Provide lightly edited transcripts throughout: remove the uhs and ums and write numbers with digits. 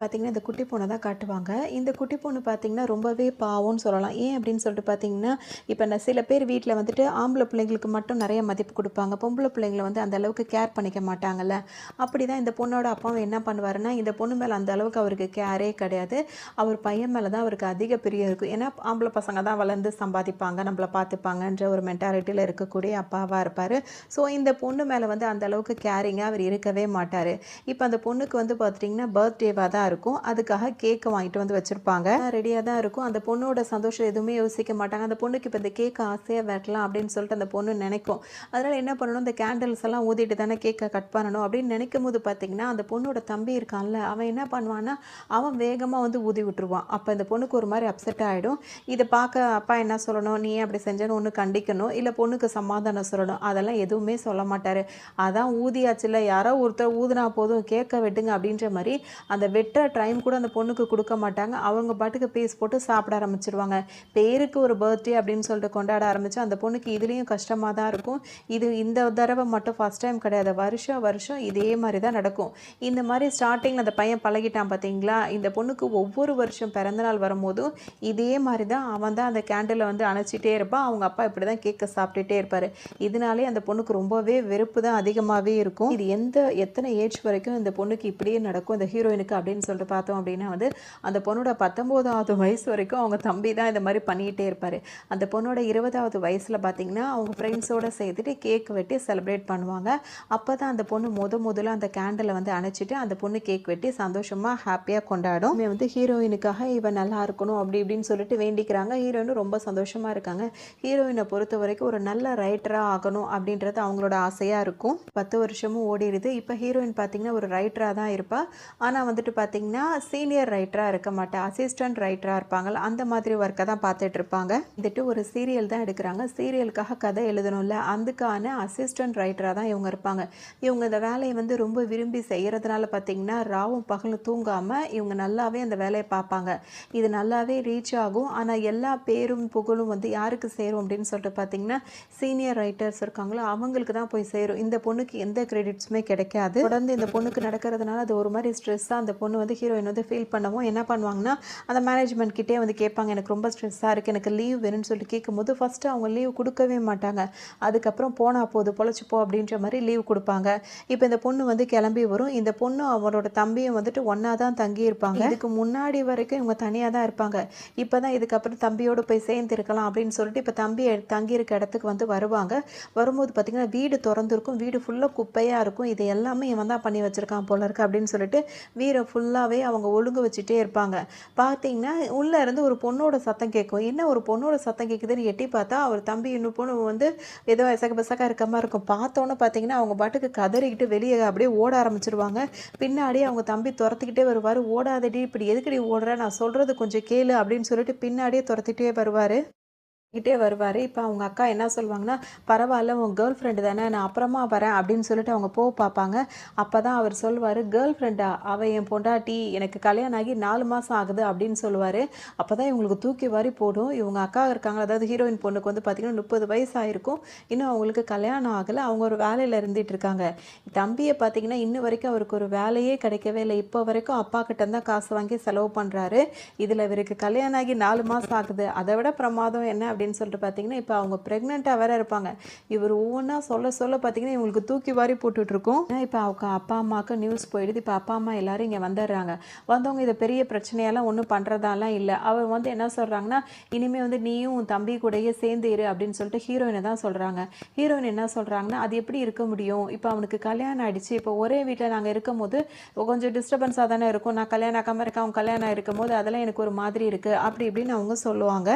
பார்த்தீங்கன்னா, இந்த குட்டி பொண்ண தான் காட்டுவாங்க. இந்த குட்டி பொண்ணு பார்த்தீங்கன்னா, ரொம்பவே பாவம்னு சொல்லலாம். ஏன் அப்படின்னு சொல்லிட்டு பார்த்தீங்கன்னா, இப்ப சில பேர் வீட்ல வந்துட்டு ஆம்பள பிள்ளைங்களுக்கு மட்டும் நெறைய மதிப்பு குடுப்பாங்க. பொம்பள பிள்ளைங்கள வந்து அந்த அளவுக்கு கேர் பண்ணிக்க மாட்டாங்கல்ல. அப்படிதான் இந்த பொண்ணோட அப்பாவும் என்ன பண்ணுவாருன்னா, இந்த பொண்ணு மேல அந்த அளவுக்கு அவருக்கு கேரே கிடையாது. அவர் பையன் மேல தான் அவருக்கு அதிக பிரியம் இருக்கும். ஏன்னா, ஆம்பள பசங்க தான் வளர்ந்து சம்பாதிப்பாங்க, நம்மள பார்த்துப்பாங்கன்ற ஒரு மென்டாலிட்டில இருக்கக்கூடிய அப்பாவா இருப்பாரு. ஸோ, இந்த பொண்ணு மேல வந்து அந்த அளவுக்கு கேரிங்கா அவர் இருக்கவே மாட்டாரு. இப்ப அந்த பொண்ணுக்கு வந்து பார்த்தீங்கன்னா, பர்த்டேவா தான் இருக்கும். அதுக்காக கேக் வாங்கிட்டு வந்து வச்சிருப்பாங்க. ரெடியா தான் இருக்கும். அந்த பொண்ணோட சந்தோஷம் எதுவுமே யோசிக்க மாட்டாங்க. அந்த பொண்ணுக்கு இப்ப இந்த கேக்க ஆசையா வெட்டலாம் அப்படின்னு சொல்லிட்டு அந்த பொண்ணு நெனைக்கும். அதனால என்ன பண்ணணும், இந்த கேண்டில்ஸ் எல்லாம் ஊதிட்டு தானே கேக்க கட் பண்ணணும் அப்படின்னு நெனைக்கும்போது பார்த்தீங்கன்னா, அந்த பொண்ணோட தம்பி இருக்கான்ல, அவன் என்ன பண்ணுவான்னா, அவன் வேகமா வந்து ஊதி விட்டுருவான். அப்ப இந்த பொண்ணுக்கு ஒரு மாரி அப்செட் ஆயிடும். இத பார்க்க அப்பா என்ன சொல்லணும், "நீ ஏன் அப்படி செஞ்சன்னு?" ஒண்ணு கண்டிக்கணும். இல்ல பொண்ணுக்கு சமாதானம் சொல்லணும். அதெல்லாம் எதுவுமே சொல்ல மாட்டாரு. அதான் ஊதியாச்சுல்ல, யாரோ ஒருத்தர் ஊதுனா போதும், கேக்க வெட்டுங்க அப்படின்ற மாரி அந்த வெட்டுற டைம் கூட அந்த பொண்ணுக்கு குடுக்க மாட்டாங்க. அவங்க பாட்டுக்கு பீஸ் போட்டு சாப்பிட ஆரம்பிச்சுருவாங்க. பேருக்கு ஒரு பர்த்டே அப்படின்னு சொல்லிட்டு கொண்டாட ஆரம்பிச்சா, அந்த பொண்ணுக்கு இதுலயும் கஷ்டமா தான் இருக்கும். இது இந்த தடவ மட்டும் ஃபர்ஸ்ட் டைம் கிடையாது. வருஷம் வருஷம் இதே மாரி தான் நடக்கும். இந்த மாரி ஸ்டார்ட்டிங்ல அந்த பையன் பழகிட்டான் பார்த்தீங்களா? இந்த பொண்ணுக்கு ஒவ்வொரு வருஷம் பிறந்தநாள் வரும்போதும், இதே மாரி தான் அவன் தான் அந்த கேண்டில வந்து அணைச்சிட்டே இருப்பான். அவங்க அப்பா இப்படி தான் கேக்க சாப்பிட்டுட்டே இருப்பாரு. இதனாலேயே அந்த பொண்ணுக்கு ரொம்பவே வெறுப்பு தான் அதிகமாவே இருக்கும். இது எத்தனை ஏஜ் வரைக்கும் இந்த பொண்ணுக்கு இப்படியே நடக்கும் இந்த ஹீரோயினுக்கு அப்படின்னு சொல்லிட்டு பார்த்தோம் அப்படின்னா வந்து, அந்த பொண்ணோட 19வது வயசு வரைக்கும் அவங்க தம்பி தான் இந்த மாரி பண்ணிக்கிட்டே இருப்பாரு. அந்த பொண்ணோட 20வது வயசுல பார்த்தீங்கன்னா, அவங்க ஃப்ரெண்ட்ஸோட சேர்த்துட்டு கேக் வெட்டி செலிப்ரேட் பண்ணுவாங்க. அப்பதான் அந்த பொண்ணு முதல்ல அந்த கேண்டில வந்து அணைச்சிட்டு, அந்த பொண்ணு கேக் வெட்டி சந்தோஷமா, ஹேப்பியா கொண்டாடும். இவன் வந்து ஹீரோயினுக்காக இவ நல்லா இருக்கணும் அப்படி இப்படின்னு சொல்லிட்டு வேண்டிக்கிறாங்க. ஹீரோயினும் ரொம்ப சந்தோஷமா இருக்காங்க. ஹீரோயின பொறுத்தவரைக்கும் ஒரு நல்ல ரைட்டரா ஆகணும் அப்படின்றது அவங்களோட ஆசையா இருக்கும். 10 வருஷமும் ஓடிருது. இப்ப ஹீரோயின் பார்த்தீங்கன்னா, ஒரு ரைட்டரா தான் இருப்பா. ஆனா வந்துட்டு பார்த்தீங்கன்னா, சீனியர் ரைட்டரா இருக்க மாட்டா. அசிஸ்டன்ட் ரைட்டரா இருப்பாங்கல்ல, அந்த மாதிரி ஒர்க்க தான் பார்த்துட்டு இருப்பாங்க. வந்துட்டு ஒரு சீரியல் தான் எடுக்குறாங்க. சீரியலுக்காக கதை எழுதணும்ல, அதுக்கான அசிஸ்டன்ட் ரைட்டரா தான் இவங்க இருப்பாங்க. இவங்க இந்த வேலைய வந்து ரொம்ப விரும்பி செய்யறதுனால பார்த்தீங்கன்னா, ராவும் பகலும் தூங்காம இவங்க நல்லாவே அந்த வேலைய பார்ப்பாங்க. இது நல்லாவே ரீச் ஆகும். ஆனா எல்லா பேரும், புகழும் வந்து யாருக்கு சேரும் அப்படின்னு சொல்லிட்டு பார்த்தீங்கன்னா, சீனியர் ரைட்டர்ஸ் இருக்காங்களோ அவங்களுக்கு தான் போய் சேரும். இந்த பொண்ணுக்கு எந்த கிரெடிட்ஸுமே கிடைக்காது. தொடர்ந்து இந்த பொண்ணுக்கு நடக்கிறதுனால அது ஒரு மாரி ஸ்ட்ரெஸ்ஸா அந்த பொண்ணு வந்து ஹீரோயின் வந்து ஃபீல் பண்ணவும் என்ன பண்ணுவாங்கன்னா, அந்த மேனேஜ்மெண்ட் கிட்டயே வந்து கேட்பாங்க. எனக்கு ரொம்ப ஸ்ட்ரெஸ்ஸா இருக்கு. எனக்கு லீவ் வேணும்னு சொல்லிட்டு கேட்கும்போது, ஃபர்ஸ்ட்டு அவங்க லீவ் குடுக்கவே மாட்டாங்க. அதுக்கப்புறம் போனா போது பொழச்சுப்போ அப்படின்ற மாரி லீவ் குடுப்பாங்க. இப்ப இந்த பொண்ணு வந்து கிளம்பி வரும். இந்த பொண்ணு அவளோட தம்பியும் வந்துட்டு ஒண்ணா தான் தங்கியிருப்பாங்க. இதுக்கு முன்னாடி வரைக்கும் இவங்க தனியா தான் இருப்பாங்க. இப்பதான் இதுக்கப்புறம் தம்பியோட போய் சேர்ந்திருக்கலாம் அப்படின்னு சொல்லிட்டு, இப்ப தம்பி தங்கியிருக்க இடத்துக்கு வந்து வருவாங்க. வரும்போது பார்த்தீங்கன்னா, வீடு தொறந்திருக்கும். வீடு ஃபுல்லா குப்பையா இருக்கும். இது எல்லாமே இவன் தான் பண்ணி வச்சிருக்கான் போல இருக்கு அப்படின்னு சொல்லிட்டு, வீட ஃபுல்லாவே அவங்க ஒழுங்கு வச்சுட்டே இருப்பாங்க. பார்த்தீங்கன்னா, உள்ள இருந்து ஒரு பொண்ணோட சத்தம் கேட்கும். என்ன ஒரு பொண்ணோட சத்தம் கேட்குதுன்னு எட்டி பார்த்தா, அவர் தம்பி இன்னும் பொண்ணு வந்து ஏதோ எசகு பெசகா இருக்க மாரி இருக்கும். பார்த்தோன்னே பார்த்தீங்கன்னா, அவங்க பாட்டுக்கு கதறிக்கிட்டு வெளிய அப்படியே ஓட ஆரம்பிச்சுருவாங்க. பின்னாடியே அவங்க தம்பி தொரத்திக்கிட்டே வருவாரு. "ஓடாதடி! இப்படி எதுக்குடி ஓடுற? நான் சொல்றது கொஞ்சம் கேளு" அப்படின்னு சொல்லிட்டு பின்னாடியே தொரத்திட்டே வருவாரு. கிட்டே வருவாரு. இப்ப அவங்க அக்கா என்ன சொல்வாங்கன்னா, "பரவால்ல உன் கேர்ள் ஃப்ரெண்ட் தானே, நான் அப்புறமா வரேன்" அப்படின்னு சொல்லிட்டு அவங்க பாப்பாங்க. அப்பதான் அவர் சொல்வாரு, "கேர்ள் ஃப்ரெண்டா? அவ என் பொண்டாட்டி. எனக்கு கல்யாணம் ஆகி 4 மாசம் ஆகுது" அப்படின்னு சொல்லுவாரு. அப்பதான் இவங்களுக்கு தூக்கி வாரி போடும். இவங்க அக்கா இருக்காங்கல்ல, அதாவது ஹீரோயின் பொண்ணுக்கு வந்து பார்த்தீங்கன்னா 30 வயசு ஆயிருக்கும். இன்னும் அவங்களுக்கு கல்யாணம் ஆகல. அவங்க ஒரு வேலையில இருந்துட்டு இருக்காங்க. தம்பிய பார்த்தீங்கன்னா, இன்ன வரைக்கும் அவருக்கு ஒரு வேலையே கிடைக்கவே இல்ல. இப்போ வரைக்கும் அப்பா கிட்ட இருந்து தான் காசு வாங்கி செலவு பண்றாரு. இதுல இவருக்கு கல்யாணம் ஆகி 4 மாசம் ஆகுது. அத விட பிரமாதம் என்ன அப்படின்னு சொல்லிட்டு பார்த்தீங்கன்னா, இப்ப அவங்க பிரெக்னன்ட்டா வேற இருப்பாங்க. இவரு ஒவ்வொன்னா சொல்ல சொல்ல பார்த்தீங்கன்னா, இவங்களுக்கு தூக்கி வாரி போட்டுட்ருக்கும். இப்ப அவங்க அப்பா, அம்மாவுக்கு நியூஸ் போயிடுது. இப்ப அப்பா, அம்மா எல்லாரும் இங்க வந்துடுறாங்க. வந்தவங்க இத பெரிய பிரச்சனையெல்லாம் ஒண்ணும் பண்றதாலாம் இல்ல. அவர் வந்து என்ன சொல்றாங்கன்னா, "இனிமே வந்து நீயும் உன் தம்பி கூடயே சேர்ந்து இரு" அப்படின்னு சொல்லிட்டு ஹீரோயின தான் சொல்றாங்க. ஹீரோயின் என்ன சொல்றாங்கன்னா, "அது எப்படி இருக்க முடியும்? இப்ப அவனுக்கு கல்யாணம் ஆயிடுச்சு. இப்ப ஒரே வீட்ல நாங்க இருக்கும்போது கொஞ்சம் டிஸ்டர்பன்ஸா தானே இருக்கும். நான் கல்யாணம் ஆகாம இருக்கேன். அவன் கல்யாணம் ஆயிருக்கும்போது அதெல்லாம் எனக்கு ஒரு மாதிரி இருக்கு." அப்படி இப்படின்னு அவங்க சொல்லுவாங்க.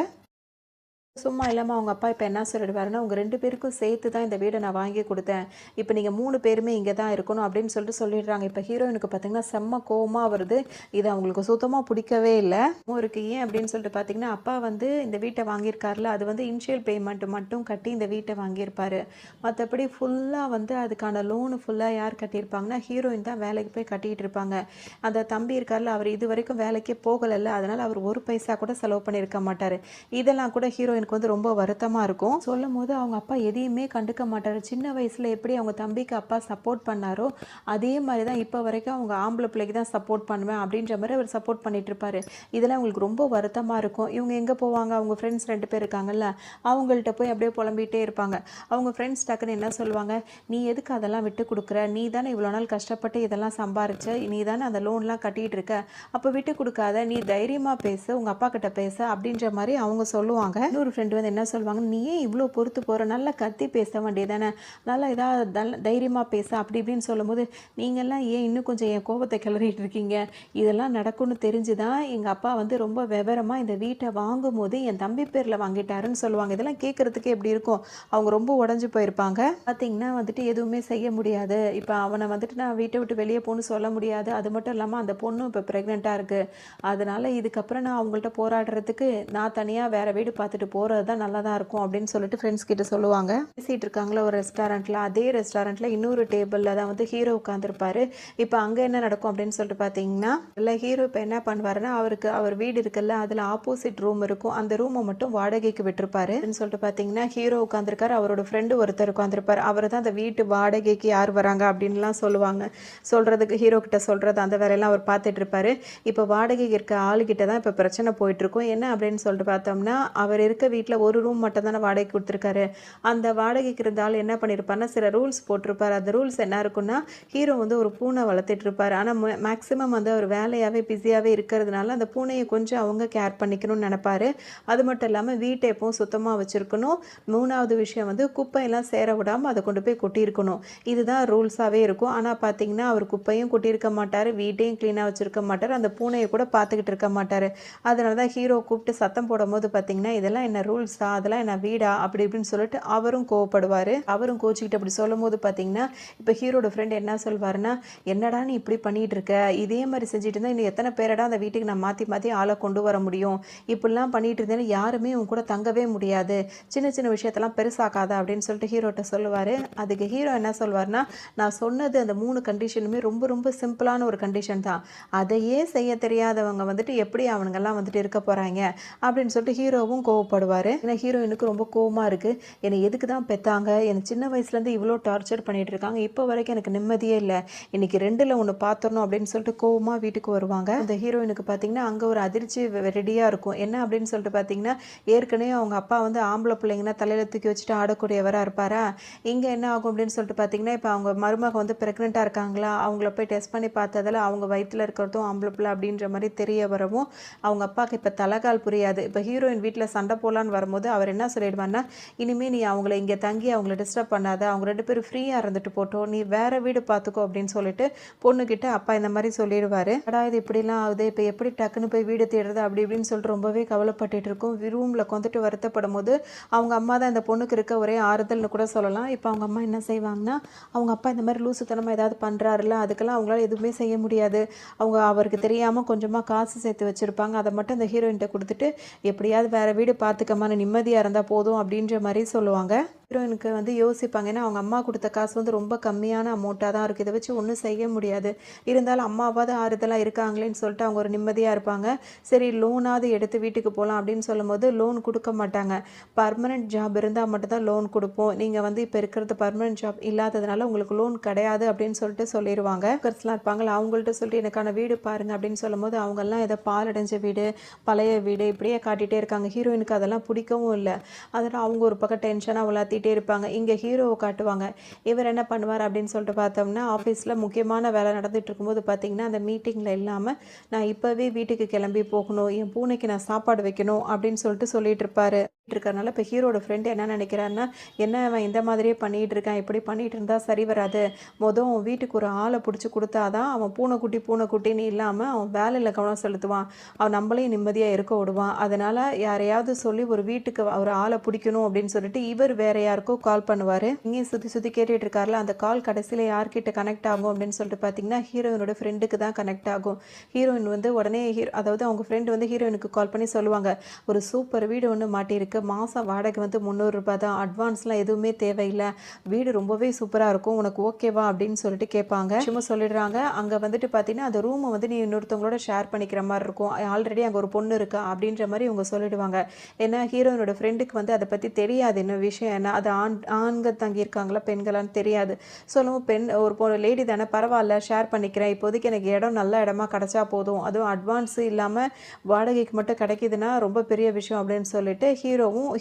சும்மா இல்லாம அவங்க அப்பா இப்ப என்ன சொல்லிடுவாருன்னா, "உங்க 2 பேருக்கும் சேர்த்து தான் இந்த வீட நான் வாங்கி குடுத்தேன். இப்ப நீங்க 3 பேருமே இங்க தான் இருக்கணும்." அப்படின்னு சொல்லிட்டு சொல்லிடுறாங்க. இப்ப ஹீரோயினுக்கு பார்த்தீங்கன்னா, செம்ம கோவமா வருது. இது அவங்களுக்கு சுத்தமா பிடிக்கவே இல்ல. இருக்கு. ஏன் அப்படின்னு சொல்லிட்டு பார்த்தீங்கன்னா, அப்பா வந்து இந்த வீட்ட வாங்கியிருக்கார்ல, அது வந்து இனிஷியல் பேமெண்ட் மட்டும் கட்டி இந்த வீட்ட வாங்கியிருப்பாரு. மத்தபடி ஃபுல்லா வந்து அதுக்கான லோன் ஃபுல்லா யார் கட்டியிருப்பாங்கன்னா, ஹீரோயின் தான் வேலைக்கு போய் கட்டிட்டு இருப்பாங்க. அந்த தம்பி இருக்கார்ல, அவர் இதுவரைக்கும் வேலைக்கே போகலல்ல. அதனால அவர் ஒரு பைசா கூட செலவு பண்ணியிருக்க மாட்டாரு. இதெல்லாம் கூட ஹீரோயின் ஹீரோயினுக்கு வந்து ரொம்ப வருத்தமாக இருக்கும். சொல்லும் போது அவங்க அப்பா எதையுமே கண்டுக்க மாட்டார். சின்ன வயசில் எப்படி அவங்க தம்பிக்கு அப்பா சப்போர்ட் பண்ணாரோ அதே மாதிரி தான் இப்போ வரைக்கும் அவங்க ஆம்பளை பிள்ளைக்கு தான் சப்போர்ட் பண்ணுவேன் அப்படின்ற மாதிரி அவர் சப்போர்ட் பண்ணிட்டு இருப்பாரு. இதெல்லாம் அவங்களுக்கு ரொம்ப வருத்தமாக இருக்கும். இவங்க எங்கே போவாங்க, அவங்க ஃப்ரெண்ட்ஸ் 2 பேர் இருக்காங்கல்ல, அவங்கள்ட்ட போய் அப்படியே புலம்பிகிட்டே இருப்பாங்க. அவங்க ஃப்ரெண்ட்ஸ் டக்குன்னு என்ன சொல்லுவாங்க, நீ எதுக்கு அதெல்லாம் விட்டு கொடுக்குற, நீ தானே இவ்வளோ நாள் கஷ்டப்பட்டு இதெல்லாம் சம்பாரிச்ச, நீ தானே அந்த லோன்லாம் கட்டிகிட்டு இருக்க, அப்போ விட்டு கொடுக்காத, நீ தைரியமாக பேசு, உங்கள் அப்பா கிட்ட பேச அப்படின்ற மாதிரி அவங்க சொல்லுவாங்க. இன்னொரு ஃப்ரெண்டு வந்து என்ன சொல்லுவாங்க, நீ ஏன் இவ்வளோ பொறுத்து போகிற, நல்லா கத்தி பேச வேண்டியதானே, நல்லா ஏதாவது தைரியமாக பேச அப்படி இப்படின்னு சொல்லும்போது, நீங்கள்லாம் ஏன் இன்னும் கொஞ்சம் என் கோபத்தை கிளறிட்டு இருக்கீங்க, இதெல்லாம் நடக்கும்னு தெரிஞ்சு தான் எங்கள் அப்பா வந்து ரொம்ப விவரமாக இந்த வீட்டை வாங்கும் போது என் தம்பி பேரில் வாங்கிட்டாருன்னு சொல்லுவாங்க. இதெல்லாம் கேட்குறதுக்கு எப்படி இருக்கும், அவங்க ரொம்ப உடஞ்சி போயிருப்பாங்க. பார்த்தீங்கன்னா வந்துட்டு எதுவுமே செய்ய முடியாது. இப்போ அவனை வந்துட்டு நான் வீட்டை விட்டு வெளியே போகணும்னு சொல்ல முடியாது. அது மட்டும் இல்லாமல் அந்த பொண்ணும் இப்போ ப்ரெக்னெண்ட்டாக இருக்குது. அதனால் இதுக்கப்புறம் நான் அவங்கள்ட்ட போராடுறதுக்கு நான் தனியாக வேறு வீடு பார்த்துட்டு போகிறது தான் நல்லதாக இருக்கும் அப்படின்னு சொல்லிட்டு ஃப்ரெண்ட்ஸ் கிட்ட சொல்லுவாங்க. பேசிகிட்டு இருக்காங்களா ஒரு ரெஸ்டாரண்ட்டில், அதே ரெஸ்டாரண்ட்டில் இன்னொரு டேபிளில் தான் வந்து ஹீரோ உட்காந்துருப்பாரு. இப்போ அங்கே என்ன நடக்கும் அப்படின்னு சொல்லிட்டு பார்த்தீங்கன்னா, இல்லை ஹீரோ இப்போ என்ன பண்ணுவாருன்னா, அவர் வீடு இருக்குல்ல, அதில் ஆப்போசிட் ரூம் இருக்கும், அந்த ரூமை மட்டும் வாடகைக்கு விட்டுருப்பாரு அப்படின்னு சொல்லிட்டு பார்த்தீங்கன்னா, ஹீரோ உட்காந்துருக்காரு, அவரோட ஃப்ரெண்டு ஒருத்தர் உட்காந்துருப்பார். அவர் தான் அந்த வீட்டு வாடகைக்கு யார் வராங்க அப்படின்லாம் சொல்லுவாங்க. சொல்கிறதுக்கு ஹீரோ கிட்ட சொல்கிறது அந்த வேலையெல்லாம் அவர் பார்த்துட்டு இருப்பாரு. இப்போ வாடகைக்கு இருக்க ஆளுகிட்ட தான் இப்போ பிரச்சனை போயிட்டுருக்கும். என்ன அப்படின்னு சொல்லிட்டு பார்த்தோம்னா, அவர் இருக்க வீட்டில் ஒரு ரூம் மட்டும் தானே வாடகை கொடுத்துருக்காரு. அந்த வாடகைக்கு இருந்த ஆள் என்ன பண்ணியிருப்பாருன்னா, சில ரூல்ஸ் போட்டிருப்பார். அந்த ரூல்ஸ் என்ன இருக்குன்னா, ஹீரோ வந்து ஒரு பூனை வளர்த்துட்டு இருப்பார். ஆனால் மேக்ஸிமம் வந்து அவர் வேலையாகவே பிஸியாகவே இருக்கிறதுனால அந்த பூனையை கொஞ்சம் அவங்க கேர் பண்ணிக்கணும்னு நினைப்பாரு. அது மட்டும் இல்லாமல் வீட்டை எப்பவும் சுத்தமாக வச்சுருக்கணும். 3வது விஷயம் வந்து குப்பையெல்லாம் சேர விடாமல் அதை கொண்டு போய் கொட்டியிருக்கணும். இதுதான் ரூல்ஸாகவே இருக்கும். ஆனால் பார்த்தீங்கன்னா, அவர் குப்பையும் கொட்டியிருக்க மாட்டார், வீட்டையும் க்ளீனாக வச்சுருக்க மாட்டார், அந்த பூனையை கூட பார்த்துக்கிட்டு இருக்க மாட்டார். அதனால தான் ஹீரோ கூப்பிட்டு சத்தம் போடும்போது பார்த்தீங்கன்னா, இதெல்லாம் என்ன ரூல்ஸா, அதெல்லாம் என்ன வீடா அப்படி இப்படின்னு சொல்லிட்டு அவரும் கோவப்படுவார். அவரும் கோச்சிக்கிட்டு அப்படி சொல்லும் போது பார்த்தீங்கன்னா, இப்போ ஹீரோட ஃப்ரெண்ட் என்ன சொல்வாருன்னா, என்னடா நீ இப்படி பண்ணிகிட்டு இருக்க, இதே மாதிரி செஞ்சுட்டு இருந்தால் இன்னும் எத்தனை பேரடா அந்த வீட்டுக்கு நான் மாற்றி மாற்றி ஆளை கொண்டு வர முடியும், இப்படிலாம் பண்ணிட்டு இருந்தேன்னு யாருமே உன் கூட தங்கவே முடியாது, சின்ன சின்ன விஷயத்தெல்லாம் பெருசாக்காத அப்படின்னு சொல்லிட்டு ஹீரோட்ட சொல்லுவார். அதுக்கு ஹீரோ என்ன சொல்வார்னா, நான் சொன்னது அந்த 3 கண்டிஷனுமே ரொம்ப ரொம்ப சிம்பிளான ஒரு கண்டிஷன் தான், அதையே செய்ய தெரியாதவங்க வந்துட்டு எப்படி அவனுங்கெல்லாம் வந்துட்டு இருக்க போகிறாங்க அப்படின்னு சொல்லிட்டு ஹீரோவும் கோவப்படுவார். ஏன்னா ஹீரோயினுக்கு ரொம்ப கோவமாக இருக்குது, என்னை எதுக்கு தான் பெற்றாங்க, என்னை சின்ன வயசுலேருந்து இவ்வளோ டார்ச்சர் பண்ணிகிட்டு இருக்காங்க, இப்போ வரைக்கும் எனக்கு நிம்மதியே இல்லை, இன்றைக்கி 2ல் 1 பார்த்துடணும் அப்படின்னு சொல்லிட்டு கோவமாக வீட்டுக்கு வருவாங்க. இந்த ஹீரோயினுக்கு பார்த்தீங்கன்னா அங்கே ஒரு அதிர்ச்சி ரெடியாக இருக்கும். என்ன அப்படின்னு சொல்லிட்டு பார்த்தீங்கன்னா, ஏற்கனவே அவங்க அப்பா வந்து ஆம்பளை பிள்ளைங்கன்னா தலையில் தூக்கி வச்சுட்டு ஆடக்கூடியவராக இருப்பாரா, இங்கே என்ன ஆகும் அப்படின்னு சொல்லிட்டு பார்த்தீங்கன்னா, இப்போ அவங்க மருமக வந்து ப்ரெக்னெண்ட்டாக இருக்காங்களா, அவங்கள போய் டெஸ்ட் பண்ணி பார்த்ததில் அவங்க வயிற்றில் இருக்கிறதும் ஆம்பளை பிள்ளை அப்படின்ற மாதிரி தெரிய வரவும் அவங்க அப்பாவுக்கு இப்போ தலைகால் புரியாது. இப்போ ஹீரோயின் வீட்டில் சண்டை போடலான்னு வரும்போது அவர் என்ன சொல்லிடுவார்னா, இனிமேல் நீ அவங்கள இங்கே தங்கி அவங்கள டிஸ்டர்ப் பண்ணாத, அவங்க 2 பேரும் ஃப்ரீயாக இருந்துட்டு போட்டோம், நீ வேறு வீடு பார்த்துக்கோ அப்படின்னு சொல்லிட்டு பொண்ணுக்கிட்ட அப்பா இந்த மாதிரி சொல்லிடுவார். அடா இது இப்படிலாம் ஆகுது, இப்போ எப்படி டக்குன்னு போய் வீடு தேடுறது அப்படி இப்படின்னு சொல்லிட்டு ரொம்பவே கவலைப்பட்டுட்டு இருக்கும். ரூமில் வந்துட்டு வருத்தப்படும் போது அவங்க அம்மா தான் இந்த பொண்ணுக்கு இருக்க ஒரே ஆறுதல்னு கூட சொல்லலாம். இப்போ அவங்க அம்மா என்ன செய்வாங்கன்னா, அவங்க அப்பா இந்த மாதிரி லூசுத்தனமாக ஏதாவது பண்ணுறாருல, அதுக்கெல்லாம் அவங்களால எதுவுமே செய்ய முடியாது, அவருக்கு தெரியாமல் கொஞ்சமாக காசு சேர்த்து வச்சுருப்பாங்க, அதை மட்டும் இந்த ஹீரோயின்கிட்ட கொடுத்துட்டு எப்படியாவது வேறு வீடு பார்த்துக்கமான நிம்மதியாக இருந்தால் போதும் அப்படின்ற மாதிரி சொல்லுவாங்க. ஹீரோயினுக்கு வந்து யோசிப்பாங்க, ஏன்னா அவங்க அம்மா கொடுத்த காசு வந்து ரொம்ப கம்மியான அமௌண்ட்டாக தான் இருக்குது, இதை வச்சு ஒன்றும் செய்ய முடியாது, இருந்தாலும் அம்மாவாவது ஆறுதலாக இருக்காங்களேன்னு சொல்லிட்டு அவங்க ஒரு நிம்மதியாக இருப்பாங்க. சரி லோனாவது எடுத்து வீட்டுக்கு போகலாம் அப்படின்னு சொல்லும்போது லோன் கொடுக்க மாட்டாங்க. பர்மனெண்ட் ஜாப் இருந்தால் மட்டும்தான் லோன் கொடுப்போம், நீங்கள் வந்து இப்போ இருக்கிறது பர்மனெண்ட் ஜாப் இல்லாததுனால உங்களுக்கு லோன் கிடையாது அப்படின்னு சொல்லிட்டு சொல்லிடுவாங்க. ஒர்க்கர்ஸ்லாம் இருப்பாங்களா, அவங்கள்ட்ட சொல்லிட்டு எனக்கான வீடு பாருங்கள் அப்படின்னு சொல்லும்போது அவங்கெல்லாம் ஏதோ பாலடைஞ்ச வீடு, பழைய வீடு இப்படியே காட்டிகிட்டே இருக்காங்க. ஹீரோயினுக்கு அதெல்லாம் பிடிக்கவும் இல்லை. அதனால் அவங்க ஒரு பக்கம் டென்ஷனாக வளர்த்திட்டே இருப்பாங்க. இங்கே ஹீரோவை காட்டுவாங்க. இவர் என்ன பண்ணுவார் அப்படின்னு சொல்லிட்டு பார்த்தோம்னா, ஆஃபீஸில் முக்கியமான வேலை நடந்துட்டு இருக்கும்போது பார்த்தீங்கன்னா, அந்த மீட்டிங்கில் இல்லாமல் நான் இப்போவே வீட்டுக்கு கிளம்பி போகணும், என் பூனைக்கு நான் சாப்பாடு வைக்கணும் அப்படின்னு சொல்லிட்டு சொல்லிட்டு இருப்பாரு. இருக்கறனால இப்போ ஹீரோட ஃப்ரெண்டு என்ன நினைக்கிறாருன்னா, என்ன அவன் இந்த மாதிரியே பண்ணிகிட்டு இருக்கான், இப்படி பண்ணிகிட்டு இருந்தால் சரி வராது, அவன் வீட்டுக்கு ஒரு ஆளை பிடிச்சி கொடுத்தாதான் அவன் பூனைக்குட்டின்னு இல்லாமல் அவன் வேலையில் கவனம் செலுத்துவான், அவன் நம்மளையும் நிம்மதியாக இருக்க விடுவான், அதனால் யாரையாவது சொல்லி ஒரு வீட்டுக்கு ஒரு ஆளை பிடிக்கணும் அப்படின்னு சொல்லிட்டு இவர் வேற யாருக்கோ கால் பண்ணுவார். இங்கேயும் சுற்றி சுற்றி கேட்டுட்டு இருக்காருல, அந்த கால் கடைசியில் யார்கிட்ட கனெக்ட் ஆகும் அப்படின்னு சொல்லிட்டு பார்த்தீங்கன்னா ஹீரோயினோட ஃப்ரெண்டுக்கு தான் கனெக்ட் ஆகும். ஹீரோயின் வந்து உடனே அதாவது அவங்க ஃப்ரெண்டு வந்து ஹீரோயினுக்கு கால் பண்ணி சொல்லுவாங்க, ஒரு சூப்பர் வீடு ஒன்று மாட்டியிருக்கு, மாதம் வாடகை வந்து 300 ரூபாய் தான், அட்வான்ஸ்லாம் எதுவுமே தேவையில்லை, வீடு ரொம்பவே சூப்பராக இருக்கும், உனக்கு ஓகேவா அப்படின்னு சொல்லிட்டு கேட்பாங்க. சும்மா சொல்லிடுறாங்க. அங்கே வந்துட்டு பார்த்தீங்கன்னா அந்த ரூமை வந்து நீ இன்னொருத்தவங்களோட ஷேர் பண்ணிக்கிற மாதிரி இருக்கும், ஆல்ரெடி அங்கே ஒரு பொண்ணு இருக்கா அப்படின்ற மாதிரி இவங்க சொல்லிடுவாங்க. ஏன்னா ஹீரோயினோட ஃப்ரெண்டுக்கு வந்து அதை பற்றி தெரியாது, என்ன விஷயம் என்ன அது ஆண்கள் தங்கியிருக்காங்களா பெண்களான்னு தெரியாது. சொல்லவும் ஒரு லேடி தானே, பரவாயில்ல ஷேர் பண்ணிக்கிறேன், இப்போதைக்கு எனக்கு இடம் நல்ல இடமா கிடச்சா போதும், அதுவும் அட்வான்ஸ் இல்லாமல் வாடகைக்கு மட்டும் கிடைக்கிதுன்னா ரொம்ப பெரிய விஷயம் அப்படின்னு சொல்லிட்டு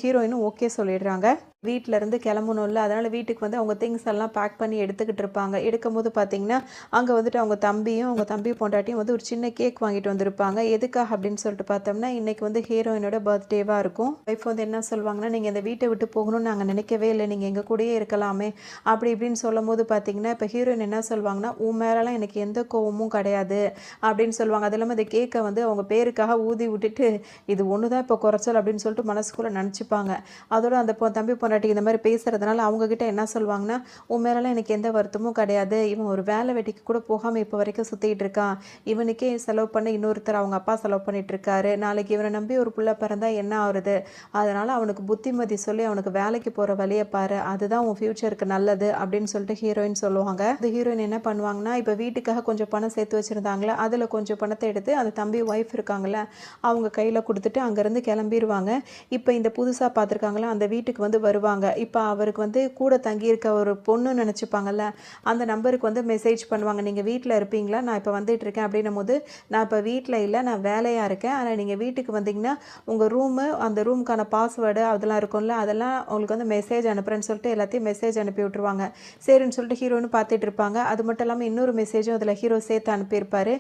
ஹீரோயினும் ஓகே சொல்லிடுறாங்க. வீட்டில் இருந்து கிளம்பணும்ல, அதனால் வீட்டுக்கு வந்து அவங்க திங்ஸ் எல்லாம் பேக் பண்ணி எடுத்துக்கிட்டு இருப்பாங்க. எடுக்கும்போது பார்த்தீங்கன்னா அங்கே வந்துட்டு அவங்க தம்பி பொண்டாட்டியும் வந்து ஒரு சின்ன கேக் வாங்கிட்டு வந்திருப்பாங்க. எதுக்காக அப்படின்னு சொல்லிட்டு பார்த்தோம்னா இன்றைக்கி வந்து ஹீரோயினோட பர்த்டேவாக இருக்கும். ஒய்ஃப் வந்து என்ன சொல்லுவாங்கன்னா, நீங்கள் இந்த வீட்டை விட்டு போகணும்னு நாங்கள் நினைக்கவே இல்லை, நீங்கள் எங்கள் கூடயே இருக்கலாமே அப்படி இப்படின்னு சொல்லும் போது பார்த்தீங்கன்னா இப்போ ஹீரோயின் என்ன சொல்லுவாங்கன்னா, உன் மேலெலாம் எனக்கு எந்த கோவமும் கிடையாது அப்படின்னு சொல்லுவாங்க. அது இல்லாமல் இந்த கேக்கை வந்து அவங்க பேருக்காக ஊதி விட்டுட்டு இது ஒன்று தான் இப்போ குறைச்சல் அப்படின்னு சொல்லிட்டு மனசுக்குள்ளே நினச்சிப்பாங்க. அதோட அந்த தம்பி பொண்டாட்டி இந்த மாதிரி பேசுகிறதுனால அவங்கக்கிட்ட என்ன சொல்லுவாங்கன்னா, உன் மேலெலாம் எனக்கு எந்த வருத்தமும் கிடையாது, இவன் ஒரு வேலை வெட்டிக்கு கூட போகாமல் இப்போ வரைக்கும் சுற்றிட்டு இருக்கான், இவனுக்கே செலவு பண்ண இன்னொருத்தர் அவங்க அப்பா செலவு பண்ணிட்டு இருக்காரு, நாளைக்கு இவனை நம்பி ஒரு புள்ள பிறந்தா என்ன ஆகுறது, அதனால் அவனுக்கு புத்திமதி சொல்லி அவனுக்கு வேலைக்கு போகிற வழியை பாரு, அதுதான் உன் ஃப்யூச்சருக்கு நல்லது அப்படின்னு சொல்லிட்டு ஹீரோயின் சொல்லுவாங்க. இந்த ஹீரோயின் என்ன பண்ணுவாங்கன்னா, இப்போ வீட்டுக்காக கொஞ்சம் பணம் சேர்த்து வச்சுருந்தாங்களே அதில் கொஞ்சம் பணத்தை எடுத்து அந்த தம்பி ஒய்ஃப் இருக்காங்களே அவங்க கையில் கொடுத்துட்டு அங்கேருந்து கிளம்பிடுவாங்க. இப்போ இந்த புதுசாக பார்த்துருக்காங்களே அந்த வீட்டுக்கு வந்து வருவாங்க. இப்போ அவருக்கு வந்து கூட தங்கியிருக்க ஒரு பொண்ணு நினச்சிப்பாங்கல்ல, அந்த நம்பருக்கு வந்து மெசேஜ் பண்ணுவாங்க, நீங்கள் வீட்டில் இருப்பீங்களா, நான் இப்போ வந்துட்டு இருக்கேன் அப்படின்னும் போது, நான் இப்போ வீட்டில் இல்லை, நான் வேலையாக இருக்கேன், ஆனால் நீங்கள் வீட்டுக்கு வந்தீங்கன்னா உங்கள் ரூமு அந்த ரூமுக்கான பாஸ்வேர்டு அதெல்லாம் இருக்கும்ல, அதெல்லாம் உங்களுக்கு வந்து மெசேஜ் அனுப்புகிறேன்னு சொல்லிட்டு எல்லாத்தையும் மெசேஜ் அனுப்பி விட்ருவாங்க. சரின்னு சொல்லிட்டு ஹீரோன்னு பார்த்துட்டு இருப்பாங்க. அது மட்டும் இல்லாமல் இன்னொரு மெசேஜும் அதில் ஹீரோ சேர்த்து அனுப்பியிருப்பார்,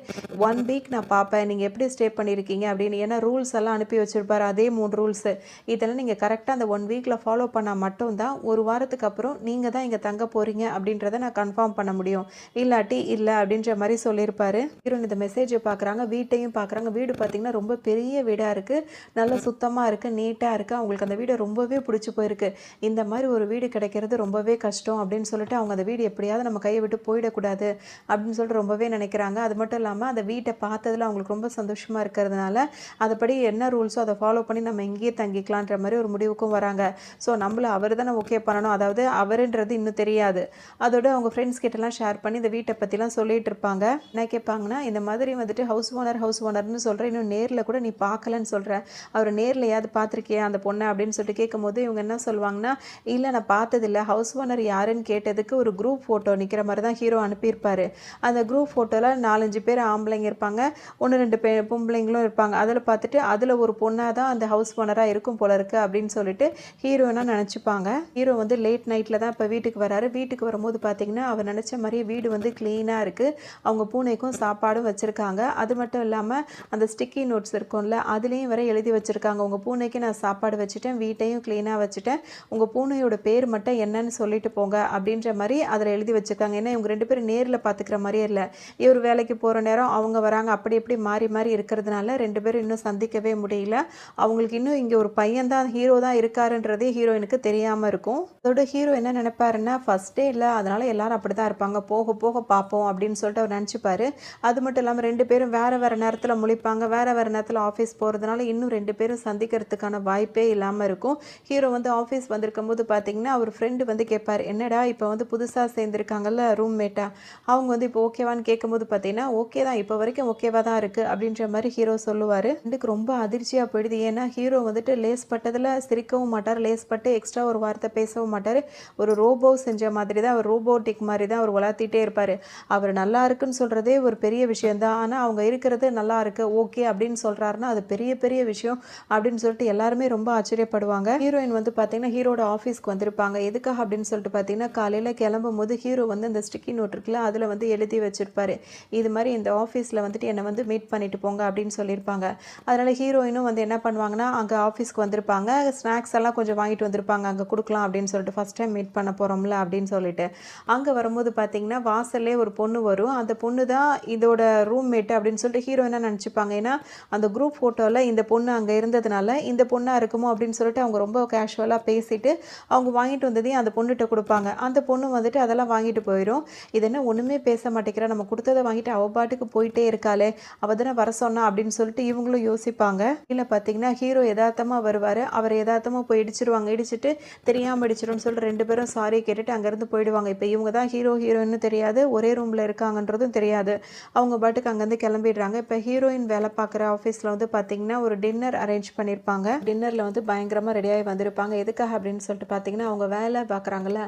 1 வீக் நான் பார்ப்பேன் நீங்கள் எப்படி ஸ்டே பண்ணியிருக்கீங்க அப்படின்னு. ஏன்னா ரூல்ஸ் எல்லாம் அனுப்பி வச்சுருப்பார், அதே 3 ரூல்ஸு, இதெல்லாம் நீங்கள் கரெக்டாக அந்த 1 வீக்கில் ஃபாலோ பண்ணால் மட்டும்தான் ஒரு வாரத்துக்கு அப்புறம் நீங்கள் தான் இங்கே தங்க போகிறீங்க அப்படின்றத நான் கன்ஃபார்ம் பண்ண முடியும், இல்லாட்டி இல்லை அப்படின்ற மாதிரி சொல்லியிருப்பாரு. ஹீரோயின் இந்த மெசேஜை பார்க்குறாங்க, வீட்டையும் பார்க்குறாங்க. வீடு பார்த்திங்கன்னா ரொம்ப பெரிய வீடாக இருக்குது, நல்லா சுத்தமாக இருக்குது, நீட்டாக இருக்குது, அவங்களுக்கு அந்த வீடு ரொம்பவே பிடிச்சி போயிருக்கு. இந்த மாதிரி ஒரு வீடு கிடைக்கிறது ரொம்பவே கஷ்டம் அப்படின்னு சொல்லிட்டு அவங்க அந்த வீடு எப்படியாவது நம்ம கையை விட்டு போயிடக்கூடாது அப்படின்னு சொல்லிட்டு ரொம்பவே நினைக்கிறாங்க. அது மட்டும் இல்லாமல் அந்த வீட்டை பார்த்ததில் அவங்களுக்கு ரொம்ப சந்தோஷமாக இருக்கிறதுனால அதுபடி என்ன ரூல்ஸோ அதை ஃபாலோ பண்ணி நம்ம இங்கேயே தங்கிக்கலான்ற மாதிரி ஒரு முடிவுக்கும் வராங்க. ஸோ நம்மள அவர் தானே ஓகே பண்ணணும், அதாவது அவருன்றது இன்னும் தெரியாது. அதோட அவங்க ஃப்ரெண்ட்ஸ் கிட்டலாம் ஷேர் பண்ணி இந்த வீட்டை பற்றிலாம் சொல்லிட்டு இருப்பாங்க. என்ன கேட்பாங்கன்னா, இந்த மாதிரி வந்துட்டு ஹவுஸ் ஓனர்னு சொல்கிறேன், இன்னும் நேரில் கூட நீ பார்க்கலன்னு சொல்கிற, அவர் நேரில் ஏதாவது பார்த்துருக்கியா அந்த பொண்ணை அப்படின்னு சொல்லிட்டு கேட்கும்போது இவங்க என்ன சொல்லுவாங்கன்னா, இல்லை நான் பார்த்ததில்லை, ஹவுஸ் ஓனர் யாருன்னு கேட்டதுக்கு ஒரு குரூப் ஃபோட்டோ நிற்கிற மாதிரி தான் ஹீரோ அனுப்பியிருப்பார். அந்த குரூப் ஃபோட்டோவில் 4-5 பேர் ஆம்பளைங்க இருப்பாங்க, 1-2 பொம்பளைங்களும் இருப்பாங்க. அதில் பார்த்துட்டு அதில் ஒரு பொண்ணாக தான் அந்த ஹவுஸ் ஓனராக இருக்கும் போல இருக்குது அப்படின்னு சொல்லிட்டு ஹீரோனா நினச்சிப்பாங்க. ஹீரோ வந்து லேட் நைட்டில் தான் இப்போ வீட்டுக்கு வராரு. வீட்டுக்கு வரும்போது பார்த்தீங்கன்னா அவர் நினச்ச மாதிரியே வீடு வந்து க்ளீனாக இருக்குது, அவங்க பூனைக்கும் சாப்பாடும் வச்சுருக்காங்க. அது மட்டும் இல்லாமல் அந்த ஸ்டிக்கி நோட்ஸ் இருக்கும்ல அதுலேயும் வர எழுதி வச்சுருக்காங்க, உங்கள் பூனைக்கு நான் சாப்பாடு வச்சுட்டேன், வீட்டையும் க்ளீனாக வச்சுட்டேன், உங்கள் பூனையோட பேர் மட்டும் என்னன்னு சொல்லிட்டு போங்க அப்படின்ற மாதிரி அதில் எழுதி வச்சுருக்காங்க. ஏன்னா இவங்க 2 பேரும் நேரில் பார்த்துக்கிற மாதிரியே இல்லை, இவர் வேலைக்கு போகிற நேரம் அவங்க வராங்க, அப்படி எப்படி மாறி மாறி இருக்கிறதுனால 2 பேரும் இன்னும் சந்திக்கவே முடியல. அவங்களுக்கு இன்னும் இங்கே ஒரு பையன் தான் ஹீரோ தான் இருக்காருன்றதே ஹீரோயினுக்கு தெரியாமல் இருக்கும். அதோட ஹீரோ என்ன நினைப்பாருன்னா, ஃபர்ஸ்ட் டே இல்லை அதனால் எல்லாரும் அப்படி தான் இருப்பாங்க, போக போக பார்ப்போம் அப்படின்னு சொல்லிட்டு அவர் நினச்சிப்பாரு. அது மட்டும் இல்லாமல் 2 பேரும் வேறு நேரத்தில் முழிப்பாங்க, வேறு நேரத்தில் ஆஃபீஸ் போகிறதுனால இன்னும் 2 பேரும் சந்திக்கிறதுக்கான வாய்ப்பே இல்லாமல் இருக்கும். ஹீரோ வந்து ஆஃபீஸ் வந்திருக்கும் போது பார்த்தீங்கன்னா அவர் ஃப்ரெண்டு வந்து கேட்பார், என்னடா இப்போ வந்து புதுசாக சேர்ந்துருக்காங்கல்ல ரூம்மேட்டா, அவங்க வந்து இப்போ ஓகேவான்னு கேட்கும்போது பார்த்தீங்கன்னா ஓகே தான், இப்போ வரைக்கும் ஓகேவாக தான் இருக்குது அப்படின்ற மாதிரி ஹீரோ சொல்லுவார். ஃப்ரெண்டுக்கு ரொம்ப அதிர்ச்சியாக போயிடுது. ஏன்னா ஹீரோ வந்துட்டு லேஸ் பட்டதில் சிரிக்கவும் மாட்டார், லேஸ் பட்டு எக்ஸ்ட்ரா ஒரு வார்த்தை பேசவும் மாட்டார், ஒரு ரோபோ செஞ்ச மாதிரி தான், ஒரு ரோபோட்டிக் மாதிரி தான் அவர் வளர்த்திட்டே இருப்பார். அவர் நல்லா இருக்குன்னு சொல்கிறதே ஒரு பெரிய விஷயந்தான், ஆனால் அவங்க இருக்கிறது நல்லா இருக்குது ஓகே அப்படின்னு சொல்கிறாருன்னா அது பெரிய பெரிய விஷயம் அப்படின்னு சொல்லிட்டு எல்லாருமே ரொம்ப ஆச்சரியப்படுவாங்க. ஹீரோயின் வந்து பார்த்தீங்கன்னா ஹீரோட ஆஃபீஸ்க்கு வந்திருப்பாங்க. எதுக்காக அப்படின்னு சொல்லிட்டு பார்த்தீங்கன்னா காலையில் கிளம்பும் போது ஹீரோ வந்து அந்த ஸ்டிக்கி நோட் இருக்குல்ல அதில் வந்து எழுதி வச்சுருப்பாரு, இது மாதிரி இந்த ஆஃபீஸில் வந்துட்டு என்னை வந்து மீட் பண்ணிட்டு போங்க அப்படின்னு சொல்லியிருப்பாங்க. அதனால் ஹீரோயினும் வந்து என்ன பண்ணுவாங்கன்னா அங்கே ஆஃபீஸ்க்கு வந்திருப்பாங்க, ஸ்நாக்ஸ் எல்லாம் கொஞ்சம் வாங்கிட்டு வந்திருப்பாங்க, அங்கே கொடுக்கலாம் அப்படின்னு சொல்லிட்டு ஃபஸ்ட் டைம் மீட் பண்ண போகிறோம்ல அப்படின்னு சொல்லிட்டு. அங்கே வரும்போது பார்த்தீங்கன்னா வாசல்லே ஒரு பொண்ணு வரும், அந்த பொண்ணு தான் இதோட ரூம்மேட்டு அப்படின்னு சொல்லிட்டு ஹீரோயினாக நினச்சிப்பாங்க. ஏன்னா அந்த குரூப் ஃபோட்டோவில் இந்த பொண்ணு அங்கே இருந்ததுனால இந்த பொண்ணாக இருக்குமோ அப்படின்னு சொல்லிட்டு அவங்க ரொம்ப கேஷுவலாக பேசிட்டு சொல்லிட்டு அவங்க வாங்கிட்டு வந்ததையும் அந்த பொண்ணுகிட்ட கொடுப்பாங்க. அந்த பொண்ணு வந்துட்டு அதெல்லாம் வாங்கிட்டு போயிடும். இது என்ன ஒன்றுமே பேச மாட்டேங்கிறா, நம்ம கொடுத்ததை வாங்கிட்டு அவள் பாட்டுக்கு போயிட்டே இருக்காளே, அவள் தானே வர சொன்னா அப்படின்னு சொல்லிட்டு இவங்களும் யோசிப்பாங்க. இல்லை பார்த்தீங்கன்னா ஹீரோ யதார்த்தமாக வருவார். அவர் யதார்த்தமாக போய் இடிச்சிருவாங்க. இடிச்சிட்டு தெரியாமல் இடிச்சிடும்னு சொல்லிட்டு 2 பேரும் சாரி கேட்டுட்டு அங்கேருந்து போயிடுவாங்க. இப்போ இவங்க தான் ஹீரோ ஹீரோயின்னு தெரியாது, ஒரே ரூமில் இருக்காங்கன்றதும் தெரியாது. அவங்க பாட்டுக்கு அங்கேருந்து கிளம்பிடுறாங்க. இப்போ ஹீரோயின் வேலை பார்க்குற ஆஃபீஸில் வந்து பார்த்தீங்கன்னா ஒரு டின்னர் அரேஞ்ச் பண்ணியிருப்பாங்க. டின்னரில் வந்து பயங்கரமாக ரெடியாகி வந்திருப்பாங்க. எதுக்காக அப்படின்னு சொல்லிட்டு பார்த்தீங்கன்னா அவங்க வேலை பார்க்குறாங்கல்ல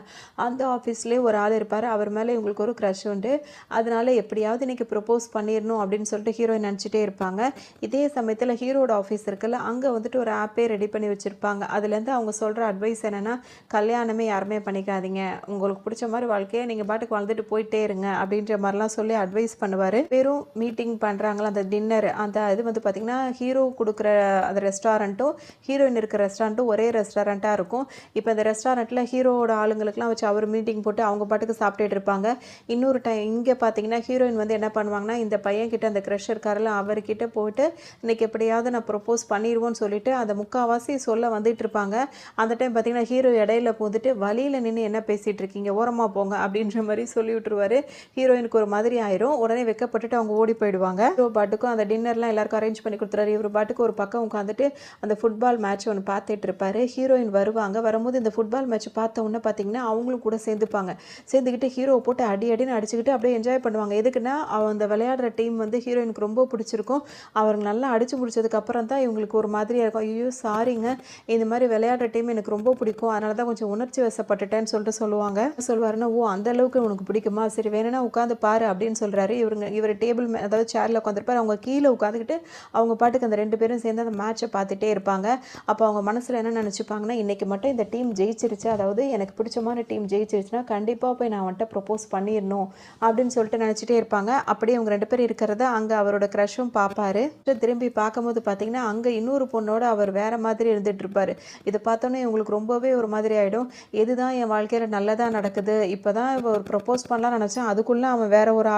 அந்த ஆஃபீஸ்லேயே ஒரு ஆள் இருப்பார். அவர் மேலே இவங்களுக்கு ஒரு க்ரஷ் உண்டு. அதனால எப்படியாவது இன்னைக்கு ப்ரப்போஸ் பண்ணிடணும் அப்படின்னு சொல்லிட்டு ஹீரோயின் நினச்சிட்டே இருப்பாங்க. இதே சமயத்தில் ஹீரோட ஆஃபீஸ் இருக்குல்ல அங்கே வந்துட்டு ஒரு ஆப்பே ரெடி பண்ணி வச்சுருப்பாங்க. அதுலேருந்து அவங்க சொல்கிற அட்வைஸ் என்னென்னா, கல்யாணமே யாருமே பண்ணிக்காதீங்க, உங்களுக்கு பிடிச்ச மாதிரி வாழ்க்கையை நீங்கள் பாட்டுக்கு வாழ்ந்துட்டு போயிட்டே இருங்க அப்படின்ற மாதிரிலாம் சொல்லி அட்வைஸ் பண்ணுவார். வெறும் மீட்டிங் பண்ணுறாங்களா அந்த டின்னர், அந்த இது வந்து பார்த்திங்கன்னா ஹீரோ கொடுக்குற அந்த ரெஸ்டாரண்ட்டும் ஹீரோயின் இருக்கிற ரெஸ்டாரண்ட்டும் ஒரே ரெஸ்டாரண்ட்டாக இருக்கும். இப்போ இந்த ரெஸ்டாரண்ட்டில் ஹீரோவோட ஆளுங்களுக்குலாம் வச்சு அவர் மீட்டிங் போட்டு அவங்க பாட்டுக்கு சாப்பிட்டுட்டு இருப்பாங்க. இன்னொரு டைம் இங்கே பார்த்தீங்கன்னா ஹீரோயின் வந்து என்ன பண்ணுவாங்கன்னா, இந்த பையன்கிட்ட அந்த க்ரஷ் இருக்காருல அவர்கிட்ட போட்டு இன்னைக்கு எப்படியாவது நான் ப்ரப்போஸ் பண்ணிடுவோன்னு சொல்லிட்டு அந்த முக்கால்வாசி சொல்ல வந்துட்டு இருப்பாங்க. அந்த டைம் பார்த்தீங்கன்னா ஹீரோ இடையில போந்துட்டு வழியில் நின்று என்ன பேசிகிட்டு இருக்கீங்க, ஓரமாக போங்க அப்படின்ற மாதிரி சொல்லி விட்டுருவாரு. ஹீரோயினுக்கு ஒரு மாதிரி ஆயிரும். உடனே வெக்கப்பட்டுட்டு அவங்க ஓடி போயிடுவாங்க. ஹீரோ பாட்டுக்கும் அந்த டின்னர்லாம் எல்லாருக்கும் அரேஞ்ச் பண்ணி கொடுத்துறாரு. இவர் பாட்டுக்கு ஒரு பக்கம் உட்காந்துட்டு அந்த ஃபுட்பால் மேட்ச் ஒன்று பார்த்துட்டு இருப்பாரு. ஹீரோயின் வருவாங்க. வரும்போது இந்த ஃபுட்பால் மேட்ச் பார்த்த உடனே பார்த்தீங்கன்னா அவங்களும் கூட சேர்ந்துப்பாங்க. சேர்ந்துக்கிட்டு ஹீரோவை போட்டு அடி அடின்னு அடிச்சுக்கிட்டு அப்படியே என்ஜாய் பண்ணுவாங்க. எதுக்குன்னா அந்த விளையாடுற டீம் வந்து ஹீரோயினுக்கு ரொம்ப பிடிச்சிருக்கும். அவருக்கு நல்லா அடிச்சு முடிச்சதுக்கு அப்புறம் தான் இவங்களுக்கு ஒரு மாதிரியாக இருக்கும். ஐயோ சாரிங்க, இந்த மாதிரி விளையாடுற டீம் எனக்கு ரொம்ப பிடிக்கும், அதனால தான் கொஞ்சம் உணர்ச்சி வசப்பட்டுட்டேன்னு சொல்லிட்டு சொல்லுவாங்க. சொல்லுவாருன்னா, ஓ அந்த அளவுக்கு உனக்கு பிடிக்குமா, சரி வேணும்னா உட்காந்து பாரு அப்படின்னு சொல்கிறாரு. இவர் டேபிள் அதாவது சேரில் உட்காந்துருப்பார். அவங்க கீழே உட்காந்துக்கிட்டு அவங்க பாட்டுக்கு அந்த 2 பேரும் சேர்ந்து அந்த மேட்சை பார்த்துட்டே இருப்பாங்க. அப்போ அவங்க மனசில் என்ன நினச்சிப்பாங்கன்னா, இன்றைக்கி மட்டும் இந்த டீம் ஜெயிச்சிருச்சு, அதாவது எனக்கு பிடிச்சமான டீம் ஜெயிச்சிருச்சுன்னா கண்டிப்பாக போய் நான் வந்துட்டு ப்ரப்போஸ் பண்ணிடணும் அப்படின்னு சொல்லிட்டு நினச்சிட்டே இருப்பாங்க. அப்படியே அவங்க 2 பேர் இருக்கிறத அங்கே அவரோட க்ரஷும் பார்ப்பாரு. திரும்பி பார்க்கும்போது பார்த்தீங்கன்னா அங்கே இன்னொரு பொண்ணோட அவர் வேற மாதிரி இருந்துட்டு இருப்பாரு. இதை பார்த்தோன்னே இவங்களுக்கு ரொம்பவே ஒரு மாதிரி ஆகிடும். எதுதான் என் வாழ்க்கையில் நல்லதாக நடக்குது, இப்போ தான் ஒரு ப்ரப்போஸ் பண்ணலாம்னு நினச்சேன், அதுக்குள்ளே அவன் வேற ஒரு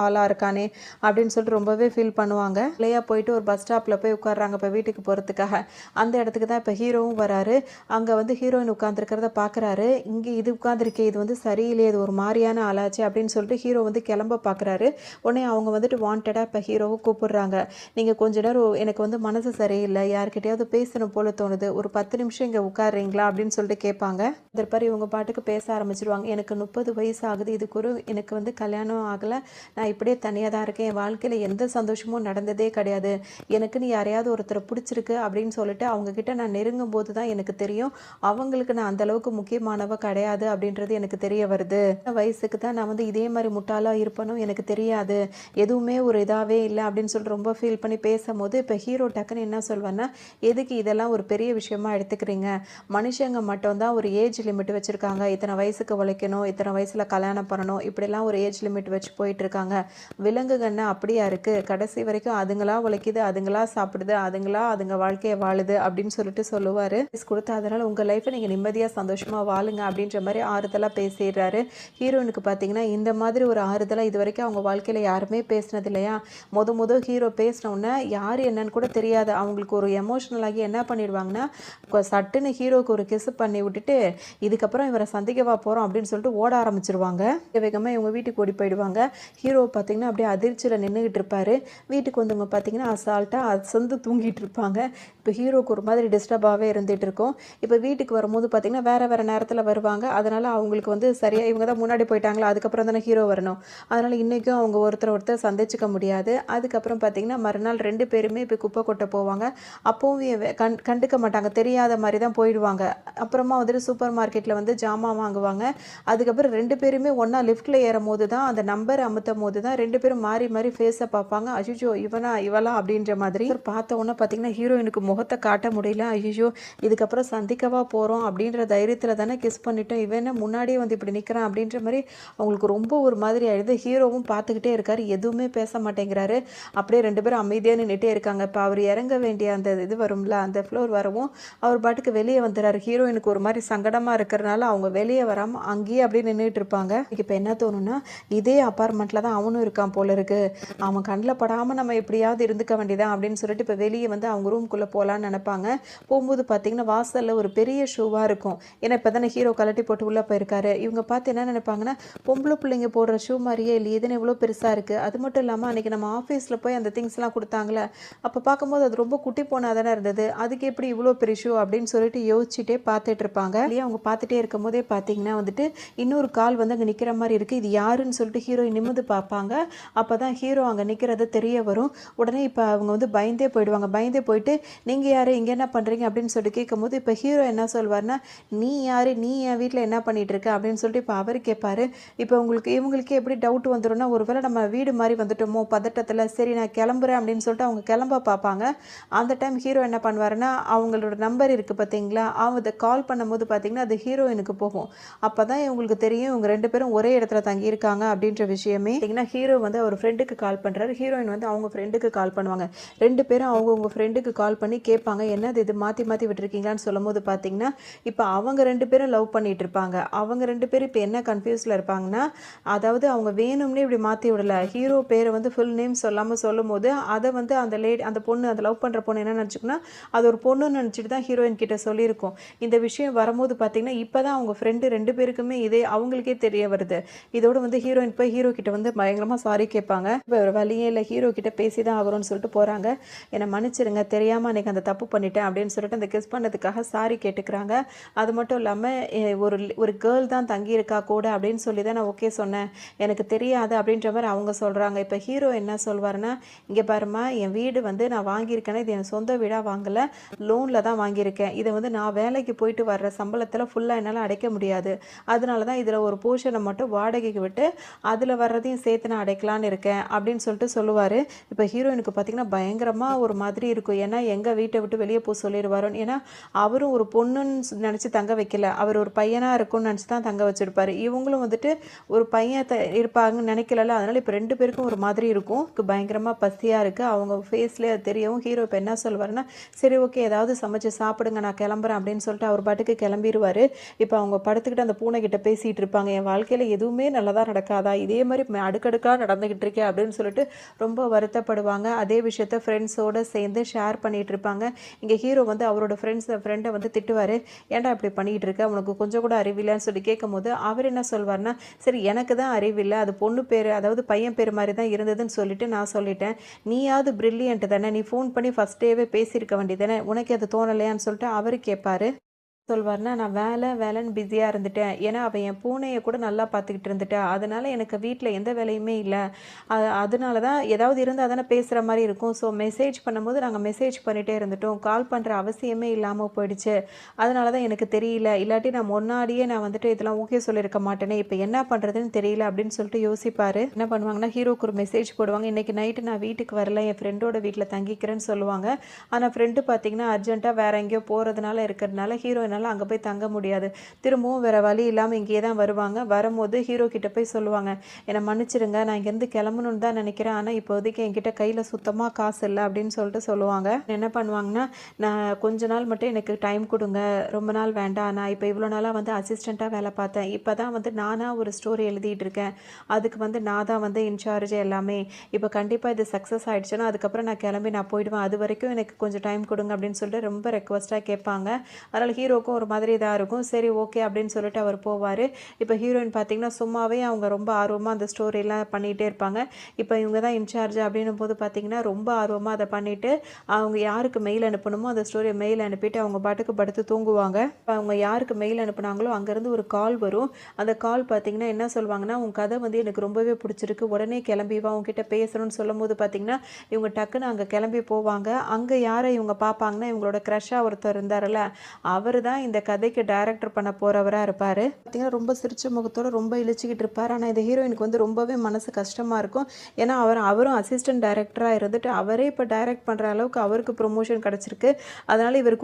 ஆளாக இருக்கானே அப்படின்னு சொல்லிட்டு ரொம்பவே ஃபீல் பண்ணுவாங்க. இல்லையா போயிட்டு ஒரு பஸ் ஸ்டாப்பில் போய் உட்காடுறாங்க இப்போ வீட்டுக்கு போகிறதுக்காக. அந்த இடத்துக்கு தான் இப்போ ஹீரோவும் வராரு. அங்கே வந்து ஹீரோயின் உட்காந்துருக்கிறத பார்க்குறாரு. இங்கே இது உட்காந்துருக்கே, இது வந்து சரியில்லையே, இது ஒரு மாதிரியான ஆளாச்சு அப்படின்னு சொல்லிட்டு ஹீரோ வந்து கிளம்ப பார்க்குறாரு. உடனே அவங்க வந்துட்டு வாண்டடாக இப்போ ஹீரோவை கூப்பிடுறாங்க. நீங்கள் கொஞ்ச நேரம் எனக்கு வந்து மனசு சரியில்லை, யார்கிட்டையாவது பேசணும் போல தோணுது, ஒரு 10 நிமிஷம் இங்கே உட்காடுறீங்களா அப்படின்னு சொல்லிட்டு கேட்பாங்க. அதற்பாரு இவங்க பாட்டுக்கு பேச ஆரம்பிச்சிருவாங்க. எனக்கு 30 வயசு ஆகுது, இதுக்கு எனக்கு வந்து கல்யாணம் ஆகலை, நான் இப்படியே தனியாக தான் இருக்கேன், என் வாழ்க்கையில் எந்த சந்தோஷமும் நடந்ததே கிடையாது, எனக்குன்னு யாரையாவது ஒருத்தரை பிடிச்சிருக்கு அப்படின்னு சொல்லிட்டு அவங்கக்கிட்ட நான் நெருங்கும் போது தான் எனக்கு தெரியும் அவங்களுக்கு நான் அந்தளவுக்கு முக்கியமானவ கிடையாது அப்படின்றது எனக்கு தெரிய வருது. வயசுக்கு தான் நான் வந்து இதே மாதிரி முட்டாளாக இருப்பனும் எனக்கு தெரியாது, எதுவுமே ஒரு இதாகவே இல்லை அப்படின்னு சொல்லிட்டு ரொம்ப ஃபீல் பண்ணி பேசும்போது இப்போ ஹீரோ டக்குன்னு என்ன சொல்வேன்னா, எதுக்கு இதெல்லாம் ஒரு பெரிய விஷயமா எடுத்துக்கிறீங்க, மனுஷங்க மட்டும்தான் ஒரு ஏஜ் லிமிட் வச்சுருக்காங்க, இத்தனை வயசுக்கு உழைக்கணும், இத்தனை வயசில் கல்யாணம் பண்ணணும், இப்படிலாம் ஒரு ஏஜ் லிமிட் வச்சு போயிட்டுருக்காங்க. விலங்குகள்னா அப்படியா இருக்குது, கடைசி வரைக்கும் அதுங்களா உழைக்குது, அதுங்களா சாப்பிடுது, அதுங்க வாழ்க்கையை வாழுது அப்படின்னு சொல்லிட்டு சொல்லுவார். கொடுத்து அதனால் உங்கள் லைஃப்பை நீங்கள் நிம்மதியாக சந்தோஷமாக வாழுங்க அப்படின்ற மாதிரி ஆறுதலாக பேசிடுறாரு. ஹீரோனுக்கு பார்த்தீங்கன்னா இந்த மாதிரி ஒரு ஆறுதலாக இது வரைக்கும் அவங்க வாழ்க்கையில் யாருமே பேசினது இல்லையா. முத ஹீரோ பேசினோன்னே யார் என்னன்னு கூட தெரியாது, அவங்களுக்கு ஒரு எமோஷ்னல் ஆகி என்ன பண்ணிடுவாங்கன்னா சட்டுன்னு ஹீரோவுக்கு ஒரு கிஸ் பண்ணி விட்டுட்டு இதுக்கப்புறம் இவரை சந்திக்கவா போகிறோம் அப்படின்னு சொல்லிட்டு ஓட ஆரம்பிச்சிருவாங்க. வேகமாக இவங்க வீட்டுக்கு ஓடி போயிடுவாங்க. ஹீரோ பார்த்தீங்கன்னா அப்படியே அதிர்ச்சியில் நின்றுக்கிட்டு இருப்பார். வீட்டுக்கு வந்தவங்க பார்த்தீங்கன்னா அசால்ட்டாக அசந்து தூங்கிட்டு இருப்பாங்க. இப்போ ஹீரோவுக்கு ஒரு மாதிரி டிஸ்டர்பாகவே இருந்துகிட்டு இருக்கும். இப்போ வீட்டுக்கு வரும்போது பார்த்தீங்கன்னா வேறு நேரத்தில் வருவாங்க. அதனால் அவங்களுக்கு வந்து சரியாக இவங்க தான் முன்னாடி போயிட்டாங்களா, அதுக்கப்புறம் தானே ஹீரோ வரணும், அதனால் இன்றைக்கும் அவங்க ஒருத்தர் சந்திச்சுக்க முடியாது. அதுக்கப்புறம் பார்த்தீங்கன்னா மறுநாள் 2 பேருமே இப்போ குப்பை கொட்ட போவாங்க. அப்போவும் கண்டுக்க மாட்டாங்க, தெரியாத மாதிரி தான் போயிடுவாங்க. அப்புறமா வந்துட்டு சூப்பர் மார்க்கெட்டில் வந்து ஜாமான் வாங்குவாங்க. அதுக்கப்புறம் 2 பேருமே ஒன்றா லிஃப்ட்டில் ஏறும் போது தான் அந்த நம்பர் அமுத்தும் போது தான் 2 பேரும் மாறி மாறி ஃபேஸை பார்ப்பாங்க. அய்யோ இவளா அப்படின்ற மாதிரி பார்த்த உடனே பார்த்தீங்கன்னா ஹீரோயினுக்கு முகத்தை காட்ட முடியல. ஐயோ இதுக்கப்புறம் சந்திக்கவா போகிறோம் அப்படின்ற தைரியத்தில் தானே கிஸ் பண்ணிட்டோம், இவன் என்ன முன்னாடியே வந்து இப்படி நிற்கிறான் அப்படின்ற மாதிரி அவங்களுக்கு ரொம்ப ஒரு மாதிரி ஆயிடுது. ஹீரோவும் பார்த்துக்கிட்டே இருக்காரு, எதுவுமே பேச மாட்டேங்கிறாரு. அப்படியே 2 பேரும் அமைதியாக நின்றுட்டே இருக்காங்க. இப்போ அவர் இறங்க வேண்டிய அந்த இது வரும்ல, அந்த ஃப்ளோர் வரவும் அவர் பாட்டுக்கு வெளியே வந்துடுறாரு. ஹீரோயினுக்கு ஒரு மாதிரி சங்கடமாக இருக்கிறனால அவங்க வெளியே வராமல் அங்கேயே அப்படியே நின்றுட்டு இருப்பாங்க. இப்போ என்ன தோணுன்னா, இதே அப்பார்ட்மெண்ட்டில் தான் அவனும் இருக்கான் போல இருக்கு, அவன் கண்ணில் படாமல் நம்ம எப்படியாவது இருந்துக்க வேண்டியதான் அப்படின்னு சொல்லிட்டு இப்போ வெளியே வந்து அவங்க ரூம்குள்ளே போகலான்னு நினைப்பாங்க. போகும்போது பார்த்தீங்கன்னா வாசலில் ஒரு பெரிய ஷூவாக இருக்கும். ஏன்னா இப்போ தானே ஹீரோ கழட்டி போட்டு உள்ளே போயிருக்காரு. இவங்க பார்த்து என்ன நினைப்பாங்கன்னா, பொம்பளை பிள்ளைங்க போடுற ஷூ மாதிரியே இல்லையே, இதுன்னு இவ்வளோ பெருசாக இருக்குது. அது மட்டும் இல்லாமல் அன்றைக்கி நம்ம ஆஃபீஸில் போய் அந்த திங்ஸ்லாம் கொடுத்தாங்களே, அப்போ பார்க்கும்போது அது ரொம்ப குட்டி போனா தானே இருந்தது. அதுக்கு எப்படி இவ்வளோ பெரிய ஷூ அப்படின்னு சொல்லிட்டு யோசிச்சுட்டே பார்த்துட்டு இருப்பாங்க. இல்லையா அவங்க பார்த்துட்டே இருக்கும் போதே பார்த்தீங்கன்னா வந்துட்டு இன்னொரு கால் வந்து அங்கே நிற்கிற மாதிரி இருக்குது. இது யாருன்னு சொல்லிட்டு ஹீரோயின் நிமிர்ந்து பார்ப்பாங்க. அப்போ தான் ஹீரோ அங்கே நிற்கிறது தெரிய வரும். உடனே இப்போ அவங்க வந்து பயந்தே போயிடுவாங்க. பயந்தே போயிட்டு நீங்கள் யார், இங்கே என்ன பண்ணுறீங்க அப்படின்னு சொல்லிட்டு கேட்கும்போது இப்போ ஹீரோ என்ன சொல்வார்னா, நீ யார், நீ என் வீட்டில் என்ன பண்ணிகிட்டு இருக்க அப்படின்னு சொல்லிட்டு இப்போ அவர் கேட்பாரு. இப்போ இவங்களுக்கே எப்படி டவுட் வந்துடும்னா, ஒருவேளை நம்ம வீடு மாதிரி வந்துட்டோமோ பதட்டத்தில், சரி நான் கிளம்புறேன் அப்படின்னு சொல்லிட்டு அவங்க கிளம்ப பார்ப்பாங்க. அந்த டைம் ஹீரோ என்ன பண்ணுவாருன்னா, அவங்களோட நம்பர் இருக்குது பார்த்தீங்களா, அவங்க கால் பண்ணும்போது பார்த்தீங்கன்னா அது ஹீரோயினுக்கு போகும். அப்போ தான் இவங்களுக்கு தெரியும் இவங்க 2 பேரும் ஒரே இடத்துல தங்கியிருக்காங்க அப்படின்ற விஷயமே. பார்த்தீங்கன்னா ஹீரோ வந்து அவர் ஃப்ரெண்டுக்கு கால் பண்ணுறாரு, ஹீரோயின் வந்து அவங்க ஃப்ரெண்டுக்கு கால் பண்ணுவாங்க. 2 பேரும் அவங்கவுங்க ஃப்ரெண்டுக்கு கால் பண்ணி கேட்பாங்க, என்னது இது மாற்றி மாற்றி விட்டுருக்கீங்களான்னு சொல்லும்போது பார்த்தீங்கன்னா, இப்போ அவங்க 2 பேரும் லவ் பண்ணிட்டு இருப்பாங்க. அவங்க 2 பேரும் இப்போ என்ன கன்ஃபியூஸில் இருப்பாங்கன்னா, அதாவது அவங்க வேணும்னே இப்படி மாற்றி விடலை. ஹீரோ பேரை வந்து ஃபுல் நேம் சொல்லாமல் சொல்லும்போது அதை வந்து அந்த பொண்ணு, அந்த லவ் பண்ணுற பொண்ணு என்ன நினச்சிக்குன்னா, அது ஒரு பொண்ணுன்னு நினச்சிட்டு தான் ஹீரோயின் கிட்ட சொல்லியிருக்கோம். இந்த விஷயம் வரும்போது பார்த்தீங்கன்னா, இப்போ தான் அவங்க ஃப்ரெண்டு 2 பேருக்குமே இதே அவங்களுக்கே தெரிய வருது. இதோடு வந்து ஹீரோயின் போய் ஹீரோ கிட்ட வந்து பயங்கரமாக சாரி கேட்பாங்க. இப்போ ஒரு வழியே இல்லை, ஹீரோ கிட்ட பேசி தான் ஆகிறோன்னு சொல்லிட்டு போகிறாங்க. என்னை மன்னிச்சிருங்க, தெரியாமல் அன்றைக்கி அந்த தப்பு பண்ணிட்டேன் அப்படின்னு சொல்லிட்டு அந்த கிஸ் பண்ணதுக்காக சாரி கேட்டுக்கிறாங்க. அது மட்டும் இல்லாமல் ஒரு கேர்ள் தான் தங்கியிருக்கா கூட அப்படின்னு சொல்லி தான் நான் ஓகே சொன்னேன், எனக்கு தெரியாது அப்படின்ற மாதிரி அவங்க சொல்கிறாங்க. இப்போ ஹீரோ என்ன சொல்வாருன்னா, இங்கே பாருமா, என் வீடு வந்து நான் வாங்கியிருக்கேன்னா இது என் சொந்த வீடாக வாங்கலை, லோனில் தான் வாங்கியிருக்கேன். இதை வந்து நான் வேலைக்கு போயிட்டு வர்ற சம்பளத்தில் ஃபுல்லாக என்னால் அடைக்க முடியாது. அதனால தான் இதில் ஒரு போர்ஷனை மட்டும் வாடகைக்கு விட்டு அதில் வர்றதையும் சேர்த்து நான் அடைக்கலான்னு இருக்கேன் அப்படின்னு சொல்லிட்டு சொல்லுவார். இப்போ ஹீரோயினுக்கு பார்த்திங்கன்னா பயங்கரமாக ஒரு மாதிரி இருக்கும். ஏன்னா எங்கள் வீட்டை விட்டு வெளியே போக சொல்லிடுவாரோன்னு. ஏன்னா அவரும் ஒரு பொண்ணுன்னு நினச்சி தங்க வைக்கல, அவர் ஒரு பையனாக இருக்கும்னு நினச்சி தான் தங்க வச்சுருப்பார். இவங்களும் வந்துட்டு ஒரு பையன் இருப்பாங்கன்னு நினைக்கல. அதனால் இப்போ 2 பேருக்கும் ஒரு மாதிரி இருக்கும். பயங்கரமாக பசியாக இருக்குது, அவங்க ஃபேஸ்லேயே அது தெரியவும். ஹீரோ இப்போ என்ன சொல்வாருன்னா, சரி ஓகே ஏதாவது சமைச்சு சாப்பிடுங்க, நான் கிளம்புறேன் அப்படின்னு சொல்லிட்டு அவர் பாட்டுக்கு கிளம்பிடுவார். இப்போ அவங்க படுத்துக்கிட்டு அந்த பூனை கிட்ட பேசிகிட்டு இருப்பாங்க, என் வாழ்க்கையில் எதுவுமே நல்லதாக நடக்காதா, இதே மாதிரி அடுக்கடுக்காக நடந்துக்கிட்டு இருக்கே அப்படின்னு சொல்லிட்டு ரொம்ப வருத்தப்படுவாங்க. அதே விஷயத்த ஃப்ரெண்ட்ஸோடு சேர்ந்து ஷேர் பண்ணிகிட்டு இருப்பாங்க. இங்கே ஹீரோ வந்து அவரோட ஃப்ரெண்டை வந்து திட்டுவார், ஏன்டா இப்படி பண்ணிகிட்டு இருக்க, உனக்கு கொஞ்சம் கூட அறிவில்லைன்னு சொல்லி கேட்கும்போது அவர் என்ன சொல்வார்னா, சரி எனக்கு தான் அறிவில்லை, அது பொண்ணு பேர் அதாவது பையன் பேர் மாதிரி தான் இருந்ததுன்னு சொல்லிட்டு நான் சொல்லிட்டேன், நீயாவது பிரில்லியன்ட் தானே, நீ ஃபோன் பண்ணி ஃபஸ்ட் டேவே பேசியிருக்க வேண்டியதானே, உனக்கு அது தோணலையான்னு சொல்லிட்டு அவர் கேட்பாரு. சொல்வார்னா, நான் வேலைன்னு பிஸியாக இருந்துட்டேன், ஏன்னா அவள் என் பூனையை கூட நல்லா பார்த்துக்கிட்டு இருந்துட்டா, அதனால் எனக்கு வீட்டில் எந்த வேலையுமே இல்லை, அதனால தான் ஏதாவது இருந்தால் தானே பேசுகிற மாதிரி இருக்கும். ஸோ மெசேஜ் பண்ணும்போது நாங்கள் மெசேஜ் பண்ணிகிட்டே இருந்துட்டோம், கால் பண்ணுற அவசியமே இல்லாமல் போயிடுச்சு, அதனால தான் எனக்கு தெரியல, இல்லாட்டி நான் முன்னாடியே நான் வந்துட்டு இதெல்லாம் ஓகே சொல்லியிருக்க மாட்டேனே, இப்போ என்ன பண்ணுறதுன்னு தெரியல அப்படின்னு சொல்லிட்டு யோசிப்பார். என்ன பண்ணுவாங்கன்னா, ஹீரோக்கு ஒரு மெசேஜ் போடுவாங்க, இன்றைக்கி நைட்டு நான் வீட்டுக்கு வரல, என் ஃப்ரெண்டோட வீட்டில் தங்கிக்கிறேன்னு சொல்லுவாங்க. ஆனால் ஃப்ரெண்டு பார்த்திங்கன்னா அர்ஜென்ட்டாக வேறு எங்கேயோ போகிறதுனால இருக்கிறதுனால ஹீரோ அங்கே போய் தங்க முடியாது. திரும்பவும் வேறு வழி இல்லாமல் இங்கேயே தான் வருவாங்க. வரும்போது ஹீரோ கிட்ட போய் சொல்லுவாங்க, என்னை மன்னிச்சிடுங்க, நான் இங்கேருந்து கிளம்பணுன்னு தான் நினைக்கிறேன், ஆனால் இப்போதைக்கு என்கிட்ட கையில் சுத்தமாக காசு இல்லை அப்படின்னு சொல்லிட்டு சொல்லுவாங்க. என்ன பண்ணுவாங்கன்னா, நான் கொஞ்ச நாள் மட்டும் எனக்கு டைம் கொடுங்க, ரொம்ப நாள் வேண்டாம், நான் இப்போ இவ்வளோ நாளாக வந்து அசிஸ்டண்ட்டாக வேலை பார்த்தேன், இப்போ தான் வந்து நானாக ஒரு ஸ்டோரி எழுதிட்டு இருக்கேன், அதுக்கு வந்து நான் தான் வந்து இன்சார்ஜ் எல்லாமே, இப்போ கண்டிப்பாக இது சக்ஸஸ் ஆகிடுச்சுன்னா அதுக்கப்புறம் நான் கிளம்பி நான் போயிடுவேன், அது வரைக்கும் எனக்கு கொஞ்சம் டைம் கொடுங்க அப்படின்னு சொல்லிட்டு ரொம்ப ரெக்வஸ்ட்டாக கேட்பாங்க. அதனால் ஹீரோக்கும் ஒரு மாதிரி இதாக இருக்கும். சரி ஓகே அப்படின்னு சொல்லிட்டு அவர் போவார். இப்போ ஹீரோயின் பார்த்திங்கன்னா சும்மாவே அவங்க ரொம்ப ஆர்வமாக அந்த ஸ்டோரிலாம் பண்ணிகிட்டே இருப்பாங்க. இப்போ இவங்க தான் இன்சார்ஜ் அப்படின்னும் போது பார்த்திங்கன்னா ரொம்ப ஆர்வமாக அதை பண்ணிவிட்டு அவங்க யாருக்கு மெயில் அனுப்பணுமோ அந்த ஸ்டோரியை மெயில் அனுப்பிட்டு அவங்க பாட்டுக்கு படுத்து தூங்குவாங்க. இப்போ அவங்க யாருக்கு மெயில் அனுப்புனாங்களோ அங்கேருந்து ஒரு கால் வரும். அந்த கால் பார்த்திங்கன்னா என்ன சொல்லுவாங்கன்னா, உன் கதை வந்து எனக்கு ரொம்பவே பிடிச்சிருக்கு, உடனே கிளம்பி வா, உங்ககிட்ட பேசணும்னு சொல்லும் போது பார்த்திங்கன்னா இவங்க டக்குன்னு அங்கே கிளம்பி போவாங்க. அங்கே யாரை இவங்க பார்ப்பாங்கன்னா, இவங்களோட க்ரஷ்ஷாக ஒருத்தர் இருந்தார்ல, அவர் தான் இந்த கதைக்கு டைரக்டர் பண்ண போகிறவராக இருப்பார். பார்த்திங்கன்னா ரொம்ப சிரிச்ச முகத்தோடு ரொம்ப இழிச்சிக்கிட்டு இருப்பார். ஆனால் இந்த ஹீரோயினுக்கு வந்து ரொம்பவே மனசு கஷ்டமாக இருக்கும். ஏன்னா அவரும் அசிஸ்டன்ட் டைரக்டராக இருந்துட்டு அவரே இப்போ டைரக்ட் பண்ணுற அளவுக்கு அவருக்கு ப்ரொமோஷன் கிடச்சிருக்கு. அதனால் இவர்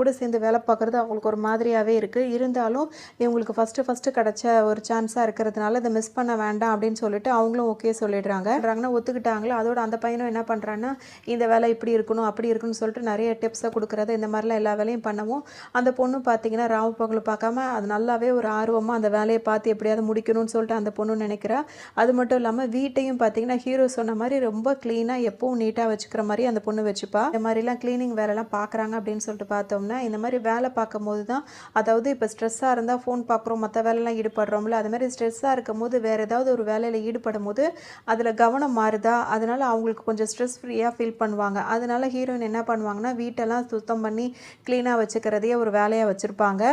கூட சேர்ந்து வேலை பார்க்குறது அவங்களுக்கு ஒரு மாதிரியாகவே இருக்குது. இருந்தாலும் இவங்களுக்கு ஃபஸ்ட்டு கிடச்ச ஒரு சான்ஸாக இருக்கிறதுனால இதை மிஸ் பண்ண வேண்டாம் அப்படின்னு சொல்லிட்டு அவங்களும் ஓகே சொல்லிடுறாங்க. ஒத்துக்கிட்டாங்களோ அதோட அந்த பையனும் என்ன பண்ணுறான்னா, இந்த வேலை இப்படி இருக்கணும் அப்படி இருக்குன்னு சொல்லிட்டு நிறைய டிப்ஸை கொடுக்குறது, இந்த மாதிரிலாம் எல்லா வேலையும் பண்ணவும் அந்த பொண்ணு பார்த்தீங்கன்னா ராவு பகல் பார்க்காம அது நல்லாவே ஒரு ஆர்வமாக அந்த வேலையை பார்த்து எப்படியாவது முடிக்கணும்னு சொல்லிட்டு அந்த பொண்ணு நினைக்கிறா. அது மட்டும் இல்லாமல் வீட்டையும் பார்த்தீங்கன்னா ஹீரோ சொன்ன மாதிரி ரொம்ப க்ளீனாக எப்பவும் நீட்டாக வச்சுக்கிற மாதிரி அந்த பொண்ணு வச்சுப்பா. இந்த மாதிரிலாம் க்ளீனிங் வேலைலாம் பார்க்குறாங்க அப்படின்னு சொல்லிட்டு பார்த்தோம்னா இந்த மாதிரி வேலை பார்க்கும்போது தான், அதாவது இப்போ ஸ்ட்ரெஸ்ஸாக இருந்தால் ஃபோன் பார்க்குறோம், மற்ற வேலைலாம் ஈடுபடுறோம்ல, அது மாதிரி ஸ்ட்ரெஸ்ஸாக இருக்கும் போது வேறு ஏதாவது ஒரு வேலையில் ஈடுபடும் போது அதில் கவனம் மாறுதா, அதனால அவங்களுக்கு கொஞ்சம் ஸ்ட்ரெஸ் ஃப்ரீயாக ஃபீல் பண்ணுவாங்க. அதனால ஹீரோயின் என்ன பண்ணுவாங்கன்னா வீட்டெல்லாம் சுத்தம் பண்ணி க்ளீனாக வச்சுக்கிறதையே ஒரு வேலையாக வச்சுருப்பாங்க.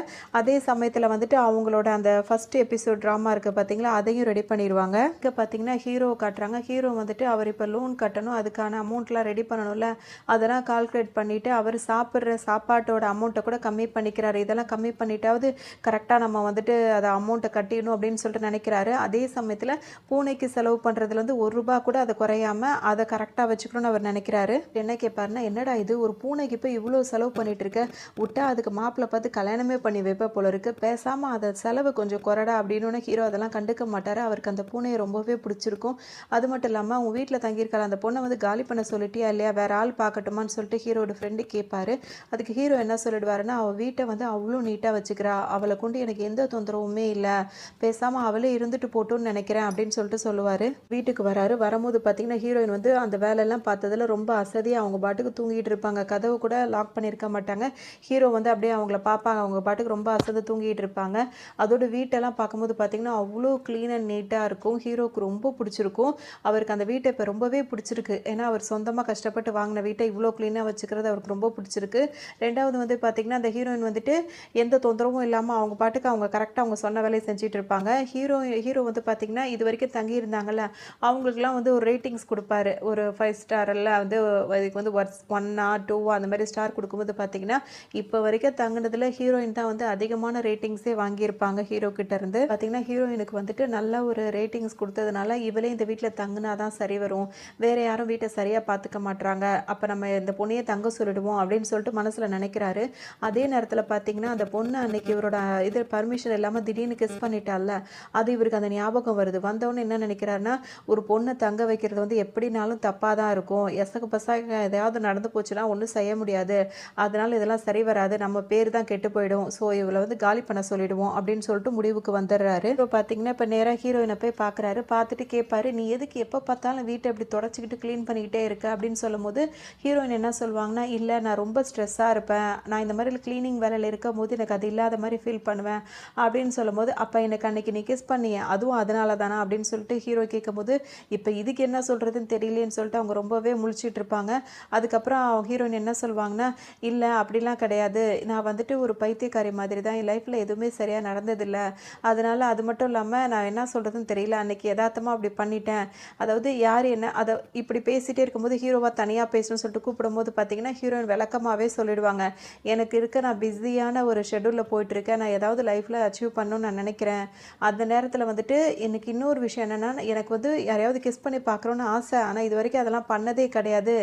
அதே சமயத்தில் வந்துட்டு அவங்களோட அந்த ஃபர்ஸ்ட் எபிசோட் ட்ராமா இருக்குது பார்த்தீங்களா, அதையும் ரெடி பண்ணிடுவாங்க. இங்கே பார்த்தீங்கன்னா ஹீரோவை காட்டுறாங்க. ஹீரோ வந்துட்டு அவர் இப்போ லோன் கட்டணும், அதுக்கான அமௌண்ட்லாம் ரெடி பண்ணணும்ல, அதெல்லாம் கால்குலேட் பண்ணிவிட்டு அவர் சாப்பிட்ற சாப்பாட்டோட அமௌண்ட்டை கூட கம்மி பண்ணிக்கிறாரு. இதெல்லாம் கம்மி பண்ணிட்டாவது கரெக்டாக நம்ம வந்துட்டு அதை அமௌண்ட்டை கட்டிடணும் அப்படின்னு சொல்லிட்டு நினைக்கிறாரு. அதே சமயத்தில் பூனைக்கு செலவு பண்ணுறதுல வந்து ₹1 கூட அதை குறையாமல் அதை கரெக்டாக வச்சுக்கணும்னு அவர் நினைக்கிறாரு. என்ன கேட்பாருன்னா, என்னடா இது ஒரு பூனைக்கு போய் இவ்வளோ செலவு பண்ணிட்டு இருக்க, விட்டா அதுக்கு மாப்பிள்ளை பார்த்து கல்யாணமே பண்ணி வைப்ப போல இருக்கு, பேசாமல் அதை செலவு கொஞ்சம் குறைடா அப்படின்னு ஹீரோ அதெல்லாம் கண்டுக்க மாட்டார். அவருக்கு அந்த பூனையை ரொம்பவே பிடிச்சிருக்கும். அது மட்டும் இல்லாமல் அவங்க வீட்டில் தங்கியிருக்காரு அந்த பொண்ணை வந்து காலி பண்ண சொல்லிட்டியா இல்லையா, வேற ஆள் பார்க்கட்டுமான்னு சொல்லிட்டு ஹீரோட ஃப்ரெண்டு கேட்பாரு. அதுக்கு ஹீரோ என்ன சொல்லிடுவாருன்னா, அவள் வீட்டை வந்து அவ்வளோ நீட்டாக வச்சுக்கிறா, அவளை கொண்டு எனக்கு எந்த தொந்தரவுமே இல்லை, பேசாமல் அவளே இருந்துட்டு போட்டோன்னு நினைக்கிறேன் அப்படின்னு சொல்லிட்டு சொல்லுவார். வீட்டுக்கு வராரு. வரும்போது பார்த்தீங்கன்னா ஹீரோயின் வந்து அந்த வேலையெல்லாம் பார்த்ததில் ரொம்ப அசதியாக அவங்க பாட்டுக்கு தூங்கிட்டு இருப்பாங்க. கதவு கூட லாக் பண்ணியிருக்க மாட்டாங்க. ஹீரோ வந்து அப்படியே அவங்கள பார்ப்பாங்க. அவங்க பாட்டுக்கு ரொம்ப அசதி தூங்கிட்டு இருப்பாங்க. அதோட வீட்டெல்லாம் பார்க்கும்போது பார்த்தீங்கன்னா அவ்வளோ க்ளீன் அண்ட் நீட்டாக இருக்கும். ஹீரோவுக்கு ரொம்ப பிடிச்சிருக்கும். அவருக்கு அந்த வீட்டை இப்போ ரொம்பவே பிடிச்சிருக்கு. ஏன்னா அவர் சொந்தமாக கஷ்டப்பட்டு வாங்கின வீட்டை இவ்வளோ க்ளீனாக வச்சுக்கிறது அவருக்கு ரொம்ப பிடிச்சிருக்கு. ரெண்டாவது வந்து பார்த்திங்கன்னா அந்த ஹீரோயின் வந்துட்டு எந்த தொந்தரவும் இல்லாமல் அவங்க பாட்டுக்கு அவங்க கரெக்டாக அவங்க சொன்ன வேலையை செஞ்சுட்டு இருப்பாங்க. ஹீரோ வந்து பார்த்திங்கன்னா இது வரைக்கும் தங்கியிருந்தாங்கல்ல, அவங்களுக்குலாம் வந்து ஒரு ரேட்டிங்ஸ் கொடுப்பாரு. ஒரு 5 ஸ்டாரெல்லாம் வந்து இதுக்கு வந்து 1 2 அந்த மாதிரி ஸ்டார் கொடுக்கும்போது பார்த்திங்கன்னா இப்போ வரைக்கும் தங்கினதில் ஹீரோயின் தான் வந்து அதிகமான ரேட்டிங்ஸே வாங்கியிருப்பாங்க ஹீரோ கிட்ட இருந்து. பார்த்திங்கன்னா ஹீரோயினுக்கு வந்துட்டு நல்ல ஒரு ரேட்டிங்ஸ் கொடுத்ததுனால இவளே இந்த வீட்டில் தங்கினா தான் சரி வரும், வேறு யாரும் வீட்டை சரியாக பார்த்துக்க மாட்றாங்க, அப்போ நம்ம இந்த பொண்ணையே தங்க சொல்லிடுவோம் அப்படின்னு சொல்லிட்டு மனசில் நினைக்கிறாரு. அதே நேரத்தில் பார்த்திங்கன்னா அந்த பொண்ணு அன்னைக்கு இவரோட இது பர்மிஷன் இல்லாமல் திடீர்னு கிஸ் பண்ணிட்டால, அது இவருக்கு அந்த ஞாபகம் வருது. வந்தவொடனே என்ன நினைக்கிறாருன்னா, ஒரு பொண்ணை தங்க வைக்கிறது வந்து எப்படினாலும் தப்பாக தான் இருக்கும், எசகு பசங்க எதையாவது நடந்து போச்சுன்னா ஒன்றும் செய்ய முடியாது, அதனால் இதெல்லாம் சரி வராது, நம்ம பேர் தான் கெட்டு போயிடும், ஸோ இவளை வந்து காலி பண்ண சொல்லிடுவோம் அப்படின்னு சொல்லிட்டு முடிவுக்கு வந்துடுறாரு. இப்போ பார்த்தீங்கன்னா இப்போ நேராக ஹீரோயினை போய் பார்க்குறாரு. பார்த்துட்டு கேட்பாரு, நீ எதுக்கு எப்போ பார்த்தாலும் வீட்டை இப்படி தொடச்சிக்கிட்டு க்ளீன் பண்ணிக்கிட்டே இருக்க அப்படின்னு சொல்லும்போது ஹீரோயின் என்ன சொல்லுவாங்கன்னா, இல்லை நான் ரொம்ப ஸ்ட்ரெஸ்ஸாக இருப்பேன், நான் இந்த மாதிரி க்ளீனிங் வேலையில் இருக்கும் போது எனக்கு அது இல்லாத மாதிரி ஃபீல் பண்ணுவேன் அப்படின்னு சொல்லும்போது, அப்போ எனக்கு அன்னைக்கு நீ கிஸ் பண்ணிய அதுவும் அதனால தானா அப்படின்னு சொல்லிட்டு ஹீரோ கேட்கும்போது, இப்போ இதுக்கு என்ன சொல்கிறதுன்னு தெரியலேன்னு சொல்லிட்டு அவங்க ரொம்பவே முழிச்சிட்டு இருப்பாங்க. அதுக்கப்புறம் ஹீரோயின் என்ன சொல்லுவாங்கன்னா, இல்லை அப்படிலாம் கிடையாது, நான் வந்துட்டு ஒரு பைத்தியக்காரி மாதிரி தான், என் லைஃப்பில் எதுவுமே சரியாக நடந்ததில்லை, அதனால் அது மட்டும் இல்லாமல் நான் என்ன சொல்கிறதுன்னு தெரியல, அன்றைக்கி யதார்த்தமாக அப்படி பண்ணிட்டேன், அதாவது யார் என்ன அதை இப்படி பேசிகிட்டே இருக்கும்போது ஹீரோவாக தனியாக பேசணும்னு சொல்லிட்டு கூப்பிடும்போது பார்த்தீங்கன்னா ஹீரோயின் விளக்கமாகவே சொல்லிடுவாங்க, எனக்கு இருக்க நான் பிஸியான ஒரு ஷெடியூலில் போயிட்டுருக்கேன், நான் ஏதாவது லைஃப்பில் அச்சீவ் பண்ணணும்னு நான் நினைக்கிறேன், அந்த நேரத்தில் வந்துட்டு எனக்கு இன்னொரு விஷயம் என்னென்னா, எனக்கு வந்து யாரையாவது கிஸ் பண்ணி பார்க்குறோன்னு ஆசை, ஆனால் இது வரைக்கும் அதெல்லாம் பண்ணதே கிடையாது,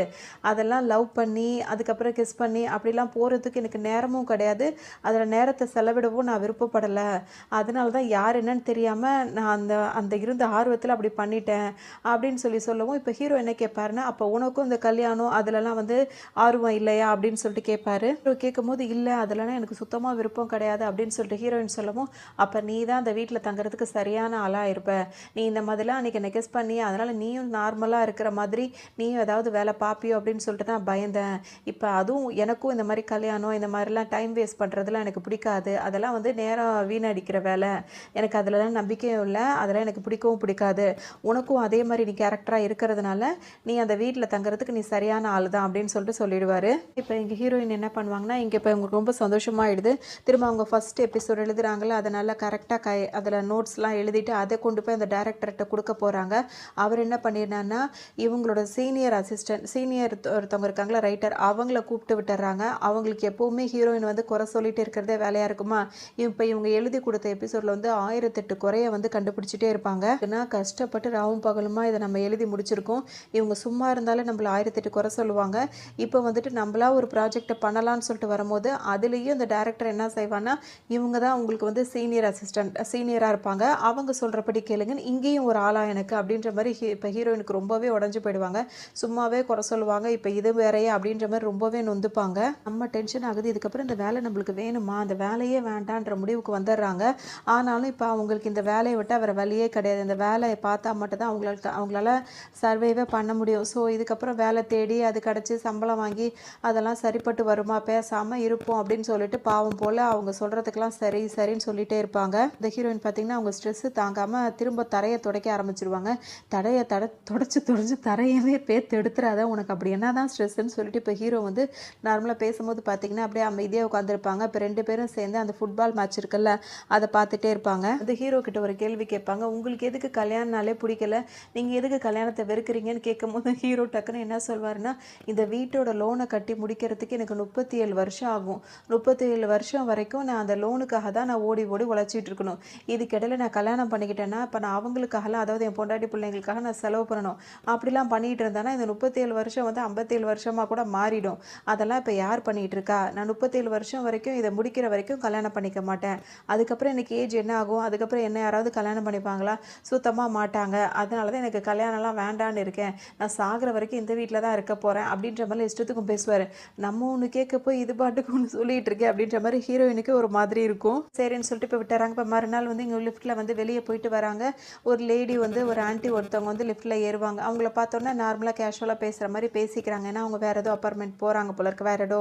அதெல்லாம் லவ் பண்ணி அதுக்கப்புறம் கிஸ் பண்ணி அப்படிலாம் போகிறதுக்கு எனக்கு நேரமும் கிடையாது, அதில் நேரத்தை செலவிடவும் நான் விருப்பப்படலை, அதனால தான் யார் என்னன்னு தெரியாமல் நான் அந்த அந்த இருந்த ஆர்வத்தில் அப்படி பண்ணிட்டேன் அப்படின்னு சொல்லவும், இப்போ ஹீரோ என்ன கேட்பாருன்னா, அப்போ உனக்கும் இந்த கல்யாணம் அதிலலாம் வந்து ஆர்வம் இல்லையா அப்படின்னு சொல்லிட்டு கேட்பாரு. கேட்கும்போது இல்லை அதெல்லாம் எனக்கு சுத்தமாக விருப்பம் கிடையாது அப்படின்னு சொல்லிட்டு ஹீரோயின் சொல்லவும், அப்போ நீ தான் அந்த வீட்டில் தங்குறதுக்கு சரியான ஆளாக இருப்ப, நீ இந்த மாதிரிலாம் அன்றைக்கி என்னை கிஸ் பண்ணி அதனால் நீயும் நார்மலாக இருக்கிற மாதிரி நீயும் ஏதாவது வேலை பார்ப்பியோ அப்படின்னு சொல்லிட்டு தான் பயந்தேன், இப்போ அதுவும் எனக்கும் இந்த மாதிரி கல்யாணம் இந்த மாதிரிலாம் டைம் வேஸ்ட் பண்ணுறதுலாம் எனக்கு பிடிக்காது, அதெல்லாம் வந்து நேரம் வீணடிக்கிற வேலை, எனக்கு அதிலலாம் நம்பிக்கையும் இல்லை, அதெல்லாம் எனக்கு பிடிக்கவும் பிடிக்காது, உனக்கும் அதே மாதிரி நீ கேரக்டராக இருக்கிறதுனால நீ அந்த வீட்டில் தங்குறதுக்கு நீ சரியான ஆள் தான் அப்படின்னு சொல்லிட்டு சொல்லிடுவார். இப்போ எங்கள் ஹீரோயின் என்ன பண்ணுவாங்கன்னா, இங்கே இப்போ இவங்களுக்கு ரொம்ப சந்தோஷமாகிடுது, திரும்ப அவங்க ஃபஸ்ட் எபிசோட் எழுதுகிறாங்களே அதனால் கரெக்டாக அதில் நோட்ஸ்லாம் எழுதிட்டு அதை கொண்டு போய் அந்த டேரக்டர்கிட்ட கொடுக்க போகிறாங்க. அவர் என்ன பண்ணிடுறாருன்னா, இவங்களோட சீனியர் அசிஸ்டன்ட் ஒருத்தவங்க இருக்காங்களா ரைட்டர், அவங்கள கூப்பிட்டு விட்டுறாங்க. அவங்களுக்கு எப்போவுமே ஹீரோயின் வந்து குறை சொல்லிட்டு இருக்கிறதே வேலையாக இருக்குமா, இப்போ இவங்க எழுதி கொடுத்த எபிசோடில் வந்து 1008 குறைய வந்து கண்டுபிடிச்சிட்டே இருப்பாங்க. ஏன்னா கஷ்டப்பட்டு ராவும் பகலுமா இதை நம்ம எழுதி முடிச்சிருக்கோம், இவங்க சும்மா இருந்தாலும் நம்மள 1008 குறை சொல்லுவாங்க, இப்போ வந்துட்டு நம்மளா ஒரு ப்ராஜெக்டை பண்ணலான்னு சொல்லிட்டு வரும்போது அதுலேயும் இந்த டேரக்டர் என்ன செய்வான்னா, இவங்க தான் உங்களுக்கு வந்து சீனியராக இருப்பாங்க, அவங்க சொல்கிறபடி கேளுங்க, இங்கேயும் ஒரு ஆளா எனக்கு அப்படின்ற மாதிரி இப்போ ஹீரோயினுக்கு ரொம்பவே உடஞ்சி போயிடுவாங்க, சும்மாவே குறை சொல்லுவாங்க, இப்போ இது வேறையே அப்படின்ற மாதிரி ரொம்பவே நொந்துப்பாங்க. நம்ம டென்ஷன் ஆகுது, இதுக்கு இதுக்கப்புறம் இந்த வேலை நம்மளுக்கு வேணுமா, அந்த வேலையே வேண்டான்ற முடிவுக்கு வந்துடுறாங்க. ஆனாலும் இப்போ அவங்களுக்கு இந்த வேலையை விட்டால் வேறு வழியே கிடையாது. இந்த வேலையை பார்த்தா மட்டும் தான் அவங்களால சர்வைவே பண்ண முடியும். ஸோ இதுக்கப்புறம் வேலை தேடி அது கிடச்சி சம்பளம் வாங்கி அதெல்லாம் சரிப்பட்டு வருமா, பேசாமல் இருப்போம் அப்படின்னு சொல்லிட்டு பாவம் போல் அவங்க சொல்கிறதுக்கெல்லாம் சரி சரின்னு சொல்லிகிட்டே இருப்பாங்க. இந்த ஹீரோயின் பார்த்திங்கன்னா அவங்க ஸ்ட்ரெஸ்ஸு தாங்காமல் திரும்ப தரையை துடைக்க ஆரம்பிச்சிருவாங்க. தொடச்சி தொடச்சி தரையவே பேத்து எடுத்துறாத, உனக்கு அப்படி என்ன தான் ஸ்ட்ரெஸ்ஸுன்னு சொல்லிட்டு இப்போ ஹீரோ வந்து நார்மலாக பேசும்போது பார்த்திங்கன்னா அப்படியே அமைதியாக உட்காந்துருப்பாங்க. இப்போ 2 பேரும் சேர்ந்து அந்த ஃபுட்பால் மேட்ச் இருக்குல்ல அதை பார்த்துட்டே இருப்பாங்க. அந்த ஹீரோ கிட்ட ஒரு கேள்வி கேட்பாங்க, உங்களுக்கு எதுக்கு கல்யாணம்னாலே பிடிக்கல, நீங்கள் எதுக்கு கல்யாணத்தை வெறுக்கிறீங்கன்னு கேட்கும்போது ஹீரோ டக்குன்னு என்ன சொல்வாருன்னா, இந்த வீட்டோட லோனை கட்டி முடிக்கிறதுக்கு எனக்கு 37 வருஷம் ஆகும். 37 வருஷம் வரைக்கும் நான் அந்த லோனுக்காக தான் நான் ஓடி ஓடி உழைச்சிட்டு இருக்கணும். இதுக்கிடையில் நான் கல்யாணம் பண்ணிக்கிட்டேன்னா இப்போ நான் அவங்களுக்காகலாம், அதாவது என் பொண்டாட்டி பிள்ளைங்களுக்காக நான் செலவு பண்ணணும். அப்படிலாம் பண்ணிகிட்டு இருந்தேன்னா இந்த 37 வருஷம் வந்து 57 வருஷமாக கூட மாறிடும். அதெல்லாம் இப்போ யார் பண்ணிகிட்டு இருக்கா? நான் 37 வருஷம் வரைக்கும் இதை முடிக்கிற வரைக்கும் கல்யாணம் பண்ணிக்க மாட்டேன். அதுக்கப்புறம் எனக்கு ஏஜ் என்ன ஆகும்? அதுக்கப்புறம் என்ன யாராவது கல்யாணம் பண்ணிப்பாங்களா? சுத்தமாக மாட்டாங்க. அதனால தான் எனக்கு கல்யாணம்லாம் வேண்டான்னு இருக்கேன். நான் சாகிற வரைக்கும் இந்த வீட்டில் தான் இருக்க போகிறேன் அப்படின்ற மாதிரி இஷ்டத்துக்கும் பேசுவார். நம்ம ஒன்று கேட்க போய் இது பாட்டுக்கு ஒன்று சொல்லிகிட்டு இருக்கேன் அப்படின்ற மாதிரி ஹீரோயினுக்கு ஒரு மாதிரி இருக்கும். சரின்னு சொல்லிட்டு இப்போ விட்டுறாங்க. இப்போ மறுநாள் வந்து இங்கே லிஃப்ட்டில் வந்து வெளியே போயிட்டு வராங்க. ஒரு லேடி வந்து ஒரு ஆண்டி ஒருத்தவங்க வந்து லிஃப்ட்டில் ஏறுவாங்க. அவங்கள பார்த்தோன்னா நார்மலாக கேஷுவலாக பேசுகிற மாதிரி பேசிக்கிறாங்க. ஏன்னா அவங்க வேறு ஏதோ அப்பார்ட்மெண்ட் போகிறாங்க போல இருக்கு, வேறு ஏதோ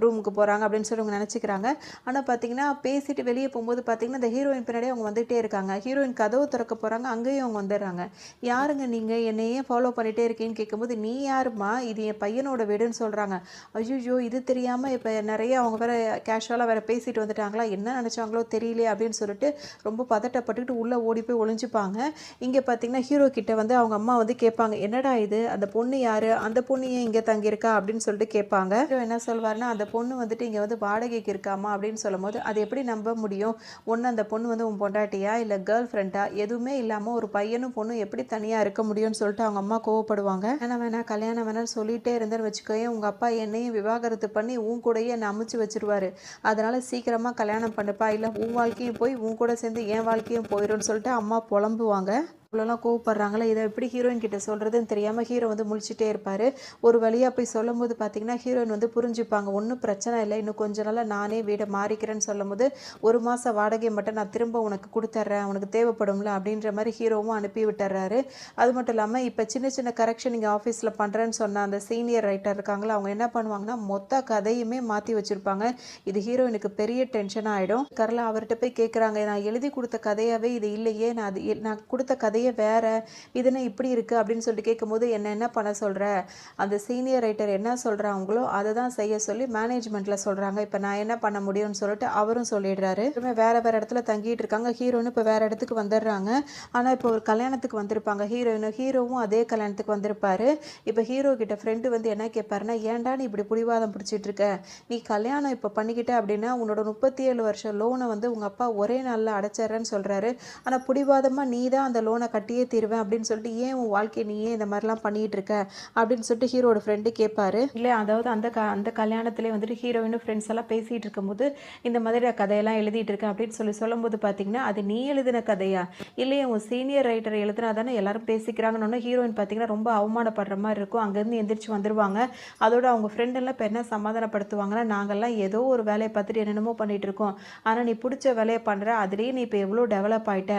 ரூமுக்கு போகிறாங்க அப்படின்னு சொல்லி அவங்க நினச்சிக்கிறாங்க. ஆனால் பார்த்தீங்கன்னா பேசிட்டு வெளியே போகும்போது பார்த்தீங்கன்னா இந்த ஹீரோயின் பின்னாடியே அவங்க வந்துகிட்டே இருக்காங்க. ஹீரோயின் கதவு திறக்க போகிறாங்க, அங்கேயும் அவங்க வந்துடுறாங்க. யாருங்க நீங்கள், என்னை ஏன் ஃபாலோ பண்ணிகிட்டே இருக்கீங்கன்னு கேட்கும்போது, நீ யாருமா, இது என் பையனோட வீடுன்னு சொல்கிறாங்க. ஐயோ இது தெரியாமல் இப்போ நிறைய அவங்க வேறு கேஷுவலாக வேறு பேசிட்டு வந்துட்டாங்களா, என்ன நினச்சாங்களோ தெரியலையே அப்படின்னு சொல்லிட்டு ரொம்ப பதட்டப்பட்டுக்கிட்டு உள்ளே ஓடி போய் ஒளிஞ்சுப்பாங்க. இங்கே பார்த்தீங்கன்னா ஹீரோ கிட்ட வந்து அவங்க அம்மா வந்து கேட்பாங்க, என்னடா இது, அந்த பொண்ணு யார், அந்த பொண்ணு ஏன் இங்கே தங்கியிருக்கா அப்படின்னு சொல்லிட்டு கேட்பாங்க. ஹீரோ என்ன சொல்வார்னா, அந்த பொண்ணு வந்துட்டு இங்கே வந்து வாடகைக்கு இருக்காமா அப்படின்னு சொல்லும் போது, அது எப்படி நம்ப முடியும்? ஒன்று அந்த பொண்ணு வந்து உன் பொண்டாட்டியா இல்லை கேர்ள் ஃப்ரெண்டா, எதுவுமே இல்லாமல் ஒரு பையனும் பொண்ணும் எப்படி தனியாக இருக்க முடியும்னு சொல்லிட்டு அவங்க அம்மா கோவப்படுவாங்க. வேணாம் கல்யாணம் வேணாம்னு சொல்லிகிட்டே இருந்தேன்னு வச்சுக்கோயே, உங்கள் அப்பா என்னையும் விவாகரத்து பண்ணி உன் கூடயே என்னை அமைச்சு வச்சிருவாரு. அதனால் சீக்கிரமாக கல்யாணம் பண்ணுப்பா, இல்லை உன் வாழ்க்கையும் போய் உன் கூட சேர்ந்து என் வாழ்க்கையும் போயிடும்னு சொல்லிட்டு அம்மா புலம்புவாங்க. இவ்வளோலாம் கோவப்படுறாங்களே, இதை எப்படி ஹீரோயின் கிட்ட சொல்கிறதுன்னு தெரியாமல் ஹீரோ வந்து முழிச்சிட்டே இருப்பார். ஒரு வழியாக போய் சொல்லும் போது பார்த்தீங்கன்னா ஹீரோயின் வந்து புரிஞ்சுப்பாங்க, ஒன்றும் பிரச்சனை இல்லை, இன்னும் கொஞ்ச நாள் நானே வீடை மாறிக்கிறேன்னு சொல்லும் போது, 1 மாத வாடகை மட்டும் நான் திரும்ப உனக்கு கொடுத்துட்றேன், உனக்கு தேவைப்படும்ல அப்படின்ற மாதிரி ஹீரோவும் அனுப்பி விட்டுறாரு. அது மட்டும் இல்லாமல் இப்போ சின்ன சின்ன கரெக்ஷன் இங்கே ஆஃபீஸில் பண்ணுறேன்னு சொன்ன அந்த சீனியர் ரைட்டர் இருக்காங்களா, அவங்க என்ன பண்ணுவாங்கன்னா மொத்த கதையுமே மாற்றி வச்சுருப்பாங்க. இது ஹீரோயினுக்கு பெரிய டென்ஷன் ஆகிடும். கரல அவர்கிட்ட போய் கேட்குறாங்க, நான் எழுதி கொடுத்த கதையாகவே இது இல்லையே, நான் கொடுத்த கதை வேற, இதுன்னு இப்படி இருக்கு அப்படின்னு சொல்லிட்டு கேட்கும்போது, என்ன பண்ண சொல்ற, அந்த சீனியர் ரைட்டர் என்ன சொல்றாங்களோ அதை தான் செய்ய சொல்லி மேனேஜ்மெண்ட்ல சொல்றாங்க. இப்போ நான் என்ன பண்ண முடியும்னு சொல்லிட்டு அவரும் சொல்லிடுறாரு. வேற வேற இடத்துல தங்கிட்டு இருக்காங்க. ஹீரோயின் இப்போ வேற இடத்துக்கு வந்துடுறாங்க. ஆனால் இப்போ ஒரு கல்யாணத்துக்கு வந்திருப்பாங்க ஹீரோவும் அதே கல்யாணத்துக்கு வந்திருப்பாரு. இப்போ ஹீரோ கிட்ட ஃப்ரெண்டு வந்து என்ன கேட்பாருன்னா, ஏன்டா நீ இப்படி பிடிவாதம் பிடிச்சிட்டு இருக்க, நீ கல்யாணம் இப்போ பண்ணிக்கிட்ட அப்படின்னா உன்னோட 37 வருஷம் லோனை வந்து உங்க அப்பா ஒரே நாளில் அடைச்சிட்றேன்னு சொல்றாரு. ஆனால் பிடிவாதமா நீ தான் அந்த லோனை கட்டியே தீருவேன் அப்படின்னு சொல்லிட்டு ஏன் உன் வாழ்க்கையை நீ ஏன் இந்த மாதிரிலாம் பண்ணிகிட்டு இருக்க அப்படின்னு சொல்லிட்டு ஹீரோட ஃப்ரெண்டு கேட்பாரு. இல்லை அதாவது அந்த கல்யாணத்துலேயே வந்துட்டு ஹீரோயினும் ஃப்ரெண்ட்ஸ் எல்லாம் பேசிகிட்டு இருக்கும்போது இந்த மாதிரி நான் கதையெல்லாம் எழுதிட்டு இருக்கேன் அப்படின்னு சொல்லும்போது பார்த்தீங்கன்னா, அது நீ எழுதின கதையா, இல்லையே உன் சீனியர் ரைட்டர் எழுதுனா தானே எல்லாரும் பேசிக்கிறாங்கன்னு ஹீரோயின் பார்த்தீங்கன்னா ரொம்ப அவமானப்படுற மாதிரி இருக்கும். அங்கேருந்து எந்திரிச்சு வந்துடுவாங்க. அதோட அவங்க ஃப்ரெண்டெல்லாம் இப்போ என்ன சமாதானப்படுத்துவாங்கன்னா, நாங்கள்லாம் ஏதோ ஒரு வேலையை பார்த்துட்டு என்னென்னமோ பண்ணிகிட்டு இருக்கோம், ஆனால் நீ பிடிச்ச வேலையை பண்ணுற, அதுலேயே நீ இப்போ எவ்வளோ டெவலப் ஆகிட்ட,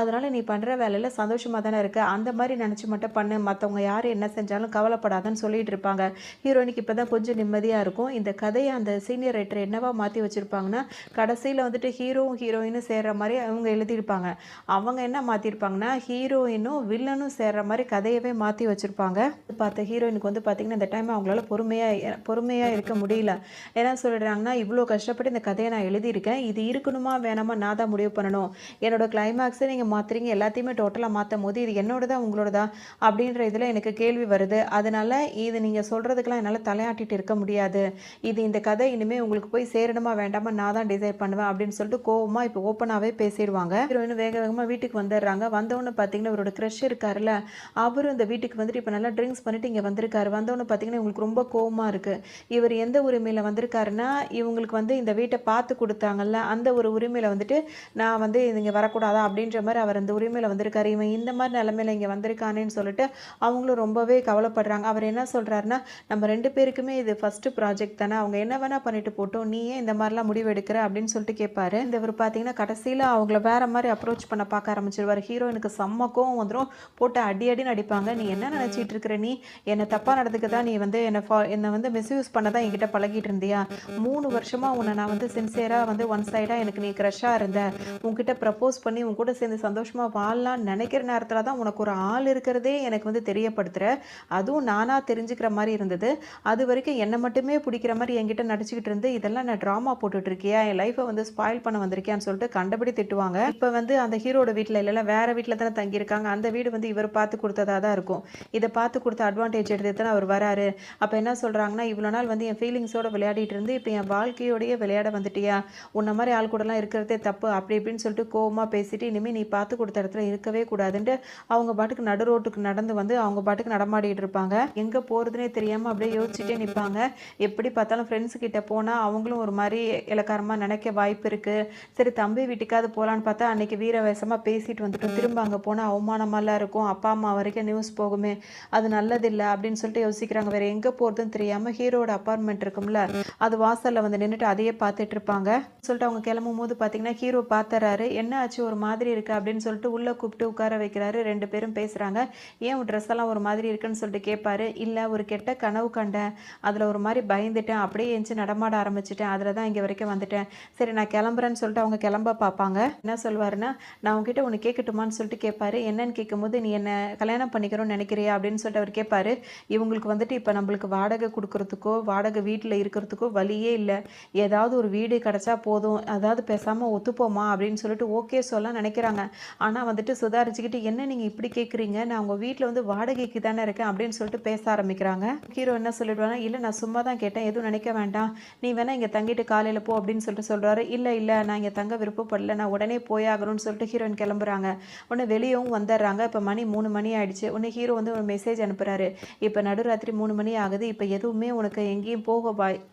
அதனால் நீ பண்ணுற வேலையில் சந்தோஷமாக தானே இருக்கு, அந்த மாதிரி நினச்சி மட்டும் பண்ணு, மற்றவங்க யார் என்ன செஞ்சாலும் கவலைப்படாதன்னு சொல்லிட்டு இருப்பாங்க. ஹீரோயினுக்கு இப்போ தான் கொஞ்சம் நிம்மதியாக இருக்கும். இந்த கதையை அந்த சீனியர் ரைட்டர் என்னவா மாற்றி வச்சுருப்பாங்கன்னா, கடைசியில் வந்துட்டு ஹீரோவும் ஹீரோயினும் சேர்கிற மாதிரி அவங்க எழுதியிருப்பாங்க. அவங்க என்ன மாற்றிருப்பாங்கன்னா, ஹீரோயினும் வில்லனும் சேர்கிற மாதிரி கதையவே மாற்றி வச்சுருப்பாங்க. பார்த்த ஹீரோயினுக்கு வந்து பார்த்திங்கன்னா இந்த டைம் அவங்களால பொறுமையாக இருக்க முடியல. என்ன சொல்லிடுறாங்கன்னா, இவ்வளோ கஷ்டப்பட்டு இந்த கதையை நான் எழுதியிருக்கேன், இது இருக்கணுமா வேணாமா நான் தான் முடிவு பண்ணணும், என்னோட கிளைமேக்ஸை நீங்கள் மாற்றுறீங்க, எல்லாத்தையுமே டோட்டலாக மாற்றும் போது இது என்னோடதா உங்களோடதா அப்படின்ற இதில் எனக்கு கேள்வி வருது. அதனால் இது நீங்கள் சொல்கிறதுக்கெலாம் என்னால் தலையாட்டிட்டு இருக்க முடியாது, இந்த கதை இனிமேல் உங்களுக்கு போய் சேரணுமா வேண்டாமா நான் தான் டிசைட் பண்ணுவேன் அப்படின்னு சொல்லிட்டு கோவமாக இப்போ ஓப்பனாகவே பேசிடுவாங்க. ஹீரோயின் வேக வேகமாக வீட்டுக்கு வந்துடுறாங்க. வந்தவொன்னு பார்த்தீங்கன்னா இவரோட க்ரஷ் இருக்காருல்ல, அவரும் இந்த வீட்டுக்கு வந்துட்டு இப்போ நல்லா ட்ரிங்க்ஸ் பண்ணிட்டு இங்கே வந்திருக்காரு. வந்தவொன்னு பார்த்தீங்கன்னா இவங்களுக்கு ரொம்ப கோவமாக இருக்குது. இவர் எந்த உரிமையில் வந்திருக்காருன்னா, இவங்களுக்கு வந்து இந்த வீட்டை பார்த்து கொடுத்தாங்கல்ல, அந்த ஒரு உரிமையில் வந்துட்டு நான் வந்து இங்கே வரக்கூடாதா அப்படின்ற மாதிரி அவர் அந்த உரிமையில் வந்திருக்காரு. இவன் இந்த மாதிரி நிலைமையில இங்கே வந்திருக்கானேன்னு சொல்லிட்டு அவங்களும் ரொம்பவே கவலைப்படுறாங்க. அவர் என்ன சொல்கிறாருன்னா, நம்ம 2 பேருக்குமே இது ஃபஸ்ட்டு ப்ராஜெக்ட் தானே, அவங்க என்ன வேணால் பண்ணிட்டு போட்டோம், நீ ஏன் இந்த மாதிரிலாம் முடிவு எடுக்கிற அப்படின்னு சொல்லிட்டு கேட்பாரு. இந்த இவர் பார்த்தீங்கன்னா கடைசியில் அவங்கள வேற மாதிரி அப்ரோச் பண்ண பார்க்க ஆரம்பிச்சிருவார். ஹீரோயினுக்கு செம்ம கோவம் வந்துடும். போட்டு அடி அடின்னு அடிப்பாங்க. நீ என்ன நினச்சிட்டு இருக்கிற, நீ என்னை தப்பாக நடந்துக்க தான், நீ வந்து என்னை வந்து மிஸ்யூஸ் பண்ண தான் என்கிட்ட பழகிட்டு இருந்தியா, 3 வருஷமாக உன்னை நான் வந்து சின்சியராக வந்து ஒன் சைடாக எனக்கு நீ க்ரஷ்ஷாக இருந்த, உன்கிட்ட ப்ரப்போஸ் பண்ணி உன் கூட சேர்ந்து சந்தோஷமாக வாழலான்னு நினைக்கிற நேரத்தில் தான் உனக்கு ஒரு ஆள் இருக்கிறதே எனக்கு வந்து தெரியப்படுத்துகிற, அதுவும் நானாக தெரிஞ்சுக்கிற மாதிரி இருந்தது, அது வரைக்கும் என்னை மட்டுமே பிடிக்கிற மாதிரி என்கிட்ட நடிச்சுக்கிட்டு இருந்து இதெல்லாம் நான் ட்ராமா போட்டுட்ருக்கியா, என் லைஃப்பை வந்து ஸ்பாயில் பண்ண வந்திருக்கியான்னு சொல்லிட்டு கண்டபடி திட்டுவாங்க. இப்போ வந்து அந்த ஹீரோட வீட்டில் இல்லைல்ல, வேறு வீட்டில் தானே தங்கியிருக்காங்க. அந்த வீடு வந்து இவர் பார்த்து கொடுத்ததாக தான் இருக்கும். இதை பார்த்து கொடுத்த அட்வான்டேஜ் எடுத்து தான் அவர் வராரு. அப்போ என்ன சொல்கிறாங்கன்னா, இவ்வளோ நாள் வந்து என் ஃபீலிங்ஸோடு விளையாடிட்டு இருந்து இப்போ என் வாழ்க்கையோடையே விளையாட வந்துட்டியா, உன்ன மாதிரி ஆள் கூடலாம் இருக்கிறதே தப்பு அப்படி இப்படின்னு சொல்லிட்டு கோவமாக பேசிட்டு, இனிமேல் நீ பார்த்து கொடுத்த இடத்துல இருக்கவே கூடாதுன்ட்டு அவங்க பாட்டுக்கு நடு ரோட்டுக்கு நடந்து வந்து அவங்க பாட்டுக்கு நடமாடிட்டு இருப்பாங்க. எங்கே போகிறதுனே தெரியாமல் அப்படியே யோசிச்சுட்டே நிற்பாங்க. எப்படி பார்த்தாலும் ஃப்ரெண்ட்ஸு கிட்ட போனால் அவங்களும் ஒரு மாதிரி இலக்காரமாக நினைக்க வாய்ப்பு இருக்குது. சரி தம்பி வீட்டுக்காவது போகலான்னு பார்த்தா அன்றைக்கி வீரவேசமாக பேசிட்டு வந்துட்டோம், திரும்ப அங்கே போனால் அவமானமாலாம் இருக்கும், அப்பா அம்மா வரைக்கும் நியூஸ் போகுமே, அது நல்லதில்லை அப்படின்னு சொல்லிட்டு யோசிக்கிறாங்க. வேறு எங்கே போகிறதுன்னு தெரியாமல் ஹீரோட அப்பார்ட்மெண்ட் இருக்கும்ல, அது வாசலில் வந்து நின்றுட்டு அதையே பார்த்துட்டு இருப்பாங்க. சொல்லிட்டு அவங்க கிளம்பும் போது பார்த்தீங்கன்னா ஹீரோ பார்த்துறாரு. என்ன ஆச்சு ஒரு மாதிரி இருக்குது அப்படின்னு சொல்லிட்டு உள்ளே கூப்பிட்டு உட்கார வைக்கிறாரு. 2 பேரும் பேசுகிறாங்க. ஏன் உன் ட்ரெஸ் எல்லாம் ஒரு மாதிரி இருக்குன்னு சொல்லிட்டு கேட்பாரு. இல்லை ஒரு கெட்ட கனவு கண்டேன், அதில் ஒரு மாதிரி பயந்துட்டேன், அப்படியே எஞ்சி நடமாட ஆரம்பிச்சிட்டேன், அதில் தான் இங்கே வரைக்கும் வந்துட்டேன், சரி நான் கிளம்புறேன்னு சொல்லிட்டு அவங்க கிளம்ப பார்ப்பாங்க. என்ன சொல்வாருன்னா, நான் உங்ககிட்ட ஒன்று கேட்கட்டுமான்னு சொல்லிட்டு கேட்பாரு. என்னன்னு கேட்கும்போது, நீ என்ன கல்யாணம் பண்ணிக்கிறோன்னு நினைக்கிறியா அப்படின்னு சொல்லிட்டு அவர் கேட்பாரு. இவங்களுக்கு வந்துட்டு இப்போ நம்மளுக்கு வாடகை கொடுக்கறதுக்கோ வாடகை வீட்டில் இருக்கிறதுக்கோ வழியே இல்லை, ஏதாவது ஒரு வீடு கிடச்சா போதும், அதாவது பேசாமல் ஒத்துப்போமா அப்படின்னு சொல்லிட்டு ஓகே சொல்ல நினைக்கிறாங்க. ஆனால் வந்துட்டு சுதாரிச்சுக்கிட்டு, என்ன நீங்கள் இப்படி கேட்குறீங்க, நான் உங்கள் வீட்டில் வந்து வாடகைக்கு தானே இருக்கேன் அப்படின்னு சொல்லிட்டு பேச ஆரம்பிக்கிறாங்க. ஹீரோ என்ன சொல்லிடுவாங்க, இல்லை நான் சும்மா தான் கேட்டேன், எதுவும் நினைக்க வேண்டாம், நீ வேணா இங்கே தங்கிட்டு காலையில் போ அப்படின்னு சொல்லிட்டு சொல்கிறாரு. இல்லை இல்லை நான் இங்கே தங்க விருப்பப்படல, நான் உடனே போயாகணும்னு சொல்லிட்டு ஹீரோயின் கிளம்புறாங்க. உடனே வெளியவும் வந்துடுறாங்க. இப்போ மணி 3 மணி ஆயிடுச்சு. உடனே ஹீரோ வந்து ஒரு மெசேஜ் அனுப்புகிறாரு. இப்போ நடுராத்திரி 3 மணி ஆகுது, இப்போ எதுவுமே உனக்கு எங்கேயும் போக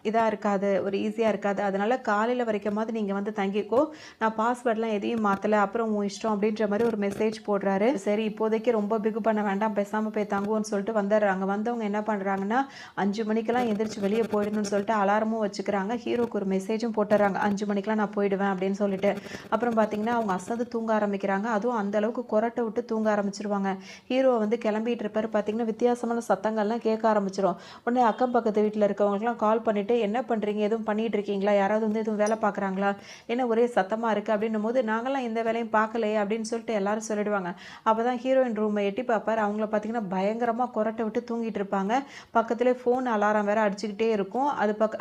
இதாக இருக்காது, ஒரு ஈஸியாக இருக்காது, அதனால் காலையில் வரைக்குமாவது நீங்கள் வந்து தங்கிக்கோ, நான் பாஸ்வேர்ட்லாம் எதையும் மாற்றலை, அப்புறம் உன் இஷ்டம் அப்படின்ற மாதிரி ஒரு மெசேஜ் போடுறாரு. சரி இப்போதைக்கு ரொம்ப பிகு பண்ண வேண்டாம், பேசாமல் போய் தங்குவோன்னு சொல்லிட்டு வந்துடுறாங்க. வந்தவங்க என்ன பண்ணுறாங்கன்னா, 5 மணிக்கெல்லாம் எந்திரிச்சு வெளியே போயிடணும்னு சொல்லிட்டு அலாரமும் வச்சுக்கிறாங்க. ஹீரோக்கு ஒரு மெசேஜும் போட்டுறாங்க, 5 மணிக்கெலாம் நான் போயிடுவேன் அப்படின்னு சொல்லிட்டு. அப்புறம் பார்த்தீங்கன்னா அவங்க அசந்து தூங்க ஆரம்பிக்கிறாங்க. அதுவும் அந்த அளவுக்கு கொரட்டை விட்டு தூங்க ஆரம்பிச்சிருவாங்க. ஹீரோ வந்து கிளம்பிட்டு இருப்பார். பார்த்தீங்கன்னா வித்தியாசமான சத்தங்கள்லாம் கேட்க ஆரம்பிச்சிடும். உடனே அக்கம் பக்கத்து வீட்டில் இருக்கவங்களுக்குலாம் கால் பண்ணிவிட்டு, என்ன பண்ணுறீங்க, எதுவும் பண்ணிகிட்டு இருக்கீங்களா, யாராவது வந்து எதுவும் வேலை பார்க்குறாங்களா, என்ன ஒரே சத்தமாக இருக்குது அப்படின்னும் போது, நாங்களாம் எந்த வேலையும் பார்க்கலையே அப்படின்னு சொல்லிட்டு எல்லாரும் சொல்லிடுவாங்க. அப்போ தான் ஹீரோயின் ரூமை எட்டி பார்ப்பார். அவங்கள பார்த்தீங்கன்னா பயங்கரமாக கொரட்டை விட்டு தூங்கிட்டு இருப்பாங்க. பக்கத்துலேயே ஃபோன் அலாரம் வேறு அடிச்சுக்கிட்டே இருக்கும்.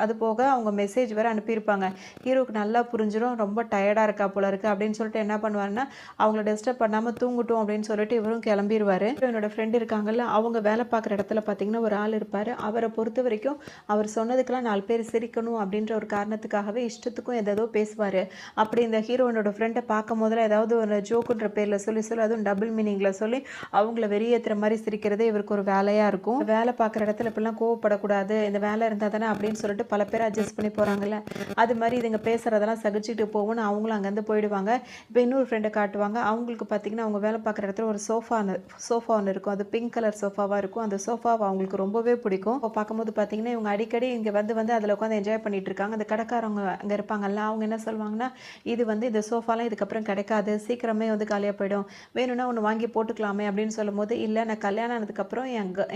அது போக அவங்க மெசேஜ் வேறு அனுப்பியிருப்பாங்க. ஹீரோக்கு நல்லா புரிஞ்சிடும், ரொம்ப டயர்டாக இருக்கா போல இருக்குது அப்படின்னு சொல்லிட்டு என்ன பண்ணுவாருன்னா, அவங்கள டிஸ்டர்ப் பண்ணாமல் தூங்கட்டும் அப்படின்னு சொல்லிட்டு இவரும் கிளம்பிடுவார். என்னோட ஃப்ரெண்டு இருக்காங்கல்ல, அவங்க வேலை பார்க்குற இடத்துல பார்த்தீங்கன்னா ஒரு ஆள் இருப்பார். அவரை பொறுத்த வரைக்கும் அவர் சொன்னதுக்கெல்லாம் 4 பேர் சிரிக்கணும் அப்படின்ற ஒரு காரணத்துக்காகவே இஷ்டத்துக்கும் ஏதோ பேசுவார். அப்படி இந்த ஹீரோயினோட ஃப்ரெண்டை பார்க்கும் போதில் ஏதாவது ஒரு ஜோக்குன்ற பேரில் சொல்லி அதுவும் டபுள் மீனிங்கில் சொல்லி அவங்கள வெளியேற்றுற மாதிரி சிரிக்கிறதே இவருக்கு ஒரு வேலையாக இருக்கும். வேலை பார்க்குற இடத்துல இப்படிலாம் கோவப்படக்கூடாது, இந்த வேலை இருந்தால் தானே அப்படின்னு சொல்லிட்டு பல பேர் அட்ஜஸ்ட் பண்ணி போகிறாங்கல்ல, அது மாதிரி இதுங்க பேசுகிறதெல்லாம் சகிச்சுட்டு போகணும்னு அவங்களும் அங்கேருந்து போயிடுவாங்க. இப்போ இன்னொரு ஃப்ரெண்டை காட்டுவாங்க. அவங்களுக்கு பார்த்தீங்கன்னா அவங்க வேலை பார்க்குற இடத்துல ஒரு சோஃபா ஒன்று இருக்கும். அது பிங்க் கலர் சோஃபாவாக இருக்கும். அந்த சோஃபாவை அவங்களுக்கு ரொம்பவே பிடிக்கும். இப்போ பார்க்கும்போது பார்த்தீங்கன்னா இவங்க அடிக்கடி இங்கே வந்து அதில் உட்காந்து என்ஜாய் பண்ணிட்டு இருக்காங்க. அந்த கடைக்காரவங்க அங்கே இருப்பாங்கல்ல, அவங்க என்ன சொல்லுவாங்கன்னா, இது வந்து இந்த சோஃபாலாம் இதுக்கப்புறம் கிடைக்காது, சீக்கிரமே வந்து காலியாக போயிடும், வேணும்னா ஒன்று வாங்கி போட்டுக்கலாமே அப்படின்னு சொல்லும்போது, இல்லை நான் கல்யாணம் ஆனதுக்கப்புறம்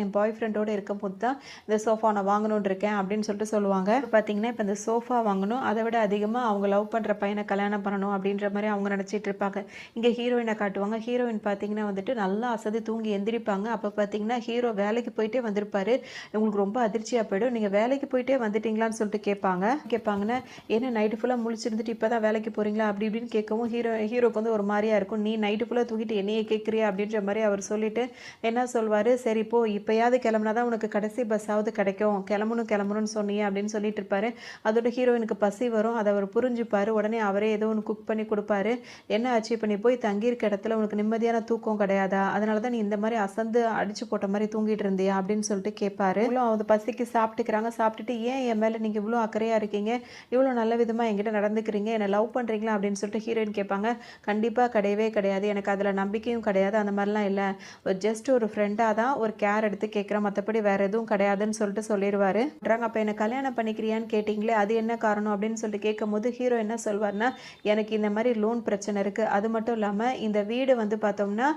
என் பாய் ஃப்ரெண்டோடு இருக்கும்போது தான் இந்த சோஃபா நான் வாங்கணுன்னு இருக்கேன் அப்படின்னு சொல்லிட்டு சொல்லுவாங்க. பார்த்தீங்கன்னா இப்போ இந்த சோஃபா வாங்கணும், அதை விட அதிகமாக அவங்க லவ் பண்ணுற பையனை கல்யாணம் பண்ணணும் அப்படின்ற மாதிரி அவங்க நினச்சிட்டு இருப்பாங்க. இங்கே ஹீரோயினை காட்டுவாங்க. ஹீரோயின் பார்த்தீங்கன்னா வந்துட்டு நல்லா அசதி தூங்கி எந்திரிப்பாங்க. அப்போ பார்த்தீங்கன்னா ஹீரோ வேலைக்கு போயிட்டே வந்திருப்பாரு. உங்களுக்கு ரொம்ப அதிர்ச்சியாக போயிடும். நீங்கள் வேலைக்கு போயிட்டே வந்துட்டீங்களான்னு சொல்லிட்டு கேட்பாங்கன்னா, ஏன்னா நைட்டு ஃபுல்லாக முழிச்சிருந்துட்டு இப்போ தான் வேலைக்கு போகிறீங்களா அப்படி இப்படின்னு கேட்கவும் ஹீரோக்கு வந்து ஒரு மாதிரியாக இருக்கும். நீ நைட்டு ஃபுல்லாக தூக்கிட்டு என்னையே கேட்குறியா அப்படின்ற மாதிரி அவர் சொல்லிட்டு என்ன சொல்வார், சரி போ இப்போயாவது கிளம்புனா தான் உனக்கு கடைசி பஸ்ஸாவது கிடைக்கும், கிளம்பணும்னு சொன்னியே அப்படின்னு சொல்லிட்டு இருப்பாரு. அதோட ஹீரோயினுக்கு பசி வரும். அதை அவர் புரிஞ்சுப்பார். உடனே அவரே ஏதோ ஒன்று குக் பண்ணி கொடுப்பாரு. என்ன ஆச்சு, இப்போ நீ போய் தங்கியிருக்க இடத்துல உனக்கு நிம்மதியான தூக்கம் கிடையாதா, அதனால தான் நீ இந்த மாதிரி அசந்து அடிச்சு போட்ட மாதிரி தூங்கிட்டு இருந்தியா அப்படின்னு சொல்லிட்டு கேட்பாரு. இவ்வளோ அந்த பசிக்கு சாப்பிட்டுக்கிறாங்க. சாப்பிட்டுட்டு, ஏன் என் மேலே நீங்கள் இவ்வளோ அக்கறையாக இருக்கீங்க, இவ்வளோ நல்ல விதமாக என்கிட்ட நடந்துக்கிறீங்க, என்னை லவ் பண்ணுறீங்களா அப்படின்னு சொல்லிட்டு ஹீரோயின் கேட்பாங்க. கண்டிப்பாக கிடையவே கிடையாது, எனக்கு அதில் நம்பிக்கையும் கிடையாது, அந்த மாதிரிலாம் இல்லை, ஒரு ஜஸ்ட் ஒரு ஃப்ரெண்டாக தான் ஒரு கேர் எடுத்து கேட்குறேன், மற்றபடி வேறு எதுவும் கிடையாதுன்னு சொல்லிட்டு சொல்லிடுவார். அப்போ என்னை கல்யாணம் பண்ணிக்கிறியான்னு கேட்டிங்களே, அது என்ன காரணம் அப்படின்னு சொல்லிட்டு கேட்கும்போது ஹீரோ என்ன சொல்வார்னா, எனக்கு இந்த மாதிரி லோன் பிரச்சனை இருக்குது, அது மட்டும் இல்லாமல் இந்த வீடு வந்து பார்த்தோம்னா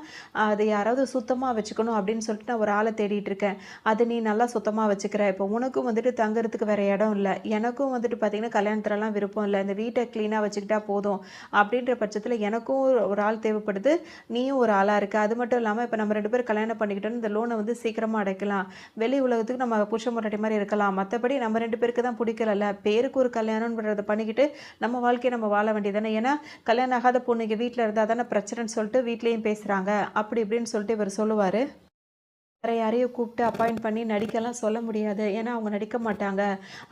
அது யாராவது சுத்தமாக வச்சுக்கணும் அப்படின்னு சொல்லிட்டு நான் ஒரு ஆளை தேடிட்டு இருக்கேன், அது நீ நல்லா சுத்தமாக வச்சுக்கிற, இப்போ உனக்கும் வந்துட்டு தங்குறதுக்கு வேறு இடம் இல்லை, எனக்கும் வந்துட்டு பார்த்திங்கன்னா கல்யாணத்துலலாம் விருப்பம் இல்லை, இந்த வீட்டை க்ளீனாக வச்சுக்கிட்டா போதும் அப்படின்ற பட்சத்தில் எனக்கும் ஒரு ஆள் தேவைப்படுது, நீயும் ஒரு ஆளாக இருக்க, அது மட்டும் இல்லாமல் இப்போ நம்ம 2 பேரும் கல்யாணம் பண்ணிக்கிட்டோன்னு இந்த லோனை வந்து சீக்கிரமாக அடைக்கலாம், வெளி உலகத்துக்கு நம்ம புருஷன் பொண்டாட்டி மாதிரி இருக்கலாம், மற்றபடி நம்ம 2 பேருக்கு தான் பிடிக்கலல்ல, பேருக்கு ஒரு கல்யாணம்ன்றதை பண்ணிக்கிட்டு நம்ம வாழ்க்கையை நம்ம வாழ வேண்டியதானே, ஏன்னா கல்யாணம் ஆகாத பொண்ணு இங்கே வீட்டில் இருந்தால் தானே பிரச்சனைன்னு சொல்லிட்டு வீட்லேயும் பேசுகிறாங்க அப்படி இப்படின்னு சொல்லிட்டு இவர் சொல்லுவார். வேறு யாரையும் கூப்பிட்டு அப்பாயிண்ட் பண்ணி நடிக்கலாம் சொல்ல முடியாது, ஏன்னா அவங்க நடிக்க மாட்டாங்க,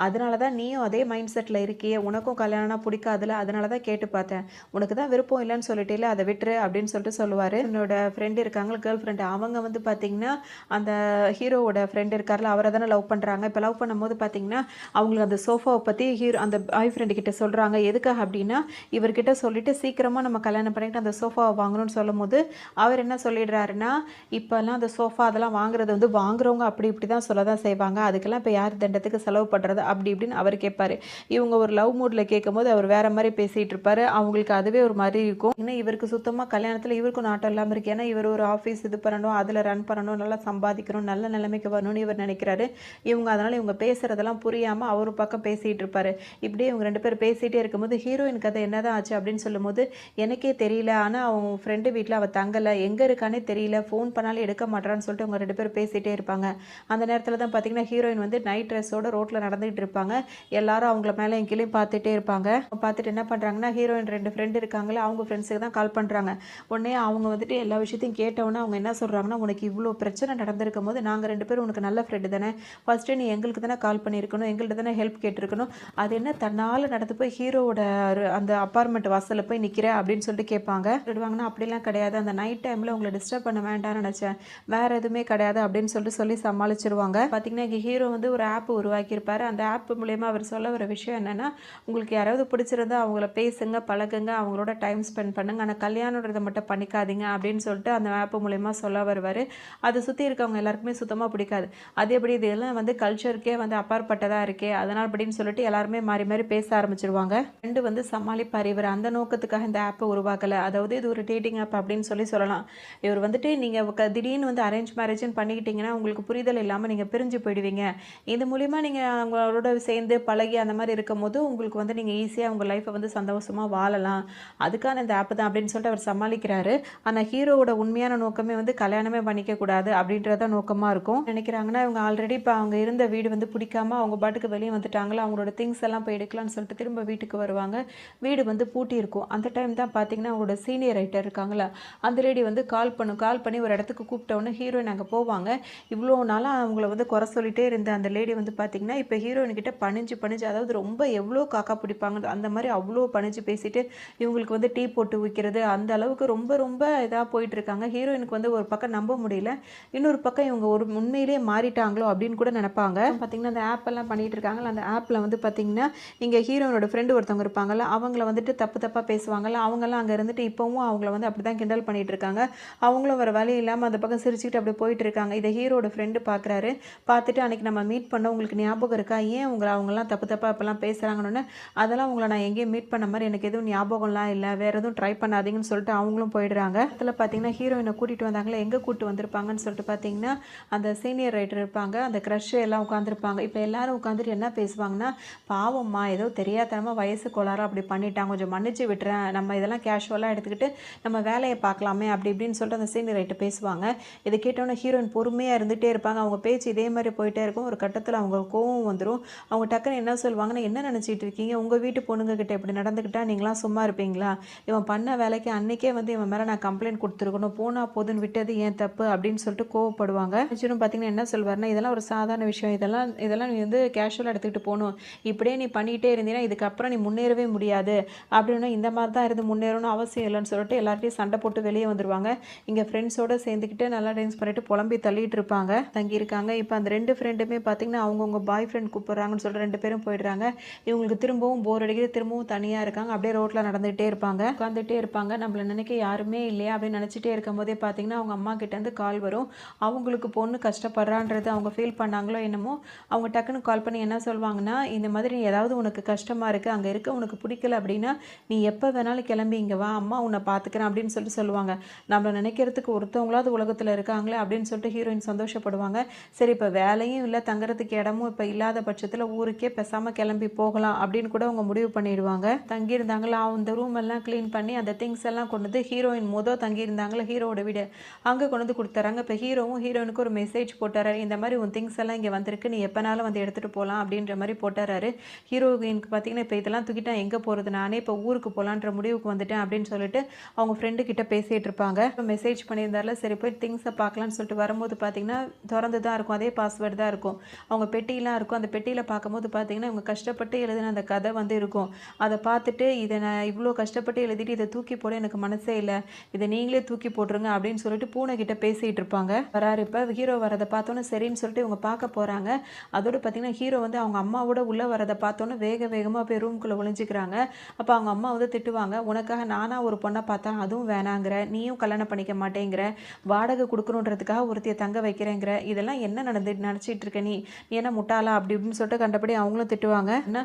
அதனால தான் நீயும் அதே மைண்ட் செட்டில் இருக்கியே, உனக்கும் கல்யாணம்னா பிடிக்காதுல, அதனால தான் கேட்டு பார்த்தேன், உனக்கு தான் விருப்பம் இல்லைன்னு சொல்லிட்டேல, அதை விட்டுரு அப்படின்னு சொல்லிட்டு சொல்லுவார். என்னோட ஃப்ரெண்டு இருக்காங்க, கேர்ள் ஃப்ரெண்டு, அவங்க வந்து பார்த்திங்கன்னா அந்த ஹீரோவோட ஃப்ரெண்டு இருக்கார்ல, அவரை தானே லவ் பண்ணுறாங்க. இப்போ லவ் பண்ணும்போது பார்த்திங்கன்னா அவங்களுக்கு அந்த சோஃபாவை பற்றி அந்த பாய் ஃப்ரெண்டு கிட்ட சொல்கிறாங்க, எதுக்காக அப்படின்னா இவர்கிட்ட சொல்லிவிட்டு சீக்கிரமாக நம்ம கல்யாணம் பண்ணிட்டு அந்த சோஃபாவை வாங்கணும்னு சொல்லும் போது அவர் என்ன சொல்லிடுறாருன்னா, இப்போல்லாம் அந்த சோஃபா அதெல்லாம் வாங்குறது வந்து வாங்குறவங்க அப்படி இப்படி தான் சொல்ல தான் செய்வாங்க, அதுக்கெல்லாம் இப்போ யார் தண்டத்துக்கு செலவு பண்ணுறது அப்படி இப்படின்னு அவர் கேட்பார். இவங்க ஒரு லவ் மூடில் கேட்கும்போது அவர் வேறு மாதிரி பேசிகிட்டு இருப்பார், அவங்களுக்கு அதுவே ஒரு மாதிரி இருக்கும். இன்னும் இவருக்கு சுத்தமாக கல்யாணத்தில் இவருக்கும் நாட்டம் இல்லாமல் இருக்குது, ஏன்னா இவர் ஒரு ஆஃபீஸ் இது பண்ணணும், அதில் ரன் பண்ணணும், நல்லா சம்பாதிக்கணும், நல்ல நிலைமைக்கு வரணும்னு இவர் நினைக்கிறாரு. இவங்க அதனால் இவங்க பேசுகிறதெல்லாம் புரியாமல் அவர் பக்கம் பேசிகிட்டு இருப்பார். இப்படியே இவங்க 2 பேர் பேசிகிட்டே இருக்கும்போது ஹீரோயின் கதை என்ன தான் ஆச்சு அப்படின்னு சொல்லும்போது எனக்கே தெரியல, ஆனால் அவங்க ஃப்ரெண்டு வீட்டில் அவள் தங்கலை, எங்கே இருக்கானே தெரியல, ஃபோன் பண்ணாலும் எடுக்க மாட்டான்னு சொல்லிட்டு அவங்க 2 பேர் பேசிகிட்டே இருப்பாங்க. அந்த நேரத்தில் தான் பார்த்திங்கன்னா ஹீரோயின் வந்து நைட் ட்ரெஸ்ஸோட ரோட்டில் நடந்துகிட்டு இருப்பாங்க, எல்லாரும் அவங்கள மேலே எங்கேயும் பார்த்துட்டே இருப்பாங்க. பார்த்துட்டு என்ன பண்ணுறாங்கன்னா ஹீரோயின் 2 ஃப்ரெண்டு இருக்காங்களே, அவங்க ஃப்ரெண்ட்ஸுக்கு தான் கால் பண்ணுறாங்க. உடனே அவங்க வந்துட்டு எல்லா விஷயத்தையும் கேட்டவுடனே அவங்க என்ன சொல்கிறாங்கன்னா, உனக்கு இவ்வளோ பிரச்சனை நடந்திருக்கும் போது நாங்கள் 2 பேரும் உனக்கு நல்ல ஃப்ரெண்டு தானே, ஃபஸ்ட்டு நீ எங்களுக்கு தானே கால் பண்ணியிருக்கணும், எங்கள்கிட்ட தானே ஹெல்ப் கேட்டிருக்கணும், அது என்ன தன்னால் நடந்து போய் ஹீரோவோட அந்த அப்பார்ட்மெண்ட் வாசலில் போய் நிற்கிற அப்படின்னு சொல்லிட்டு கேட்பாங்க. சொல்லுவாங்கன்னா அப்படிலாம் கிடையாது, அந்த நைட் டைமில் உங்களை டிஸ்டர்ப் பண்ண வேண்டாம்னு நினச்சேன், வேறு எதுவுமே கிடையாது அப்படின்னு சொல்லிட்டு சொல்லி சமாளிச்சிருவாங்க. பார்த்திங்கன்னா இங்கே ஹீரோ வந்து ஒரு ஆப் உருவாக்கியிருப்பார், அந்த ஆப் மூலயமா அவர் சொல்ல வர விஷயம் என்னென்னா, உங்களுக்கு யாராவது பிடிச்சிருந்தா அவங்கள பேசுங்க, பழகுங்க, அவங்களோட டைம் ஸ்பெண்ட் பண்ணுங்க, ஆனால் கல்யாணன்றதை மட்டும் பண்ணிக்காதீங்க அப்படின்னு சொல்லிட்டு அந்த ஆப் மூலயமா சொல்ல வருவார். அதை சுற்றி இருக்கவங்க எல்லாருக்குமே சுத்தமாக பிடிக்காது, அது எப்படி இதெல்லாம் வந்து கல்ச்சருக்கே வந்து அப்பாற்பட்டதாக இருக்கே, அதனால் அப்படின்னு சொல்லிட்டு எல்லாருமே மாறி மாறி பேச ஆரம்பிச்சிருவாங்க. ரெண்டு வந்து சமாளிப்பார், இவர் அந்த நோக்கத்துக்காக இந்த ஆப்பை உருவாக்கலை, அதாவது இது ஒரு டேட்டிங் ஆப் அப்படின்னு சொல்லலாம். இவர் வந்துட்டு நீங்கள் திடீர்னு வந்து அரேஞ்ச் மேரேஜ்னு பண்ணிக்கிட்டிங்கன்னா உங்களுக்கு புரிதல் இல்லாமல் நீங்கள் பிரிஞ்சு போயிடுவீங்க, இது மூலிமா நீங்கள் அவங்களோட சேர்ந்து பழகி அந்த மாதிரி இருக்கும் போது உங்களுக்கு வந்து நீங்கள் ஈஸியாக உங்கள் லைஃப்பை வந்து சந்தோஷமாக வாழலாம், அதுக்கான இந்த ஆப் தான் அப்படின்னு சொல்லிட்டு அவர் சமாளிக்கிறாரு. ஆனால் ஹீரோவோட உண்மையான நோக்கமே வந்து கல்யாணமே பண்ணிக்கக்கூடாது அப்படின்றத நோக்கமாக இருக்கும். நினைக்கிறாங்கன்னா இவங்க ஆல்ரெடி இப்போ அவங்க இருந்த வீடு வந்து பிடிக்காம அவங்க பாட்டுக்கு வெளியே வந்துட்டாங்களா, அவங்களோட திங்ஸ் எல்லாம் போய் எடுக்கலாம்னு சொல்லிட்டு திரும்ப வீட்டுக்கு வருவாங்க, வீடு வந்து பூட்டி இருக்கும். அந்த டைம் தான் பார்த்தீங்கன்னா அவங்களோட சீனியர் ரைட்டர் இருக்காங்களா, அந்த லேடி வந்து கால் பண்ணி ஒரு இடத்துக்கு கூப்பிட்டோன்னே ஹீரோயின் அங்கே போவாங்க. இவ்வளோ நாளாக அவங்கள வந்து குறை சொல்லிகிட்டே இருந்த அந்த லேடி வந்து பார்த்திங்கன்னா இப்போ ஹீரோயின்கிட்ட பணிஞ்சு அதாவது ரொம்ப எவ்வளோ காக்கா பிடிப்பாங்க அந்த மாதிரி அவ்வளோ பணிஞ்சு பேசிட்டு இவங்களுக்கு வந்து டீ போட்டு வைக்கிறது, அந்த அளவுக்கு ரொம்ப ரொம்ப இதாக போயிட்டுருக்காங்க. ஹீரோயினுக்கு வந்து ஒரு பக்கம் நம்ப முடியல, இன்னொரு பக்கம் இவங்க ஒரு உண்மையிலேயே மாறிட்டாங்களோ அப்படின்னு கூட நினைப்பாங்க. பார்த்திங்கன்னா அந்த ஆப்பெல்லாம் பண்ணிகிட்டு இருக்காங்களா, அந்த ஆப்பில் வந்து பார்த்திங்கன்னா இங்கே ஹீரோயினோட ஃப்ரெண்டு ஒருத்தவங்க இருப்பாங்கள்ல, அவங்கள வந்துட்டு தப்பாக பேசுவாங்கள்ல, அவங்கெல்லாம் அங்கே இருந்துட்டு இப்போவும் அவங்கள வந்து அப்படி தான் கிண்டல் பண்ணிகிட்டு இருக்காங்க. அவங்களும் வர வழி இல்லாமல் அந்த பக்கம் சிரிச்சுக்கிட்டு அப்படி போயிட்டு இருக்காங்க. இதை ஹீரோட ஃப்ரெண்டு பார்க்குறாரு, பார்த்துட்டு அன்றைக்கி நம்ம மீட் பண்ண உங்களுக்கு ஞாபகம் இருக்கா, ஏன் அவங்களாம் தப்பாக இப்போலாம் பேசுகிறாங்கன்னு, அதெல்லாம் உங்களை நான் எங்கேயும் மீட் பண்ண மாதிரி எனக்கு எதுவும் ஞாபகம்லாம் இல்லை, வேறு எதுவும் ட்ரை பண்ணாதீங்கன்னு சொல்லிட்டு அவங்களும் போயிடுறாங்க. அதில் பார்த்தீங்கன்னா ஹீரோயினை கூட்டிகிட்டு வந்தாங்களே, எங்கே கூப்பிட்டு வந்திருப்பாங்கன்னு சொல்லிட்டு பார்த்தீங்கன்னா அந்த சீனியர் ரைட்டர் இருப்பாங்க, அந்த க்ரஷ் எல்லாம் உட்காந்துருப்பாங்க. இப்போ எல்லாரும் உட்காந்துட்டு என்ன பேசுவாங்கன்னா, பாவம்மா ஏதோ தெரியாதனமாக வயசு கோளாறு அப்படி பண்ணிட்டாங்க, கொஞ்சம் மன்னிச்சு விட்டுறேன், நம்ம இதெல்லாம் கேஷுவலாக எடுத்துக்கிட்டு நம்ம வேலையை பார்க்கலாமே அப்படி இப்படின்னு சொல்லிட்டு அந்த சீனியர் ரைட்டர் பேசுவாங்க. இதை கேட்டோன்னே ஹீரோயின் பொறுமையாக இருந்துகிட்டே இருப்பாங்க, அவங்க பேச்சு இதே மாதிரி போயிட்டே இருக்கும். ஒரு கட்டத்தில் அவங்க கோவம் வந்துடும், அவங்க டக்குன்னு என்ன சொல்லுவாங்கன்னா, என்ன நினச்சிட்டு இருக்கீங்க, உங்கள் வீட்டு பொண்ணுங்கக்கிட்ட இப்படி நடந்துக்கிட்டா நீங்களாம் சும்மா இருப்பீங்களா, இவன் பண்ண வேலைக்கு அன்றைக்கே வந்து இவன் மேலே நான் கம்ப்ளைண்ட் கொடுத்துருக்கணும், போனால் போதுன்னு விட்டது ஏன் தப்பு அப்படின்னு சொல்லிட்டு கோவப்படுவாங்க. நிச்சயம் பார்த்தீங்கன்னா என்ன சொல்வார்னா, இதெல்லாம் ஒரு சாதாரண விஷயம், இதெல்லாம் நீ வந்து கேஷுவலாக எடுத்துக்கிட்டு போகணும், இப்படியே நீ பண்ணிகிட்டே இருந்தீங்கன்னா இதுக்கப்புறம் நீ முன்னேறவே முடியாது அப்படின்னா, இந்த மாதிரி தான் இருந்து முன்னேறணும் அவசியம் இல்லைன்னு சொல்லிட்டு எல்லார்ட்டையும் சண்டை போட்டு வெளியே வந்துடுவாங்க. இங்கே ஃப்ரெண்ட்ஸோடு சேர்ந்துக்கிட்டு நல்லா டான்ஸ் பண்ணிட்டு புலம்பி தள்ளிட்டு இருப்பாங்க தங்கியிருக்காங்க. இப்போ அந்த 2 ஃப்ரெண்டுமே பார்த்தீங்கன்னா அவங்கவுங்க பாய் ஃப்ரெண்ட் கூப்பிட்றாங்கன்னு சொல்லிட்டு 2 பேரும் போயிடுறாங்க. இவங்களுக்கு திரும்பவும் போர் அடிக்குது. திரும்பவும் தனியாக இருக்காங்க. அப்படியே ரோட்டில் நடந்துகிட்டே இருப்பாங்க. உட்காந்துட்டே இருப்பாங்க. நம்மள நினைக்க யாருமே இல்லையா அப்படின்னு நினச்சிட்டே இருக்கும் போதே பார்த்தீங்கன்னா அவங்க அம்மா கிட்டேருந்து கால் வரும். அவங்களுக்கு பொண்ணு கஷ்டப்படுறான்றது அவங்க ஃபீல் பண்ணாங்களோ என்னமோ அவங்க டக்குன்னு கால் பண்ணி என்ன சொல்லுவாங்கன்னா, இந்த மாதிரி ஏதாவது உனக்கு கஷ்டமாக இருக்குது, அங்கே இருக்க உனக்கு பிடிக்கல அப்படின்னா நீ எப்போ வேணாலும் கிளம்பி இங்கே வா, அம்மா உன்னை பார்த்துக்கிறேன் அப்படின்னு சொல்லிட்டு சொல்லுவாங்க. நம்மளை நினைக்கிறதுக்கு ஒருத்தவங்களாவது உலகத்தில் இருக்காங்களே அப்படின்னு சொல்லிட்டு ஹீரோயின் சந்தோஷப்படுவாங்க. சரி இப்போ வேலையும் இல்லை, தங்குறதுக்கு இடமும் இப்போ இல்லாத பட்சத்தில் ஊருக்கே பேசாமல் கிளம்பி போகலாம் அப்படின்னு கூட அவங்க முடிவு பண்ணிடுவாங்க. தங்கியிருந்தாங்களா அந்த ரூம் எல்லாம் க்ளீன் பண்ணி அந்த திங்ஸ் எல்லாம் கொண்டு வந்து ஹீரோயின் தங்கியிருந்தாங்களா ஹீரோவோட வீடு அங்கே கொண்டு வந்து கொடுத்துறாங்க. இப்போ ஹீரோயினுக்கு ஒரு மெசேஜ் போட்டாரு. இந்த மாதிரி உன் திங்ஸ் எல்லாம் இங்கே வந்திருக்கு, நீ எப்போனாலும் வந்து எடுத்துகிட்டு போகலாம் அப்படின்ற மாதிரி போட்டாரு. ஹீரோயினுக்கு பார்த்தீங்கன்னா இப்போ இதெல்லாம் தூக்கிட்டா எங்கே போகிறது, நானே இப்போ ஊருக்கு போகலான்ற முடிவுக்கு வந்துட்டேன் அப்படின்னு சொல்லிட்டு அவங்க ஃப்ரெண்டு கிட்ட பேசிகிட்டு இருப்பாங்க. இப்போ மெசேஜ் பண்ணியிருந்தால சரி போய் திங்ஸை பார்க்கலான்னு சொல்லிட்டு வரும்போது பார்த்தீங்கன்னா திறந்து தான் இருக்கும், அதே பாஸ்வேர்டு தான் இருக்கும். அவங்க பெட்டிலாம் இருக்கும். அந்த பெட்டியில் பார்க்கும்போது பார்த்தீங்கன்னா இவங்க கஷ்டப்பட்டு எழுதின அந்த கதை வந்து இருக்கும். அதை பார்த்துட்டு இதை நான் இவ்வளோ கஷ்டப்பட்டு எழுதிட்டு இதை தூக்கி போட எனக்கு மனசே இல்லை, இதை நீங்களே தூக்கி போட்டுருங்க அப்படின்னு சொல்லிட்டு பூனை கிட்ட பேசிகிட்டு இருப்பாங்க. வராரு இப்போ ஹீரோ வரதை பார்த்தோன்னே சரின்னு சொல்லிட்டு இவங்க பார்க்க போகிறாங்க. அதோடு பார்த்தீங்கன்னா ஹீரோ வந்து அவங்க அம்மாவோட உள்ளே வரதை பார்த்தோன்னே வேகமாக போய் ரூம்குள்ளே ஒளிஞ்சிக்கிறாங்க. அப்போ அவங்க அம்மா வந்து திட்டுவாங்க, உனக்காக நானாக ஒரு பொண்ணை பார்த்தா அதுவும் வேணாங்கிற, நீயும் கல்யாணம் பண்ணிக்க மாட்டேங்கிற, வாடகை கொடுக்கணுன்றதுக்காக ஒருத்தையை தங்க வைக்கிறேங்கிற, இதெல்லாம் என்ன நினச்சிட்டு இருக்க நீ என்ன முட்டாளா அப்படி இப்படின்னு சொல்லிட்டு கண்டபடி அவங்களும் திட்டுவாங்க.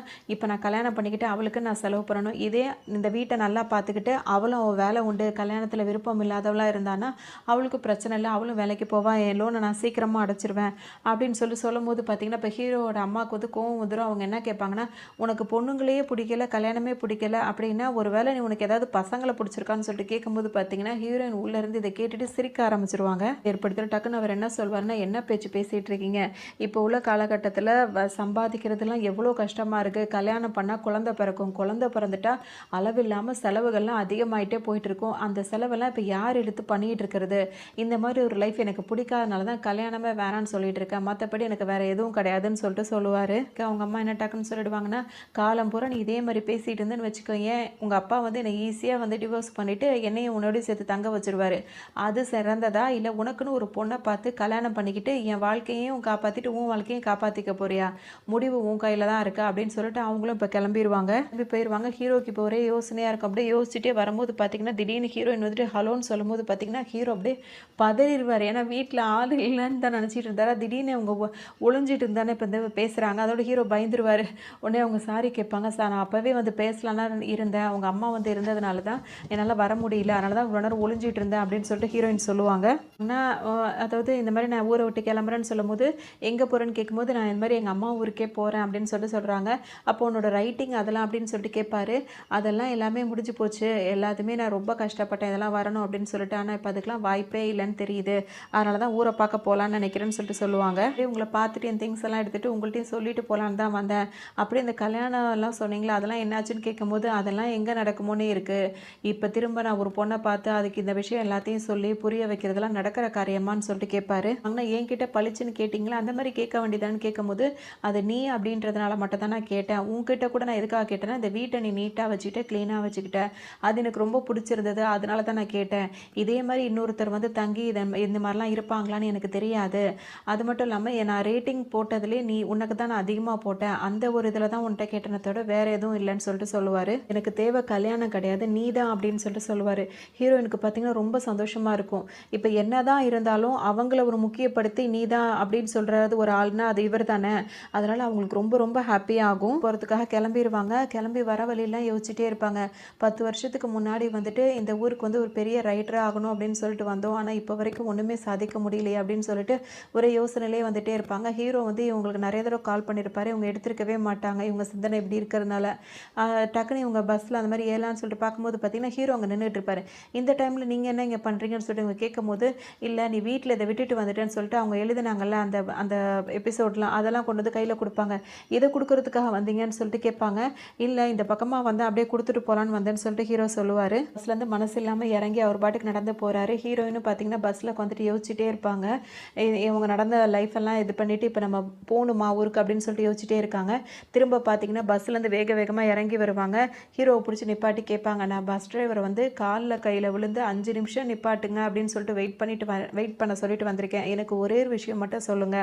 இப்போ நான் கல்யாணம் பண்ணிக்கிட்டு அவளுக்கு நான் செலவு பண்ணணும், இதே இந்த வீட்டை நல்லா பார்த்துக்கிட்டு அவளும் அவள் வேலை உண்டு, கல்யாணத்தில் விருப்பம் இல்லாதவளாக இருந்தானா அவளுக்கு பிரச்சனை இல்லை, அவளும் வேலைக்கு போவா, என் லோனை நான் சீக்கிரமாக அடைச்சிருவேன் அப்படின்னு சொல்லும் போது பார்த்தீங்கன்னா இப்போ ஹீரோவோட அம்மாவுக்கு வந்து கோவம் வந்துடும். அவங்க என்ன கேட்பாங்கன்னா, உனக்கு பொண்ணுங்களையே பிடிக்கல, கல்யாணமே பிடிக்கல அப்படின்னா ஒரு வேளை நீ உனக்கு ஏதாவது பசங்களை பிடிச்சிருக்கான்னு சொல்லிட்டு கேட்கும்போது பார்த்தீங்கன்னா ஹீரோயின் உள்ளேருந்து இதை கேட்டுட்டு சிரிக்க ஆரம்பிச்சிருவாங்க. ஏற்படுத்துகிற டக்குன்னு அவர் என்ன சொல்வார்னா, என்ன பேச்சு பேசிகிட்டு இருக்கீங்க, இப்போ உள்ள காலகட்டத்தில் சம்பாதிக்கிறதுலாம் எவ்வளோ கஷ்டமாக இருக்குது, கல்யாணம் பண்ணால் குழந்தை பிறக்கும், குழந்தை பிறந்துட்டா அளவில்லாமல் செலவுகள்லாம் அதிகமாகிட்டே போயிட்டுருக்கும், அந்த செலவெல்லாம் இப்போ யார் எடுத்து பண்ணிகிட்டு இருக்கிறது, இந்த மாதிரி ஒரு லைஃப் எனக்கு பிடிக்காதனால தான் கல்யாணமே வேணான்னு சொல்லிட்டு இருக்கேன், மற்றபடி எனக்கு வேறு எதுவும் கிடையாதுன்னு சொல்லிட்டு சொல்லுவார். அவங்க அம்மா என்ன டக்குன்னு சொல்லிடுவாங்கன்னா, காலம் பூரா நீ இதே மாதிரி பேசிகிட்டு இருந்தேன்னு வச்சுக்கோ, ஏன் உங்கள் அப்பா வந்து என்னை ஈஸியாக வந்து டிவோர்ஸ் பண்ணிவிட்டு என்னையும் உன்னோடய சேர்த்து தங்க வச்சுருவார், அது சிறந்ததா இல்லை உனக்குன்னு ஒரு பொண்ணை பார்த்து கல்யாணம் பண்ணிக்கிட்டு என் வாழ்க்கையையும் காப்பாற்றிட்டு உன் வாழ்க்கையும் காப்பாற்றிக்க போறியா, முடிவு உன் கையில் தான் இருக்கா அப்படின்னு சொல்லிட்டு அவங்களும் இப்போ கிளம்பிடுவாங்க. போயிடுவாங்க. ஹீரோக்கு இப்போ ஒரே யோசனையாக இருக்கும். அப்படியே யோசிச்சுட்டே வரும்போது பார்த்தீங்கன்னா திடீர்னு ஹீரோயின் வந்துட்டு ஹலோன்னு சொல்லும்போது பார்த்தீங்கன்னா ஹீரோ அப்படியே பதறிடுவார். ஏன்னா வீட்டில் ஆள் இல்லைன்னு தான் நினச்சிட்டு இருந்தாரா, திடீர்னு அவங்க ஒளிஞ்சிட்டு இருந்தானே இப்போ இந்த பேசுகிறாங்க. அதோட ஹீரோ பயந்துருவார். உடனே அவங்க சாரி கேட்பாங்க, சார் நான் அப்போவே வந்து பேசலான்னு இருந்தேன், அவங்க அம்மா வந்து இருந்ததுனால தான் என்னால் வர முடியல, அதனால தான் இவ்வளோ நேரம் ஒளிஞ்சிட்டு இருந்தேன் அப்படின்னு சொல்லிட்டு ஹீரோயின் சொல்லுவாங்க. ஆனால் அதாவது இந்த மாதிரி நான் ஊரை விட்டு கிளம்புறேன்னு சொல்லும்போது எங்கே போகிறேன்னு கேட்கும்போது நான் இந்த மாதிரி எங்கள் அம்மா ஊருக்கே போகிறேன் அப்படின்னு சொல்லிட்டு சொல்கிறாங்க. அப்போ உன்னோட ரைட்டிங் அதெல்லாம் அப்படின்னு சொல்லிட்டு கேட்பாரு. அதெல்லாம் எல்லாமே முடிஞ்சு போச்சு, எல்லாத்துமே நான் ரொம்ப கஷ்டப்பட்டேன், இதெல்லாம் வரணும் அப்படின்னு சொல்லிட்டு, ஆனால் இப்போ அதுக்கெலாம் வாய்ப்பே இல்லைன்னு தெரியுது, அதனால தான் ஊரை பார்க்க போகலான்னு நினைக்கிறேன்னு சொல்லிட்டு சொல்லுவாங்க. உங்களை பார்த்துட்டு என் திங்ஸ் எல்லாம் எடுத்துகிட்டு உங்கள்கிட்டையும் சொல்லிட்டு போகலான்னு தான் வந்தேன், அப்படி இந்த கல்யாணம் எல்லாம் சொன்னீங்களா அதெல்லாம் என்னாச்சுன்னு கேட்கும்போது அதெல்லாம் எங்கே நடக்குமோன்னே இருக்குது, இப்போ திரும்ப நான் ஒரு பொண்ணை பார்த்து அதுக்கு இந்த விஷயம் எல்லாத்தையும் சொல்லி புரிய வைக்கிறதுலாம் நடக்கிற காரியமான்னு சொல்லிட்டு கேட்பாரு. ஆனால் என்கிட்ட பளிச்சுன்னு கேட்டிங்களா, அந்த மாதிரி கேட்க வேண்டியதான்னு கேட்கும்போது அது நீ அப்படின்றதுனால மட்டும் தான் நான் கேட்டேன், உங்ககிட்ட கூட நான் எதுக்காக கேட்டேன்னா இந்த வீட்டை நீ நீட்டாக வச்சுக்கிட்ட க்ளீனாக வச்சுக்கிட்ட, அது எனக்கு ரொம்ப பிடிச்சிருந்தது, அதனால தான் நான் கேட்டேன், இதே மாதிரி இன்னொருத்தர் வந்து தங்கி இந்த மாதிரிலாம் இருப்பாங்களான்னு எனக்கு தெரியாது, அது மட்டும் இல்லாமல் நான் ரேட்டிங் போட்டதுலேயே நீ உனக்கு தான் நான் அதிகமாக போட்டேன், அந்த ஒரு இதில் தான் உன்கிட்ட கேட்டனத்தோட வேறு எதுவும் இல்லைன்னு சொல்லிட்டு சொல்லுவார். எனக்கு தேவை கல்யாணம் கிடையாது நீ தான் அப்படின்னு சொல்லிட்டு சொல்லுவார். ஹீரோயினுக்கு பார்த்தீங்கன்னா ரொம்ப சந்தோஷமாக இருக்கும். இப்போ என்ன தான் இருந்தாலும் அவங்கள ஒரு முக்கியப்படுத்தி நீ தான் அப்படின்னு சொல்கிறது ஒரு ஆள்னா அது இவர் தானே, அதனால் அவங்களுக்கு ரொம்ப ரொம்ப ஹாப்பியாகும். போகிறதுக்காக கிளம்பிடுவாங்க. கிளம்பி வர வழியெல்லாம் யோசிச்சுட்டே இருப்பாங்க. 10 வருஷத்துக்கு முன்னாடி வந்துட்டு இந்த ஊருக்கு வந்து ஒரு பெரிய ரைட்டராக ஆகணும் அப்படின்னு சொல்லிட்டு வந்தோம், ஆனால் இப்போ வரைக்கும் ஒன்றுமே சாதிக்க முடியலையே அப்படின்னு சொல்லிட்டு ஒரு யோசனையிலே வந்துட்டே இருப்பாங்க. ஹீரோ வந்து இவங்களுக்கு நிறைய தடவை கால் பண்ணியிருப்பாரு, இவங்க எடுத்துருக்கவே மாட்டாங்க, இவங்க சிந்தனை இப்படி இருக்கிறதுனால. டக்குன்னு இவங்க பஸ்ஸில் அந்த மாதிரி ஏலான்னு சொல்லிட்டு பார்க்கும்போது பார்த்தீங்கன்னா ஹீரோ அங்கே நின்றுட்டு இருப்பாரு. இந்த டைமில் நீங்கள் என்ன இங்கே பண்ணுறீங்கன்னு சொல்லிட்டு இவங்க கேட்கும்போது, இல்லை நீ வீட்டில் இதை விட்டுட்டு வந்துட்டேன்னு சொல்லிட்டு அவங்க எழுதினாங்கல்ல அந்த அந்த எபிசோட்லாம் அதெல்லாம் கொண்டு வந்து கையில் கொடுப்பாங்க, இதை கொடுக்கறதுக்காக வந்தீங்கன்னு சொல்லிட்டு கேட்பாங்க. இல்லை இந்த பக்கமாக வந்து அப்படியே கொடுத்துட்டு போகலான்னு வந்தேன்னு சொல்லிட்டு ஹீரோ சொல்லுவார். பஸ்லேருந்து மனசு இல்லாமல் இறங்கி அவர் பாட்டுக்கு நடந்து போகிறாரு. ஹீரோயினும் பார்த்தீங்கன்னா பஸ்ஸில் வந்துட்டு யோசிச்சுட்டே இருப்பாங்க. இவங்க நடந்த லைஃப் எல்லாம் இது பண்ணிவிட்டு இப்போ நம்ம போகணுமா ஊருக்கு அப்படின்னு சொல்லிட்டு யோசிச்சுட்டே இருக்காங்க. திரும்ப பார்த்தீங்கன்னா பஸ்ஸுலேருந்து வேகமாக இறங்கி வருவாங்க. ஹீரோவை பிடிச்சி நிப்பாட்டி கேட்பாங்க, நான் பஸ் டிரைவரை வந்து காலில் கையில் விழுந்து 5 நிமிஷம் நிப்பாட்டுங்க அப்படின்னு சொல்லிட்டு வெயிட் பண்ண சொல்லிட்டு வந்திருக்கேன். எனக்கு ஒரே ஒரு விஷயம் மட்டும் சொல்லுங்க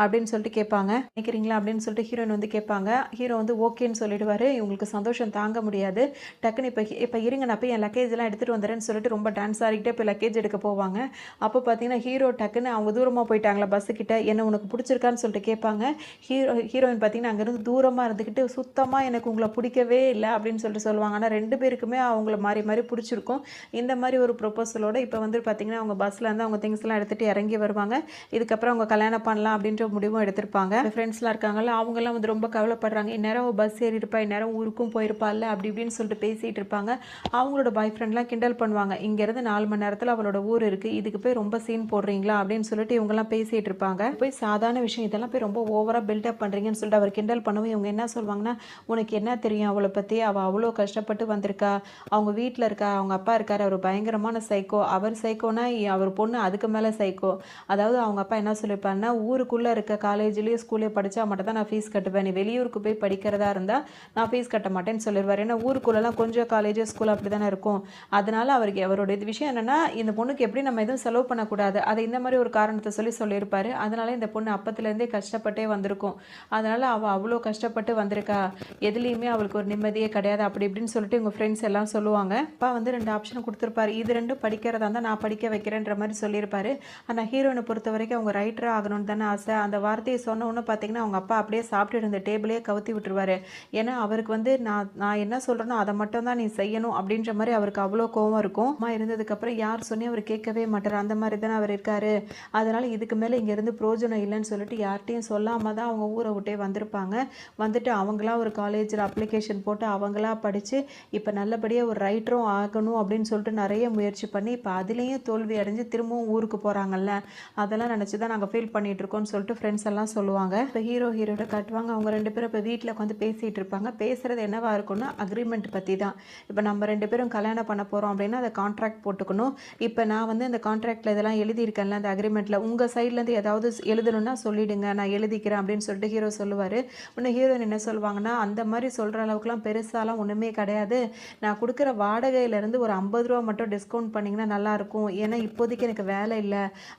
அப்படின்னு சொல்லிட்டு கேட்பாங்க. நினைக்கிறீங்களா அப்படின்னு சொல்லிட்டு ஹீரோயின் வந்து கேட்பாங்க. ஹீரோ வந்து ஓகேன்னு சொல்லிடுவாரு. இவங்களுக்கு சந்தோஷம் தாங்க முடியாது. டக்குன்னு இப்ப இருங்க நான் போய் என் லக்கேஜ் எல்லாம் எடுத்துட்டு வந்துறேன்னு சொல்லிட்டு ரொம்ப டான்ஸ் ஆடிக்கிட்டே போய் லக்கேஜ் எடுக்க போவாங்க. அப்போ பார்த்தீங்கன்னா ஹீரோ டக்குன்னு அவங்க தூரமா போயிட்டாங்களா பஸ் கிட்ட. என்ன உனக்கு பிடிச்சிருக்கான்னு சொல்லிட்டு கேட்பாங்க. ஹீரோயின் பார்த்தீங்கன்னா அங்கேருந்து தூரமா இருந்துக்கிட்டு சுத்தமா எனக்கு உங்கள பிடிக்கவே இல்ல அப்படின்னு சொல்லிட்டு சொல்லுவாங்க. ஆனா 2 பேருக்குமே அவங்கள மாறி மாறி பிடிச்சிருக்கும். இந்த மாரி ஒரு ப்ரொபோசலோட இப்ப வந்து பார்த்தீங்கன்னா, அவங்க பஸ்ல இருந்து அவங்க திங்ஸ்லாம் எடுத்துட்டு இறங்கி வருவாங்க. இதுக்கப்புறம் அவங்க கல்யாணம் பண்ணலாம் அப்படின்ற முடிவும் எடுத்திருப்பாங்க. ஃப்ரெண்ட்ஸ்லாம் இருக்காங்கல்ல, அவங்கலாம் வந்து ரொம்ப கவலைப்படுறாங்க. இந்நேரம் பஸ் ஏறியிருப்பா, இந்நேரம் ஊருக்கும் போயிருப்பால்ல அப்படி இப்படின்னு சொல்லிட்டு பேசிட்டு இருப்பாங்க. அவங்களோட பாய் ஃப்ரெண்ட்லாம் கிண்டல் பண்ணுவாங்க. இங்கேருந்து 4 மணி நேரத்துல அவளோட ஊர் இருக்கு. இதுக்கு போய் ரொம்ப சீன் போடுறீங்களா அப்படின்னு சொல்லிட்டு இவங்கலாம் பேசிட்டு இருப்பாங்க. போய் சாதாரண விஷயம் இதெல்லாம் போய் ரொம்ப ஓவரா பில்டப் பண்றீங்கன்னு சொல்லிட்டு அவர் கிண்டல் பண்ணவும் இவங்க என்ன சொல்வாங்கன்னா, உனக்கு என்ன தெரியும் அவள பத்தி? அவ அவ்வளோ கஷ்டப்பட்டு வந்திருக்கா. அவங்க வீட்ல இருக்கா, அவங்க அப்பா இருக்காரு. அவரு பயங்கரமான சைக்கோ. அவர் சைக்கோனா அவர் பொண்ணு அதுக்கு மேல சைக்கோ. அதாவது அவங்க அப்பா என்ன சொல்லியிருப்பாருன்னா, ஊருக்குள்ள இருக்க காலேஜ்லயும் ஸ்கூல்லயும் படிச்சா மட்டும் தான் நான் ஃபீஸ் கட்டுவேன். நீ வெளியூருக்கு போய் படிக்கிறதா இருந்தா நான் ஃபீஸ் கட்ட மாட்டேன்னு சொல்லிருவாரு. ஏன்னா ஊருக்குள்ளலாம் கொஞ்சம் காலேஜ், ஸ்கூல் அப்படிதானே இருக்கும். அதனால அவருக்கு அவரோட இது விஷயம் என்னன்னா, இந்த பொண்ணுக்கு எப்படி நம்ம எதுவும் செலவு பண்ணக்கூடாது. அதை இந்த மாதிரி ஒரு காரணத்த சொல்லியிருப்பாரு. அதனால இந்த பொண்ணு அப்பத்துலேருந்தே கஷ்டப்பட்டே வந்திருக்கும். அதனால அவ அவ்வளோ கஷ்டப்பட்டு வந்திருக்கா. எதுலயுமே அவளுக்கு ஒரு நிம்மதியே கிடையாது. அப்படி இப்படின்னு சொல்லிட்டு இவங்க ஃப்ரெண்ட்ஸ் எல்லாம் சொல்லுவாங்க. அப்பா வந்து 2 ஆப்ஷன் குடுத்துருப்பாரு. இது 2ம் படிக்கிறதா இருந்தா நான் படிக்க வைக்கிறேன்ற மாரி சொல்லியிருப்பாரு. ஆனா ஹீரோயின பொறுத்தவரைக்கும் அவங்க ரைட்டரா ஆகணும்னு தானே ஆசை. அந்த வார்த்தைய சொன்ன உடனே பார்த்தீங்கன்னா, அவங்க அப்பா அப்படியே சாப்பிட்டுட்டு இருந்த டேபிளே கவுத்தி விட்டுருவாரு. ஏன்னா அவருக்கு வந்து நான் நான் என்ன சொல்றேனோ அத மட்டும் தான் நீ செய்யணும் அப்படின்ற மாரி அவருக்கு அவ்வளோ கோவம் இருக்கும். அம்மா இருந்ததுக்கப்புறம் யார் சொன்னையும் அவர் கேட்கவே மாட்டாரு. அந்த மாரி தானே அவர் இருக்காரு. அதனால இதுக்கு மேல இங்க இருந்து பிரயோஜனம் இல்லன்னு சொல்லிட்டு யார்ட்டயும் சொல்லாம தான் அவங்க ஊர விட்டே வந்திருப்பாங்க. வந்துட்டு அவங்களா ஒரு காலேஜ்ல அப்ளிகேஷன் போட்டு அவங்களா படிச்சு இப்ப நல்லபடியா ஒரு ரைட்டரும் ஆகணும் அப்படின்னு சொல்லிட்டு நிறைய முயற்சி பண்ணி இப்ப அதுலயும் தோல்வி அடைஞ்சு திரும்பவும் ஊருக்கு போறாங்கல்ல. அதெல்லாம் நினைச்சு தான் நாங்க ஃபீல் பண்ணிட்டு இருக்கோம்னு சொல்லிட்டு ஃப்ரெண்ட்ஸ் எல்லாம் சொல்லுவாங்க. இப்ப ஹீரோட காட்டுவாங்க. அவங்க 2 பேரும் இப்ப வீட்ல உட்காந்து பேசிட்டு இருப்பாங்க. பேசுறது என்னவா இருக்கும்னா அக்ரிமெண்ட் பத்தி தான். இப்ப நம்ம 2 பேரும் கல்யாணம் பண்ண போறோம் அப்படின்னா அதை கான்ட்ராக்ட் போட்டுக்கணும். இப்ப நான் வந்து அந்த கான்ட்ராக்ட்ல இதெல்லாம் எழுதியிருக்கேன்ல அந்த அக்ரிமெண்ட்ல உங்க சைட்ல இருந்து ஏதாவது எழுதணும்னா சொல்லிடுங்க நான் எழுதிக்கிறேன் அப்படின்னு சொல்லிட்டு ஹீரோ சொல்லுவாரு. உடனே ஹீரோயின் என்ன சொல்லுவாங்கன்னா, அந்த மாதிரி சொல்ற அளவுக்குலாம் பெருசாலாம் ஒண்ணுமே கிடையாது. நான் குடுக்குற வாடகையிலேருந்து ஒரு ரூ. 50 மட்டும் டிஸ்கவுண்ட் பண்ணீங்கன்னா நல்லாயிருக்கும். ஏன்னா இப்போதைக்கு எனக்கு வேலை இல்ல.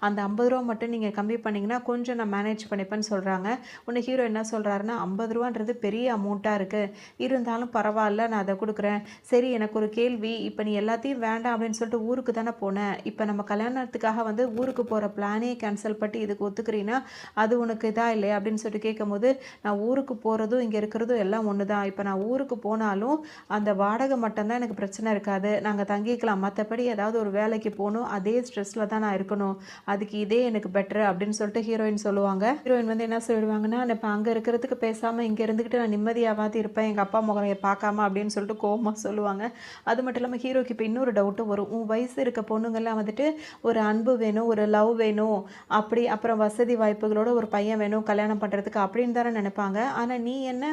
அந்த ரூ. 50 மட்டும் நீங்க கம்மி பண்ணீங்கன்னா கொஞ்சம் நான் மேனேஜ் பண்ணிப்பேன்னு சொல்றாங்க. உடனே ஹீரோ என்ன சொல்றாருன்னா, ரூ. 50ன்றது பெரிய அமௌண்ட்டா இருக்கு. இருந்தாலும் பரவால்ல நான் அத குடுக்குறேன். சரி எனக்கு ஒரு கேள்வி. இப்ப நீ எல்லாத்தையும் வேண்டாம் அப்படின்னு சொல்லிட்டு ஊருக்கு தானே போன. இப்ப நம்ம கல்யாணத்துக்காக வந்து ஊருக்கு போற பிளானே கேன்சல் பண்ணி இதுக்கு ஒத்துக்கிறீன்னா, அது உனக்கு இதா இல்லையா அப்படின்னு சொல்லிட்டு கேட்கும்போது, நான் ஊருக்கு போறதும் இங்க இருக்கிறதும் எல்லாம் ஒண்ணுதான். இப்ப நான் ஊருக்கு போனாலும் அந்த வாடகை மட்டும் தான் எனக்கு பிரச்சனை இருக்காது. நாங்க தங்கிக்கலாம். மத்தபடி ஏதாவது ஒரு வேலைக்கு போணும். அதே ஸ்ட்ரெஸ்ல தான் நான் இருக்கணும். அதுக்கு இதே எனக்கு பெட்டர் அப்படின்னு சொல்லிட்டு ஹீரோயின் சொல்லுவாங்க. ஹீரோயின் வந்து என்ன சொல்லிடுவாங்கன்னா, நான் இப்ப அங்க இருக்கிறதுக்கு பேசாம இங்க இருந்துகிட்டு நான் நிம்மதியாவாது இருப்பேன். எங்க அப்பா முகரைய பார்க்காம அப்படின்னு சொல்லிட்டு கோவமா சொல்லுவாங்க. அது மட்டும் இல்லாம ஹீரோக்கு இப்ப இன்னொரு டவுட்டும் வரும். உன் வயசு இருக்க பொண்ணுங்கலாம் வந்துட்டு ஒரு அன்பு வேணும், ஒரு லவ் வேணும். அப்படி அப்புறம் வசதி வாய்ப்புகளோட ஒரு பையன் வேணும் கல்யாணம் பண்றதுக்கு அப்படின்னு தானே நினைப்பாங்க. ஆனா நீ என்ன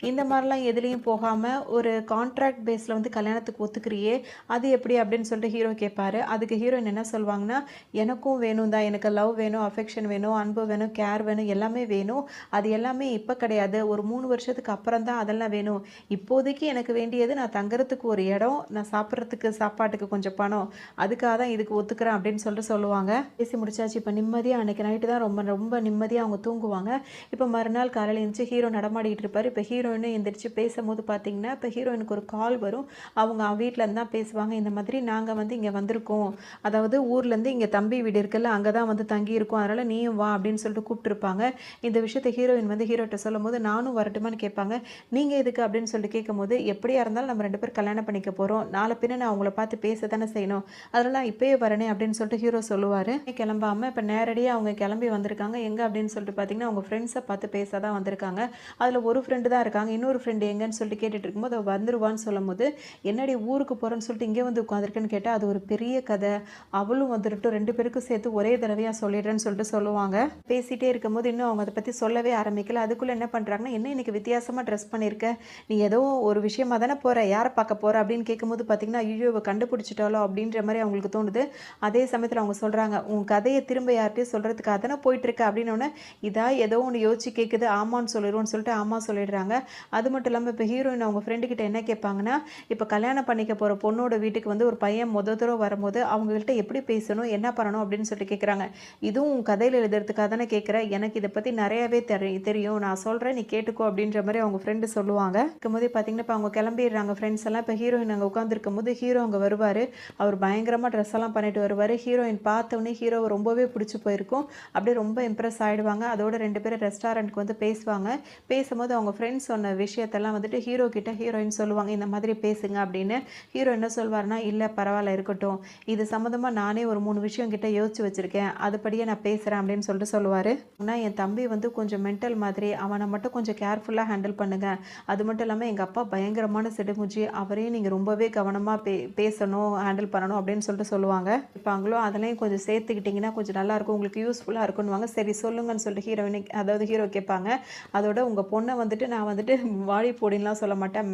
இந்த மாதிரிலாம் எதுலயும் போகாம ஒரு கான்ட்ராக்ட் பேஸ்ல வந்து கல்யாணத்துக்கு ஒத்துக்கிறியே அது எப்படி அப்படின்னு சொல்லிட்டு ஹீரோ கேட்பாரு. அதுக்கு ஹீரோயின் என்ன சொல்லுவாங்கன்னா, எனக்கும் வேணும் தான். எனக்கு லவ் வேணும், அஃபெக்ஷன் வேணும், அன்பு வேணும், கேர் வேணும், எல்லாமே வேணும். அது எல்லாமே இப்ப கிடையாது. ஒரு 3 வருஷத்துக்கு அப்புறம் தான் அதெல்லாம் வேணும். இப்போதைக்கு எனக்கு வேண்டியது நான் தங்குறதுக்கு ஒரு இடம், நான் சாப்பிட்றதுக்கு சாப்பாட்டுக்கு கொஞ்சம் பணம். அதுக்காக தான் இதுக்கு ஒத்துக்கிறேன் அப்படின்னு சொல்லிட்டு சொல்லுவாங்க. பேசி முடிச்சாச்சு. இப்ப நிம்மதியா அன்னைக்கு நைட்டு தான் ரொம்ப ரொம்ப நிம்மதியா அவங்க தூங்குவாங்க. இப்ப மறுநாள் காலையில எந்திரிச்சு ஹீரோ நடமாடிட்டு இருப்பாரு. இப்ப ஹீரோயினும் எந்திரிச்சு பேசும்போது பார்த்தீங்கன்னா, இப்ப ஹீரோயினுக்கு ஒரு கால் வரும். அவங்க வீட்ல இருந்து தான் பேசுவாங்க. இந்த மாதிரி நாங்க வந்து இங்க வந்திருக்கோம். அதாவது ஊர்ல இருந்து இங்க தம்பி வீடு இருக்குல்ல, அங்க தான் வந்து தங்கி இருக்கோம். அதனால நீயும் வா அப்படின்னு சொல்லிட்டு கூப்பிட்டுருப்பாங்க. இந்த விஷயத்த ஹீரோயின் வந்து ஹீரோட்ட சொல்லும்போது, நானும் வரட்டுமான்னு கேட்பாங்க. நீங்க எதுக்கு அப்படின்னு சொல்லிட்டு கேட்கும்போது, எப்படியா இருந்தாலும் நம்ம 2 பேரும் கல்யாணம் பண்ணிக்க போறோம். நாளை பின்ன நான் அவங்கள பார்த்து பேச தானே செய்யணும். அதனால நான் இப்பயே வரேனே அப்படின்னு சொல்லிட்டு ஹீரோ சொல்லுவாரு. கிளம்பாம இப்ப நேரடியா அவங்க கிளம்பி வந்திருக்காங்க. எங்க அப்படின்னு சொல்லிட்டு பார்த்தீங்கன்னா, அவங்க ஃப்ரெண்ட்ஸ பார்த்து பேச தான் வந்திருக்காங்க. அதுல ஒரு ஃப்ரெண்டு தான் இருக்காங்க. இன்னொரு ஃப்ரெண்டு எங்கன்னு சொல்லிட்டு கேட்டுட்டு இருக்கும்போது, அவ வந்துருவான்னு சொல்லும்போது, என்னடி ஊருக்கு போறேன்னு சொல்லிட்டு இங்கே வந்து உட்காந்துருக்கேன்னு கேட்டா, அது ஒரு பெரிய கதை. அவளும் வந்துட்டு 2 பேருக்கும் சேர்த்து ஒரே தடவையா சொல்லிடுறேன்னு சொல்லிட்டு சொல்லுவாங்க. பேசிட்டே இருக்கும்போது இன்னும் அவங்க அதை பத்தி சொல்லவே ஆரம்பிக்கல. அதுக்குள்ள என்ன பண்றாங்கன்னா, என்ன இன்னைக்கு வித்தியாசமா ட்ரெஸ் பண்ணியிருக்க? நீ ஏதோ ஒரு விஷயமா தானே போற? யாரை பார்க்க போற? அப்படின்னு கேட்கும்போது பார்த்தீங்கன்னா, ஐயோ இவ கண்டுபிடிச்சிட்டாலோ அப்படின்ற மாதிரி அவங்களுக்கு தோணுது. அதே சமயத்தில் அவங்க சொல்றாங்க, உன் கதையை திரும்ப யார்கிட்டயும் சொல்றதுக்காக தானே போயிட்டு இருக்க அப்படின்னு உடனே, இதா ஏதோ ஒன்று யோசிச்சு கேட்குது. ஆமான்னு சொல்லிடுவோம்னு சொல்லிட்டு ஆமா சொல்லிடுறாங்க. அது மட்டும் இல்லாமல் இப்போ ஹீரோயின் அவங்க ஃப்ரெண்டு கிட்ட என்ன கேட்பாங்கன்னா, இப்போ கல்யாணம் பண்ணிக்க போற பொண்ணோட வீட்டுக்கு வந்து ஒரு பையன் தடவை வரும்போது அவங்ககிட்ட எப்படி பேசணும், என்ன பண்ணணும் அப்படின்னு அப்படின்னு சொல்லிட்டு கேட்குறாங்க. இதுவும் கதையில் எழுதுறதுக்காக தானே கேட்குறேன், எனக்கு இதை பற்றி நிறையவே தெரியும், நான் சொல்கிறேன் நீ கேட்டுக்கோ அப்படின்ற மாதிரி அவங்க ஃப்ரெண்டு சொல்லுவாங்க. இருக்கும்போதே பார்த்தீங்கன்னா இப்போ அவங்க கிளம்பிடுறாங்க ஃப்ரெண்ட்ஸ் எல்லாம். இப்போ ஹீரோயின் அங்கே உட்காந்துருக்கும் போது ஹீரோ அங்கே வருவார். அவர் பயங்கரமாக ட்ரெஸ் எல்லாம் பண்ணிட்டு வருவார். ஹீரோயின் பார்த்தோன்னே ஹீரோவை ரொம்பவே பிடிச்சி போயிருக்கும். அப்படியே ரொம்ப இம்ப்ரெஸ் ஆகிடுவாங்க. அதோட 2 பேரும் ரெஸ்டாரண்ட்க்கு வந்து பேசுவாங்க. பேசும்போது அவங்க ஃப்ரெண்ட்ஸ் சொன்ன விஷயத்தெல்லாம் வந்துட்டு ஹீரோ கிட்ட ஹீரோயின் சொல்லுவாங்க, இந்த மாதிரி பேசுங்க அப்படின்னு. ஹீரோ என்ன சொல்வார்னா, இல்லை பரவாயில்ல இருக்கட்டும், இது சம்மந்தமாக நானே ஒரு 3 விஷயம் கிட்ட யோசிச்சு வச்சுருக்கேன், அதுபடியே நான் பேசுகிறேன் அப்படின்னு சொல்லிட்டு சொல்லுவார். ஆனால் என் தம்பி வந்து கொஞ்சம் மென்டல் மாதிரி, அவனை மட்டும் கொஞ்சம் கேர்ஃபுல்லாக ஹேண்டில் பண்ணுங்க. அது மட்டும் இல்லாமல் எங்கள் அப்பா பயங்கரமான சிடுமூஞ்சி, அவரையும் நீங்கள் ரொம்பவே கவனமாக பேசணும், ஹேண்டில் பண்ணணும் அப்படின்னு சொல்லிட்டு சொல்லுவாங்க. இருப்பாங்களோ அதெல்லாம் கொஞ்சம் சேர்த்துக்கிட்டிங்கன்னா கொஞ்சம் நல்லாயிருக்கும், உங்களுக்கு யூஸ்ஃபுல்லாக இருக்குன்னுவாங்க. சரி சொல்லுங்கன்னு சொல்லிட்டு அதாவது ஹீரோ கேட்பாங்க. அதோட உங்கள் பொண்ணை வந்துட்டு நான் வந்துட்டு வாடி போடின்லாம் சொல்ல மாட்டேன்,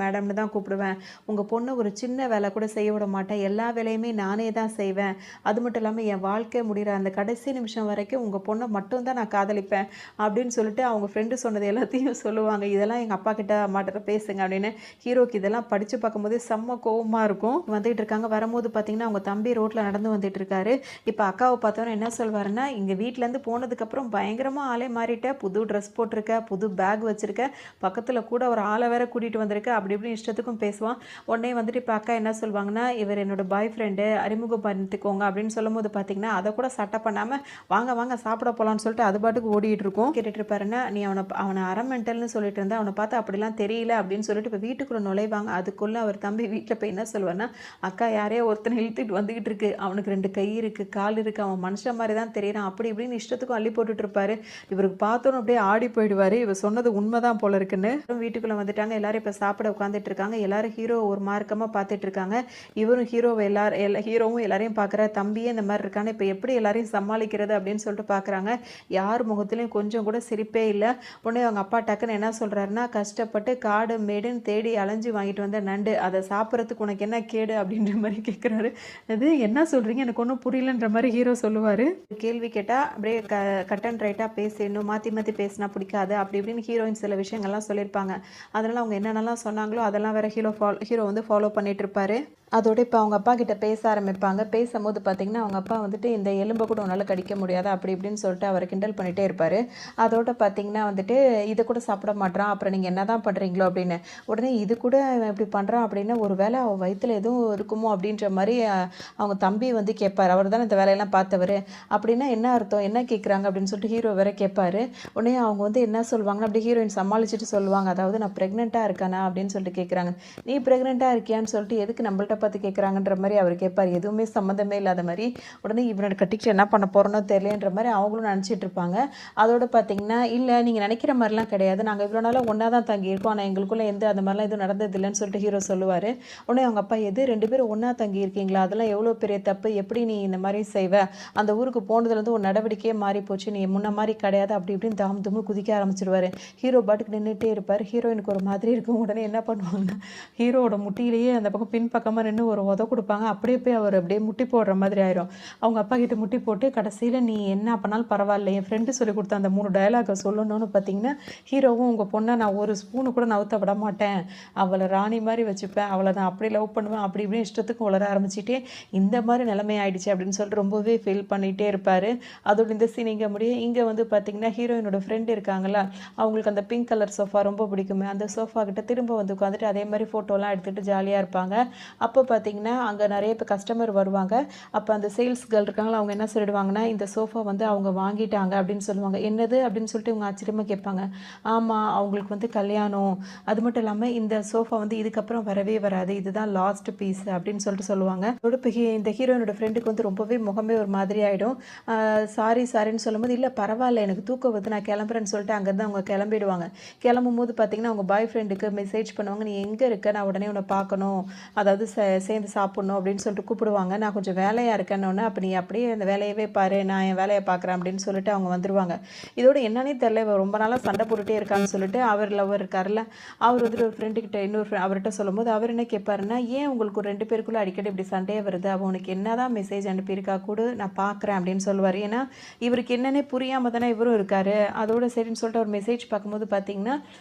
மேடம்னு தான் கூப்பிடுவேன். உங்கள் பொண்ணை ஒரு சின்ன வேலை கூட செய்ய விட மாட்டேன், எல்லா வேலையுமே நானே தான் செய்வேன். அது மட்டும் இல்லாமல் என் வாழ்க்கை முடிகிற அந்த கடைசி நிமிஷம் வரைக்கும் உங்கள் பொண்ணை மட்டும் தான் நான் காதலிப்பேன் அப்படின்னு சொல்லிட்டு அவங்க ஃப்ரெண்டு சொன்னது எல்லாத்தையும் சொல்லுவாங்க. இதெல்லாம் எங்கள் அப்பா கிட்ட அம்மாட்ட பேசுங்க அப்படின்னு. ஹீரோக்கு இதெல்லாம் படித்து பார்க்கும்போது செம்ம கோவமாக இருக்கும். வந்துட்டு இருக்காங்க. வரும்போது பார்த்தீங்கன்னா அவங்க தம்பி ரோட்டில் நடந்து வந்துட்டு இருக்காரு. இப்போ அக்காவை பார்த்தோன்னா என்ன சொல்வாருன்னா, இங்கே வீட்டிலேருந்து போனதுக்கப்புறம் பயங்கரமாக ஆளே மாறிட்ட, புது ட்ரெஸ் போட்டிருக்க, புது பேக் வச்சுருக்க, பக்கத்தில் கூட ஒரு ஆளை வேற கூட்டிகிட்டு வந்திருக்க, அப்படி இப்படின்னு இஷ்டத்துக்கும் பேசுவான். உடனே வந்துட்டு இப்போ அக்கா என்ன சொல்லுவாங்கன்னா, இவர் என்னோட பாய் ஃப்ரெண்டு, அறிமுகம் பண்ணிக்கோங்க அப்படின்னு சொல்லும்போது பார்த்தீங்கன்னா அதை கூட சட்டை பண்ணாமல் வாங்க வாங்க சாப்பிட போகலான்னு சொல்லிட்டு அது பாட்டுக்கு ஓடிட்டு இருக்கும். கேட்டுட்டு இருப்பாருன்னா, நீ அவனை அரை மென்டல்னு சொல்லிட்டு இருந்தா, அவனை பார்த்து அப்படிலாம் தெரியல அப்படின்னு சொல்லிட்டு இப்போ வீட்டுக்குள்ளே நுழைவாங்க. அதுக்குள்ளே அவர் தம்பி வீட்டில் போய் என்ன சொல்லுவார்னா, அக்கா யாரையோ ஒருத்தனை இழுத்துட்டு வந்துக்கிட்டு இருக்கு, அவனுக்கு 2 கை இருக்குது, கால் இருக்குது, அவன் மனுஷன் மாதிரி தான் தெரியறான், அப்படி இப்படின்னு இஷ்டத்துக்கும் அள்ளி போட்டுட்டு இருப்பாரு. இவருக்கு பார்த்தோன்னு அப்படியே ஆடி போயிடுவார், இவர் சொன்னது உண்மைதான் போல இருக்குன்னு. வீட்டுக்குள்ளே வந்துட்டாங்க. எல்லாரும் இப்போ சாப்பிட உட்காந்துட்டு இருக்காங்க. எல்லாரும் ஹீரோ ஒரு மார்க்கமாக பார்த்துட்டு இருக்காங்க. இவரும் ஹீரோவை ஹீரோவும் எல்லாரையும் பார்க்குற, தம்பியே இந்த மாதிரி இருக்கானே இப்போ எப்படி எல்லாரையும் சமாளிக்கிறது அப்படின்னு சொல்லிட்டு பார்க்குறாங்க. யார் முகத்துலையும் கொஞ்சம் கூட சிரிப்பே இல்லை. உடனே அவங்க அப்பா டக்குன்னு என்ன சொல்கிறாருன்னா, கஷ்டப்பட்டு காடு மேடுன்னு தேடி அலைஞ்சு வாங்கிட்டு வந்த நண்டு, அதை சாப்பிட்றதுக்கு உனக்கு என்ன கேடு அப்படின்ற மாதிரி கேட்குறாரு. அது என்ன சொல்கிறீங்க, எனக்கு ஒன்றும் புரியலன்ற மாதிரி ஹீரோ சொல்லுவார். கேள்வி கேட்டால் அப்படியே கட் அண்ட் ரைட்டாக பேசணும், மாற்றி மாற்றி பேசினா பிடிக்காது அப்படி இப்படின்னு ஹீரோயின் சில விஷயங்கள்லாம் சொல்லியிருப்பாங்க. அதனால் அவங்க என்னென்னலாம் சொன்னாங்களோ அதெல்லாம் வேறு ஹீரோ வந்து ஃபாலோ பண்ணிகிட்டு இருப்பார். அதோட இப்போ அவங்க அப்பா கிட்ட பேச ஆரம்பிப்பாங்க. பேசும்போது பார்த்தீங்கன்னா அவங்க அப்பா வந்துட்டு, இந்த எலும்பை கூட உன்னால் கடிக்க முடியாது அப்படி இப்படின்னு சொல்லிட்டு அவரை கிண்டல் பண்ணிகிட்டே இருப்பார். அதோட பார்த்தீங்கன்னா வந்துட்டு, இதை கூட சாப்பிட மாட்றான், அப்புறம் நீங்கள் என்ன தான் பண்ணுறீங்களோ அப்படின்னு. உடனே இது கூட இப்படி பண்ணுறான் அப்படின்னு, ஒரு வேளை அவன் வயிற்றில் எதுவும் இருக்குமோ அப்படின்ற மாதிரி அவங்க தம்பி வந்து கேட்பார். அவர் தான் இந்த வேலையெல்லாம் பார்த்தவர். அப்படின்னா என்ன அர்த்தம், என்ன கேட்குறாங்க அப்படின்னு சொல்லிட்டு ஹீரோ வேற கேட்பார். உடனே அவங்க வந்து என்ன சொல்லுவாங்கன்னா, அப்படி ஹீரோயின் சமாளிச்சுட்டு சொல்லுவாங்க, அதாவது நான் ப்ரெக்னெண்ட்டாக இருக்கானா அப்படின்னு சொல்லிட்டு கேட்குறாங்க. நீ ப்ரெக்னெண்ட்டாக இருக்கியான்னு சொல்லிட்டு எதுக்கு நம்மள்ட்ட பார்த்து கேட்குறாங்கன்ற மாதிரி அவர் கேட்பார். எதுவுமே சம்மந்தமே இல்லாத மாதிரி. உடனே இவனோட கட்டிக்கிட்டு என்ன பண்ண போகிறோன்னோ தெரியலன்ற மாதிரி அவங்களும் நினச்சிட்டு இருப்பாங்க. அதோடு பார்த்தீங்கன்னா, இல்லை நீங்கள் நினைக்கிற மாதிரிலாம் கிடையாது, நாங்கள் இவ்வளோ நாளாக ஒன்றா தான் தங்கியிருக்கோம், ஆனால் எங்களுக்குள்ளே அந்த மாதிரிலாம் எதுவும் நடந்தது இல்லைன்னு சொல்லிட்டு ஹீரோ சொல்லுவார். உடனே அவங்க அப்பா, எது 2 பேரும் ஒன்றா தங்கி இருக்கீங்களா, அதெல்லாம் எவ்வளோ பெரிய தப்பு, எப்படி நீ இந்த மாதிரி செய்வ, அந்த ஊருக்கு போனதுலேருந்து ஒரு நடவடிக்கையே மாறி போச்சு, நீ முன்ன மாதிரி கிடையாது அப்படி இப்படின்னு தாம் தும்னு குதிக்க ஆரம்பிச்சிருவார். ஹீரோ பாட்டுக்கு நின்றுட்டே இருப்பார். ஹீரோயினுக்கு ஒரு மாதிரி இருக்கும். உடனே என்ன பண்ணுவாங்கன்னா, ஹீரோவோட முட்டியிலேயே அந்த பக்கம் பின்பக்கமாக நின்று ஒரு உத கொடுப்பாங்க. அப்படியே போய் அவர் அப்படியே முட்டி போடுற மாதிரி ஆயிரும். அவங்க அப்பா கிட்ட முட்டி போட்டு கடைசியில் நீ என்ன பண்ணாலும் பரவாயில்ல, என் ஃப்ரெண்டு சொல்லி கொடுத்த அந்த 3 டயலாகை சொல்லணும்னு பார்த்தீங்கன்னா, ஹீரோவும் உங்கள் பொண்ணை நான் ஒரு ஸ்பூனு கூட நவுத்த விட மாட்டேன், அவளை ராணி மாதிரி வச்சுப்பேன், அவளை நான் அப்படி லவ் பண்ணுவேன் அப்படி இப்படின்னு இஷ்டத்துக்கு வளர ஆரம்பிச்சிட்டே இந்த மாதிரி நிலைமை ஆயிடுச்சு அப்படின்னு சொல்லிட்டு ரொம்பவே ஃபீல் பண்ணிகிட்டே இருப்பார். அதோட இந்த சீன் இங்கே முடியும். இங்கே வந்து பார்த்தீங்கன்னா ஹீரோயினோட ஃப்ரெண்டு இருக்காங்களா, அவங்களுக்கு அந்த பிங்க் கலர் சோஃபா ரொம்ப பிடிக்குமே, அந்த சோஃபா கிட்ட திரும்ப வந்து உட்காந்துட்டு அதே மாதிரி ஃபோட்டோலாம் எடுத்துகிட்டு ஜாலியாக இருப்பாங்க. அப்போ பார்த்தீங்கன்னா அங்கே நிறைய இப்போ கஸ்டமர் வருவாங்க. அப்போ அந்த சேல்ஸ் கேர்ள் இருக்காங்களா, அவங்க என்ன சொல்லிடுவாங்கன்னா, இந்த சோஃபா வந்து அவங்க வாங்கிட்டாங்க அப்படின்னு சொல்லுவாங்க. என்னது அப்படின்னு சொல்லிட்டு இவங்க ஆச்சரியமாக கேட்பாங்க. ஆமாம், அவங்களுக்கு வந்து கல்யாணம், அது மட்டும் இல்லாமல் இந்த சோஃபா வந்து இதுக்கப்புறம் வரவே வராது, இதுதான் லாஸ்ட் பீஸ் அப்படின்னு சொல்லிட்டு சொல்லுவாங்க. அதோட இப்போ இந்த ஹீரோயினோட ஃப்ரெண்டுக்கு வந்து ரொம்பவே முகமே ஒரு மாதிரி ஆகிடும். சாரின்னு சொல்லும்போது, இல்லை பரவாயில்ல எனக்கு தூக்கம் வந்து நான் கிளம்புறேன்னு சொல்லிட்டு அங்கேருந்து அவங்க கிளம்பிடுவாங்க. கிளம்பும் போது பார்த்தீங்கன்னா அவங்க பாய் ஃப்ரெண்டுக்கு மெசேஜ் பண்ணுவாங்க, நீ எங்கே இருக்க, நான் உடனே உன்னை பார்க்கணும், அதாவது சேர்ந்து சாப்பிட்ணும் அப்படின்னு சொல்லிட்டு கூப்பிடுவாங்க. நான் கொஞ்சம் வேலையாக இருக்கேன்னு, அப்போ நீ அப்படியே அந்த வேலையவே பாரு, நான் என் வேலையை பார்க்குறேன் அப்படின்னு சொல்லிட்டு அவங்க வந்துடுவாங்க. இதோட என்னன்னே தெரியல, ரொம்ப நாளாக சண்டை போட்டுகிட்டே இருக்கான்னு சொல்லிட்டு அவர் லவர் இருக்கார்ல, அவர் வந்துட்டு ஒரு ஃப்ரெண்டுக்கிட்ட அவர்கிட்ட சொல்லும்போது அவர் என்ன கேட்பாருன்னா, ஏன் உங்களுக்கு ஒரு 2 பேருக்குள்ளே அடிக்கடி இப்படி சண்டையே வருது, அவன் உனக்கு என்ன தான் மெசேஜ் அனுப்பியிருக்கா கூட நான் பார்க்குறேன் அப்படின்னு சொல்லுவார். ஏன்னா இவருக்கு என்னன்னே புரியாமல் தானே இவரும் இருக்கார். அதோட சரின்னு சொல்லிட்டு ஒரு மெசேஜ் பார்க்கும்போது பார்த்தீங்கன்னா,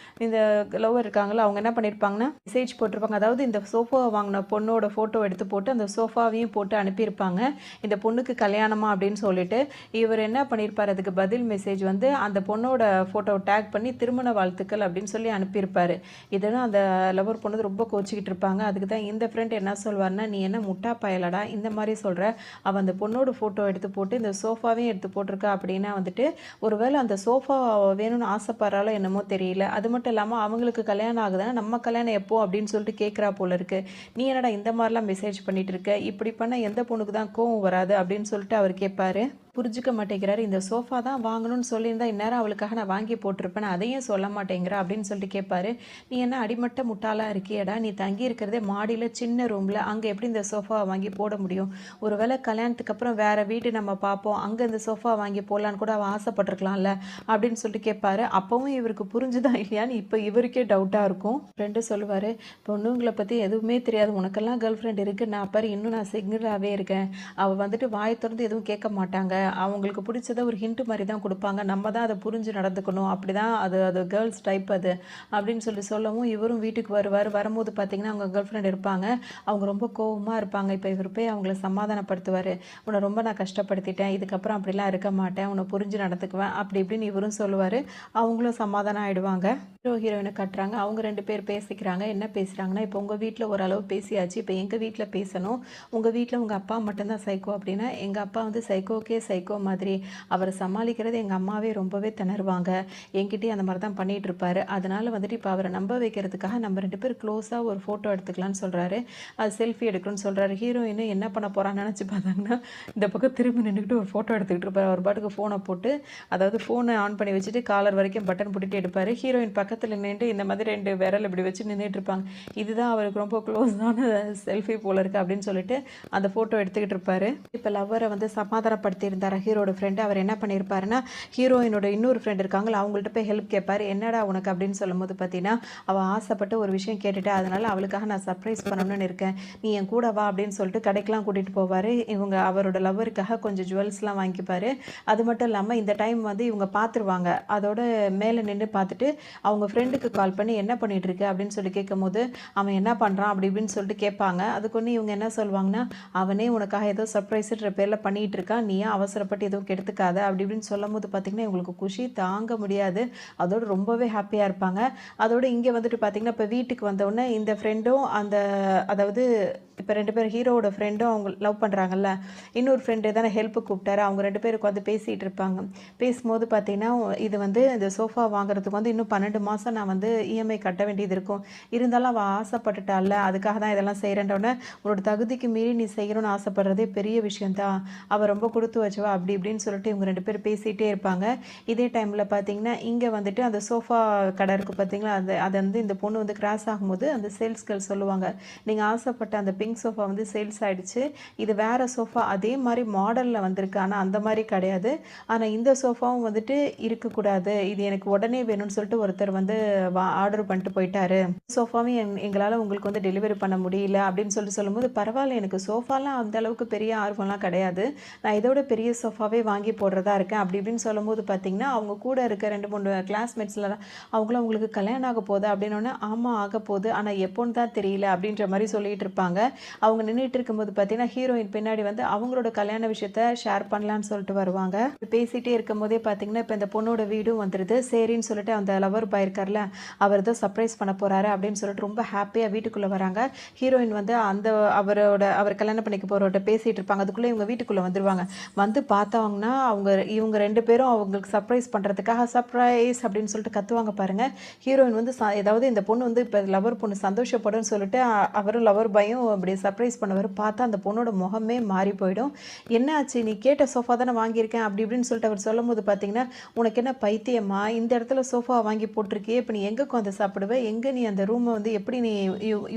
இந்த லவர் இருக்காங்களா அவங்க என்ன பண்ணியிருப்பாங்கன்னா மெசேஜ் போட்டிருப்பாங்க. அதாவது இந்த சோஃபா வாங்கின பொண்ணோட ஃபோட்டோ எடுத்து போட்டு அந்த சோஃபாவையும் போட்டு அனுப்பியிருப்பாங்க. இந்த பொண்ணு பொண்ணுக்கு கல்யாணமா அப்படின்னு சொல்லிட்டு இவர் என்ன பண்ணியிருப்பார், அதுக்கு பதில் மெசேஜ் வந்து அந்த பொண்ணோட ஃபோட்டோ டேக் பண்ணி திருமண வாழ்த்துக்கள் அப்படின்னு சொல்லி அனுப்பியிருப்பாரு. இதெல்லாம் அந்த லவர் பொண்ணு ரொம்ப கோச்சிக்கிட்டு இருப்பாங்க. அதுக்கு தான் இந்த ஃப்ரெண்ட் என்ன சொல்வார்னா, நீ என்ன முட்டா பயலடா இந்த மாதிரி சொல்கிற, அவள் அந்த பொண்ணோட ஃபோட்டோ எடுத்து போட்டு இந்த சோஃபாவையும் எடுத்து போட்டிருக்கா அப்படின்னா வந்துட்டு ஒருவேளை அந்த சோஃபா வேணும்னு ஆசைப்படுறாலோ என்னமோ தெரியல. அது மட்டும் இல்லாமல் அவங்களுக்கு கல்யாணம் ஆகுதுன்னா நம்ம கல்யாணம் எப்போ அப்படின்னு சொல்லிட்டு கேட்குறா போல இருக்கு. நீ என்னடா இந்த மாதிரிலாம் மெசேஜ் பண்ணிட்டு இருக்க, இப்படி பண்ண எந்த பொண்ணுக்கு தான் கோவம் வராது அப்படின்னு சொல்லிட்டு அவர் கேட்பாரு. புரிஞ்சுக்க மாட்டேங்கிறாரு. இந்த சோஃபா தான் வாங்கணும்னு சொல்லியிருந்தா இந்நேரம் அவளுக்காக நான் வாங்கி போட்டிருப்பேன், அதையும் சொல்ல மாட்டேங்கிறா அப்படின்னு சொல்லிட்டு கேட்பாரு. நீ என்ன அடிமட்ட முட்டாளா இருக்கியடா, நீ தங்கி இருக்கிறதே மாடியில் சின்ன ரூமில், அங்கே எப்படி இந்த சோஃபாவை வாங்கி போட முடியும்? ஒருவேளை கல்யாணத்துக்கு அப்புறம் வேறு வீடு நம்ம பார்ப்போம், அங்கே இந்த சோஃபா வாங்கி போடலான்னு கூட அவள் ஆசைப்பட்டிருக்கலாம்ல அப்படின்னு சொல்லிட்டு கேட்பாரு. அப்பவும் இவருக்கு புரிஞ்சுதான் இல்லையான்னு இப்போ இவருக்கே டவுட்டாக இருக்கும். ஃப்ரெண்டு சொல்லுவார், பொண்ணுங்களை பற்றி எதுவுமே தெரியாது, உனக்கெல்லாம் கேர்ள் ஃப்ரெண்ட் இருக்குது, நான் பாரு இன்னும் நான் சிங்கிளாகவே இருக்கேன். அவள் வந்துட்டு வாயை திறந்து எதுவும் கேட்க மாட்டாங்க, அவங்களுக்கு பிடிச்சத ஒரு ஹிண்ட் மாதிரி தான் கொடுப்பாங்க, நம்ம தான் அதை புரிஞ்சு நடந்துக்கணும், அப்படி தான் அது அது கேர்ள்ஸ் டைப் அது அப்படின்னு சொல்லவும் இவரும் வீட்டுக்கு வருவார். வரும்போது பார்த்தீங்கன்னா அவங்க கேர்ள் ஃப்ரெண்ட் இருப்பாங்க. அவங்க ரொம்ப கோவமாக இருப்பாங்க. இப்போ இவர் போய் அவங்கள சமாதானப்படுத்துவார். உன்னை ரொம்ப நான் கஷ்டப்படுத்திட்டேன், இதுக்கப்புறம் அப்படிலாம் இருக்க மாட்டேன், உன்னை புரிஞ்சு நடந்துக்குவேன் அப்படி இப்படின்னு இவரும் சொல்லுவார். அவங்களும் சமாதானம் ஆகிடுவாங்க. ஹீரோ ஹீரோயினை கட்டுறாங்க. அவங்க 2 பேர் பேசிக்கிறாங்க. என்ன பேசுகிறாங்கன்னா, இப்போ உங்கள் வீட்டில் ஓரளவு பேசியாச்சு, இப்போ எங்கள் வீட்டில் பேசணும். உங்கள் வீட்டில் உங்கள் அப்பா மட்டும்தான் சைக்கோ அப்படின்னா, எங்கள் அப்பா வந்து சைக்கோக்கே சைக்கோ மாதிரி, அவரை சமாளிக்கிறது எங்கள் அம்மாவே ரொம்பவே திணறுவாங்க, என்கிட்டயே அந்த மாதிரி தான் பண்ணிகிட்டு இருப்பாரு. அதனால் வந்துட்டு இப்போ அவரை நம்ப வைக்கிறதுக்காக நம்ம 2 பேர் க்ளோஸாக ஒரு ஃபோட்டோ எடுத்துக்கலான்னு சொல்கிறாரு. அது செல்ஃபி எடுக்கணும்னு சொல்கிறாரு. ஹீரோயின் என்ன பண்ண போகிறான்னு நினச்சி பார்த்தாங்கன்னா, இந்த பக்கம் திரும்பி நின்றுக்கிட்டு ஒரு ஃபோட்டோ எடுத்துக்கிட்டு இருப்பார். அவர் பாட்டுக்கு ஃபோனை போட்டு, அதாவது ஃபோனை ஆன் பண்ணி வச்சுட்டு காலர் வரைக்கும் பட்டன் போட்டுட்டு எடுப்பார். ஹீரோயின் பக்கத்தில் நின்று இந்த மாதிரி 2 விரல் இப்படி வச்சு நின்றுட்டு இருப்பாங்க. இதுதான் அவருக்கு ரொம்ப க்ளோஸான செல்ஃபி போல இருக்குது அப்படின்னு சொல்லிட்டு அந்த ஃபோட்டோ எடுத்துக்கிட்டு இருப்பாரு. இப்போ லவ்வரை வந்து சமாதானப்படுத்தி இருந்தார் ஹீரோட ஃப்ரெண்டு. அவர் என்ன பண்ணியிருப்பாருன்னா, ஹீரோயினோட இன்னொரு ஃப்ரெண்ட் இருக்காங்களா, அவங்கள்ட்ட போய் ஹெல்ப் கேட்பார். என்னடா உனக்கு அப்படின்னு சொல்லும்போது பார்த்தீங்கன்னா, அவள் ஆசைப்பட்டு ஒரு விஷயம் கேட்டுட்டா, அதனால் அவளுக்காக நான் சர்ப்ரைஸ் பண்ணணும்னு இருக்கேன், நீ என் கூட வா அப்படின்னு சொல்லிட்டு கடைக்கெலாம் கூட்டிகிட்டு போவார். இவங்க அவரோட லவ்வருக்காக கொஞ்சம் ஜுவல்ஸ்லாம் வாங்கிப்பார். அது மட்டும் இல்லாமல் இந்த டைம் வந்து இவங்க பார்த்துருவாங்க. அதோட மேலே நின்று பார்த்துட்டு அவங்க ஃப்ரெண்டுக்கு கால் பண்ணி என்ன பண்ணிட்டு இருக்கு அப்படின்னு சொல்லி கேட்கும்போது, அவன் என்ன பண்ணுறான் அப்படி இப்படின்னு சொல்லிட்டு கேட்பாங்க. அதுக்கு ஒன்று இவங்க என்ன சொல்லுவாங்கன்னா, அவனே உனக்காக ஏதோ சர்ப்ரைஸுன்ற பேரில் பண்ணிகிட்டு இருக்கான், நீ அவசரப்பட்டு எதுவும் கெடுத்துக்காத அப்படி இப்படின்னு சொல்லும் போது பார்த்திங்கன்னா இவங்களுக்கு குஷி தாங்க முடியாது. அதோடு ரொம்பவே ஹாப்பியாக இருப்பாங்க. அதோடு இங்கே வந்துட்டு பார்த்திங்கன்னா இப்போ வீட்டுக்கு வந்தவுடனே இந்த ஃப்ரெண்டும் அந்த, அதாவது இப்போ 2 பேர் ஹீரோவோட ஃப்ரெண்டும் அவங்க லவ் பண்ணுறாங்கல்ல, இன்னொரு ஃப்ரெண்டு தானே ஹெல்ப்பு கூப்பிட்டாரு. அவங்க 2 பேருக்கு வந்து பேசிகிட்டு இருப்பாங்க. பேசும்போது பார்த்திங்கன்னா, இது வந்து இந்த சோஃபா வாங்குறதுக்கு வந்து இன்னும் 12 மாதம் நான் வந்து இஎம்ஐ கட்ட வேண்டியது இருக்கும், இருந்தாலும் அவள் ஆசைப்பட்டுட்டால, அதுக்காக தான் இதெல்லாம் செய்கிறேன்றோன்னே, உன்னோட தகுதிக்கு மீறி நீ செய்யணும்னு ஆசைப்படுறதே பெரிய விஷயந்தான், அவள் ரொம்ப கொடுத்து வச்சவா அப்படி இப்படின்னு சொல்லிட்டு இவங்க 2 பேர் பேசிகிட்டே இருப்பாங்க. இதே டைமில் பார்த்திங்கன்னா இங்கே வந்துட்டு அந்த சோஃபா கடை இருக்குது பார்த்திங்களா, அதை வந்து இந்த பொண்ணு வந்து கிராஸ் ஆகும்போது அந்த சேல்ஸ் கேர்ள் சொல்லுவாங்க, நீங்கள் ஆசைப்பட்ட அந்த பிங்க் சோஃபா வந்து சேல்ஸ் ஆகிடுச்சு, இது வேறு சோஃபா அதே மாதிரி மாடலில் வந்திருக்கு, ஆனால் அந்த மாதிரி கிடையாது, ஆனால் இந்த சோஃபாவும் வந்துட்டு இருக்கக்கூடாது, இது எனக்கு உடனே வேணும்னு சொல்லிட்டு ஒருத்தர் வந்து ஆர்டர் பண்ணிட்டு போயிட்டாரு, சோஃபாவும் எங்களால் உங்களுக்கு வந்து டெலிவரி பண்ண முடியல அப்படின்னு சொல்லும்போது, பரவாயில்ல எனக்கு சோஃபாலாம் அந்த அளவுக்கு பெரிய ஆர்வம்லாம் கிடையாது, நான் இதோட பெரிய சோஃபாவே வாங்கி போடுறதா இருக்கேன் அப்படி இப்படின்னு சொல்லும்போது பார்த்திங்கன்னா, அவங்க கூட இருக்க 2-3 கிளாஸ்மேட்ஸ்லாம் அவங்களும் அவங்களுக்கு கல்யாணம் ஆக போகுது அப்படின்னோடனே, ஆமாம் ஆக போகுது, ஆனால் எப்போன்னு தான் தெரியல அப்படின்ற மாதிரி சொல்லிகிட்டு இருப்பாங்க. அவங்க நின்றுட்டு இருக்கும்போது பார்த்தீங்கன்னா ஹீரோயின் பின்னாடி வந்து அவங்களோட கல்யாண விஷயத்த ஷேர் பண்ணலான்னு சொல்லிட்டு வருவாங்க. பேசிகிட்டே இருக்கும் போதே பார்த்தீங்கன்னா இப்போ இந்த பொண்ணோட வீடும் வந்துடுது. சரின்னு சொல்லிட்டு அந்த லவர் பாய் இருக்கார்ல, அவர் தான் சர்ப்ரைஸ் பண்ண போகிறாரு அப்படின்னு சொல்லிட்டு ரொம்ப ஹாப்பியாக வீட்டுக்குள்ளே வராங்க. ஹீரோயின் வந்து அந்த அவர் கல்யாணம் பண்ணிக்க போகிறவர்கிட்ட பேசிகிட்டு இருப்பாங்க. அதுக்குள்ளே இவங்க வீட்டுக்குள்ளே வந்துடுவாங்க. வந்து பார்த்தாங்கன்னா இவங்க 2 பேரும் அவங்களுக்கு சர்ப்ரைஸ் பண்ணுறதுக்காக சர்ப்ரைஸ் அப்படின்னு சொல்லிட்டு கத்துவாங்க பாருங்கள். ஹீரோயின் வந்து ஏதாவது இந்த பொண்ணு வந்து இப்போ லவர் பொண்ணு சந்தோஷப்படுன்னு சொல்லிட்டு அவரும் லவர் பாயும் அப்படி சர்ப்ரைஸ் பண்ணவர். பார்த்தா அந்த பொண்ணோட முகமே மாறி போயிடும். என்ன ஆச்சு, நீ கேட்ட சோஃபா தானே வாங்கியிருக்கேன் அப்படி இப்படின்னு சொல்லிட்டு அவர் சொல்லும் போது பார்த்தீங்கன்னா, உனக்கு என்ன பைத்தியமா, இந்த இடத்துல சோஃபா வாங்கி போட்டிருக்கியே, இப்போ நீ எங்கே உட்காந்து சாப்பிடுவ, எங்கே நீ அந்த ரூமை வந்து எப்படி நீ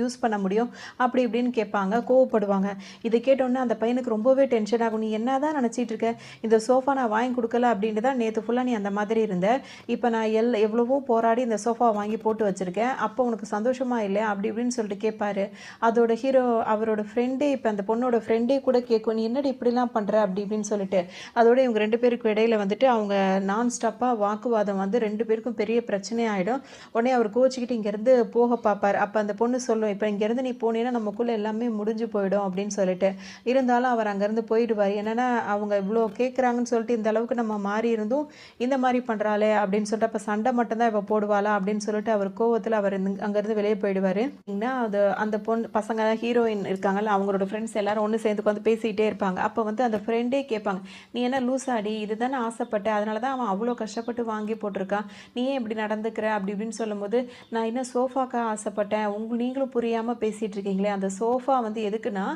யூஸ் பண்ண முடியும் அப்படி இப்படின்னு கேட்பாங்க, கோவப்படுவாங்க. இதை கேட்டோன்னே அந்த பையனுக்கு ரொம்பவே டென்ஷன் ஆகும். நீ என்ன தான் நினச்சிட்டு யோசிச்சுட்டு இருக்க? இந்த சோஃபா நான் வாங்கி குடுக்கல அப்டின்ட்டு தான் நேத்து ஃபுல்லா நீ அந்த மாதிரி இருந்த. இப்ப நான் எவ்வளவோ போராடி இந்த சோஃபாவ வாங்கி போட்டு வச்சிருக்கேன். அப்போ உனக்கு சந்தோஷமா இல்லையா?" அப்படி இப்படின்னு சொல்லிட்டு கேட்பாரு. அதோட ஹீரோ அவரோட ஃப்ரெண்டே இப்ப அந்த பொண்ணோட ஃப்ரெண்டே கூட கேட்கும், "நீ என்னடி இப்படிலாம் பண்ற?" அப்படி இப்படின்னு சொல்லிட்டு. அதோட இவங்க 2 பேருக்கும் இடையில வந்துட்டு அவங்க நான் ஸ்டாப்பா வாக்குவாதம் வந்து 2 பேருக்கும் பெரிய பிரச்சனை ஆயிடும். உடனே அவர் கோவிச்சுக்கிட்டு இங்கேருந்து போக பார்ப்பாரு. அப்ப அந்த பொண்ணு சொல்லும், "இப்ப இங்கேருந்து நீ போனீன்னா நமக்குள்ள எல்லாமே முடிஞ்சு போயிடும்" அப்படின்னு சொல்லிட்டு. இருந்தாலும் அவர் அங்கேருந்து போயிடுவாரு. என்னன்னா, அவங்க இவ்ளோ கேட்குறாங்கன்னு சொல்லிட்டு இந்த அளவுக்கு நம்ம மாறி இருந்தும், இந்த மாரி பண்றாளே அப்படின்னு சொல்லிட்டு, அப்ப சண்டை மட்டும் தான் இவ போடுவாளா அப்படின்னு சொல்லிட்டு அவர் கோவத்துல அவர் அங்கேருந்து வெளியே போயிடுவாரு. அது அந்த பொண்ணு பசங்க ஹீரோயின் இருக்காங்கல்ல, அவங்களோட ஃப்ரெண்ட்ஸ் எல்லாரும் ஒண்ணு சேர்ந்து உட்காந்து பேசிக்கிட்டே இருப்பாங்க. அப்ப வந்து அந்த ஃப்ரெண்டே கேட்பாங்க, "நீ என்ன லூசாடி? இதுதானே ஆசைப்பட்ட. அதனால தான் அவன் அவ்ளோ கஷ்டப்பட்டு வாங்கி போட்டிருக்கான். நீ ஏன் இப்படி நடந்துக்கிற?" அப்படி இப்படின்னு சொல்லும்போது, "நான் என்ன சோஃபாக்கா ஆசைப்பட்டேன். நீங்களும் புரியாம பேசிட்டு இருக்கீங்களே. அந்த சோஃபா வந்து எதுக்குன்னா,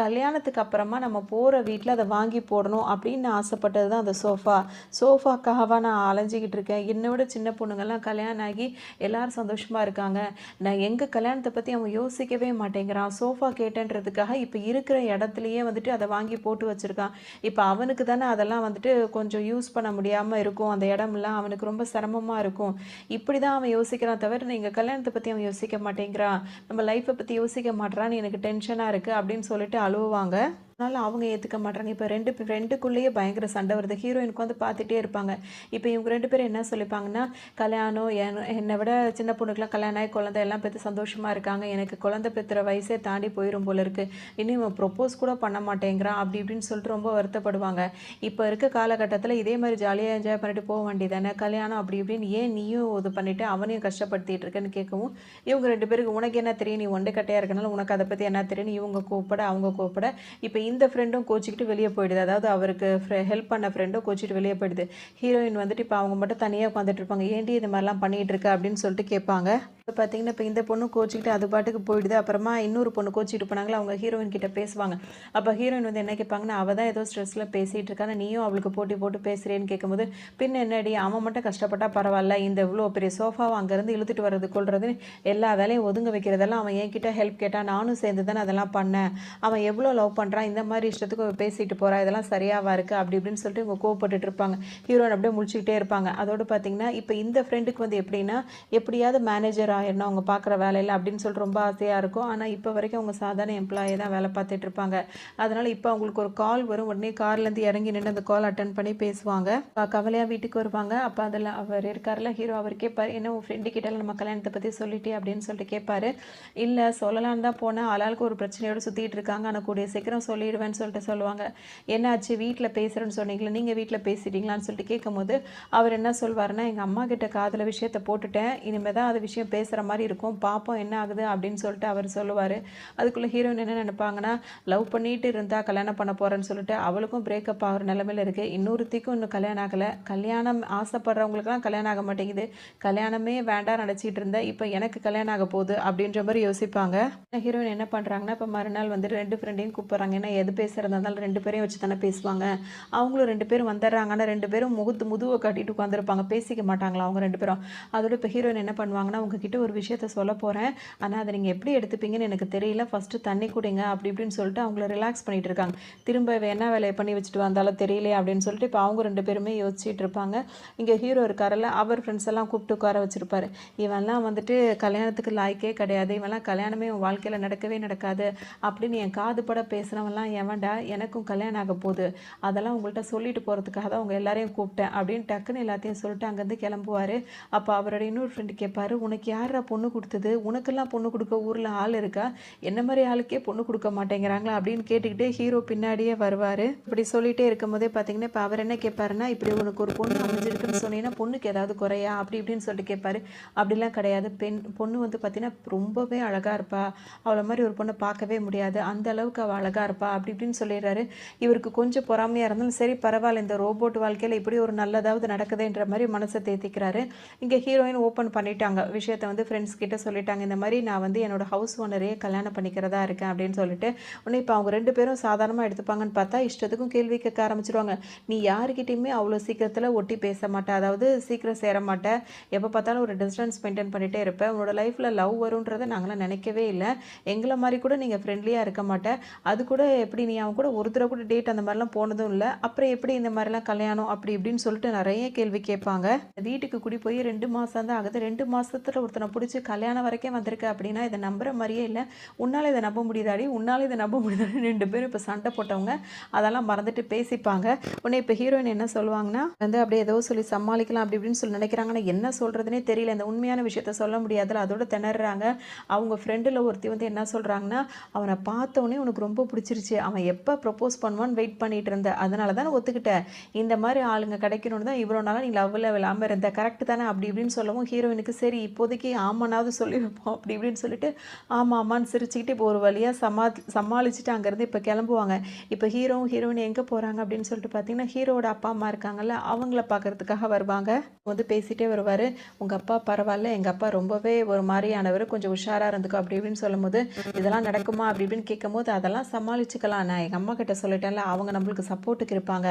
கல்யாணத்துக்கு அப்புறமா நம்ம போற வீட்ல அத வாங்கி போடணும் அப்படின்னு நான் ஆசைப்பட்டது தான் அந்த சோஃபா. சோஃபாக்காகவா நான் அலைஞ்சுகிட்டு இருக்கேன். என்னை விட சின்ன பொண்ணுங்கலாம் கல்யாணம் ஆகி எல்லாரும் சந்தோஷமா இருக்காங்க. நான் எங்க கல்யாணத்த பத்தி அவன் யோசிக்கவே மாட்டேங்கிறான். சோஃபா கேட்டேன்றதுக்காக இப்ப இருக்கிற இடத்துலயே வந்துட்டு அத வாங்கி போட்டு வச்சிருக்கான். இப்ப அவனுக்கு தானே அதெல்லாம் வந்துட்டு கொஞ்சம் யூஸ் பண்ண முடியாம இருக்கும். அந்த இடமெல்லாம் அவனுக்கு ரொம்ப சிரமமா இருக்கும். இப்படிதான் அவன் யோசிக்கிறான் தவிர, எங்க கல்யாணத்த பத்தி அவன் யோசிக்க மாட்டேங்கிறான். நம்ம லைஃப்ப பத்தி யோசிக்க மாட்றான்னு எனக்கு டென்ஷனா இருக்கு அப்படின்னு சொல்லிட்டு அழுவாங்க. அதனால அவங்க ஏத்துக்க மாட்றாங்க. இப்ப 2 ஃப்ரெண்டுக்குள்ளேயே பயங்கர சண்டை வருது. ஹீரோயின் உட்காந்து பார்த்துட்டே இருப்பாங்க. இப்ப இவங்க 2 பேரும் என்ன சொல்லிப்பாங்கன்னா, "கல்யாணம் என்னை விட சின்ன பொண்ணுக்குலாம் கல்யாணம் ஆகி குழந்தை எல்லாம் பெத்து சந்தோஷமா இருக்காங்க. எனக்கு குழந்தை பெத்துற வயசே தாண்டி போயிரும் போல இருக்கு. இன்னும் இவன் ப்ரொப்போஸ் கூட பண்ண மாட்டேங்கிறான்." அப்படி இப்படின்னு சொல்லிட்டு ரொம்ப வருத்தப்படுவாங்க. இப்ப இருக்க காலகட்டத்தில இதே மாரி ஜாலியா என்ஜாய் பண்ணிட்டு போ வேண்டியதானே. கல்யாணம் அப்படி இப்படின்னு ஏன் நீயும் இது பண்ணிட்டு அவனையும் கஷ்டப்படுத்திட்டு இருக்கன்னு கேட்கவும், இவங்க 2 பேருக்கு "உனக்கு என்ன தெரியும்? நீ ஒண்டை கட்டையா இருக்கனால உனக்கு அத பத்தி என்ன தெரியும்னு" இவங்க கோப்பட, அவங்க கோப்பட, இப்ப இந்த ஃப்ரெண்டும் கோச்சிக்கிட்டு வெளியே போயிடுது. அதாவது அவருக்கு ஹெல்ப் பண்ண ஃப்ரெண்டும் கோச்சிட்டு வெளியே போயிடுது. ஹீரோயின் வந்துட்டு இப்போ அவங்க மட்டும் தனியாக உட்காந்துட்டு இருப்பாங்க. "ஏன்டி இது மாதிரிலாம் பண்ணிட்டு இருக்க?" அப்படின்னு சொல்லிட்டு கேட்பாங்க. இப்போ பார்த்தீங்கன்னா, இப்போ இந்த பொண்ணு கோச்சிக்கிட்டு அது பாட்டுக்கு போயிடுது. அப்புறமா இன்னொரு பொண்ணு கோச்சிட்டு போனாங்களா, அவங்க ஹீரோயின் கிட்ட பேசுவாங்க. அப்போ ஹீரோயின் வந்து என்ன கேட்பாங்கன்னா, "அவள் தான் ஏதோ ஸ்ட்ரெஸ்ல பேசிட்டு இருக்கான்னு நீயும் அவளுக்கு போட்டி போட்டு பேசுறேன்னு" கேட்கும்போது, "பின்ன என்னடி அவன் மட்டும் கஷ்டப்பட்டா பரவாயில்ல. இந்த இவ்வளோ பெரிய சோஃபாவை அங்கேருந்து இழுத்துட்டு வர்றது கொள்றது எல்லா வேலையும் ஒதுங்க வைக்கிறதெல்லாம் அவன் என்கிட்ட ஹெல்ப் கேட்டால் நானும் சேர்ந்து தானே அதெல்லாம் பண்ணேன். அவன் எவ்வளோ லவ் பண்ணுறான். இந்த மாதிரி இஷ்டத்துக்கு பேசிட்டு போறா. இதெல்லாம் சரியாவா இருக்கு?" அப்படி இப்படின்னு சொல்லிட்டு இவங்க கோவப்பட்டுட்டு இருப்பாங்க. ஹீரோயின் அப்படியே முழிச்சுக்கிட்டே இருப்பாங்க. அதோட பார்த்தீங்கன்னா, இப்போ இந்த ஃப்ரெண்டுக்கு வந்து எப்படின்னா, எப்படியாவது மேனேஜர் ஆயிடணும் அவங்க பார்க்குற வேலையில அப்படின்னு சொல்லிட்டு ரொம்ப ஆசையா இருக்கும். ஆனா இப்போ வரைக்கும் அவங்க சாதாரண எம்ப்ளாயி தான் வேலை பார்த்துட்டு இருப்பாங்க. அதனால இப்போ அவங்களுக்கு ஒரு கால் வரும். உடனே கார்லேருந்து இறங்கி நின்று அந்த கால் அட்டன் பண்ணி பேசுவாங்க. கவலையா வீட்டுக்கு வருவாங்க. அப்போ அதில் அவர் இருக்காருல்ல ஹீரோ, அவர் கேட்பாரு, "என்ன உன் ஃப்ரெண்டு கிட்ட நம்ம கல்யாணத்தை பற்றி சொல்லிட்டே?" அப்படின்னு சொல்லிட்டு கேட்பாரு. "இல்லை சொல்லலான்னு தான் போனேன். ஆளாளுக்கு ஒரு பிரச்சனையோடு சுற்றிட்டு இருக்காங்க. ஆனால் கூடிய சீக்கிரம் சொல்லிடுவேன்னு" சொல்லிட்டு சொல்லுவாங்க. "என்னாச்சு வீட்ல பேசுறேன்னு சொன்னீங்களே, நீங்க வீட்ல பேசிட்டீங்களான்னு?" சொல்லிட்டு கேட்கும்போது, அவர் என்ன சொல்வாருன்னா, "எங்க அம்மா கிட்ட காதுல விஷயத்த போட்டுட்டேன். இனிமே தான் அது விஷயம் பேசுற மாரி இருக்கும். பார்ப்போம் என்ன ஆகுது" அப்படின்னு சொல்லிட்டு அவர் சொல்லுவாரு. அதுக்குள்ள ஹீரோயின் என்ன நினைப்பாங்கன்னா, லவ் பண்ணிட்டு இருந்தா கல்யாணம் பண்ண போறேன்னு சொல்லிட்டு அவளுக்கும் பிரேக்கப் ஆகுற நிலைமையில இருக்கு. இன்னொருத்திக்கும் இன்னும் கல்யாணம் ஆகல. கல்யாணம் ஆசைப்படுறவங்களுக்குலாம் கல்யாணம் ஆக மாட்டேங்குது. கல்யாணமே வேண்டாம்னு நினைச்சிட்டு இருந்தேன். இப்ப எனக்கு கல்யாணம் ஆக போகுது அப்படின்ற மாதிரி யோசிப்பாங்க. ஹீரோயின் என்ன பண்றாங்கன்னா, இப்ப மறுநாள் வந்து 2 ஃப்ரெண்டையும் கூப்பிடுறாங்க. ஏன்னா எது பேசுறதா இருந்தாலும் 2 பேரையும் வச்சு தானே பேசுவாங்க. அவங்களும் 2 பேரும் வந்துடுறாங்க. ஆனா 2 பேரும் முதுவ காட்டிட்டு உட்காந்துருப்பாங்க. பேசிக்க மாட்டாங்களா அவங்க 2 பேரும். அதோட இப்போ ஹீரோயின் என்ன பண்ணுவாங்கன்னா, "உங்ககிட்ட ஒரு விஷயத்த சொல்ல போறேன். ஆனா அதை நீங்க எப்படி எடுத்துப்பீங்கன்னு எனக்கு தெரியல. ஃபர்ஸ்ட் தண்ணி குடிங்க" அப்படி இப்படின்னு சொல்லிட்டு அவங்கள ரிலாக்ஸ் பண்ணிட்டு இருக்காங்க. திரும்ப இவ என்ன வேலையை பண்ணி வச்சுட்டு வந்தாலும் தெரியலையே அப்படின்னு சொல்லிட்டு இப்போ அவங்க 2 பேருமே யோசிச்சுட்டு இருப்பாங்க. இங்க ஹீரோ இருக்காருல்ல, அவர் ஃப்ரெண்ட்ஸ் எல்லாம் கூப்பிட்டு உட்கார வச்சிருப்பாரு. "இவன்லாம் வந்துட்டு கல்யாணத்துக்கு லாய்க்கே கிடையாது. இவன்லாம் கல்யாணமே உன் வாழ்க்கையில நடக்கவே நடக்காது அப்படின்னு என் காது பட பேசுனவன்லாம் எவன்டா? எனக்கும் கல்யாணம் ஆக போகுது. அதெல்லாம் உங்கள்கிட்ட சொல்லிட்டு போகிறதுக்காக தான் உங்கள் எல்லாரையும் கூப்பிட்டேன்" அப்படின்னு டக்குன்னு எல்லாத்தையும் சொல்லிட்டு அங்கேருந்து கிளம்புவார். அப்போ அவரோட இன்னொரு ஃப்ரெண்டு கேட்பாரு, "உனக்கு யாரா பொண்ணு கொடுத்தது? உனக்கெல்லாம் பொண்ணு கொடுக்க ஊரில் ஆள் இருக்கா? என்ன மாதிரி ஆளுக்கே பொண்ணு கொடுக்க மாட்டேங்கிறாங்களா?" அப்படின்னு கேட்டுக்கிட்டே ஹீரோ பின்னாடியே வருவார். இப்படி சொல்லிட்டே இருக்கும்போதே பார்த்தீங்கன்னா, இப்போ அவர் என்ன கேட்பாருன்னா, "இப்படி உனக்கு ஒரு பொண்ணு அமைஞ்சிருக்குன்னு சொன்னீங்கன்னா பொண்ணுக்கு ஏதாவது குறையா?" அப்படி இப்படின்னு சொல்லிட்டு கேட்பாரு. "அப்படிலாம் கிடையாது. பொண்ணு வந்து பார்த்தீங்கன்னா ரொம்பவே அழகாக இருப்பா. அவளை மாதிரி ஒரு பொண்ணை பார்க்கவே முடியாது. அந்த அளவுக்கு அவள் அழகாக இருப்பா" அப்படி இப்படின்னு சொல்லிடுறாரு. இவருக்கு கொஞ்சம் பொறாமையாக இருந்தாலும் சரி பரவாயில்ல, இந்த ரோபோட் வாழ்க்கையில் இப்படி ஒரு நல்லதாவது நடக்குதுன்ற மாதிரி மனசை தேத்திக்கிறாரு. இங்கே ஹீரோயின் ஓப்பன் பண்ணிட்டாங்க விஷயத்தை வந்து வந்து ஃப்ரெண்ட்ஸ் கிட்ட சொல்லிட்டாங்க, இந்த மாதிரி நான் வந்து என்னோட ஹவுஸ் ஓனரையே கல்யாணம் பண்ணிக்கிறதா இருக்கேன் அப்படின்னு சொல்லிட்டு. உடனே இப்போ அவங்க 2 பேரும் சாதாரணமாக எடுத்துப்பாங்கன்னு பார்த்தா இஷ்டத்துக்கும் கேள்வி கேட்க ஆரம்பிச்சிருவாங்க. நீ யாருக்கிட்டையுமே அவ்வளோ சீக்கிரத்தில் ஒட்டி பேச மாட்ட, அதாவது சீக்கிரம் சேர மாட்ட, எப்போ பார்த்தாலும் ஒரு டிஸ்டன்ஸ் மெயின்டைன் பண்ணிகிட்டே இருப்ப, உன்னோட லைஃப்பில் லவ் வரும்ன்றதை நாங்களாம் நினைக்கவே இல்லை, எங்களை மாதிரி கூட நீங்கள் ஃப்ரெண்ட்லியாக இருக்க மாட்டேன், அது கூட எப்படி நீ அவன் கூட ஒரு தடவை கூட டேட் அந்த மாதிரிலாம் போனதும் இல்லை, அப்புறம் எப்படி இந்த மாதிரிலாம் கல்யாணம் அப்படி இப்படின்னு சொல்லிட்டு நிறைய கேள்வி கேட்பாங்க. வீட்டுக்கு குடி போய் 2 மாதம் தான் ஆகுது, 2 மாதத்தில் ஒருத்தனை பிடிச்சி கல்யாணம் வரைக்கும் வந்திருக்கு அப்படின்னா இதை நம்புற மாதிரியே இல்லை, உன்னால் இதை நம்ப முடியுதாடி, உன்னால் இதை நம்ப முடியுதாடி. 2 பேரும் இப்போ சண்டை போட்டவங்க அதெல்லாம் மறந்துட்டு பேசிப்பாங்க. உடனே இப்போ ஹீரோயின் என்ன சொல்லுவாங்கன்னா வந்து அப்படியே ஏதோ சொல்லி சமாளிக்கலாம் அப்படி இப்படின்னு சொல்லி நினைக்கிறாங்கன்னா என்ன சொல்கிறதுனே தெரியல, இந்த உண்மையான விஷயத்த சொல்ல முடியாதுல, அதோட திணறாங்க. அவங்க ஃப்ரெண்டில் ஒருத்தி வந்து என்ன சொல்கிறாங்கன்னா, அவனை பார்த்தோன்னே உனக்கு ரொம்ப பிடிச்சிருச்சு, அவன் எப்போ ப்ரப்போஸ் பண்ணுவான்னு வெயிட் பண்ணிட்டு இருந்த, அதனால தான் ஒத்துக்கிட்டேன், இந்த மாதிரி ஆளுங்க கிடைக்கணும்னு தான் இவ்வளோ நாளாக நீ லவ்வில் விழாமல் இருந்த, கரெக்டு தானே அப்படி இப்படின்னு சொல்லவும் ஹீரோயினுக்கு சரி இப்போதைக்கு ஆமானாவது சொல்லி வைப்போம் அப்படி இப்படின்னு சொல்லிட்டு ஆமாம் ஆமான்னு சிரிச்சுக்கிட்டு இப்போ ஒரு வழியாக சமாளிச்சுட்டு அங்கேருந்து இப்போ கிளம்புவாங்க. இப்போ ஹீரோயின் எங்கே போகிறாங்க அப்படின்னு சொல்லிட்டு பார்த்தீங்கன்னா, ஹீரோவோட அப்பா அம்மா இருக்காங்கல்ல, அவங்கள பார்க்கறதுக்காக வருவாங்க. வந்து பேசிகிட்டே வருவார், உங்கள் அப்பா பரவாயில்ல, எங்கள் அப்பா ரொம்பவே ஒரு மாதிரியானவர், கொஞ்சம் உஷாராக இருந்துக்கோ அப்படி இப்படின்னு சொல்லும்போது, இதெல்லாம் நடக்குமா அப்படி இப்படின்னு கேட்கும்போது, அதெல்லாம் சமாளிச்சுக்கலாம், நான் எங்கள் அம்மா கிட்ட சொல்லிட்டேன்ல, அவங்க நம்மளுக்கு சப்போர்ட்டுக்கு இருப்பாங்க,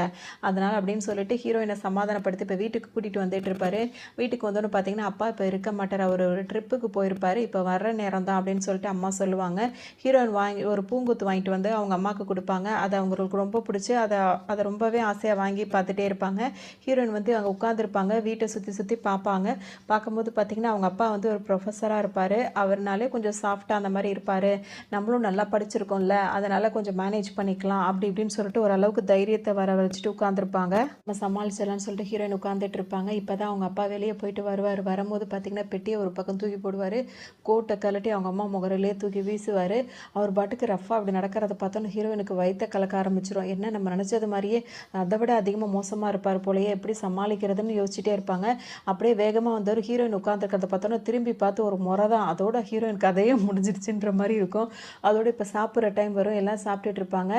அதனால் அப்படின்னு சொல்லிட்டு ஹீரோயினை சமாதானப்படுத்தி இப்போ வீட்டுக்கு கூட்டிகிட்டு வந்துட்டு இருப்பார். வீட்டுக்கு வந்தோன்னு பார்த்தீங்கன்னா அப்பா இப்போ இருக்க மாட்டார், அவர் ஒரு ட்ரிப்புக்கு போயிருப்பார், இப்போ வர்ற நேரம் தான் அப்படின்னு சொல்லிட்டு அம்மா சொல்லுவாங்க. ஹீரோயின் ஒரு பூங்குத்து வாங்கிட்டு வந்து அவங்க அம்மாவுக்கு கொடுப்பாங்க, அது அவங்களுக்கு ரொம்ப பிடிச்சி அதை ரொம்பவே ஆசையாக வாங்கி பார்த்துட்டே இருப்பாங்க. ஹீரோயின் வந்து அங்கே உட்காந்துருப்பாங்க, வீட்டை சுற்றி சுற்றி பார்ப்பாங்க. பார்க்கும்போது பார்த்திங்கன்னா அவங்க அப்பா வந்து ஒரு ப்ரொஃபஸராக இருப்பார், அவர்னாலே கொஞ்சம் சாஃப்டாக அந்த மாதிரி இருப்பார், நம்மளும் நல்லா படிச்சிருக்கோம்ல அதனால் கொஞ்சம் மேனேஜ் பண்ணிக்கலாம் அப்படி இப்படின்னு சொல்லிட்டு ஓரளவுக்கு தைரியத்தை வர வச்சுட்டு உட்காந்துருப்பாங்க. நம்ம சமாளிச்சிடலான்னு சொல்லிட்டு ஹீரோயின் உட்காந்துட்டு இருப்பாங்க. இப்போ தான் அவங்க அப்பா வெளியே போயிட்டு வரும்போது பார்த்திங்கன்னா பெட்டியை ஒரு பக்கம் தூக்கி போடுவார், கோட்டை கழட்டி அவங்க அம்மா முகரிலே தூக்கி வீசுவார். அவர் பாட்டுக்கு ரஃபாக அப்படி நடக்கிறத பார்த்தோன்னு ஹீரோயினுக்கு வயிற்ற கலக்க ஆரம்பிச்சிடும். என்ன நம்ம நினச்சது மாதிரியே அதை விட அதிகமாக மோசமாக இருப்பார் போலையே, எப்படி சமாளிக்கிறதுன்னு யோசிச்சுட்டே இருப்பாங்க. அப்படியே வேகமாக வந்தவர் ஹீரோயின் உட்காந்துருக்கிறத பார்த்தோன்னா திரும்பி பார்த்து ஒரு முறை தான், அதோட ஹீரோயின் கதையே முடிஞ்சிருச்சுன்ற மாதிரி இருக்கும். அதோட இப்போ சாப்பிட்ற டைம் வரும், எல்லாம் சாப்பிட்டுட்டு இருப்பாங்க.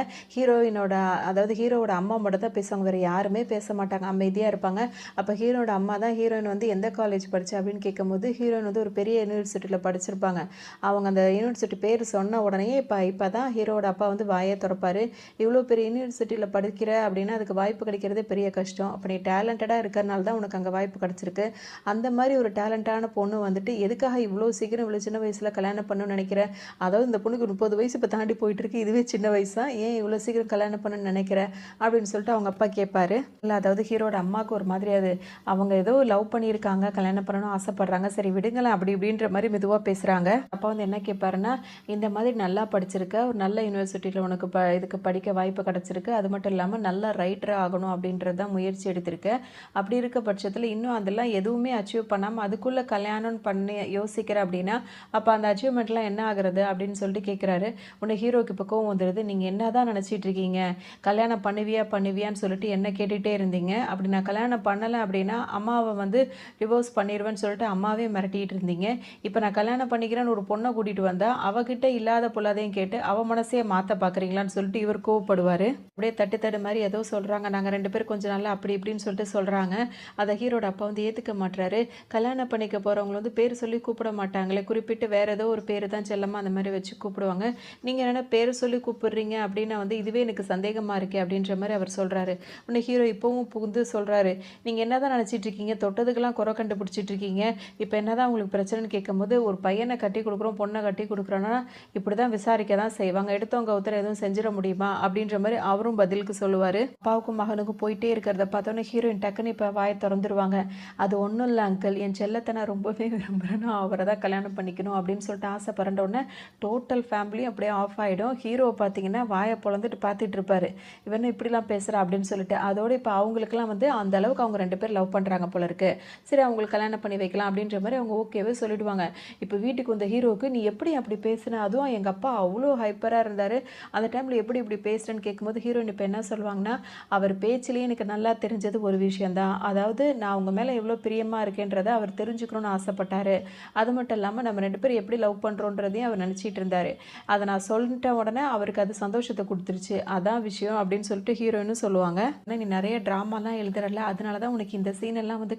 அதாவது ஹீரோவோட அம்மா மட்டும் தான் பேசுவாங்க, வேறு யாருமே பேச மாட்டாங்க, அமைதியாக இருப்பாங்க. அப்போ ஹீரோட அம்மா தான் ஹீரோயின் வந்து எந்த காலேஜ் படித்தா அப்படின்னு கேட்கும்போது, ஹீரோயின் வந்து ஒரு பெரிய யூனிவர்சிட்டியில் படிச்சிருப்பாங்க. அவங்க அந்த யூனிவர்சிட்டி பேர் சொன்ன உடனே இப்போ தான் ஹீரோட அப்பா வந்து வாயை திறப்பார், இவ்வளோ பெரிய யூனிவர்சிட்டியில் படிக்கிற அப்படின்னா அதுக்கு வாய்ப்பு கிடைக்கிறதே பெரிய கஷ்டம், அப்போ நீ டேலண்டடாக இருக்கிறனால தான் உனக்கு அங்கே வாய்ப்பு கிடச்சிருக்கு, அந்த மாதிரி ஒரு டேலண்டான பொண்ணு வந்துட்டு எதுக்காக இவ்வளோ சீக்கிரம் இவ்வளோ சின்ன வயசில் கல்யாணம் பண்ணணும்னு நினைக்கிறேன், அதாவது இந்த பொண்ணுக்கு 30 வயசு இப்போ தாண்டி போயிட்டுருக்கு, இதுவே சின்ன வயசு தான், ஏன் இவ்வளோ சீக்கிரம் கல்யாணம் பண்ணணும்னு நினைக்கிறேன் அப்படின்னு சொல்லிட்டு அவங்க அப்பா கேட்பாரு. இல்லை அதாவது ஹீரோட அம்மாவுக்கு ஒரு மாதிரி அது அவங்க ஏதோ லவ் பண்ணியிருக்காங்க, கல்யாணம் பண்ணணும்னு ஆசைப்படுறாங்க, சரி விடுங்களேன் அப்படி இப்படின்ற மாதிரி மெதுவாக பேசுகிறாங்க. அப்பா வந்து என்ன கேட்பாருன்னா, இந்த மாதிரி நல்லா படிச்சிருக்க, ஒரு நல்ல யூனிவர்சிட்டியில் உனக்கு இதுக்கு படிக்க வாய்ப்பு கிடச்சிருக்கு, அது மட்டும் இல்லாமல் நல்ல ரைட்டராக ஆகணும் அப்படின்றது தான் முயற்சி எடுத்திருக்கேன், அப்படி இருக்க பட்சத்தில் இன்னும் அதெல்லாம் எதுவுமே அச்சீவ் பண்ணாமல் அதுக்குள்ளே கல்யாணம் பண்ணி யோசிக்கிற அப்படின்னா அப்போ அந்த அச்சீவ்மெண்ட்லாம் என்ன ஆகுறது அப்படின்னு சொல்லிட்டு கேட்குறாரு. உன்னை ஹீரோக்கு இப்போ கோவம் வந்துடுது, நீங்கள் என்ன தான் நினச்சிட்டு இருக்கீங்க, கல்யாணம் பண்ணுவியான்னு சொல்லிட்டு என்ன கேட்டுகிட்டே இருந்தீங்க, அப்படி நான் கல்யாணம் பண்ணலை அப்படின்னா அம்மாவை வந்து டிவோர்ஸ் பண்ணிடுவேன்னு சொல்லிட்டு அம்மாவே மிரட்டிகிட்டு இருந்தீங்க, இப்போ நான் கல்யாணம் பண்ணிக்கிறேன்னு ஒரு பொண்ணை கூட்டிகிட்டு வந்தால் அவகிட்ட இல்லாத பொல்லாதையும் கேட்டு அவ மனசையே மாற்ற பார்க்குறீங்களான்னு சொல்லிட்டு இவர் கோவப்படுவார். அப்படியே தட்டு மாதிரி ஏதோ சொல்கிறாங்க, நாங்கள் 2 பேர் கொஞ்சம் நல்லா அப்படி இப்படின்னு சொல்லிட்டு சொல்கிறாங்க. அதை ஹீரோட அப்பா வந்து ஏற்றுக்க மாட்டுறாரு. கல்யாணம் பண்ணிக்க போகிறவங்க வந்து பேர் சொல்லி கூப்பிட மாட்டாங்களே, குறிப்பிட்டு வேறு ஏதோ ஒரு பேர் தான் செல்லமாக அந்த மாதிரி வச்சு கூப்பிடுவாங்க, நீங்கள் என்ன பேர் சொல்லி கூப்பிடுறீங்க அப்படின்னா வந்து இதுவே எனக்கு சந்தேகமாக இருக்கே அப்படின்ற மாதிரி அவர் சொல்கிறாரு. உன்னை ஹீரோ இப்போவும் புகுந்து சொல்கிறாரு, நீங்கள் என்ன தான் நினச்சிட்டு இருக்கீங்க, தொட்டதுக்கெல்லாம் குறை கண்டுபிடிச்சிட்டு இருக்கீங்க, இப்போ என்ன தான் உங்களுக்கு பிரச்சனைன்னு கேட்கும்போது, ஒரு பையனை கட்டி கொடுக்குறோம் பொண்ணை கட்டி கொடுக்குறோன்னா இப்படி தான் விசாரிக்க தான் செய்வாங்க, எடுத்தவங்க ஒருத்தர் எதுவும் செஞ்சிட முடியுமா அப்படின்ற மாதிரி அவரும் பதிலுக்கு சொல்லுவார். அப்பாவுக்கும் மகனுக்கும் போயிட்டே இருக்கிறத பார்த்தோன்னே ஹீரோயின் டக்குன்னு இப்போ வாயை திறந்துருவாங்க. அது ஒன்றும் இல்லை அங்கிள், என் செல்லத்தை நான் ரொம்பவே விரும்புகிறேன்னா அவரை தான் கல்யாணம் பண்ணிக்கணும் அப்படின்னு சொல்லிட்டு ஆசைப்படுற உடனே டோட்டல் ஃபேமிலியும் அப்படியே ஆஃப் ஆகிடும். ஹீரோவை பார்த்தீங்கன்னா வாயை பொழந்துட்டு பார்த்துட்டு இருப்பார், இவன் இப்படிலாம் பேசுகிறா அப்படின்னு சொல்லிட்டு. அதோடு இப்போ அவங்களுக்குலாம் வந்து அந்த அளவுக்கு அவங்க 2 பேர் லவ் பண்ணுறாங்க போல இருக்கு, சரி அவங்களுக்கு கல்யாணம் பண்ணி வைக்கலாம் அப்படின்ற மாதிரி அவங்க ஓகேவே சொல்லிடுவாங்க. இப்போ வீட்டுக்கு வந்த ஹீரோவுக்கு நீ எப்படி அப்படி பேசுன, அதுவும் எங்கள் அப்பா அவ்வளோ ஹைப்பராக இருந்தார், அந்த டைமில் எப்படி இப்படி பேசுகிறேன்னு கேட்கும்போது ஹீரோயின் இப்போ என்ன சொல்லுவாங்கன்னா, அவர் பேச்சிலேயே எனக்கு நல்லா தெரிஞ்சது ஒரு விஷயந்தான், அதாவது நான் அவங்க மேலே எவ்வளோ பிரியமாக இருக்கேன்றதை அவர் தெரிஞ்சுக்கணும்னு ஆசைப்பட்டார், அது மட்டும் இல்லாமல் நம்ம 2 பேர் எப்படி லவ் பண்ணுறோன்றதையும் அவர் நினச்சிட்டு இருந்தார், அதை நான் சொல்லிட்ட உடனே அவருக்கு அது சந்தோஷத்தை கொடுத்துருச்சு, அதான் விஷயம் அப்படின்னு சொல்லிட்டு ஹீரோயினும் சொல்லுவாங்க. ஆனால் நீ நிறைய ட்ராமாலாம் எழுதுறல, அதனால தான் உனக்கு இந்த சீனெல்லாம் வந்து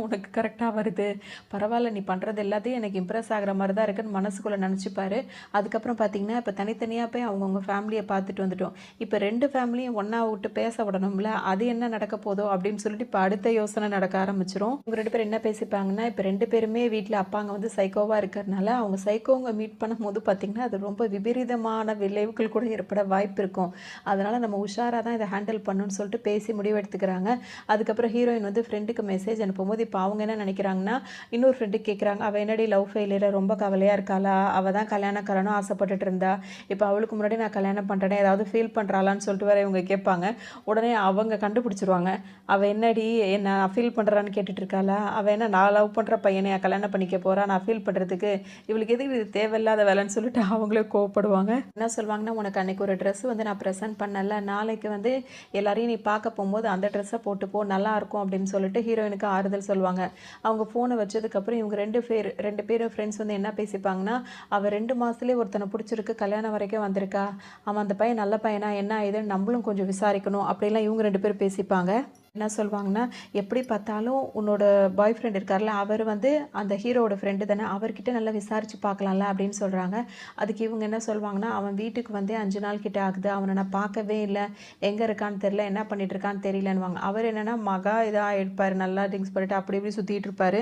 உனக்கு கரெக்டாக வருது, பரவாயில்ல நீ பண்ணுறது எல்லாத்தையும் எனக்கு இம்ப்ரெஸ் ஆகிற மாதிரி தான் இருக்குன்னு மனசுக்குள்ளே நினச்சிப்பாரு. அதுக்கப்புறம் பார்த்தீங்கன்னா, இப்போ தனித்தனியாக போய் அவங்கவுங்க ஃபேமிலியை பார்த்துட்டு வந்துட்டோம். இப்போ 2 ஃபேமிலியும் ஒன்றா விட்டு பேச விடணும்ல, அது என்ன நடக்க போதோ அப்படின்னு சொல்லிட்டு இப்போ அடுத்த யோசனை நடக்க ஆரம்பிச்சிரும். இவங்க 2 பேரும் என்ன பேசிப்பாங்கன்னா, இப்போ 2 பேருமே வீட்டில் அப்பாங்க வந்து சைக்கோவாக இருக்கிறதுனால, அவங்க சைக்கோங்க மீட் பண்ணும்போது பார்த்தீங்கன்னா, அது ரொம்ப விபரீதமான விளைவுகள் கூட ஏற்பட வாய்ப்பு இருக்கும். அதனால் நம்ம உஷாராக தான் இதை ஹேண்டில் பண்ணணும்னு சொல்லிட்டு பேசி முடிவெடுத்துக்கிறாங்க. அதுக்கப்புறம் ஹீரோயின் வந்து ஃப்ரெண்டுக்கு மெசேஜ் அனுப்பும்போது, இப்போ அவங்க என்ன நினைக்கிறாங்கன்னா, இன்னொரு ஃப்ரெண்டு கேட்குறாங்க, அவள் என்னடி லவ் ஃபெயிலியர் ரொம்ப கவலையாக இருக்காளா? அவள் தான் கல்யாணம் ஆசைப்பட்டுட்டு இருந்தா. இப்போ அவளுக்கு முன்னாடி நான் கல்யாணம் பண்ணுறேனே, ஏதாவது ஃபீல் பண்ணுறாளான்னு சொல்லிட்டு வேற இவங்க கேட்பாங்க. உடனே அவங்க கண்டுபிடிச்சிருவாங்க. அவள் என்னடி நான் ஃபீல் பண்ணுறான்னு கேட்டுட்டு இருக்காளா? அவள் என்ன நான் லவ் பண்ணுற பையனை கல்யாணம் பண்ணிக்க போகிறா? நான் ஃபீல் பண்ணுறதுக்கு இவளுக்கு எதுக்கு இது தேவையில்லாத வேலைன்னு சொல்லிட்டு அவங்களே கோவப்படுவாங்க. என்ன சொல்லுவாங்கன்னா, உனக்கு அன்னைக்கு ஒரு ட்ரெஸ் வந்து நான் ப்ரெசென்ட் பண்ணல, நாளைக்கு வந்து எல்லாரையும் நீ பார்க்க போகும்போது அந்த ட்ரெஸ்ஸை போட்டுப்போ, நல்லா இருக்கும் அப்படின்னு சொல்லிட்டு ஹீரோயினுக்கு ஆறுதல் சொல்லுவாங்க. அவங்க ஃபோனை வச்சதுக்கப்புறம் இவங்க 2 பேரும் ஃப்ரெண்ட்ஸ் வந்து என்ன பேசிப்பாங்கன்னா, அவள் 2 மாதத்துலேயே ஒருத்தனை பிடிச்சிருக்கு, கல்யாணம் வரைக்கும் வந்திருக்கா, அவன் அந்த பையன் நல்ல பையனா என்ன ஏதுன்னு நம்மளும் கொஞ்சம் விசாரிக்கணும் அப்படிலாம் இவங்க 2 பேரும் பேசிப்பாங்க. என்ன சொல்லுவாங்கன்னா, எப்படி பார்த்தாலும் உன்னோட பாய் ஃப்ரெண்ட் இருக்கார்ல, அவர் வந்து அந்த ஹீரோவோட ஃப்ரெண்டு தானே, அவர்கிட்ட நல்லா விசாரித்து பார்க்கலாம்ல அப்படின்னு சொல்கிறாங்க. அதுக்கு இவங்க என்ன சொல்லுவாங்கன்னா, அவன் வீட்டுக்கு வந்து 5 நாள் கிட்ட ஆகுது, அவனை நான் பார்க்கவே இல்லை, எங்கே இருக்கான்னு தெரில, என்ன பண்ணிட்டு இருக்கான்னு தெரியலன்னுவாங்க. அவர் என்னன்னா மகா இதாக எடுப்பார், நல்லா ட்ரிங்க்ஸ் பண்ணிட்டு அப்படி இப்படி சுற்றிட்டு இருப்பாரு,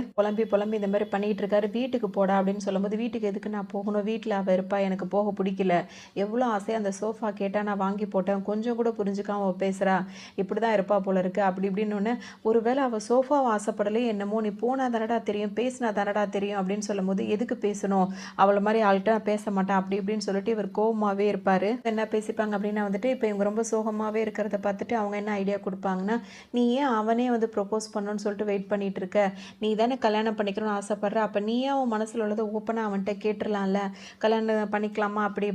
புலம்பி இந்த மாதிரி பண்ணிட்டு இருக்காரு. வீட்டுக்கு போடா அப்படின்னு சொல்லும்போது, வீட்டுக்கு எதுக்கு நான் போகணும், வீட்டில் அவள் இருப்பா, எனக்கு போக பிடிக்கல, எவ்வளோ ஆசையாக அந்த சோஃபா கேட்டால் நான் வாங்கி போட்டேன், கொஞ்சம் கூட புரிஞ்சுக்காம அவள் பேசுகிறா, இப்படி தான் இருப்பா போல இருக்கு அப்படி இப்படின்னு. ஒருவேளை அவள் சோஃபாவை ஆசைப்படலையே என்னமோ, நீ போனா தானடா தெரியும், பேசினா தானடா தெரியும் அப்படின்னு சொல்லும்போது, எதுக்கு பேசணும், அவளை மாதிரி ஆள்கிட்ட நான் பேச மாட்டேன் அப்படி இப்படின்னு சொல்லிட்டு இவர் கோவமாகவே இருப்பார். என்ன பேசிப்பாங்க அப்படின்னா வந்துட்டு, இப்போ இவங்க ரொம்ப சோகமாகவே இருக்கிறத பார்த்துட்டு அவங்க என்ன ஐடியா கொடுப்பாங்கன்னா, நீ ஏன் அவனே வந்து ப்ரொப்போஸ் பண்ணணும்னு சொல்லிட்டு வெயிட் பண்ணிட்டு இருக்க, நீ தானே கல்யாணம் பண்ணிக்கணும்னு ஆசைப்படுற, அப்போ நீயே அவன் மனசில் உள்ளதை ஓப்பனாக அவன்கிட்ட கேட்டுடலாம்ல, கல்யாணம் பண்ணிக்கலாமா அப்படி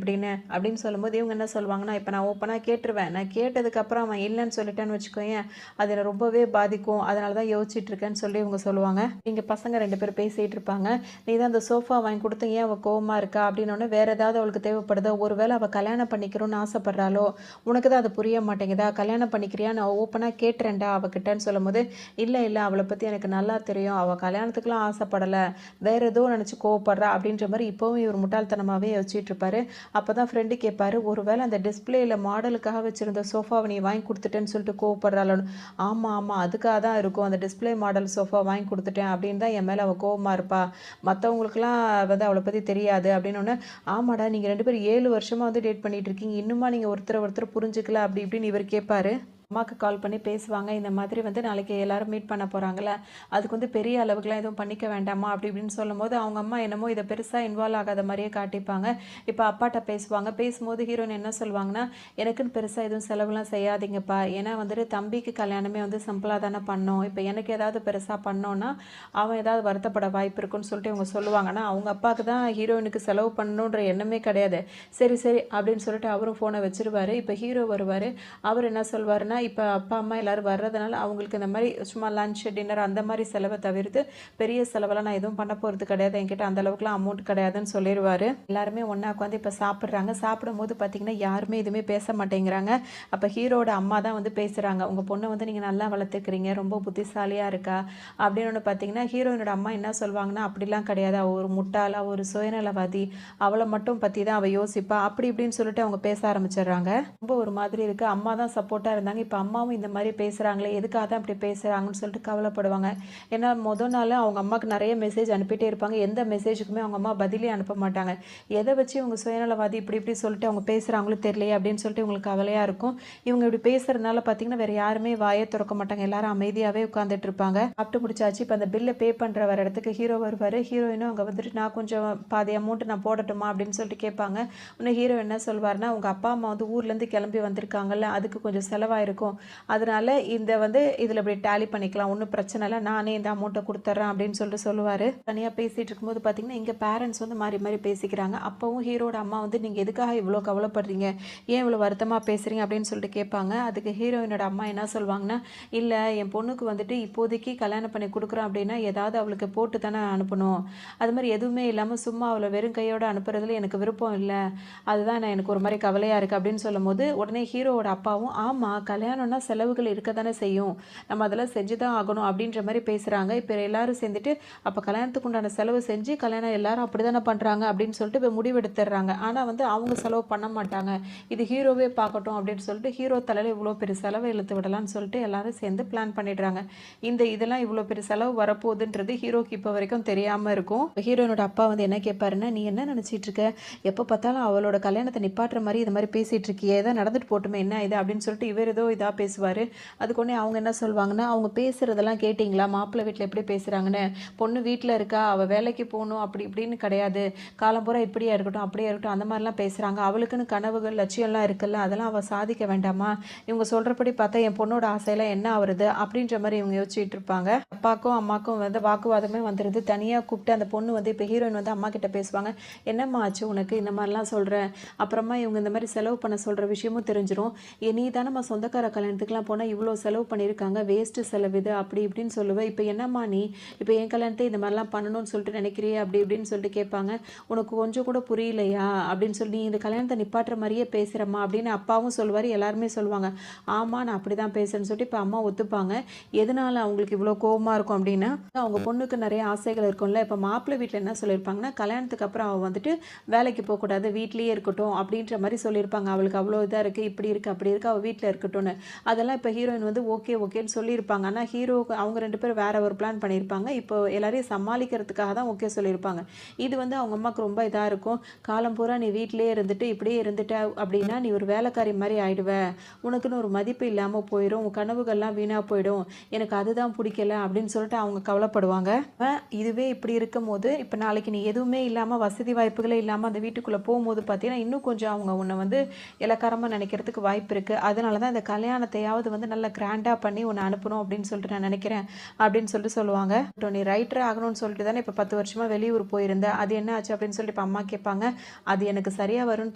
அப்படின்னு சொல்லும்போது இவங்க என்ன சொல்லுவாங்கன்னா, இப்போ நான் ஓப்பனாக கேட்டுருவேன், நான் கேட்டதுக்கப்புறம் அவன் இல்லைன்னு சொல்லிட்டான்னு வச்சுக்கோயேன், அது ரொம்பவே பாதிக்கும், அதனால தான் யோசிச்சுட்டு இருக்கேன்னு சொல்லி இவங்க சொல்லுவாங்க. இங்கே பசங்க 2 பேர் பேசிகிட்டு இருப்பாங்க. நீ தான் அந்த சோஃபா வாங்கி கொடுத்து ஏன் அவள் கோவமாக இருக்கா அப்படின்னோடனே, வேறு ஏதாவது அவளுக்கு தேவைப்படுதோ, ஒருவேளை அவள் கல்யாணம் பண்ணிக்கணும்னு ஆசைப்பட்றாளோ, உனக்கு தான் அது புரிய மாட்டேங்குதா, கல்யாணம் பண்ணிக்கிறியா, நான் ஓப்பனாக கேட்டுறேன்டா அவகிட்டன்னு சொல்லும்போது, இல்லை அவளை பற்றி எனக்கு நல்லா தெரியும், அவள் கல்யாணத்துக்குலாம் ஆசைப்படலை, வேறு ஏதோ நினச்சி கோவப்படுறா அப்படின்ற மாதிரி இப்போவும் இவர் முட்டாள்தனமாகவே யோசிச்சுட்டு இருப்பாரு. அப்போ தான் ஃப்ரெண்டு கேட்பாரு, ஒருவேளை அந்த டிஸ்பிளேயில் மாடலுக்காக வச்சுருந்த சோஃபாவை நீ வாங்கி கொடுத்துட்டேன்னு சொல்லிட்டு கோவப்படுறாளோன்னு. ஆமாம் அதுக்காக தான் இருக்கும், அந்த டிஸ்பிளே மாடல் சோஃபா வாங்கி கொடுத்துட்டேன் அப்படின்னு தான் என் மேலே அவள் கோவமாக இருப்பா, மற்றவங்களுக்குலாம் வந்து அவளை பற்றி தெரியாது அப்படின்னு. ஆமாடா, நீங்கள் 2 பேரும் 7 வருஷமாக வந்து டேட் பண்ணிட்டு இருக்கீங்க, இன்னுமா நீங்கள் ஒருத்தர் புரிஞ்சுக்கல அப்படி இப்படின்னு இவர் கேட்பாரு. அம்மாவுக்கு கால் பண்ணி பேசுவாங்க, இந்த மாதிரி வந்து நாளைக்கு எல்லாரும் மீட் பண்ண போகிறாங்களே, அதுக்கு வந்து பெரிய அளவுக்குலாம் எதுவும் பண்ணிக்க வேண்டாமா அப்படி இப்படின்னு சொல்லும்போது, அவங்க அம்மா என்னமோ இதை பெருசாக இன்வால்வ் ஆகாத மாதிரியே காட்டிப்பாங்க. இப்போ அப்பாட்ட பேசுவாங்க, பேசும்போது ஹீரோயின் என்ன சொல்லுவாங்கன்னா, எனக்குன்னு பெருசாக எதுவும் செலவுலாம் செய்யாதீங்கப்பா, ஏன்னா வந்துட்டு தம்பிக்கு கல்யாணமே வந்து சிம்பிளாக தானே பண்ணோம், இப்போ எனக்கு ஏதாவது பெருசாக பண்ணோன்னா அவன் ஏதாவது வருத்தப்பட வாய்ப்பு இருக்குன்னு சொல்லிட்டு இவங்க சொல்லுவாங்கன்னா, அவங்க அப்பாவுக்கு தான் ஹீரோயினுக்கு செலவு பண்ணணுன்ற எண்ணமே கிடையாது. சரி அப்படின்னு சொல்லிட்டு அவரும் ஃபோனை வச்சிருவாரு. இப்போ ஹீரோ வருவார். அவர் என்ன சொல்வாருன்னா, இப்போ அப்பா அம்மா எல்லோரும் வர்றதுனால அவங்களுக்கு இந்த மாதிரி சும்மா லன்ச் டின்னர் அந்த மாதிரி செலவை தவிர்த்து பெரிய செலவெல்லாம் நான் எதுவும் பண்ண போகிறது கிடையாது, என்கிட்ட அந்த அளவுக்குலாம் அமௌண்ட் கிடையாதுன்னு சொல்லிடுவார். எல்லாருமே ஒன்றா உட்காந்து இப்போ சாப்பிட்றாங்க. சாப்பிடும்போது பார்த்திங்கன்னா யாருமே எதுவுமே பேச மாட்டேங்கிறாங்க. அப்போ ஹீரோட அம்மா தான் வந்து பேசுகிறாங்க, உங்கள் பொண்ணை வந்து நீங்கள் நல்லா வளர்த்துக்கிறீங்க, ரொம்ப புத்திசாலியாக இருக்கா அப்படின்னு ஒன்று. பார்த்தீங்கன்னா ஹீரோயினோட அம்மா என்ன சொல்லுவாங்கன்னா, அப்படிலாம் கிடையாது, அவள் ஒரு முட்டாள், அவள் ஒரு சுயநலவாதி, அவளை மட்டும் பற்றி தான் அவள் யோசிப்பா அப்படி இப்படின்னு சொல்லிட்டு அவங்க பேச ஆரம்பிச்சிடுறாங்க. ரொம்ப ஒரு மாதிரி இருக்குது. அம்மா தான் சப்போர்ட்டாக இருந்தாங்க, இப்போ அம்மாவும் இந்த மாதிரி பேசுகிறாங்களே, எதுக்காக தான் அப்படி பேசுகிறாங்கன்னு சொல்லிட்டு கவலைப்படுவாங்க. ஏன்னா மொதல் நாள் அவங்க அம்மாவுக்கு நிறைய மெசேஜ் அனுப்பிட்டே இருப்பாங்க, எந்த மெசேஜுக்குமே அவங்க அம்மா பதிலே அனுப்ப மாட்டாங்க. எதை வச்சு இவங்க சுயநலவாதி இப்படி சொல்லிட்டு அவங்க பேசுகிறாங்களோ தெரியலையே அப்படின்னு சொல்லிட்டு இவங்களுக்கு கவலையாக இருக்கும். இவங்க இப்படி பேசுகிறதுனால பார்த்தீங்கன்னா வேறு யாருமே வாயை திறக்க மாட்டாங்க, எல்லாரும் அமைதியாகவே உட்காந்துட்டு இருப்பாங்க. சாப்பிட்டு முடிச்சாச்சு. இப்போ அந்த பில்லை பே பண்ணுற வர இடத்துக்கு ஹீரோ வருவார். ஹீரோயினும் அங்கே வந்துட்டு, நான் கொஞ்சம் பாதி அமௌண்ட்டு நான் போடட்டுமா அப்படின்னு சொல்லிட்டு கேட்பாங்க. இன்னும் ஹீரோ என்ன சொல்வார்னா, உங்கள் அப்பா அம்மா வந்து ஊர்லேருந்து கிளம்பி வந்திருக்காங்கல்ல, அதுக்கு கொஞ்சம் செலவாயிருக்கும், அதனால இந்த வந்து இதில் இப்படி டேலி பண்ணிக்கலாம், ஒன்றும் பிரச்சனை இல்லை, நானே இந்த அமௌண்ட்டை கொடுத்துட்றேன் அப்படின்னு சொல்லிட்டு சொல்லுவார். தனியாக பேசிகிட்டு இருக்கும்போது பார்த்தீங்கன்னா இங்கே பேரண்ட்ஸ் வந்து மாறி மாறி பேசிக்கிறாங்க. அப்போவும் ஹீரோட அம்மா வந்து, நீங்கள் எதுக்காக இவ்வளோ கவலைப்படுறீங்க, ஏன் இவ்வளோ வருத்தமாக பேசுகிறீங்க அப்படின்னு சொல்லிட்டு கேட்பாங்க. அதுக்கு ஹீரோயினோட அம்மா என்ன சொல்லுவாங்கன்னா, இல்லை என் பொண்ணுக்கு வந்துட்டு இப்போதைக்கு கல்யாணம் பண்ணி கொடுக்குறோம் அப்படின்னா ஏதாவது அவளுக்கு போட்டு தானே அனுப்பணும், அது மாதிரி எதுவுமே இல்லாமல் சும்மா அவளை வெறும் கையோடு அனுப்புறதுல எனக்கு விருப்பம் இல்லை, அதுதான் எனக்கு ஒரு மாதிரி கவலையாக இருக்குது அப்படின்னு சொல்லும்போது, உடனே ஹீரோவோட அப்பாவும், ஆமாம் கல்யாணம்னா செலவுகள் இருக்க தானே செய்யும், நம்ம அதெல்லாம் செஞ்சு தான் ஆகணும் அப்படின்ற மாதிரி பேசுகிறாங்க. இப்போ எல்லாரும் சேர்ந்துட்டு அப்போ கல்யாணத்துக்கு உண்டான செலவு செஞ்சு கல்யாணம் எல்லாரும் அப்படி தானே பண்ணுறாங்க அப்படின்னு சொல்லிட்டு இப்போ முடிவெடுத்துடுறாங்க. ஆனால் வந்து அவங்க செலவு பண்ண மாட்டாங்க. இது ஹீரோவே பார்க்கட்டும் அப்படின்னு சொல்லிட்டு ஹீரோ தலையில் இவ்வளோ பெரிய செலவை இழுத்து விடலான்னு சொல்லிட்டு எல்லாரும் சேர்ந்து பிளான் பண்ணிடுறாங்க. இதெல்லாம் இவ்வளோ பெரிய செலவு வரப்போகுதுன்றது ஹீரோக்கு இப்போ வரைக்கும் தெரியாமல் இருக்கும். ஹீரோயினோட அப்பா வந்து என்ன கேட்பாருன்னா, நீ என்ன நினச்சிட்டு இருக்க, எப்போ பார்த்தாலும் அவளோட கல்யாணத்தை நிப்பாட்டுற மாதிரி இது மாதிரி பேசிகிட்டு இருக்கியே, ஏதோ நடந்துட்டு போட்டுமே என்ன இது அப்படின்னு சொல்லிட்டு இவர் ஏதோ இதாக பேசுவார். அதுக்கு அவங்க என்ன சொல்லுவாங்கன்னா, அவங்க பேசுகிறதெல்லாம் கேட்டிங்களா, மாப்பிள்ளை வீட்டில் எப்படி பேசுகிறாங்கன்னு, பொண்ணு வீட்டில் இருக்கா, அவள் வேலைக்கு போகணும் அப்படி இப்படின்னு கிடையாது, காலம்பூரா இப்படியா இருக்கட்டும் அப்படியே இருக்கட்டும் அந்த மாதிரிலாம் பேசுகிறாங்க, அவளுக்குன்னு கனவுகள் லட்சியம்லாம் இருக்குல்ல, அதெல்லாம் அவள் சாதிக்க வேண்டாமா, இவங்க சொல்கிறபடி பார்த்தா என் பொண்ணோட ஆசையெல்லாம் என்ன ஆகுறது அப்படின்ற மாதிரி இவங்க யோசிச்சுட்டு இருப்பாங்க. அப்பாக்கும் அம்மாக்கும் வந்து வாக்குவாதமே வந்துடுது. தனியாக கூப்பிட்டு அந்த பொண்ணு வந்து இப்போ ஹீரோயின் வந்து அம்மா கிட்ட பேசுவாங்க. என்னம்மா ஆச்சு உனக்கு, இந்த மாதிரிலாம் சொல்கிறேன், அப்புறமா இவங்க இந்த மாதிரி செலவு பண்ண சொல்கிற விஷயமும் தெரிஞ்சிடும், நீ தானம்மா சொந்தக்கார கல்யாணத்துக்குலாம் போனால் இவ்வளோ செலவு பண்ணியிருக்காங்க, வேஸ்ட்டு செலவு இது அப்படி இப்படின்னு சொல்லுவேன், இப்போ என்னம்மா நீ இப்போ என் கல்யாணத்தை இந்த மாதிரிலாம் பண்ணணும்னு சொல்லிட்டு நினைக்கிறியே அப்படி இப்படின்னு சொல்லிட்டு கேட்பாங்க. உனக்கு கொஞ்சம் கூட புரியலையா அப்படின்னு சொல்லி, நீ இந்த கல்யாணத்தை நிப்பாட்டுற மாதிரியே பேசுகிறம்மா அப்படின்னு அப்பாவும் சொல்லுவார். எல்லாருமே சொல்லுவாங்க ஆமாம் நான் அப்படி தான் பேசுகிறேன்னு சொல்லிட்டு இப்போ அம்மா ஒத்துப்பாங்க. எதனால் அவங்களுக்கு இவ்வளோ கோபமாக இருக்கும் அப்படின்னா, அவங்க பொண்ணுக்கு நிறைய ஆசைகள் இருக்கும்ல. இப்போ மாப்பிள்ளை வீட்டில் என்ன சொல்லியிருப்பாங்கன்னா, கல்யாணத்துக்கு அப்புறம் அவள் வந்துட்டு வேலைக்கு போகக்கூடாது, வீட்லேயே இருக்கட்டும் அப்படின்ற மாதிரி சொல்லியிருப்பாங்க. அவளுக்கு அவ்வளோ இதாக இருக்குது, இப்படி இருக்குது அப்படி இருக்குது, அவள் வீட்டில் இருக்கட்டும்னு. அதெல்லாம் இப்போ ஹீரோயின் வந்து ஓகே ஓகேன்னு சொல்லியிருப்பாங்க. ஆனால் ஹீரோக்கு அவங்க 2 பேரும் வேற ஒரு பிளான் பண்ணியிருப்பாங்க. இப்போ எல்லாரையும் சமாளிக்கிறதுக்காக தான் ஓகே சொல்லியிருப்பாங்க. இது வந்து அவங்க அம்மாவுக்கு ரொம்ப இதாக இருக்கும். காலம் பூரா நீ வீட்டிலேயே இருந்துட்டு இப்படியே இருந்துட்ட அப்படின்னா நீ ஒரு வேலைக்காரி மாதிரி ஆயிடுவ, உனக்குன்னு ஒரு மதிப்பு இல்லாமல் போயிடும், உன் கனவுகள்லாம் வீணாக போயிடும், எனக்கு அதுதான் பிடிக்கல அப்படின்னு சொல்லிட்டு அவங்க கவலைப்படுவாங்க. இதுவே இப்படி இருக்கும் போது இப்போ நாளைக்கு நீ எதுவுமே இல்லாமல் வசதி வாய்ப்புகளே இல்லாமல் அந்த வீட்டுக்குள்ளே போகும்போது பார்த்தீங்கன்னா இன்னும் கொஞ்சம் அவங்க உன்னை வந்து இலக்காரமாக நினைக்கிறதுக்கு வாய்ப்பு இருக்குது. அதனால தான் இந்த கல்யாணத்தையாவது வந்து நல்லா கிராண்டாக பண்ணி உன்னை அனுப்பணும் அப்படின்னு சொல்லிட்டு நான் நினைக்கிறேன் அப்படின்னு சொல்லிட்டு சொல்லுவாங்க. நீ ரைட்டர் ஆகணும்னு சொல்லிட்டு தானே இப்போ 10 வருஷமாக வெளியூர் போயிருந்த, அது என்ன ஆச்சு அப்படின்னு சொல்லிட்டு இப்போ அம்மா கேட்பாங்க. அது எனக்கு சரியாக வரும்னு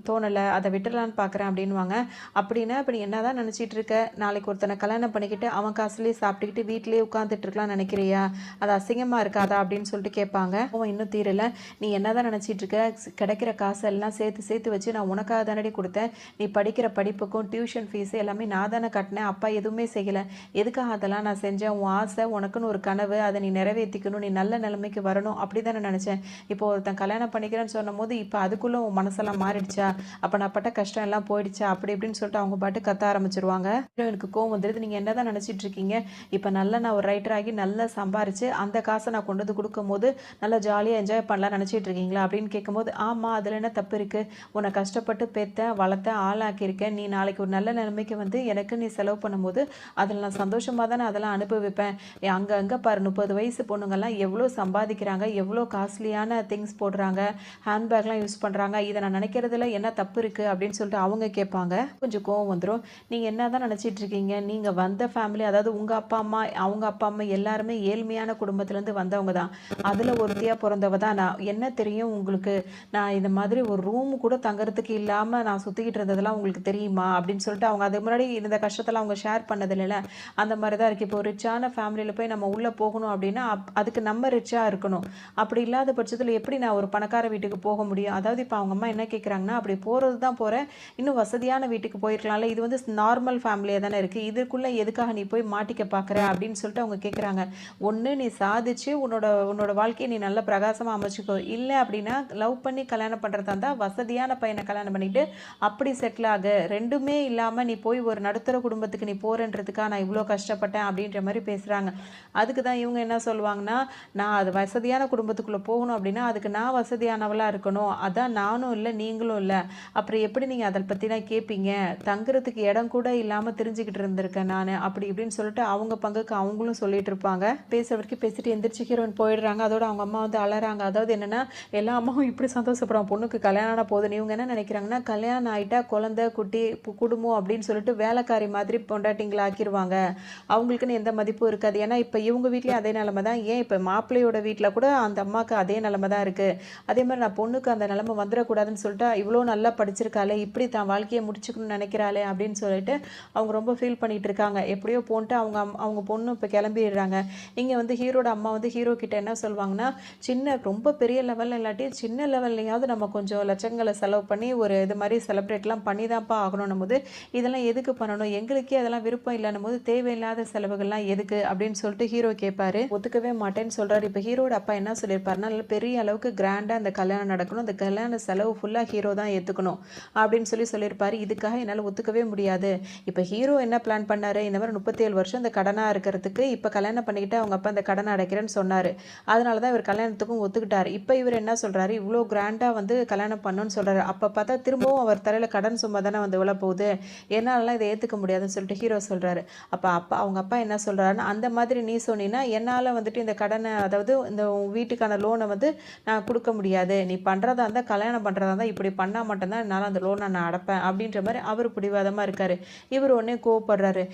தோணலை, அதை விட்டுடலான்னு பார்க்குறேன் அப்படின்வாங்க. அப்படின்னா இப்போ நீ என்ன தான் நினச்சிட்டு இருக்க, நாளைக்கு ஒருத்தனை கல்யாணம் பண்ணிக்கிட்டு அவன் காசுலேயே சாப்பிட்டுக்கிட்டு வீட்டிலேயே உட்காந்துட்டு இருக்கலாம்னு நினைக்கிறியா, அது அசிங்கமாக இருக்காதா அப்படின்னு சொல்லிட்டு கேட்பாங்க. அவன் இன்னும் தீரலை, நீ என்ன தான் நினச்சிட்டு இருக்க, கிடைக்கிற காசெல்லாம் சேர்த்து சேர்த்து வச்சு நான் உனக்காக தானடி கொடுத்தேன், நீ படிக்கிற படிப்புக்கும் டியூஷன் ஃபீஸு எல்லாமே நான் தானே கட்டினேன், அப்பா எதுவுமே செய்யலை, எதுக்காக அதெல்லாம் நான் செஞ்சேன், உன் ஆசை உனக்குன்னு ஒரு கனவு, அதை நீ நிறைவேற்றிக்கணும், நீ நல்ல நிலைமைக்கு வரணும் அப்படி தானே நினச்சேன், இப்போ ஒருத்தன் கல்யாணம் பண்ணிக்கிறேன்னு சொன்னும் போது இப்போ அதுக்குள்ளே உன் மனசெல்லாம் மாறிடுச்சா, அப்போ நான் பட்ட கஷ்டம் எல்லாம் போயிடுச்சா அப்படி இப்படின்னு சொல்லிட்டு அவங்க பாட்டு கத்த ஆரம்பிச்சிருவாங்க. எனக்கு கோவம் வந்துடுது, நீங்கள் என்ன தான் நினச்சிட்டு இருக்கீங்க, இப்போ நல்லா நான் ஒரு ரைட்டர் ஆகி நல்லா சம்பாரிச்சு அந்த காசை நான் கொண்டு வந்து கொடுக்கும் போது நல்லா ஜாலியாக என்ஜாய் பண்ணலாம் நினச்சிட்டு இருக்கீங்களா அப்படின்னு கேட்கும்போது, ஆமாம் அதில் என்ன தப்பு இருக்குது, உன்னை கஷ்டப்பட்டு பெற்றேன் வளர்த்தேன் ஆளாக்கியிருக்கேன், நீ நாளைக்கு ஒரு நல்ல நிலைமைக்கு வந்து எனக்கு நீ செலவு பண்ணும்போது அதில் நான் சந்தோஷமாக தானே அதெல்லாம் அனுபவிப்பேன். அங்கே பாரு 30 வயசு பொண்ணுங்கள்லாம் எவ்வளோ சம்பாதிக்கிறாங்க, எவ்வளோ காஸ்ட்லியான திங்ஸ் போடுறாங்க, ஹேண்ட்பேக்லாம் யூஸ் பண்ணுறாங்க, இதை நான் நினைக்கிறதுல என்ன தப்பு இருக்குது அப்படின்னு சொல்லிட்டு அவங்க கேட்பாங்க. கொஞ்சம் கோவம் வந்துடும். நீங்கள் என்ன தான் நினச்சிட்டு இருக்கீங்க, நீங்கள் வந்த ஃபேமிலி அதாவது உங்கள் அப்பா அம்மா அவங்க அப்பா அம்மா எல்லாருமே ஏழ்மையான குடும்பத்துலேருந்து வந்தவங்க தான், அதில் ஒருத்தியாக பிறந்தவ தான் நான், என்ன தெரியும் உங்களுக்கு, நான் இந்த மாதிரி ஒரு ரூம் கூட தங்குறதுக்கு இல்லாமல் நான் சுற்றிக்கிட்டு இருந்ததெல்லாம் உங்களுக்கு தெரியுமா அப்படின்னு சொல்லிட்டு அவங்க அதுக்கு முன்னாடி இந்த கஷ்டத்தெல்லாம் அவங்க ஷேர் பண்ணது இல்லைல்ல, அந்த மாதிரி தான் இருக்குது. இப்போ ஒரு ரிச்சான ஃபேமிலியில் போய் நம்ம உள்ளே போகணும் அப்படின்னா அதுக்கு நம்ம ரிச்சாக இருக்கணும், அப்படி இல்லாத பட்சத்தில் எப்படி நான் ஒரு பணக்கார வீட்டுக்கு போக முடியும், அதாவது இப்போ அவங்க அம்மா என்ன கேட்குறாங்கன்னா அப்படி போகிறது தான் போகிறேன், இன்னும் வசதியான வீட்டுக்கு போயிருக்கலாம்ல, இது வந்து நார்மல் ஃபேமிலியாக தானே இருக்குது, இதுக்குள்ளே எதுக்காக நீ போய் மாட்டிக்க பார்க்குற அப்படின்னு சொல்லிட்டு அவங்க கேட்குறாங்க. ஒன்று நீ சாதிச்சு உன்னோட வாழ்க்கையை நீ நல்ல பிரகாசமாக அமைச்சுக்கோ, இல்லை அப்படின்னா லவ் பண்ணி கல்யாணம் பண்ணுறதா இருந்தால் வசதியான பையனை கல்யாணம் பண்ணிட்டு அப்படி செட்டில் ஆகு, ரெண்டுமே இல்லாமல் நீ போய் ஒரு நடுத்தர குடும்பத்துக்கு நீ போகிறன்றதுக்காக நான் இவ்வளோ கஷ்டப்பட்டேன் அப்படின்ற மாதிரி பேசுகிறாங்க. அதுக்கு தான் இவங்க என்ன சொல்லுவாங்கன்னா, நான் அது வசதியான குடும்பத்துக்குள்ளே போகணும் அப்படின்னா அதுக்கு நான் வசதியானவளாக இருக்கணும், அதான் நானும் இல்லை நீங்களும் இல்லை, அப்புறம் எப்படி நீங்கள் அதை பற்றிலாம் கேட்பீங்க, தங்குறதுக்கு இடம் கூட இல்லாமல் தெரிஞ்சுக்கிட்டு இருந்திருக்கேன் நான் அப்படி இப்படின்னு சொல்லிட்டு அவங்க பங்குக்கு அவங்களும் சொல்லிட்டு இருப்பாங்க. பேசுகிற வரைக்கும் பேசிட்டு எந்திரிச்சு ஹீரோயின் போயிடுறாங்க. அதோட அவங்க அம்மா வந்து அலறாங்க. அதாவது என்னென்னா, எல்லா அம்மாவும் இப்படி சந்தோஷப்படுறாங்க பொண்ணுக்கு கல்யாணம் ஆன போதுன்னு, இவங்க என்ன நினைக்கிறாங்கன்னா கல்யாணம் ஆகிட்டா குழந்தை குட்டி குடும்பம் அப்படின்னு சொல்லிட்டு வேலைக்காரி மாதிரி பொண்டாட்டிங்களை ஆக்கிடுவாங்க, அவங்களுக்குன்னு எந்த மதிப்பும் இருக்காது. ஏன்னா இப்போ இவங்க வீட்லேயும் அதே நிலமை தான், ஏன் இப்போ மாப்பிள்ளையோட வீட்டில் கூட அந்த அம்மாவுக்கு அதே நிலமை தான் இருக்குது, அதே மாதிரி நான் பொண்ணுக்கு அந்த நிலமை வந்துடக்கூடாதுன்னு சொல்லிட்டு இவ்வளோ நல்லா படிச்சிருக்காளே, இப்படி தான் வாழ்க்கையை முடிச்சுக்கணும்னு நினைக்கிறாளே அப்படின்னு சொல்லிட்டு அவங்க ரொம்ப ஃபீல் பண்ணிகிட்டு இருக்காங்க. எப்படியோ போன்ட்டு அவங்க பொண்ணு இப்போ கிளம்பிடுறாங்க. இங்கே வந்து ஹீரோட அம்மா வந்து ஹீரோ கிட்ட என்ன சொல்லுவாங்கன்னா, ரொம்ப பெரிய லெவலில் இல்லாட்டி சின்ன லெவல்லையாவது நம்ம கொஞ்சம் லட்சங்களை செலவு பண்ணி ஒரு இது மாதிரி செலிப்ரேட்லாம் பண்ணி தான்ப்பா ஆகணும் போது, இதெல்லாம் எதுக்கு பண்ணணும், எங்களுக்கே அதெல்லாம் விருப்பம் இல்லைன்னும் போது தேவையில்லாத செலவுகள்லாம் எதுக்கு அப்படின்னு சொல்லிட்டு ஹீரோ கேட்பாரு. ஒத்துக்கவே மாட்டேன்னு சொல்றாரு. இப்போ ஹீரோட அப்பா என்ன சொல்லியிருப்பாருன்னா, நல்ல பெரிய அளவுக்கு கிராண்டா அந்த கல்யாணம் நடக்கணும், அந்த கல்யாண செலவு ஃபுல்லா ஹீரோ தான் ஏத்துக்கணும் அப்படின்னு சொல்லியிருப்பாரு. இதுக்காக என்னால் ஒத்துக்கவே முடியாது. இப்போ ஹீரோ என்ன பிளான் பண்ணாரு, இந்த மாதிரி 37 வருஷம் இந்த கடனா இருக்கிறதுக்கு இப்போ கல்யாணம் பண்ணிக்கிட்டு அவங்க அப்பா அந்த கடனை அடைக்கிறேன்னு சொன்னாரு. அதனால தான் இவர் கல்யாணத்துக்கும் ஒத்துக்கிட்டாரு. இப்போ இவர் என்ன சொல்றாரு, இவ்வளோ கிராண்டா வந்து கல்யாணம் பண்ணணும்னு சொல்றாரு. அப்போ பார்த்தா திரும்பவும் அவர் தலையில கடன் சும்மா தானே வந்து விழப்போகுது, என்னாலலாம் இதை ஏற்றுக்க முடியாதுன்னு சொல்லிட்டு ஹீரோ சொல்றாரு. அவங்க அப்பா என்ன சொல்றாருன்னா, அந்த மாதிரி நீ சொன்னீன்னா என்னால் வந்துட்டு இந்த கடனை, அதாவது இந்த வீட்டுக்கான லோனை வந்து நான் கொடுக்க முடியாது. நீ பண்ணுறதா இருந்தால், கல்யாணம் பண்ணுறதா இருந்தால் இப்படி பண்ணால் மட்டும்தான் என்னால் அந்த லோனை நான் அடைப்பேன் அப்படின்ற மாதிரி அவர் பிடிவாதமாக இருக்காரு. இவர் உடனே கோவப்படுறாரு.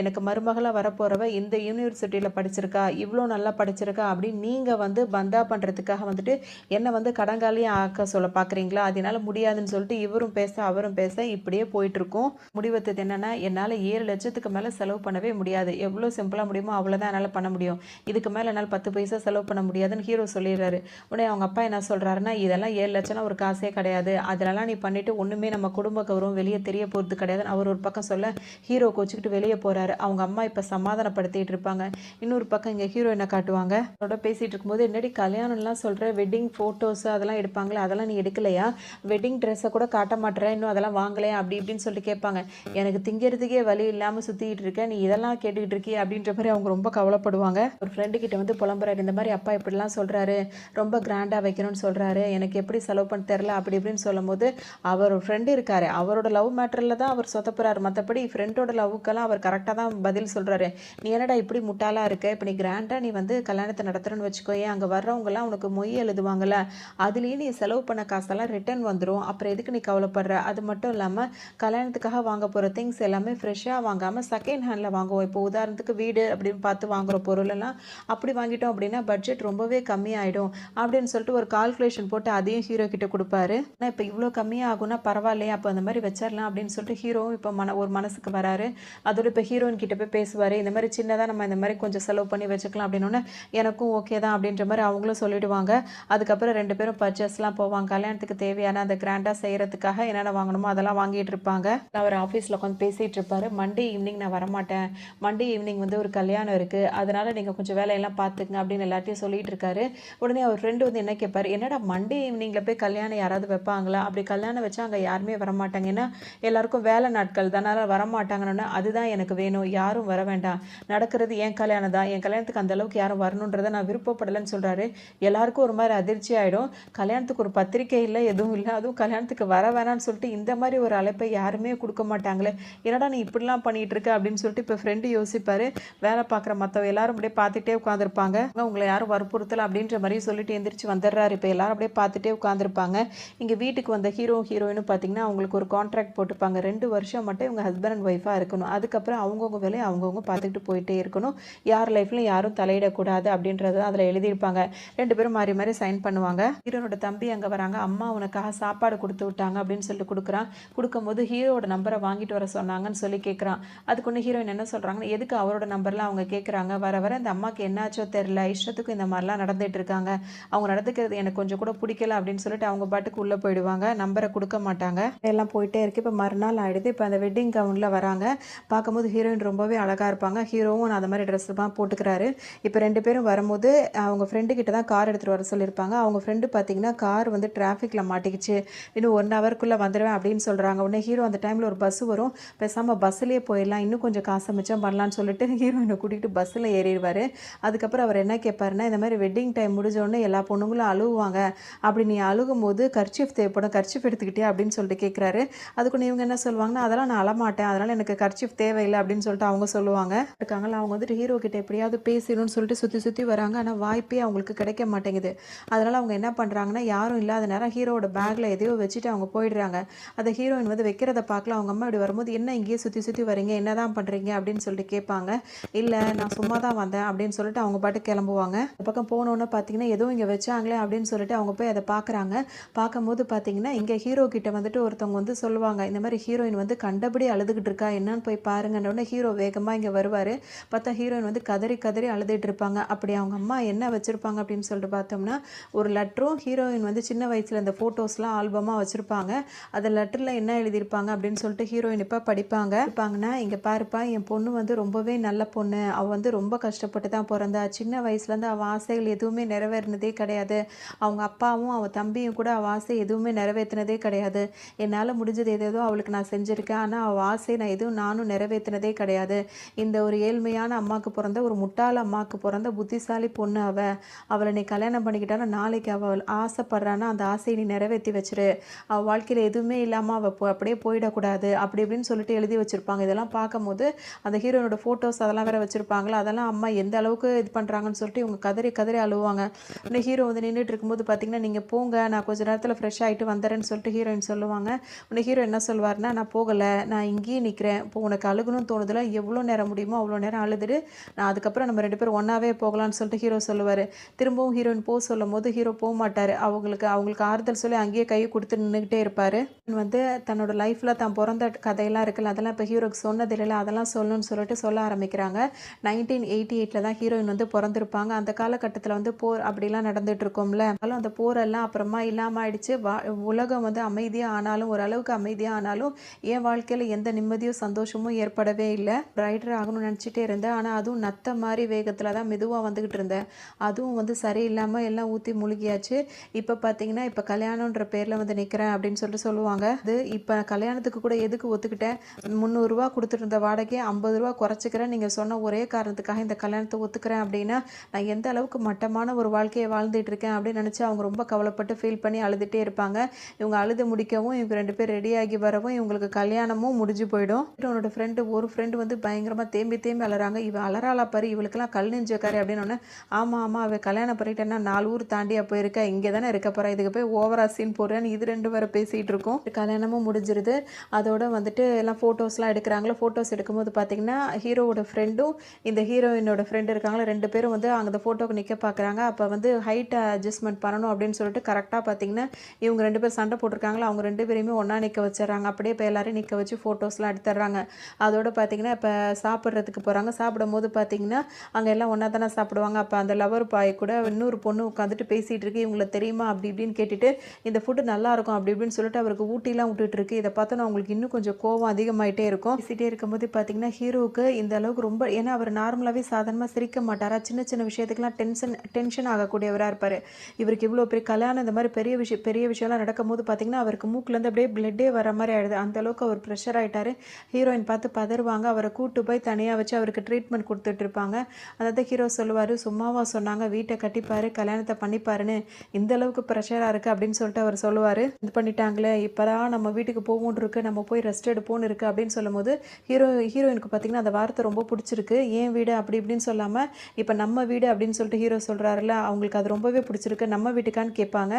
எனக்கு மருமகளாக வரப்போகிறவ இந்த யூனிவர்சிட்டியில் படிச்சிருக்கா, இவ்வளோ நல்லா படிச்சிருக்கா அப்படின்னு நீங்கள் வந்து பந்தா பண்ணுறதுக்காக வந்துட்டு என்னை வந்து கடங்காலியும் ஆக்க சொல்ல பார்க்குறீங்களா, அதனால முடியாதுன்னு சொல்லிட்டு இவரும் பேச அவரும் பேச இப்படியே போயிட்டுருக்கும். முடிவெடுத்தது என்னென்னா, என்னால் 7 லட்சத்துக்கு மேலே செலவு பண்ணவே முடியாது, எவ்வளோ சிம்பிளாக முடியுமோ அவ்வளோதான் என்னால் பண்ண முடியும், இதுக்கு மேலே என்னால் 10 பைசா செலவு பண்ண முடியாதுன்னு ஹீரோ சொல்லிடுறாரு. உடனே அவங்க அப்பா என்ன சொல்கிறாருன்னா, இதெல்லாம் 7 லட்சம்னா ஒரு காசே கிடையாது, அதிலலாம் நீ பண்ணிவிட்டு ஒன்றுமே நம்ம குடும்ப கௌரவம் வெளியே தெரிய போகிறது கிடையாதுன்னு அவர் ஒரு பக்கம் சொல்ல, ஹீரோ கோச்சிக்கிட்டு வெளியே போகிறாரு. அவங்க அம்மா இப்போ சமாதானப்படுத்திட்டு இருப்பாங்க. இன்னொரு பக்கம் இங்கே ஹீரோ என்ன காட்டுவாங்க, அவரோட பேசிகிட்டு இருக்கும்போது, என்னடி கல்யாணம்லாம் சொல்கிற, வெட்டிங் ஃபோட்டோஸ் அதெல்லாம் எடுப்பாங்களே அதெல்லாம் நீ எடுக்கலையா, வெட்டிங் ட்ரெஸ்ஸை கூட காட்ட மாட்டேற, இன்னும் அதெல்லாம் வாங்கலையா அப்படி இப்படின்னு சொல்லிட்டு கேட்பாங்க. எனக்கு திங்கிறதுக்கே வழி இல்லாமல் சுற்றிக்கிட்டு இருக்கேன், நீ இதெல்லாம் கேட்டுக்கிட்டு இருக்கே அப்படின்ற மாதிரி அவங்க ரொம்ப கவலைப்படுவாங்க. ஒரு ஃப்ரெண்டு கிட்ட வந்து புலம்புறாரு, இந்த மாதிரி அப்பா இப்படிலாம் சொல்கிறாரு, ரொம்ப கிராண்டாக வைக்கணும்னு சொல்கிறாரு, எனக்கு எப்படி செலவு பண்ண தெரில அப்படி இப்படின்னு சொல்லும் போது, அவர் ஃப்ரெண்டு இருக்காரு, அவரோட லவ் மேட்டரில் தான் அவர் சொத்தப்படுறாரு, மற்றபடி ஃப்ரெண்டோட லவ்வுக்கெல்லாம் அவர் கரெக்டாக தான் பதில் சொல்கிறாரு. நீ என்னடா இப்படி முட்டாளாக இருக்க, இப்போ நீ கிராண்டாக நீ வந்து கல்யாணத்தை நடத்துகிறேன்னு வச்சுக்கோயே, அங்கே வர்றவங்கலாம் உனக்கு மொய் எழுதுவாங்கள்ல, அதுலேயே நீ செலவு பண்ண காசெல்லாம் ரிட்டர்ன் வந்துடும், அப்புறம் எதுக்கு நீ கவலைப்படுற, அது மட்டும் இல்லாமல் கல்யாணத்துக்காக வாங்க போகிற திங்ஸ் எல்லாமே ஃப்ரெஷ்ஷாக வாங்காமல் செகண்ட் ஹேண்டில் வாங்குவோம். இப்போ உதாரணத்துக்கு வீடு அப்படின்னு பார்த்து வாங்குகிற பொருளெல்லாம் அப்படி வாங்கிட்டோம் அப்படின்னா பட்ஜெட் ரொம்பவே கம்மியாயிடும் அப்படின்னு சொல்லிட்டு ஒரு கால்குலேஷன் போட்டு அதையும் ஹீரோ கிட்ட கொடுப்பாரு. ஆனால் இப்போ இவ்வளோ கம்மியாகும்னா பரவாயில்லையே, அப்போ அந்த மாதிரி வச்சிடலாம் அப்படின்னு சொல்லிட்டு ஹீரோவும் இப்போ ஒரு மனசுக்கு வராரு. அதோட இப்போ ஹீரோயின் கிட்ட போய் பேசுவார், இந்த மாதிரி சின்னதாக நம்ம இந்த மாதிரி கொஞ்சம் செலவு பண்ணி வச்சுக்கலாம் அப்படின்னு. எனக்கும் ஓகே தான் அப்படின்ற மாதிரி அவங்களும் சொல்லிடுவாங்க. அதுக்கப்புறம் 2 பேரும் பர்ச்சேஸ்லாம் போவாங்க. கல்யாணத்துக்கு தேவையான அந்த கிராண்டாக செய்கிறதுக்காக என்னென்ன வாங்கணுமோ அதெல்லாம் வாங்கிட்டு இருப்பாங்க. அவர் ஆஃபீஸில் உட்காந்து பேசிகிட்டு இருப்பார். மண்டே ஈவினிங் நான் வரமாட்டேன், மண்டே ஈவினிங் வந்து ஒரு கல்யாணம் இருக்குது, அதனால் நீங்கள் கொஞ்சம் வேலையெல்லாம் பார்த்துக்குங்க அப்படின்னு எல்லாத்தையும் சொல்லிட்டு இருக்காரு. உடனே அவர் ஃப்ரெண்டு வந்து என்ன கேட்பார், என்னடா மண்டே ஈவினிங்கில் போய் கல்யாணம் யாராவது வைப்பாங்களா, அப்படி கல்யாணம் வச்சா அங்கே யாருமே வரமாட்டாங்க, ஏன்னா எல்லாருக்கும் வேலை நாட்கள் தானால வரமாட்டாங்கன்னு. அதுதான் எனக்கு வேணும், யாரும் வர வேண்டாம், நடக்கிறது என் கல்யாணம் தான், என் கல்யாணத்துக்கு அந்த அளவுக்கு யாரும் வரணுன்றதை நான் விருப்பப்படலைன்னு சொல்கிறாரு. எல்லாருக்கும் ஒரு மாதிரி அதிர்ச்சி ஆகிடும். கல்யாணத்துக்கு ஒரு பத்திரிக்கை இல்லை, எதுவும் இல்லை, அதுவும் கல்யாணத்துக்கு வர வேணான்னு சொல்லிட்டு இந்த மாதிரி ஒரு அழைப்பை யாருமே கொடுக்க மாட்டாங்களே, என்னடா நீ இப்படிலாம் பண்ணிகிட்டு இருக்க அப்படின்னு சொல்லிட்டு இப்போ ஃப்ரெண்டு யோசிப்பார். வேலை பார்க்குற மற்றவங்க எல்லாரும் அப்படியே பார்த்துட்டே உட்காந்துருப்பாங்க. உங்களை யாரும் வற்புறுத்தலை அப்படின்ற மாதிரி சொல்லிட்டு எந்திரிச்சு வந்துடுறாரு. இப்போ எல்லாரும் அப்படியே பார்த்துட்டே உட்காந்துருப்பாங்க. இங்கே வீட்டுக்கு வந்த ஹீரோயினும் பார்த்தீங்கன்னா அவங்களுக்கு ஒரு கான்ட்ராக்ட் போட்டுப்பாங்க, 2 வருஷம் மட்டும் இவங்க ஹஸ்பண்ட் அண்ட் ஒய்ஃபாக இருக்கணும், அதுக்கப்புறம் அவங்கவுங்க வேலையை அவங்கவுங்க பார்த்துக்கிட்டு போயிட்டே இருக்கணும், யார் லைஃப்லையும் யாரும் தலையிடக்கூடாது அப்படின்றது அதில் எழுதியிருப்பாங்க. 2 பேரும் மாறி மாறி சைன் பண்ணுவாங்க. ஹீரோனோட தம்பி அங்கே வராங்க, அம்மா உனக்காக சாப்பாடு கொடுத்து விட்டாங்க அப்படின்னு சொல்லிட்டு கொடுக்கும்போது ஹீரோட நம்பரை வாங்கிட்டு வர சொன்னாங்கன்னு சொல்லி கேட்குறான். அதுக்கு ஒன்று ஹீரோயின் என்ன சொல்கிறாங்கன்னா, எதுக்கு அவரோட நம்பர்லாம் அவங்க கேட்குறாங்க, வர வர இந்த அம்மாவுக்கு என்னாச்சோ தெரில, இஷ்டத்துக்கும் இந்த மாதிரிலாம் நடந்துட்டு இருக்காங்க, அவங்க நடந்துக்கிறது எனக்கு கொஞ்சம் கூட பிடிக்கல அப்படின்னு சொல்லிட்டு அவங்க பாட்டுக்கு உள்ளே போயிடுவாங்க, நம்பரை கொடுக்க மாட்டாங்க. எல்லாம் போயிட்டே இருக்கு. இப்போ மறுநாள் ஆகிடுது. இப்போ அந்த வெட்டிங் கவுனில் வராங்க. பார்க்கும்போது ஹீரோயின் ரொம்பவே அழகாக இருப்பாங்க. ஹீரோவும் அந்த மாதிரி ட்ரெஸ் தான் போட்டுக்கிறாரு. இப்போ 2 பேரும் வரும்போது அவங்க ஃப்ரெண்டு கிட்ட தான் கார் எடுத்துகிட்டு வர சொல்லியிருப்பாங்க. அவங்க ஃப்ரெண்டு பார்த்தீங்கன்னா கார் வந்து டிராஃபிக்கில் மாட்டிக்கிச்சு, இன்னும் 1 ஹவருக்குள்ளே வந்துடுவேன் அப்படின்னு சொல்கிறாங்க. உடனே ஹீரோ அந்த டைமில் ஒரு பஸ் வரும், பேசாமல் பஸ்ஸிலே போயிடலாம், இன்னும் கொஞ்சம் காசை மிச்சம் பண்ணலான்னு சொல்லிட்டு ஹீரோயினை கூட்டிகிட்டு பஸ்ஸில் ஏறிடுவார். அதுக்கப்புறம் அவர் என்ன கேட்பாருன்னா, இந்த மாதிரி வெட்டிங் டைம் முடிஞ்சோடனே எல்லா பொண்ணுங்களும் அழுவாங்க, அப்படி நீ அழுகும்போது கர்ச்சீஃப் தேவைப்படும், கர்ச்சீஃப் எடுத்துக்கிட்டே அப்படின்னு சொல்லிட்டு கேட்குறாரு. அதுக்கு இவங்க என்ன சொல்லுவாங்கன்னா, அதெல்லாம் நான் அழமாட்டேன், அதனால் எனக்கு கர்ச்சீஃப் தேவையில்லை அப்படின்னு சொல்லிட்டு அவங்க சொல்லுவாங்க. இருக்காங்களா அவங்க வந்துட்டு ஹீரோ கிட்ட எப்படியாவது பேசணும்னு சொல்லிட்டு சுற்றி சுற்றி வராங்க. ஆனால் வாய்ப்பே அவங்களுக்கு கிடைக்க மாட்டேங்குது. அதனால் அவங்க என்ன பண்ணுறாங்கன்னா, யாரும் இல்லாத நேரம் ஹீரோட பேக்கில் எதையோ வச்சுட்டு அவங்க போயிடுறாங்க. அதை ஹீரோயின் வந்து வைக்கிறத பார்க்கல. அவங்க அம்மா இப்படி வரும்போது, என்ன இங்கேயே சுற்றி சுற்றி வரீங்க, என்ன தான் பண்ணுறீங்க அப்படின்னு சொல்லிட்டு கேட்பாங்க. இல்லை நான் சும்மா தான் வந்தேன் அப்படின்னு சொல்லிட்டு அவங்க பாட்டு கிளம்புவாங்க. இந்த பக்கம் போனோன்னு பார்த்தீங்கன்னா ஏதோ இங்கே வச்சாங்களே அப்படின்னு சொல்லிட்டு அவங்க போய் அதை பார்க்குறாங்க. பார்க்கும்போது பார்த்தீங்கன்னா இங்கே ஹீரோ கிட்ட வந்துட்டு ஒருத்தவங்க வந்து சொல்லுவாங்க, இந்த மாதிரி ஹீரோயின் வந்து கண்டபடி அழுதுகிட்டு இருக்கா, என்னன்னு போய் பாருங்கன்னு. ஹீரோ வேகமாக இங்கே வருவார். பார்த்தா ஹீரோயின் வந்து கதறி கதறி அழுதுட்டு இருப்பாங்க. அப்படி அவங்க அம்மா என்ன வச்சுருப்பாங்க அப்படின்னு சொல்லிட்டு பார்த்தோம்னா, ஒரு லெட்டரும் ஹீரோயின் வந்து சின்ன வயசில் இந்த ஃபோட்டோஸ்லாம் ஆல்பமாக வச்சுருப்பாங்க. அந்த லெட்டரில் என்ன எழுதியிருப்பாங்க அப்படின்னு சொல்லிட்டு சொல்லிட்டு ஹீரோயின் இப்போ படிப்பாங்கன்னா, இங்கே பாருப்பா என் பொண்ணு வந்து ரொம்பவே நல்ல பொண்ணு, அவள் வந்து ரொம்ப கஷ்டப்பட்டு தான் பிறந்தா, சின்ன வயசுலேருந்து அவள் ஆசைகள் எதுவுமே நிறைவேறினதே கிடையாது, அவங்க அப்பாவும் அவள் தம்பியும் கூட அவள் ஆசை எதுவுமே நிறைவேற்றினதே கிடையாது, என்னால் முடிஞ்சது ஏதேதோ அவளுக்கு நான் செஞ்சுருக்கேன், ஆனால் அவள் ஆசை நான் எதுவும் நானும் நிறைவேற்றினதே கிடையாது, இந்த ஒரு ஏழ்மையான அம்மாவுக்கு பிறந்த ஒரு முட்டாள் அம்மாவுக்கு பிறந்த புத்திசாலி பொண்ணு அவளை நீ கல்யாணம் பண்ணிக்கிட்டாலும் நாளைக்கு அவள் ஆசைப்படுறான்னா அந்த ஆசையை நீ நிறைவேற்றி வச்சிரு, அவள் வாழ்க்கையில் எதுவுமே இல்லாமல் அவள் அப்படியே போயிடக்கூடாது அப்படி இப்படின்னு சொல்லிட்டு எழுதி வச்சுருப்பாங்க. இதெல்லாம் பார்க்கும்போது அந்த ஹீரோனோட ஃபோட்டோஸ் அதெல்லாம் வேற வச்சுருப்பாங்களா, அதெல்லாம் அம்மா எந்த அளவுக்கு இது பண்ணுறாங்கன்னு சொல்லிட்டு இவங்க கதறி கதறி அழுவாங்க. இந்த ஹீரோ வந்து நின்றுட்டு இருக்கும்போது பார்த்தீங்கன்னா, நீங்கள் போங்க நான் கொஞ்சம் நேரத்தில் ஃப்ரெஷ் ஆகிட்டு வந்துடுறேன்னு சொல்லிட்டு ஹீரோயின் சொல்லுவாங்க. உடனே ஹீரோ என்ன சொல்வார்னா, நான் போகலை, நான் இங்கேயே நிற்கிறேன், இப்போ உனக்கு அழுகணும்னு தோணுதில்ல, எவ்வளோ நேரம் முடியுமோ அவ்வளோ நேரம் அழுதுட்டு நான் அதுக்கப்புறம் நம்ம 2 பேரும் ஒன்றாவே போகலான்னு சொல்லிட்டு ஹீரோ சொல்லுவார். திரும்பவும் ஹீரோயின் போக சொல்லும் போது ஹீரோ போக மாட்டார், அவங்களுக்கு ஆறுதல் சொல்லி அங்கேயே கையை கொடுத்து நின்றுக்கிட்டே இருப்பார். வந்து தன்னோட லைஃப்பில் தான் பிறந்த கதையெல்லாம் இருக்குல்ல, அதெல்லாம் இப்போ ஹீரோக்கு சொன்னது இல்லைல்ல, அதெல்லாம் சொல்லணும்னு சொல்லிட்டு சொல்ல ஆரம்பிக்கிறாங்க. 1988 தான் ஹீரோயின் வந்து பிறந்திருப்பாங்க. அந்த காலகட்டத்தில் வந்து போர் அப்படிலாம் நடந்துட்டு இருக்கோம்ல, அதனால அந்த போரெல்லாம் அப்புறமா இல்லாமல் ஆயிடுச்சு. உலகம் வந்து அமைதியாக ஆனாலும் ஓரளவுக்கு அமைதியாக ஆனாலும் என் வாழ்க்கையில் எந்த நிம்மதியும் சந்தோஷமும் ஏற்படவே இல்லை. ரைடர் ஆகணும்னு நினச்சிட்டே இருந்தேன், ஆனால் அதுவும் நத்த மாதிரி வேகத்தில் தான் மெதுவாக வந்துக்கிட்டு இருந்தேன், அதுவும் வந்து சரியில்லாமல் எல்லாம் ஊற்றி முழுகியாச்சு. இப்போ பார்த்தீங்கன்னா இப்போ கல்யாணன்ற பேரில் வந்து நிற்கிறேன் அப்படின்னு சொல்லிட்டு சொல்லுவாங்க. அது இப்போ கல்யாணத்துக்கு கூட எதுக்கு ஒத்துக்கிட்டேன், 300 ரூபா கொடுத்துட்டு இருந்த வாடகையை 50 ரூபா குறைச்சிக்கிறேன், நீங்கள் சொன்ன ஒரே காரணத்துக்காக இந்த கல்யாணத்தை ஒத்துக்கிறேன் அப்படின்னா நான் எந்த அளவுக்கு மட்டமான ஒரு வாழ்க்கையை வாழ்ந்துட்டு இருக்கேன் அப்படின்னு நினச்சி அவங்க ரொம்ப கவலைப்பட்டு ஃபீல் பண்ணி அழுதுகிட்டே இருப்பாங்க. இவங்க அழுது முடிக்கவும் இவங்க 2 பேர் ரெடியாகி வரவும் இவங்களுக்கு கல்யாணமும் முடிஞ்சு போயிடும். அவனோட ஒரு ஃப்ரெண்டு வந்து பயங்கரமாக தேம்பி தேம்பி அலறாங்க. இவன் அலறாளா பாரு, இவளுக்கெல்லாம் கல் நெஞ்சக்காரி அப்படின்னு. ஆமாம் அவள் கல்யாணம் பண்ணிட்டேன்னா 4 ஊர் தாண்டியா போயிருக்கா, இங்கே தானே இருக்க போகிறா, இதுக்கு போய் ஓவரா சீன் போடுறேன்னு இது 2 பேரை பேசிகிட்டு இருக்கோம். கல்யாணமும் முடிஞ்சிருது. அதோட வந்துட்டு எல்லாம் ஃபோட்டோஸ்லாம் எடுக்கிறாங்களோ, ஃபோட்டோஸ் எடுக்கும்போது பார்த்தீங்கன்னா ஹீரோவோட ஃப்ரெண்டும் இந்த ஹீரோயினோட ஃப்ரெண்டு இருக்காங்களா, 2 பேரும் வந்து அந்த ஃபோட்டோக்கு நிற்க பார்க்குறாங்க. அப்போ வந்து ஹைட் அட்ஜஸ்ட்மெண்ட் பண்ணணும் அப்படின்னு சொல்லிட்டு கரெக்டாக பார்த்தீங்கன்னா இவங்க 2 பேர் சண்டை போட்டிருக்காங்களா, அவங்க 2 பேரையுமே ஒன்றா நிற்க வச்சிடறாங்க. அப்படியே இப்போ எல்லாரையும் நிற்க வச்சு ஃபோட்டோஸ்லாம் எடுத்துடுறாங்க. அதோட பார்த்தீங்கன்னா இப்போ சாப்பிட்றதுக்கு போகிறாங்க. சாப்பிடும்போது பார்த்தீங்கன்னா அங்கே எல்லாம் ஒன்றா தானே சாப்பிடுவாங்க. அப்போ அந்த லவர் பாய் கூட இன்னொரு பொண்ணு உட்காந்துட்டு பேசிகிட்டு இருக்கு, இவங்களை தெரியுமா அப்படி இப்படின்னு கேட்டுட்டு இந்த ஃபுட்டு நல்லாயிருக்கும் அப்படி இப்படின்னு சொல்லிட்டு அவருக்கு ஊட்டிலாம் விட்டுட்டு இருக்கு. இதை பார்த்தோன்னா அவங்களுக்கு இன்னும் கொஞ்சம் கோவம் அதிகமாகிட்டே இருக்கும். பேசிகிட்டே இருக்கும்போது பார்த்தீங்கன்னா ஹீரோவுக்கு இந்த அளவுக்கு ரொம்ப, ஏன்னா அவர் நார்மலாகவே சாதாரணமாக சிரிக்க மாட்டாரா, சின்ன சின்ன விஷயத்துக்குலாம் டென்ஷன் ஆகக்கூடியவராக இருப்பார். இவருக்கு இவ்வளோ பெரிய கல்யாணம் இந்த மாதிரி பெரிய விஷயம்லாம் நடக்கும்போது பார்த்தீங்கன்னா அவருக்கு மூக்குலேருந்து அப்படியே பிளட்டே வர மாதிரி ஆகிடுது. அந்த அளவுக்கு அவர் ப்ரெஷர் ஆகிட்டார். ஹீரோயின் பார்த்து பதறுவாங்க. அவரை கூட்டு போய் தனியாக வச்சு அவருக்கு ட்ரீட்மெண்ட் கொடுத்துட்டு இருப்பாங்க. அதாவது ஹீரோ சொல்லுவார், சும்மாவா சொன்னாங்க வீட்டை கட்டிப்பாரு கல்யாணத்தை பண்ணிப்பாருன்னு, இந்த அளவுக்கு ப்ரெஷராக இருக்குது அப்படின்னு சொல்லிட்டு அவர் சொல்லுவார். இது பண்ணிட்டாங்களே இப்போதான் நம்ம வீட்டுக்கு போவோன்னு இருக்குது, நம்ம போய் ரெஸ்ட் எடுப்போன்னு இருக்குது அப்படின்னு சொல்லும்போது ஹீரோயினுக்கு பார்த்தீங்கன்னா அந்த வார்த்தை ரொம்ப பிடிச்சிருக்கு. ஏன் வீடு அப்படி இப்படின்னு சொல்லாமல் இப்போ நம்ம வீடு அப்படின்னு சொல்லிட்டு ஹீரோ சொல்கிறாருல, அவங்களுக்கு அது ரொம்பவே பிடிச்சிருக்கு. நம்ம வீட்டுக்கான்னு கேட்பாங்க.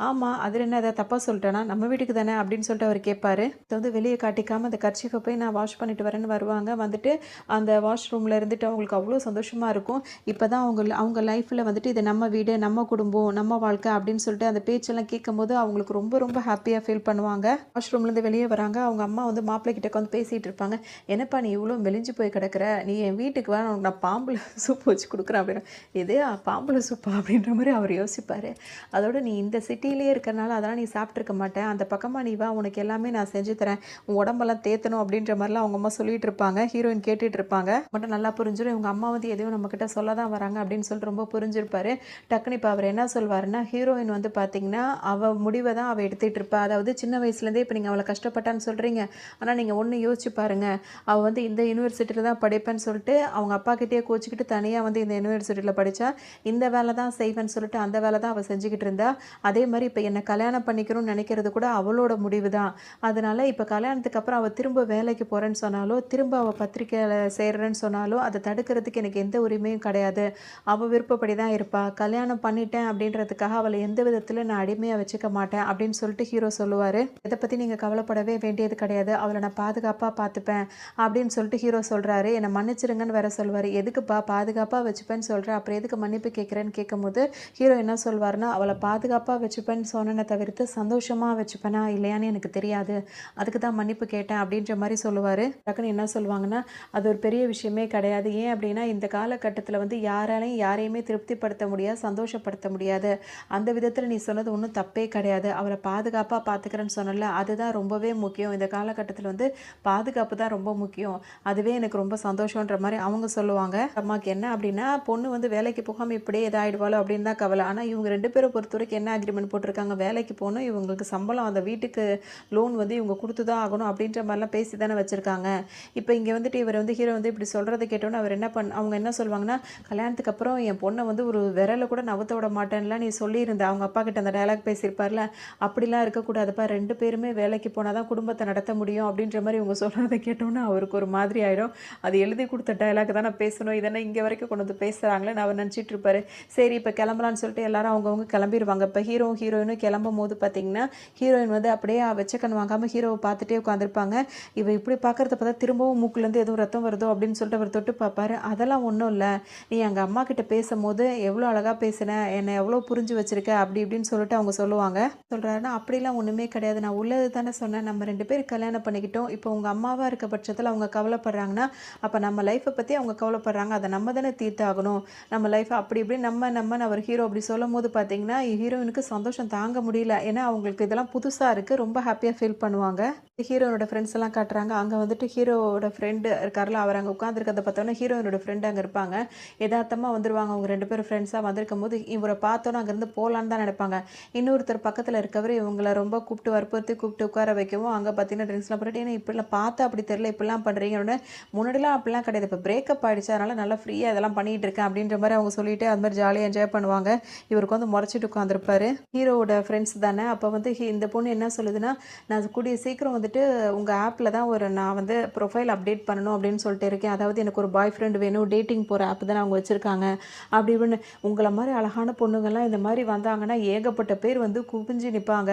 ஆமாம் அதில் என்ன எதாவது தப்பாக சொல்லிட்டேனா, நம்ம வீட்டுக்கு தானே அப்படின்னு சொல்லிட்டு அவர் கேட்பாரு. இதை வந்து வெளியே காட்டிக்காமல் அந்த கர்ச்சீஃபை போய் நான் வாஷ் பண்ணிட்டு வரேன்னு வருவாங்க. வந்துட்டு அந்த வாஷ் ரூமில் இருந்துட்டு அவங்களுக்கு அவ்வளோ சந்தோஷமாக இருக்கும். இப்போ தான் அவங்க லைஃப்பில் வந்துட்டு இது நம்ம வீடு நம்ம குடும்பம் நம்ம வாழ்க்கை அப்படின்னு சொல்லிட்டு அந்த பேச்செல்லாம் கேட்கும்போது அவங்களுக்கு ரொம்ப ரொம்ப ஹாப்பியாக ஃபீல் பண்ணுவாங்க. வாஷ் ரூம்லேருந்து வெளியே வராங்க. அவங்க அம்மா வந்து மாப்பிள்ளை கிட்ட உட்காந்து பேசிகிட்டு இருப்பாங்க. என்னப்பா நீ இவ்வளோ மெலிஞ்சு போய் கிடக்கிற, நீ என் வீட்டுக்கு வா, உனக்கு நான் பாம்புல சூப் வச்சு கொடுக்குறேன் அப்படின்னு. இதே பாம்புல சூப்பா அப்படின்ற மாதிரி அவர் யோசிப்பார். அதோட நீ இந்த சிட்டிலே இருக்கிறனால அதெல்லாம் நீ சாப்பிட்ருக்க மாட்டேன், அந்த பக்கமாக நீ வா, உனக்கு எல்லாமே நான் செஞ்சு தரேன், உன் உடம்பெல்லாம் தேத்தணும் அப்படின்ற மாதிரிலாம் அவங்க அம்மா சொல்லிட்டு இருப்பாங்க. ஹீரோயின் கேட்டுட்டு இருப்பாங்க. மட்டும் நல்லா புரிஞ்சிடும் இவங்க அம்மா வந்து எதையும் நம்மக்கிட்ட சொல்ல தான் வராங்க அப்படின்னு சொல்லிட்டு ரொம்ப புரிஞ்சிருப்பாரு. டக்குனு இப்போ அவர் என்ன சொல்வாருன்னா, ஹீரோயின் வந்து பார்த்தீங்கன்னா அவள் முடிவை தான் அவள் எடுத்துகிட்டு இருப்பா. அதாவது சின்ன வயசுலேருந்தே இப்போ நீங்கள் அவளை கஷ்டப்பட்டான்னு சொல்கிறீங்க, ஆனால் நீங்கள் ஒன்று யோசிச்சு பாருங்கள், அவள் வந்து இந்த யூனிவர்சிட்டியில் தான் படிப்பேன்னு சொல்லிட்டு அவங்க அப்பா கிட்டேயே கோச்சிக்கிட்டு தனியாக வந்து இந்த யூனிவர்சிட்டியில் படித்தா, இந்த வேலை தான் செய்வேன்னு சொல்லிட்டு அந்த வேலை தான் அவள் செஞ்சுக்கிட்டு இருந்தா. அதே மாதிரி இப்போ என்னை கல்யாணம் பண்ணிக்கணும்னு நினைக்கிறது கூட அவளோட முடிவு தான். அதனால் இப்போ கல்யாணத்துக்கு அப்புறம் அவள் திரும்ப வேலைக்கு போகிறேன்னு சொன்னாலோ, திரும்ப அவள் பத்திரிக்கையில் சேர்றேன்னு சொன்னாலோ அதை தடுக்கிறதுக்கு எனக்கு எந்த உரிமையும் கிடையாது. அவள் விருப்பப்படி தான் இருப்பாள். கல்யாணம் பண்ணிட்டேன் அப்படின்றதுக்காக அவளை எந்த விதத்தில் நான் அடிமையாக வச்சுக்க மாட்டேன் அப்படின்னு சொல்லிட்டு ஹீரோ சொல்லுவார். இதை பற்றி நீங்கள் கவலைப்படவே வேண்டியது கிடையாது, அவளை நான் பாதுகாப்பாக பார்த்துப்பேன் அப்படின்னு சொல்லிட்டு ஹீரோ சொல்கிறாரு. என்னை மன்னிச்சிருங்கன்னு வேற சொல்வார். எதுக்குப்பா பாதுகாப்பாக வச்சுப்பேன்னு சொல்கிறேன், அப்புறம் எதுக்கு மன்னிப்பு கேட்குறேன்னு கேட்கும்போது ஹீரோ என்ன சொல்வார்னா, அவளை பாதுகாப்பாக வச்சுப்பேன்னு சொன்னேனே தவிர்த்து சந்தோஷமாக வச்சுப்பேனா இல்லையான்னு எனக்கு தெரியாது, அதுக்கு தான் மன்னிப்பு கேட்டேன் அப்படின்ற மாதிரி சொல்லுவார். டக்குன்னு என்ன சொல்லுவாங்கன்னா, அது ஒரு பெரிய விஷயமே கிடையாது. ஏன் அப்படின்னா இந்த காலகட்டத்தில் வந்து யாரையுமே திருப்திப்படுத்த முடியாது, சந்தோஷப்படுத்த முடியாது. அந்த விதத்தில் நீ சொன்னது ஒன்றும் தப்பே கிடையாது. அவளை பாதுகாப்பாக பார்த்துக்கிறேன்னு சொன்னல, அதுதான் ரொம்பவே முக்கியம் இந்த இந்த காலகட்டத்தில் வந்து பாதுகாப்பு தான் ரொம்ப முக்கியம். அதுவே எனக்கு ரொம்ப சந்தோஷன்ற மாதிரி அவங்க சொல்லுவாங்க. அம்மாவுக்கு என்ன அப்படின்னா, பொண்ணு வந்து வேலைக்கு போகாமல் இப்படியே இதாகிடுவாளோ அப்படின்னு தான் கவலை. ஆனால் இவங்க 2 பேரை பொறுத்த வரைக்கும் என்ன அக்ரிமெண்ட் போட்டிருக்காங்க, வேலைக்கு போகணும், இவங்களுக்கு சம்பளம் அந்த வீட்டுக்கு லோன் வந்து இவங்க கொடுத்து தான் ஆகணும் அப்படின்ற மாதிரிலாம் பேசி தானே வச்சுருக்காங்க. இப்போ இங்கே வந்துட்டு இவர் வந்து ஹீரோ வந்து இப்படி சொல்கிறத கேட்டோன்னே அவர் அவங்க என்ன சொல்லுவாங்கன்னா, கல்யாணத்துக்கு அப்புறம் என் பொண்ணை வந்து ஒரு விரலை கூட நவுத்த விட மாட்டேன்லாம் நீ சொல்லியிருந்த, அவங்க அப்பா கிட்ட அந்த டயலாக் பேசியிருப்பார்ல, அப்படிலாம் இருக்கக்கூடாதுப்பா, 2 பேருமே வேலைக்கு போனால் தான் குடும்பத்தை நடத்த முடியும் அப்படின்ற மாதிரி இவங்க சொல்கிறத கேட்டோன்னே அவருக்கு ஒரு மாதிரி ஆயிடும். அது எழுதி கொடுத்த டயலாக் தான் நான் பேசணும், இதெல்லாம் இங்கே வரைக்கும் கொண்டு வந்து பேசுகிறாங்களேன்னு அவர் நினச்சிட்டு இருப்பாரு. சரி இப்போ கிளம்பலான்னு சொல்லிட்டு எல்லாரும் அவங்கவுங்க கிளம்பிடுவாங்க. இப்போ ஹீரோயினும் கிளம்பும் போது பார்த்தீங்கன்னா, ஹீரோயின் வந்து அப்படியே வெச்சக்கண் வாங்காமல் ஹீரோவை பார்த்துட்டே உட்காந்துருப்பாங்க. இவ இப்படி பார்க்குறத பார்த்தா திரும்பவும் மூக்குலேருந்து எதுவும் ரத்தம் வருதோ அப்படின்னு சொல்லிட்டு அவர் தொட்டு பார்ப்பாரு. அதெல்லாம் ஒன்றும் இல்லை, நீ எங்கள் அம்மா கிட்ட பேசும்போது எவ்வளோ அழகாக பேசின, என்னை எவ்வளோ புரிஞ்சு வச்சிருக்க அப்படி இப்படின்னு சொல்லிட்டு அவங்க சொல்லுவாங்க. சொல்கிறாருன்னா, அப்படிலாம் ஒன்றுமே கிடையாது, நான் உள்ளது தானே சொன்னேன், நம்ம 2 பேர் கல்யாணம் பண்ணிக்கிட்டோம், இப்போ உங்கள் அம்மாவாக இருக்க பட்சத்தில் அவங்க கவலைப்படுறாங்கன்னா அப்போ நம்ம லைஃப்பை பற்றி அவங்க கவலைப்படுறாங்க, அதை நம்ம தானே தீர்த்தாகணும், நம்ம லைஃப்பை அப்படி இப்படி நம்மன்னு அவர் ஹீரோ அப்படி சொல்லும் போது பார்த்தீங்கன்னா ஹீரோயினுக்கு சந்தோஷம் தாங்க முடியல. ஏன்னா அவங்களுக்கு இதெல்லாம் புதுசாக இருக்குது, ரொம்ப ஹாப்பியாக ஃபீல் பண்ணுவாங்க. ஹீரோனோட ஃப்ரெண்ட்ஸ் எல்லாம் காட்டுறாங்க. அங்கே வந்துட்டு ஹீரோவோட ஃப்ரெண்டு இருக்கார்ல, அவர் அங்கே உட்காந்துருக்கிறத பார்த்தோன்னா ஹீரோயினோட ஃப்ரெண்டு அங்கே இருப்பாங்க. யதார்த்தமாக வந்துடுவாங்க. அவங்க 2 பேரும் ஃப்ரெண்ட்ஸாக வந்திருக்கும் போது இவரை பார்த்தோன்னா அங்கேருந்து போகலான்னு தான் நினைப்பாங்க. இன்னொருத்தர் பக்கத்தில் இருக்கவர் இவங்களை ரொம்ப கூப்பிட்டு வற்புறுத்தி கூப்பிட்டு உட்கார வைக்கவும் அங்கே பார்த்தீங்கன்னா ட்ரிங்க்ஸ்லாம் பண்ணிட்டு, ஏன்னா இப்படிலாம் பார்த்தா அப்படி தெரியல, இப்படிலாம் பண்ணுறீங்க, முன்னாடிலாம் அப்படிலாம் கிடையாது, இப்போ பிரேக்கப் ஆகிடுச்சு, அதனால் நல்லா ஃப்ரீயாக இதெல்லாம் பண்ணிகிட்டு இருக்கேன் அப்படின்ற மாதிரி அவங்க சொல்லிட்டு அது மாதிரி ஜாலியாக என்ஜாய் பண்ணுவாங்க. இவருக்கு வந்து முறைச்சிட்டு உட்காந்துருப்பாரு. ஹீரோவோட ஃப்ரெண்ட்ஸ் தானே. அப்போ வந்து இந்த பொண்ணு என்ன சொல்லுதுன்னா, நான் கூடிய சீக்கிரம் வந்துட்டு உங்கள் ஆப்பில் தான் நான் வந்து ப்ரொஃபைல் அப்டேட் பண்ணணும் அப்படின்னு சொல்லிட்டு இருக்கேன். அதாவது எனக்கு ஒரு பாய் ஃப்ரெண்டு வேணும், டேட்டிங் போகிற ஆப் தான் அவங்க வச்சுருக்காங்க அப்படி இப்படின்னு. உங்களை மாதிரி அழகான பொண்ணுங்கள்லாம் இந்த மாதிரி வந்தாங்கன்னா ஏகப்பட்ட பேர் வந்து குவிஞ்சு நிற்பாங்க,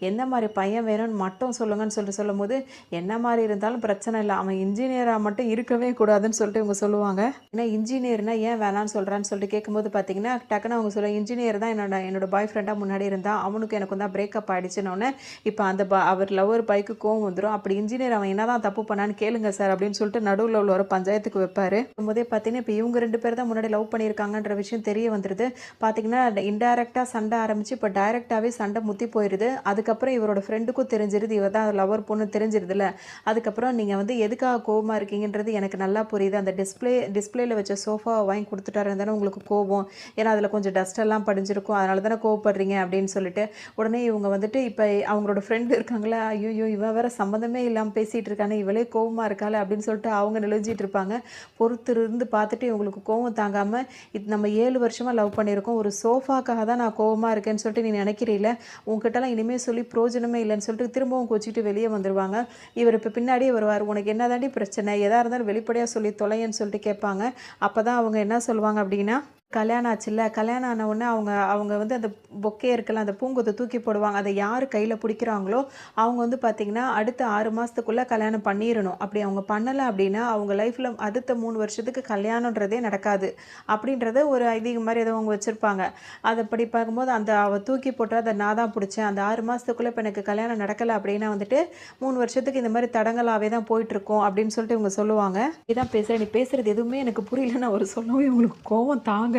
எந்த மாதிரி பையன் வேணும்னு மட்டும் சொல்லுங்கன்னு சொல்லிட்டு சொல்லும் போது, என்ன மாதிரி இருந்தாலும் பிரச்சனை இல்லை, அவன் இன்ஜினியராக மட்டும் இருக்கவே கூடாதுன்னு சொல்லிட்டு இவங்க சொல்லுவாங்க. ஏன்னா இன்ஜினியர்னா ஏன் வேணான்னு சொல்கிறான்னு சொல்லிட்டு கேட்கும்போது பார்த்தீங்கன்னா டக்குன்னு அவங்க சொல்லுவாங்க, இன்ஜினியர் தான் என்னோட பாய் ஃப்ரெண்டாக முன்னாடி இருந்தால், அவனுக்கு எனக்கு தான் பிரேக்கப் ஆகிடுச்சுன்னொன்னே இப்போ அந்த அவர் லவர் பைக்கு கோவம் வந்துடும், அப்படி இன்ஜினியர் அவன் என்ன தான் தப்பு பண்ணான்னு கேளுங்க சார் அப்படின்னு சொல்லிட்டு நடுவில் உள்ள ஒரு பஞ்சாயத்துக்கு வைப்பார். போதே பார்த்தீங்கன்னா இப்போ இவங்க 2 பேர் தான் முன்னாடி லவ் பண்ணியிருக்காங்கன்ற விஷயம் தெரிய வந்துடுது. பார்த்தீங்கன்னா இன்டைரக்டாக சண்டை ஆரம்பித்து இப்போ டைரெக்டாகவே சண்டை முத்தி போயிடுது. அதுக்கப்புறம் இவரோட ஃப்ரெண்டுக்கும் தெரிஞ்சிருது, இவர் தான் லவர் பொண்ணு தெரிஞ்சிருதுல. அதுக்கப்புறம் நீங்கள் வந்து எதுக்காக கோவமாக இருக்கீங்கன்றது எனக்கு நல்லா புரியுது, அந்த டிஸ்பிளேல வச்ச சோஃபாவை வாங்கி கொடுத்துட்டாரு தானே உங்களுக்கு கோவம், ஏன்னா அதில் கொஞ்சம் டஸ்டெல்லாம் படிஞ்சிருக்கும், அதனால தானே கோவப்படுறீங்க அப்படின்னு சொல்லிட்டு உடனே இவங்க வந்துட்டு இப்போ அவங்களோட ஃப்ரெண்டு இருக்காங்களா, ஐயோ இவன் வேற சம்மந்தமே இல்லாமல் பேசிகிட்டு இருக்கானே, இவளே கோவமாக இருக்காளே அப்படின்னு சொல்லிட்டு அவங்க நெளிஞ்சிட்டு இருப்பாங்க. பொறுத்து இருந்து பார்த்துட்டு இவங்களுக்கு கோவம் தாங்காமல், இது நம்ம 7 வருஷமாக லவ் பண்ணியிருக்கோம், ஒரு சோஃபாக்காக தான் நான் கோவமாக இருக்கேன்னு சொல்லிட்டு நீ நினைக்கிறீல, உங்ககிட்டலாம் இனிமேல் சொல்லி பிரோஜனமே இல்லைன்னு சொல்லிட்டு திரும்பவும் கோச்சிட்டு வெளியே வந்துடுவாங்க. இவர் இப்போ பின்னாடியே வருவார், உனக்கு என்ன தாண்டி பிரச்சனை, எதாக இருந்தாலும் வெளிப்படையாக சொல்லி தொலைன்னு சொல்லிட்டு கேட்பாங்க. அப்போ தான் அவங்க என்ன சொல்லுவாங்க அப்படின்னா, கல்யாணம் ஆச்சுல்ல, கல்யாணம் ஆன உடனே அவங்க வந்து அந்த பொக்கே இருக்கலாம், அந்த பூங்கொத்தை தூக்கி போடுவாங்க, அதை யார் கையில் பிடிக்கிறாங்களோ அவங்க வந்து பார்த்திங்கன்னா அடுத்த 6 மாதத்துக்குள்ளே கல்யாணம் பண்ணிடணும். அப்படி அவங்க பண்ணலை அப்படின்னா அவங்க லைஃப்பில் அடுத்த 3 வருஷத்துக்கு கல்யாணன்றதே நடக்காது அப்படின்றத ஒரு ஐதீகம் மாதிரி ஏதோ அவங்க வச்சுருப்பாங்க. அதை படி பார்க்கும்போது அவள் தூக்கி போட்டு அதை நான் தான் பிடிச்சேன், அந்த 6 மாதத்துக்குள்ளே இப்போ எனக்கு கல்யாணம் நடக்கலை அப்படின்னா வந்துட்டு 3 வருஷத்துக்கு இந்த மாதிரி தடங்களாகவே தான் போயிட்டுருக்கோம் அப்படின்னு சொல்லிட்டு இவங்க சொல்லுவாங்க. இதான் பேசுகிறேன், நீ பேசுகிறது எதுவுமே எனக்கு புரியலன்னு அவர் சொல்லவும் இவங்களுக்கு கோவம் தாங்கலை.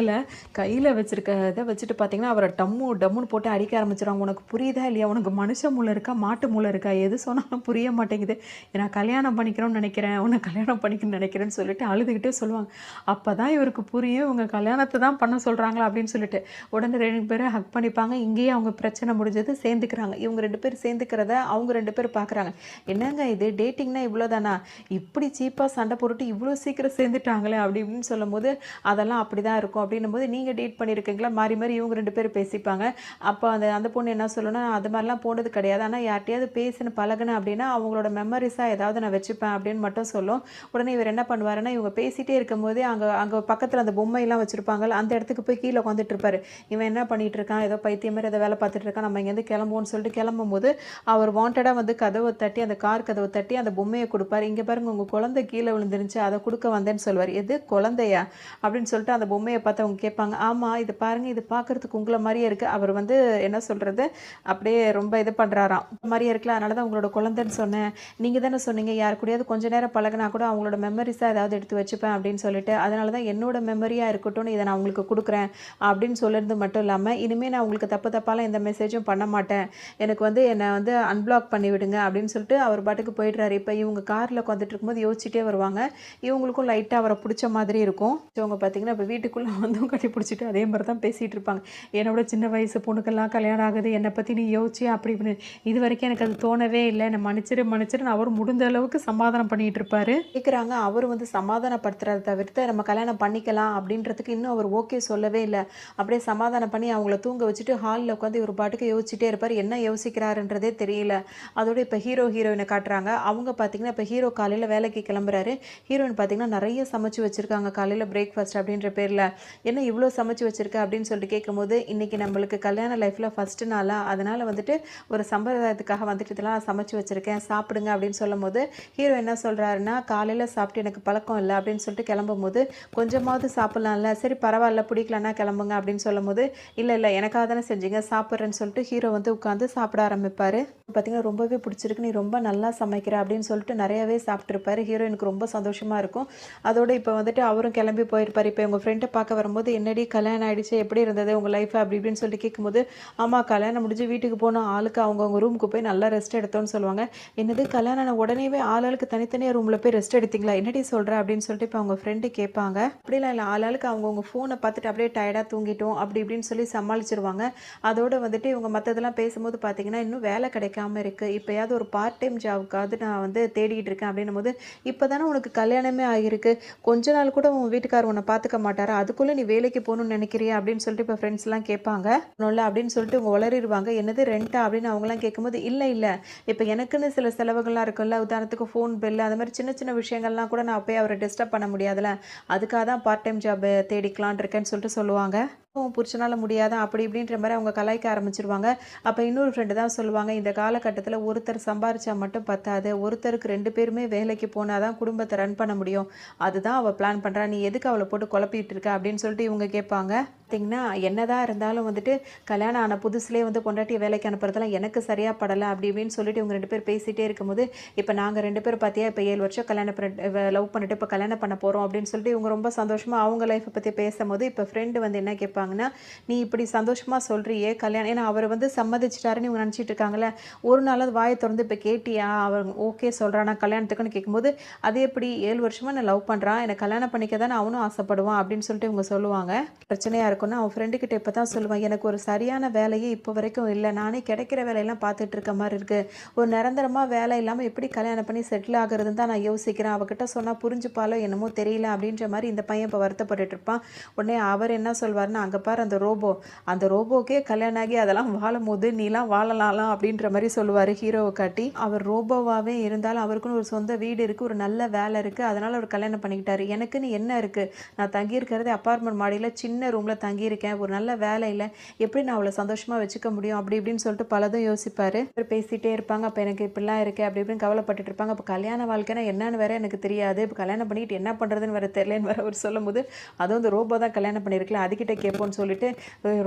கையில் வச்சிருக்க இதை வச்சுட்டு பார்த்தீங்கன்னா அவரை டம்முன்னு போட்டு அடிக்க ஆரம்பிச்சிடுவாங்க. உனக்கு புரியுதா இல்லையா, உனக்கு மனுஷ மூளை இருக்கா மாட்டு மூளை இருக்கா, எது சொன்னாலும் புரிய மாட்டேங்குது, நான் கல்யாணம் பண்ணிக்கிறோன்னு நினைக்கிறேன், உன்னை கல்யாணம் பண்ணிக்கணும்னு நினைக்கிறேன்னு சொல்லிட்டு அழுதுகிட்டே சொல்லுவாங்க. அப்போ தான் இவருக்கு புரியும் இவங்க கல்யாணத்தை தான் பண்ண சொல்கிறாங்களா அப்படின்னு சொல்லிட்டு உடனே 2 பேரும் ஹக் பண்ணிப்பாங்க. இங்கேயே அவங்க பிரச்சனை முடிஞ்சது, சேர்ந்துக்கிறாங்க. இவங்க 2 பேர் சேர்ந்துக்கிறத அவங்க 2 பேர் பார்க்குறாங்க. என்னங்க இது டேட்டிங்னா இவ்வளோதானா, இப்படி சீப்பாக சண்டை போட்டுட்டு இவ்வளோ சீக்கிரம் சேர்ந்துட்டாங்களே அப்படி இப்படின்னு சொல்லும் போது, அதெல்லாம் அப்படி தான் இருக்கும் அப்படின்னும் போது, நீங்கள் டேட் பண்ணியிருக்கீங்களா மாறி மாறி இவங்க 2 பேரும் பேசிப்பாங்க. அப்போ அந்த பொண்ணு என்ன சொல்லணும்னா, அது மாதிரிலாம் போனது கிடையாது, ஆனால் யார்ட்டையாவது பேசின பழகுனேன் அப்படின்னா அவங்களோட மெமரிஸாக ஏதாவது நான் வச்சுப்பேன் அப்படின்னு மட்டும் சொல்லும். உடனே இவர் என்ன பண்ணுவாருன்னா, இவங்க பேசிகிட்டே இருக்கும்போதே அங்கே பக்கத்தில் அந்த பொம்மையெல்லாம் வச்சுருப்பாங்கல்ல, அந்த இடத்துக்கு போய் கீழே உட்காந்துட்டு இருப்பாரு. இவன் என்ன பண்ணிட்டு இருக்கான், ஏதோ பைத்தியம் மாதிரி ஏதோ வேலை பார்த்துட்டு இருக்கான், நம்ம இங்கேருந்து கிளம்புவோம்னு சொல்லிட்டு கிளம்பும்போது அவர் வாண்டடாக வந்து கதவை தட்டி, அந்த கார் கதவை தட்டி அந்த பொம்மையை கொடுப்பாரு. இங்கே பாருங்க உங்கள் குழந்தை கீழே விழுந்துருந்துச்சு, அதை கொடுக்க வந்தேன்னு சொல்லுவார். எது குழந்தையா அப்படின்னு சொல்லிட்டு அந்த பொம்மையை பார்த்து பார்த்து அவங்க கேட்பாங்க. ஆமா இது பாருங்க, இது பார்க்கறதுக்கு உங்கள மாரியே இருக்கு. அவர் வந்து என்ன சொல்றது, அப்படியே ரொம்ப இது பண்றாராம். மாரியே இருக்குல்ல, அதனால தான் உங்களோட குழந்தைன்னு சொன்னேன். நீங்க தானே சொன்னீங்க, யார் கூடயாவது கொஞ்ச நேரம் பழகுனா கூட அவங்களோட மெமரீஸா ஏதாவது எடுத்து வச்சுப்பேன் அப்படின்னு சொல்லிட்டு, அதனால தான் என்னோட மெமரியா இருக்கட்டும்னு இத நான் உங்களுக்கு குடுக்குறேன் அப்படின்னு சொல்லிறது மட்டும் இல்லாம, இனிமே நான் உங்களுக்கு தப்பு தப்பாலாம் எந்த மெசேஜும் பண்ண மாட்டேன். எனக்கு வந்து என்ன வந்து அன்பிளாக் பண்ணி விடுங்க அப்படின்னு சொல்லிட்டு அவர் பாட்டுக்கு போயிடுறாரு. இப்ப இவங்க கார்ல உட்காந்துட்டு இருக்கும்போது யோசிச்சுட்டே வருவாங்க. இவங்களுக்கும் லைட்டா அவர புடிச்ச மாதிரி இருக்கும். இவங்க பார்த்தீங்கன்னா, இப்ப வீட்டுக்குள்ள வந்தும் கட்டி புடிச்சுட்டு அதே மாரி தான் பேசிட்டு இருப்பாங்க. என்னோட சின்ன வயசு பொண்ணுக்கெல்லாம் கல்யாணம் ஆகுது. என்ன பத்தி நீ யோசிச்சியா? அப்படி இப்படின்னு. இதுவரைக்கும் எனக்கு அது தோணவே இல்ல. என்ன மன்னிச்சிரு மன்னிச்சிருன்னு அவரும் முடிந்த அளவுக்கு சமாதானம் பண்ணிட்டு இருப்பாரு. கேட்குறாங்க. அவரு வந்து சமாதானப்படுத்துறத தவிர்த்து, நம்ம கல்யாணம் பண்ணிக்கலாம் அப்படின்றதுக்கு இன்னும் அவர் ஓகே சொல்லவே இல்ல. அப்படியே சமாதானம் பண்ணி அவங்கள தூங்க வச்சுட்டு ஹால்ல உட்காந்து இவரு பாட்டுக்கு யோசிச்சுட்டே இருப்பாரு. என்ன யோசிக்கிறாருன்றதே தெரியல. அதோட இப்ப ஹீரோ, ஹீரோயின காட்டுறாங்க. அவங்க பார்த்தீங்கன்னா, இப்ப ஹீரோ காலையில வேலைக்கு கிளம்புறாரு. ஹீரோயின் பார்த்தீங்கன்னா, நெறைய சமைச்சு வச்சிருக்காங்க காலையில பிரேக்ஃபாஸ்ட் அப்படின்ற பேர்ல. "என்ன இவ்ளோ சமைச்சு வச்சிருக்க?" அப்படின்னு சொல்லிட்டு கேட்கும்போது, "இன்னைக்கு நம்மளுக்கு கல்யாண லைஃப்ல ஃபர்ஸ்ட் நாளா, அதனால வந்துட்டு ஒரு சம்பிரதாயத்துக்காக வந்துட்டு இதெல்லாம் நான் சமைச்சு வச்சிருக்கேன். சாப்பிடுங்க." அப்படின்னு சொல்லும்போது, ஹீரோ என்ன சொல்றாருன்னா, "காலையில சாப்பிட்டு எனக்கு பழக்கம் இல்ல." அப்படின்னு சொல்லிட்டு கிளம்பும்போது, "கொஞ்சமாவது சாப்பிடலாம்ல. சரி பரவால்ல பிடிக்கலன்னா கிளம்புங்க." அப்படின்னு சொல்லும்போது, "இல்ல, இல்ல எனக்காக தானே செஞ்சீங்க. சாப்பிடுறேன்னு" சொல்லிட்டு ஹீரோ வந்து உட்காந்து சாப்பிட ஆரம்பிப்பாரு. பார்த்தீங்கன்னா, "ரொம்பவே பிடிச்சிருக்கு. நீ ரொம்ப நல்லா சமைக்கிற." அப்படின்னு சொல்லிட்டு நெறையாவே சாப்பிட்டுருப்பாரு. ஹீரோயினுக்கு ரொம்ப சந்தோஷமா இருக்கும். அதோட இப்ப வந்துட்டு அவரும் கிளம்பி போயிருப்பாரு. இப்ப இவங்க ஃப்ரெண்ட பார்க்க வரும்போது, "என்னடி கல்யாணம் ஆயிடுச்சு. எப்படி இருந்தது உங்க லைஃப்?" அப்படி இப்படின்னு சொல்லிட்டு கேட்கும்போது, "ஆமா கல்யாணம் முடிஞ்சு வீட்டுக்கு போனோம். ஆளுக்கு அவங்கவங்க ரூமுக்கு போய் நல்லா ரெஸ்ட் எடுத்தோம்ன்னு" சொல்லுவாங்க. "என்னது கல்யாணம் ஆன உடனேவே ஆளாளுக்கு தனித்தனியா ரூம்ல போய் ரெஸ்ட் எடுத்தீங்களா? என்னடி சொல்ற?" அப்படின்னு சொல்லிட்டு இப்ப அவங்க ஃப்ரெண்டு கேட்பாங்க. அப்படிலாம் இல்ல. ஆளாளுக்கு அவங்கவங்க ஃபோன பார்த்துட்டு அப்படியே டயர்டா தூங்கிட்டோம். அப்படி இப்படின்னு சொல்லி சமாளிச்சுருவாங்க. அதோட வந்துட்டு இவங்க மத்ததெல்லாம் பேசும்போது பார்த்தீங்கன்னா, இன்னும் வேலை கிடைக்காம இருக்கு. இப்பயாவது ஒரு பார்ட் டைம் ஜாப்க்காவது நான் வந்து தேடிட்டு இருக்கேன் அப்படின்னும்போது, "இப்ப தானே உனக்கு கல்யாணமே ஆகியிருக்கு. கொஞ்ச நாள் கூட உன் வீட்டுக்காரர் உன்ன பார்த்துக்க மாட்டாரா? அதுக்குள்ள நீ வேலைக்கு போணும்னு நினைக்கிறியா?" அப்படின்னு சொல்லிட்டு இப்ப ஃப்ரெண்ட்ஸ்லாம் கேட்பாங்க. "ஒண்ணுல்ல" அப்படின்னு சொல்லிட்டு இவங்க உளறிருவாங்க. "என்னது ரென்ட்டா?" அப்படின்னு அவங்கலாம் கேட்கும்போது, "இல்ல, இல்ல. இப்ப எனக்குன்னு சில செலவுகள்லாம் இருக்குல்ல. உதாரணத்துக்கு ஃபோன் பில் அந்த மாரி சின்ன சின்ன விஷயங்கள்லாம் கூட நான் போய் அவர டிஸ்டர்ப் பண்ண முடியாதுல்ல. அதுக்காக தான் பார்ட் டைம் ஜாப் தேடிக்கலான்னு இருக்கேன்னு" சொல்லிட்டு சொல்லுவாங்க. உன் புருஷனால முடியாதா? அப்படி இப்படின்ற மாரி அவங்க கலாய்க்க ஆரம்பிச்சுருவாங்க. அப்ப இன்னொரு ஃப்ரெண்டு தான் சொல்லுவாங்க, "இந்த காலகட்டத்தில ஒருத்தர் சம்பாரிச்சா மட்டும் பத்தாது. ஒருத்தருக்கு 2 பேருமே வேலைக்கு போனா தான் குடும்பத்த ரன் பண்ண முடியும். அதுதான் அவ பிளான் பண்றா. நீ எதுக்கு அவள போட்டு குழப்பிட்டு இருக்க?" அப்படின்னு சொல்லிட்டு இவங்க கேட்பாங்க. பார்த்தீங்கன்னா, என்னதான் இருந்தாலும் வந்துட்டு கல்யாணம் ஆன புதுசுலயே வந்து பொண்டாட்டிய வேலைக்கு அனுப்புறதெல்லாம் எனக்கு சரியா படல. அப்படி இப்படின்னு சொல்லிட்டு இவங்க 2 பேரும் பேசிட்டே இருக்கும்போது, "இப்ப நாங்க 2 பேரும் பார்த்தியா, இப்ப 7 வருஷம் கல்யாணம் பண்ணிட்டு லவ் பண்ணிட்டு இப்ப கல்யாணம் பண்ண போறோம்." அப்படின்னு சொல்லிட்டு இவங்க ரொம்ப சந்தோஷமா அவங்க லைஃப்ப பத்தி பேசும்போது, இப்ப ஃப்ரெண்ட் வந்து என்ன கேட்பாங்கன்னா, "நீ இப்படி சந்தோஷமா சொல்றியே கல்யாணம்" ஏன்னா அவரு வந்து சம்மதிச்சுட்டாருன்னு இவங்க நினச்சிட்டு இருக்காங்கல்ல. "ஒரு நாளாவது வாய தொறந்து இப்ப கேட்டியா? அவன் ஓகே சொல்றானா கல்யாணத்துக்குன்னு?" கேட்கும்போது, "அது எப்படி 7 வருஷமா என்ன லவ் பண்றான். என்ன கல்யாணம் பண்ணிக்க தானே அவனும் ஆசைப்படுவான்." அப்படின்னு சொல்லிட்டு இவங்க சொல்லுவாங்க. பிரச்சனையா இருக்கும்னா, அவன் ஃப்ரெண்டு கிட்ட இப்ப தான் சொல்லுவான், "எனக்கு ஒரு சரியான வேலையே இப்போ வரைக்கும் இல்ல. நானே கிடைக்கிற வேலையெல்லாம் பார்த்துட்டு இருக்க மாரி இருக்கு. ஒரு நிரந்தரமா வேலை இல்லாம எப்படி கல்யாணம் பண்ணி செட்டில் ஆகுறதுன்னு தான் நான் யோசிக்கிறேன். அவகிட்ட சொன்னா புரிஞ்சுப்பாளோ என்னமோ தெரியல." அப்படின்ற மாரி இந்த பையன் இப்ப வருத்தப்பட்டுட்டு இருப்பான். உடனே அவர் என்ன சொல்வாருன்னா, "அங்க பாரு அந்த ரோபோ. அந்த ரோபோக்கே கல்யாணம் ஆகி அதெல்லாம் வாழும்போது நீலாம் வாழலாம்ல." அப்படின்ற மாரி சொல்லுவாரு ஹீரோவ காட்டி. அவர் ரோபோவாவே இருந்தாலும் அவருக்குன்னு ஒரு சொந்த வீடு இருக்கு. ஒரு நல்ல வேலை இருக்கு. அதனால அவர் கல்யாணம் பண்ணிக்கிட்டாரு. எனக்குன்னு என்ன இருக்கு? நான் தங்கியிருக்கிறது அபார்ட்மெண்ட் மாடியில சின்ன ரூம்ல தங்கியிருக்கேன். ஒரு நல்ல வேலை இல்ல. எப்படி நான் அவள சந்தோஷமா வச்சுக்க முடியும்?" அப்படி இப்படின்னு சொல்லிட்டு பலதும் யோசிப்பாரு. இவரு பேசிட்டே இருப்பாங்க. அப்ப எனக்கு இப்படிலாம் இருக்கே அப்படி இப்படின்னு கவலைப்பட்டுட்டு இருப்பாங்க. அப்ப கல்யாண வாழ்க்கைன்னா என்னன்னு வேற எனக்கு தெரியாது. இப்ப கல்யாணம் பண்ணிட்டு என்ன பண்றதுன்னு வேற தெரியலன்னு வேற அவரு சொல்லும்போது, "அதுவும் இந்த ரோபோ தான் கல்யாணம் பண்ணியிருக்குல்ல, அதுகிட்ட கேட்போம்ன்னு" சொல்லிட்டு,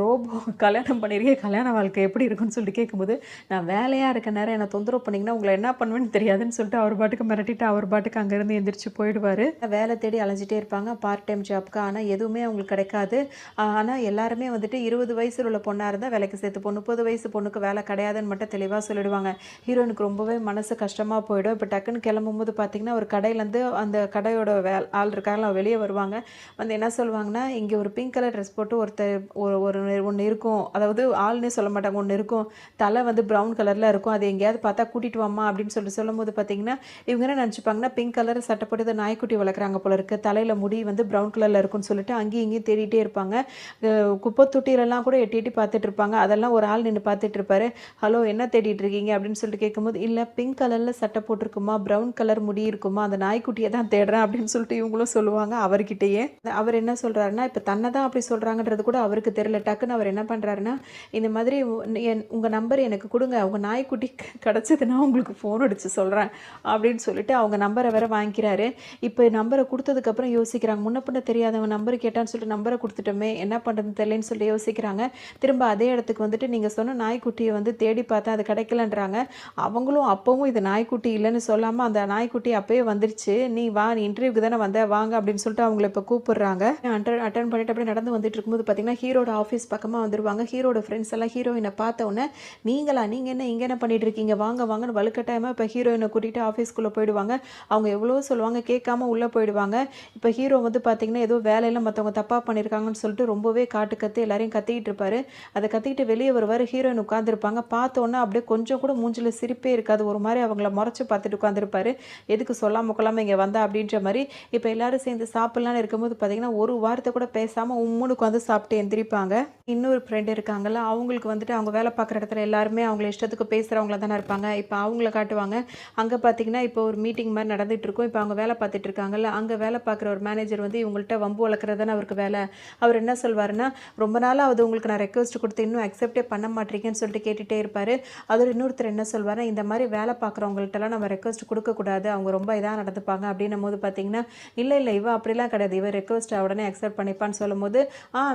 ரோபோ கல்யாணம் பண்ணியிருக்கேன். கல்யாண வாழ்க்கை எப்படி இருக்குன்னு சொல்லிட்டு கேட்கும்போது, "நான் வேலையா இருக்க நேரம் என்ன தொந்தரவு பண்ணீங்கன்னா, உங்கள என்ன பண்ணுவேன்னு தெரியாதுன்னு" சொல்லிட்டு அவர் பாட்டுக்கு மிரட்டிட்டு அவர் பாட்டுக்கு அங்கேருந்து எந்திரிச்சு போயிடுவாரு. வேலை தேடி அலைஞ்சிட்டே இருப்பாங்க பார்ட் டைம் ஜாப்க்கு. ஆனா எதுவுமே அவங்களுக்கு கிடைக்காது. ஆனா எல்லாருமே வந்துட்டு 20 வயசுல உள்ள பொண்ணா இருந்தா வேலைக்கு சேர்த்துப்போம். 30 வயசு பொண்ணுக்கு வேலை கிடையாதுன்னு மட்டும் தெளிவா சொல்லிடுவாங்க. ஹீரோயினுக்கு ரொம்பவே மனசு கஷ்டமா போயிடும். இப்ப டக்குன்னு கிளம்பும்போது பார்த்தீங்கன்னா, ஒரு கடையிலேருந்து அந்த கடையோட ஆள் இருக்காங்கல்ல வெளிய வருவாங்க. வந்து என்ன சொல்லுவாங்கன்னா, "இங்க ஒரு பிங்க் கலர் ட்ரெஸ் போட்டு ஒருத்தர் ஒரு ஒரு ஒண்ணு இருக்கும். அதாவது ஆள்ன்னே சொல்ல மாட்டாங்க. ஒண்ணு இருக்கும். தலை வந்து ப்ரவுன் கலர்ல இருக்கும். அது எங்கேயாவது பார்த்தா கூட்டிட்டு வாம்மா" அப்படின்னு சொல்லிட்டு சொல்லும்போது பார்த்தீங்கன்னா, இவங்க என்ன நினச்சுப்பாங்கன்னா, பிங்க் கலர் சட்டை போட்டு ஏதோ நாய்க்குட்டி வளர்க்குறாங்க போல இருக்கு. தலையில முடி வந்து ப்ரவுன் கலர்ல இருக்குன்னு சொல்லிட்டு அங்கேயும் இங்கேயும் தேடிட்டே இருப்பாங்க. குப்பை தொட்டிலெல்லாம் கூட எட்டி எட்டி பார்த்துட்டு இருப்பாங்க. அதெல்லாம் ஒரு ஆள் நின்று பார்த்துட்டு இருப்பாரு. ஹலோ என்ன தேடிட்டு இருக்கீங்க அப்படின்னு சொல்லிட்டு கேட்கும்போது, இல்லை பிங்க் கலரில் சட்டை போட்டிருக்குமா, ப்ரௌன் கலர் முடி இருக்குமா, அந்த நாய்க்குட்டியை தான் தேடுறேன் அப்படின்னு சொல்லிட்டு இவங்களும் சொல்லுவாங்க அவர்கிட்டயே. அவர் என்ன சொல்கிறாருன்னா, இப்போ தன்னை தான் அப்படி சொல்கிறாங்கன்றது கூட அவருக்கு தெரியல. டக்குன்னு அவர் என்ன பண்ணுறாருன்னா, இந்த மாதிரி உங்கள் நம்பர் எனக்கு கொடுங்க, உங்கள் நாய்க்குட்டி கிடச்சதுன்னா உங்களுக்கு ஃபோன் அடித்து சொல்கிறேன் அப்படின்னு சொல்லிட்டு அவங்க நம்பரை வேற வாங்கிக்கிறாரு. இப்போ நம்பரை கொடுத்ததுக்கப்புறம் யோசிக்கிறாங்க, முன்ன பின்ன தெரியாதவங்க நம்பர் கேட்டான்னு சொல்லிட்டு நம்பரை கொடுத்துட்டோமே, என்ன பண்ணுறதுன்னு தெரியலன்னு சொல்லி யோசிக்கிறாங்க. திரும்ப அதே இடத்துக்கு வந்துட்டு நீங்கள் சொன்ன நாய்க்குட்டியை வந்து தேடி பார்த்தேன், அது கிடைக்கலன்றாங்க. அவங்களும் அப்பவும் இது நாய்க்குட்டி இல்லைன்னு சொல்லாமல் அந்த நாய்க்குட்டி அப்பயே வந்துருச்சு, நீ வா, நீ இன்டர்வியூக்கு தானே வந்த, வாங்க அப்படின்னு சொல்லிட்டு அவங்கள இப்போ கூப்பிடுறாங்க. அட்டன் பண்ணிட்டு அப்படியே நடந்து வந்துட்டு இருக்கும்போது பார்த்தீங்கன்னா ஹீரோட ஆஃபீஸ் பக்கமாக வந்துடுவாங்க. ஹீரோட ஃப்ரெண்ட்ஸ் எல்லாம் ஹீரோயினை பார்த்த உடனே, நீங்கள் என்ன இங்கே என்ன பண்ணிட்டு இருக்கீங்க, வாங்க வாங்கன்னு வலுக்கட்டாயமாக இப்போ ஹீரோயினை கூட்டிகிட்டு ஆஃபீஸ்க்குள்ளே போயிடுவாங்க. அவங்க எவ்வளோ சொல்லுவாங்க, கேட்காம உள்ளே போயிடுவாங்க. இப்போ ஹீரோ வந்து பார்த்தீங்கன்னா ஏதோ வேலையில் மற்றவங்க தப்பாக பண்ணியிருக்காங்கன்னு சொல்லிட்டு ரொம்பவே கத்து எல்லாரையும் கத்திக்கிட்டு இருப்பாரு. அதை கத்திக்கிட்டு வெளியே வருவார். ஹீரோயின் உட்காந்துருப்பாங்க. பார்த்தோன்னா அப்படியே கொஞ்சம் கூட மூஞ்சில் சிரிப்பே இருக்காது. ஒரு மாதிரி அவங்கள முறைச்சி பார்த்துட்டு உட்காந்துருப்பாரு. எதுக்கு சொல்லாமல் கொள்ளாமல் இங்கே வந்தா அப்படின்ற மாதிரி. இப்போ எல்லாரும் சேர்ந்து சாப்பிட்லான்னு இருக்கும்போது பார்த்தீங்கன்னா ஒரு வார்த்தை கூட பேசாமல் உம்முன்னு உட்காந்து சாப்பிட்டு எந்திரிப்பாங்க. இன்னொரு ஃப்ரெண்டு இருக்காங்கல்ல, அவங்களுக்கு வந்துட்டு அவங்க வேலை பார்க்குற இடத்துல எல்லாருமே அவங்கள இஷ்டத்துக்கு பேசுகிறவங்கள தானே இருப்பாங்க. இப்போ அவங்கள காட்டுவாங்க. அங்கே பார்த்தீங்கன்னா இப்போ ஒரு மீட்டிங் மாதிரி நடந்துகிட்டு இருக்கும். இப்போ அவங்க வேலை பார்த்துட்டு இருக்காங்கல்ல, அங்கே வேலை பார்க்குற ஒரு மேனேஜர் வந்து இவங்கள்ட்ட வம்பு வளர்க்குறது தானே அவருக்கு வேலை. அவர் என்ன சொல்வாருன்னா, ரொம்ப நாளாக அது உங்களுக்கு நான் ரெக்வஸ்ட் கொடுத்து இன்னும் அக்செப்டே பண்ண மாட்டேங்கன்னு சொல்லிட்டு கேட்டுகிட்டே இருப்பார். அதோட இன்னொருத்தர் என்ன சொல்வாருன்னா, இந்த மாதிரி வேலை பார்க்குறவங்கள்ட்டலாம் நம்ம ரெக்வஸ்ட் கொடுக்கக்கூடாது, அவங்க ரொம்ப இதாக நடந்துப்பாங்க அப்படின்னும் போது பார்த்தீங்கன்னா, இல்லை இவ அப்படிலாம் கிடையாது, இவ ரெக்வஸ்ட்டை உடனே அக்செப்ட் பண்ணிப்பான்னு சொல்லும்போது,